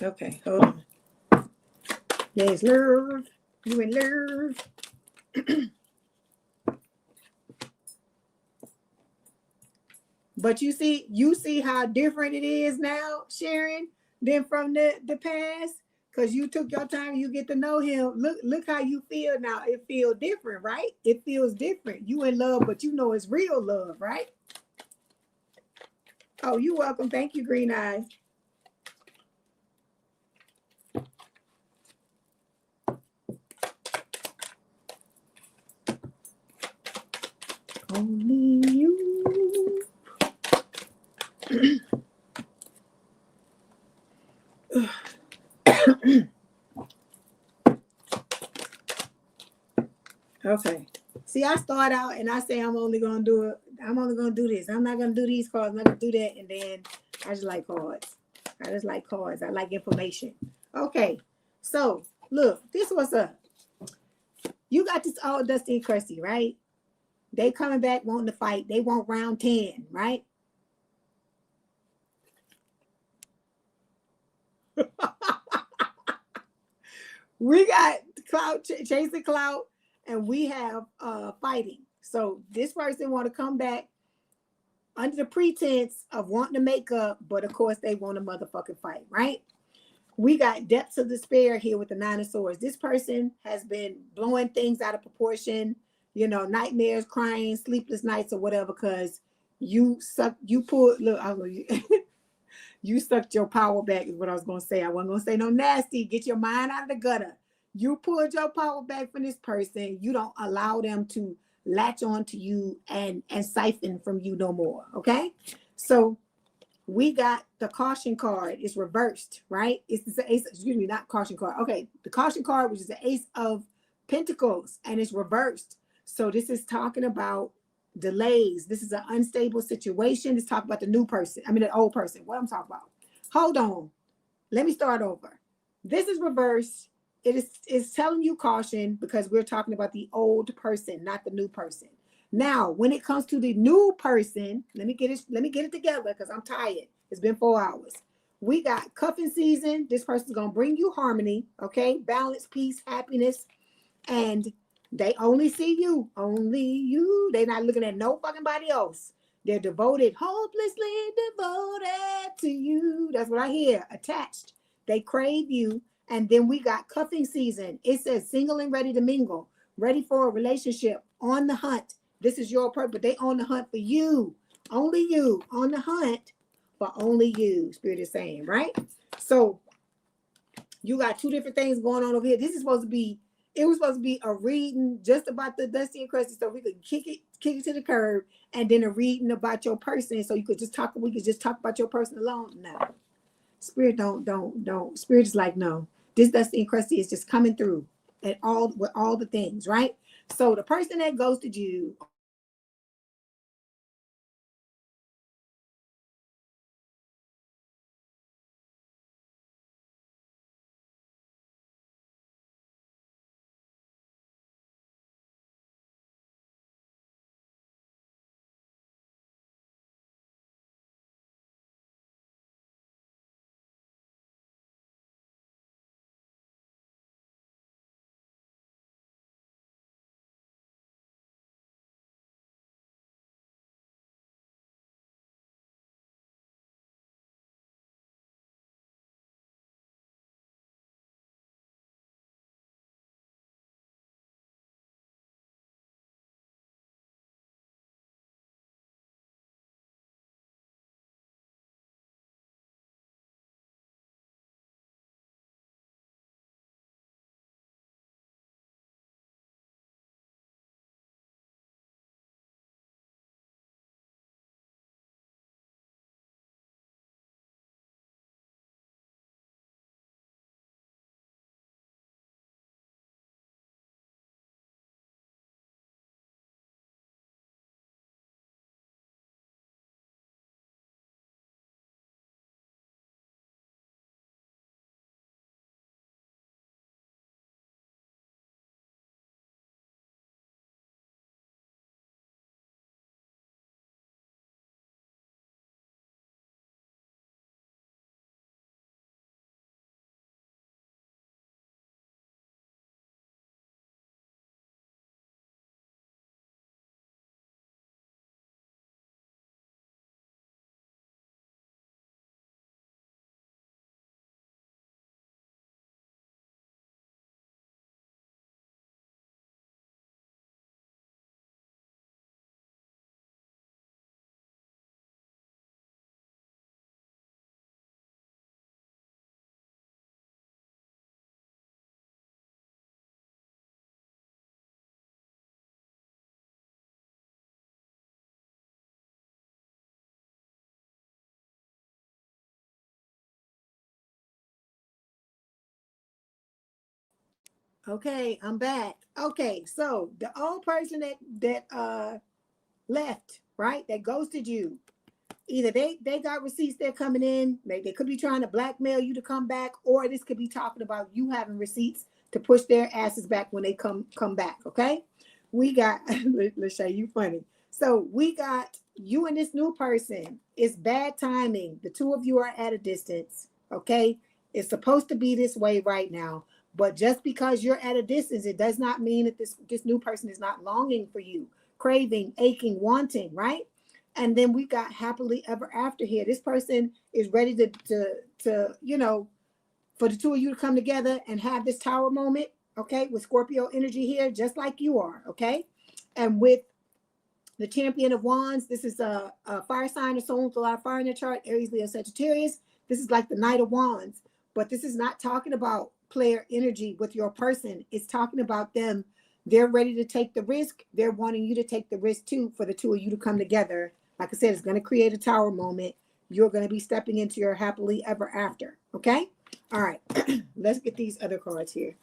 Okay, hold on. Yes, love. You in love. But you see how different it is now, Sharon, than from the past. Because you took your time, you get to know him. Look how you feel now. It feels different, right? It feels different. You in love, but you know it's real love, right? Oh, you're welcome. Thank you, Green Eyes. Only you. Okay. See, I start out and I say I'm only gonna do this. I'm not gonna do these cards. I'm not gonna do that. And then I just like cards. I like information. Okay. So look, this what's up. You got this all Dusty and Crusty, right? They coming back wanting to fight. They want round 10, right? We got clout, chasing clout, and we have fighting. So this person want to come back under the pretense of wanting to make up, but of course they want a motherfucking fight, right? We got depths of despair here with the Nine of Swords. This person has been blowing things out of proportion, you know, nightmares, crying, sleepless nights, or whatever, because you you sucked your power back is what I was going to say. I wasn't going to say no nasty. Get your mind out of the gutter. You pulled your power back from this person. You don't allow them to latch on to you and siphon from you no more. Okay? So we got the caution card. It's reversed, right? It's the ace, excuse me, not caution card. Okay, the caution card, which is the ace of pentacles, and it's reversed. So this is talking about delays. This is an unstable situation. It's talking about the new person. I mean, the old person. What I'm talking about. Hold on. Let me start over. This is reversed. It's telling you caution because we're talking about the old person, not the new person. Now, when it comes to the new person, let me get it together because I'm tired. It's been 4 hours. We got cuffing season. This person's gonna bring you harmony, okay? Balance, peace, happiness, and they only see you, only you. They're not looking at no fucking body else. They're devoted, hopelessly devoted to you. That's what I hear. Attached. They crave you. And then we got cuffing season. It says single and ready to mingle, ready for a relationship, on the hunt. This is your purpose. They on the hunt for you. Only you. On the hunt for only you. Spirit is saying, right? So you got two different things going on over here. This is supposed to be, it was supposed to be a reading just about the Dusty and Crusty, so we could kick it to the curb, and then a reading about your person, so we could just talk about your person alone. No. Spirit don't. Spirit is like, no. This Dusty and Crusty is just coming through with all the things, right? So the person that ghosted you Okay, I'm back. Okay, so the old person that left, right? That ghosted you. Either they got receipts, they're coming in. They could be trying to blackmail you to come back, or this could be talking about you having receipts to push their asses back when they come back. Okay, we got let's show you funny. So we got you and this new person. It's bad timing. The two of you are at a distance. Okay, it's supposed to be this way right now, but just because you're at a distance, it does not mean that this new person is not longing for you, craving, aching, wanting, right? And then we got happily ever after here. This person is ready to for the two of you to come together and have this tower moment, okay, with Scorpio energy here, just like you are, okay? And with the Champion of Wands, this is a fire sign of soul with a lot of fire in their chart, Aries, Leo, Sagittarius. This is like the Knight of Wands, but this is not talking about player energy with your person. It's talking about them. They're ready to take the risk. They're wanting you to take the risk too, for the two of you to come together. Like I said, it's going to create a tower moment. You're going to be stepping into your happily ever after. Okay? All right. Let's get these other cards here.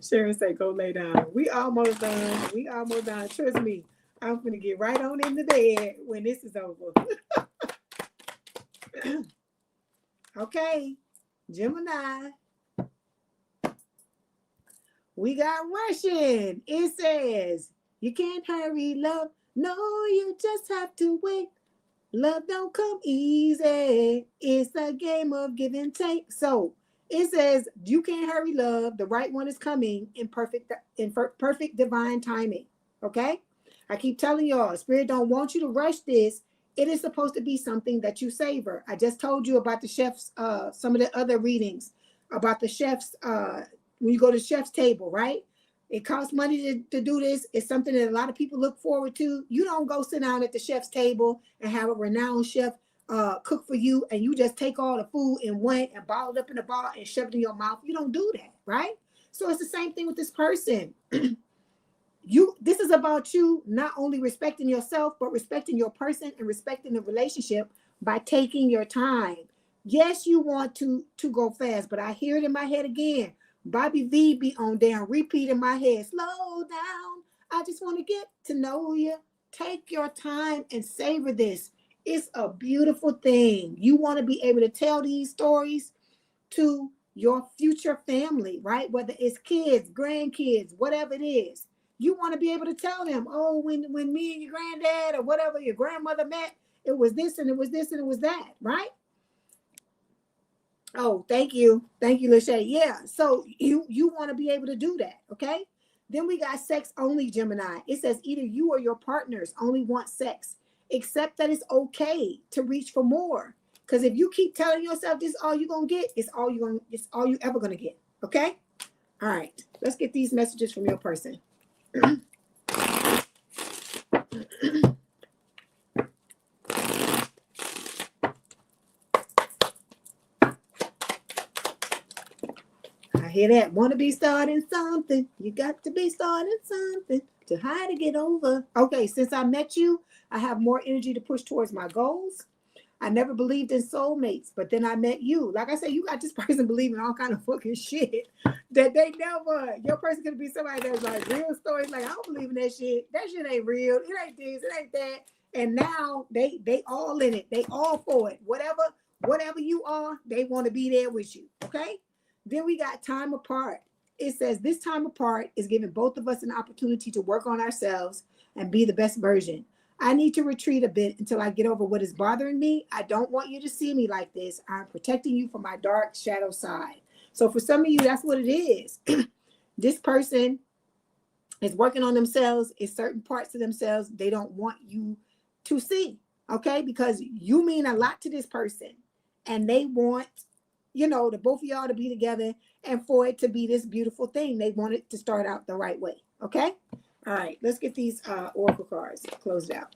Sharon say, go lay down. We almost done. We almost done. Trust me. I'm going to get right on in the bed when this is over. Okay. Gemini. We got Russian. It says, you can't hurry love. No, you just have to wait. Love don't come easy. It's a game of give and take. So it says, you can't hurry love. The right one is coming in perfect divine timing. Okay? I keep telling y'all, Spirit don't want you to rush this. It is supposed to be something that you savor. I just told you about the chef's, some of the other readings about the chef's, when you go to the chef's table, right? It costs money to do this. It's something that a lot of people look forward to. You don't go sit down at the chef's table and have a renowned chef cook for you, and you just take all the food and went and bottle it up in a bottle and shove it in your mouth. You don't do that, right? So it's the same thing with this person. This is about you not only respecting yourself, but respecting your person and respecting the relationship by taking your time. Yes, you want to go fast, but I hear it in my head again. Bobby V be on down, repeat in my head, slow down. I just want to get to know you. Take your time and savor this. It's a beautiful thing. You want to be able to tell these stories to your future family, right? Whether it's kids, grandkids, whatever it is. You want to be able to tell them, oh, when me and your granddad or whatever your grandmother met, it was this and it was this and it was that, right? Oh, thank you. Thank you, Lachey. Yeah. So you want to be able to do that. Okay. Then we got sex only Gemini. It says either you or your partners only want sex, except that it's okay to reach for more. Because if you keep telling yourself this is all you're gonna get, it's all you ever gonna get. Okay? All right. Let's get these messages from your person. I hear that. Want to be starting something. You got to be starting something to hide to get over. Okay, since I met you, I have more energy to push towards my goals. I never believed in soulmates, but then I met you. Like I said, you got this person believing all kind of fucking shit that they never. Your person could be somebody that's like real stories. Like, I don't believe in that shit. That shit ain't real. It ain't this. It ain't that. And now they all in it. They all for it. Whatever you are, they want to be there with you. Okay. Then we got time apart. It says this time apart is giving both of us an opportunity to work on ourselves and be the best version. I need to retreat a bit until I get over what is bothering me. I don't want you to see me like this. I'm protecting you from my dark shadow side. So for some of you, that's what it is. This person is working on themselves. It's certain parts of themselves they don't want you to see, okay? Because you mean a lot to this person. And they want, the both of y'all to be together and for it to be this beautiful thing. They want it to start out the right way, okay? All right, let's get these oracle cards closed out.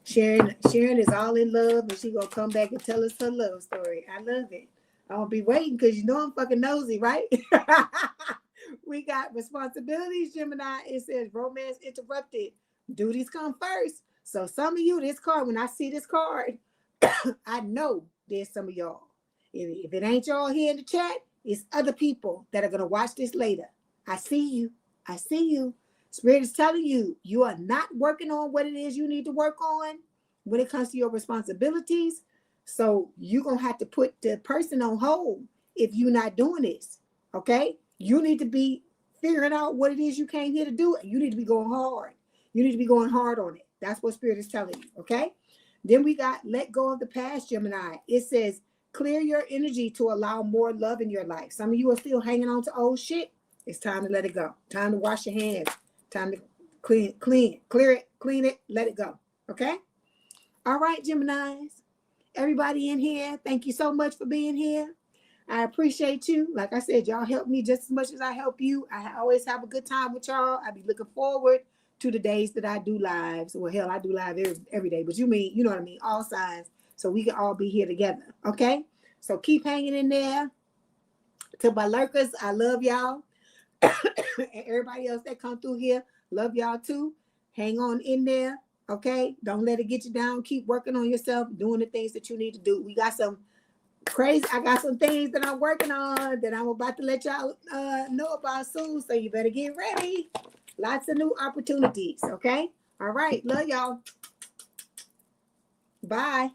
Sharon is all in love, and she gonna come back and tell us her love story. I love it. I'm gonna be waiting because I'm fucking nosy, right? We got responsibilities, Gemini. It says romance interrupted. Duties come first. So some of you, this card, when I see this card, I know there's some of y'all. If it ain't y'all here in the chat, it's other people that are going to watch this later. I see you. I see you. Spirit is telling you, you are not working on what it is you need to work on when it comes to your responsibilities. So you're going to have to put the person on hold if you're not doing this. Okay? You need to be figuring out what it is you came here to do. You need to be going hard. You need to be going hard on it. That's what Spirit is telling you. Okay? Then we got let go of the past, Gemini. It says clear your energy to allow more love in your life. Some of you are still hanging on to old shit. It's time to let it go. Time to wash your hands. Time to clear it, let it go. Okay? All right, Geminis. Everybody in here, thank you so much for being here. I appreciate you. Like I said, y'all help me just as much as I help you. I always have a good time with y'all. I be looking forward to the days that I do lives. Well, hell, I do live every day, but you know what I mean? All signs. So we can all be here together. Okay? So keep hanging in there. To my lurkers, I love y'all. And everybody else that come through here, love y'all too. Hang on in there. Okay? Don't let it get you down. Keep working on yourself, doing the things that you need to do. We got some crazy. I got some things that I'm working on that I'm about to let y'all know about soon. So you better get ready. Lots of new opportunities. Okay? All right. Love y'all. Bye.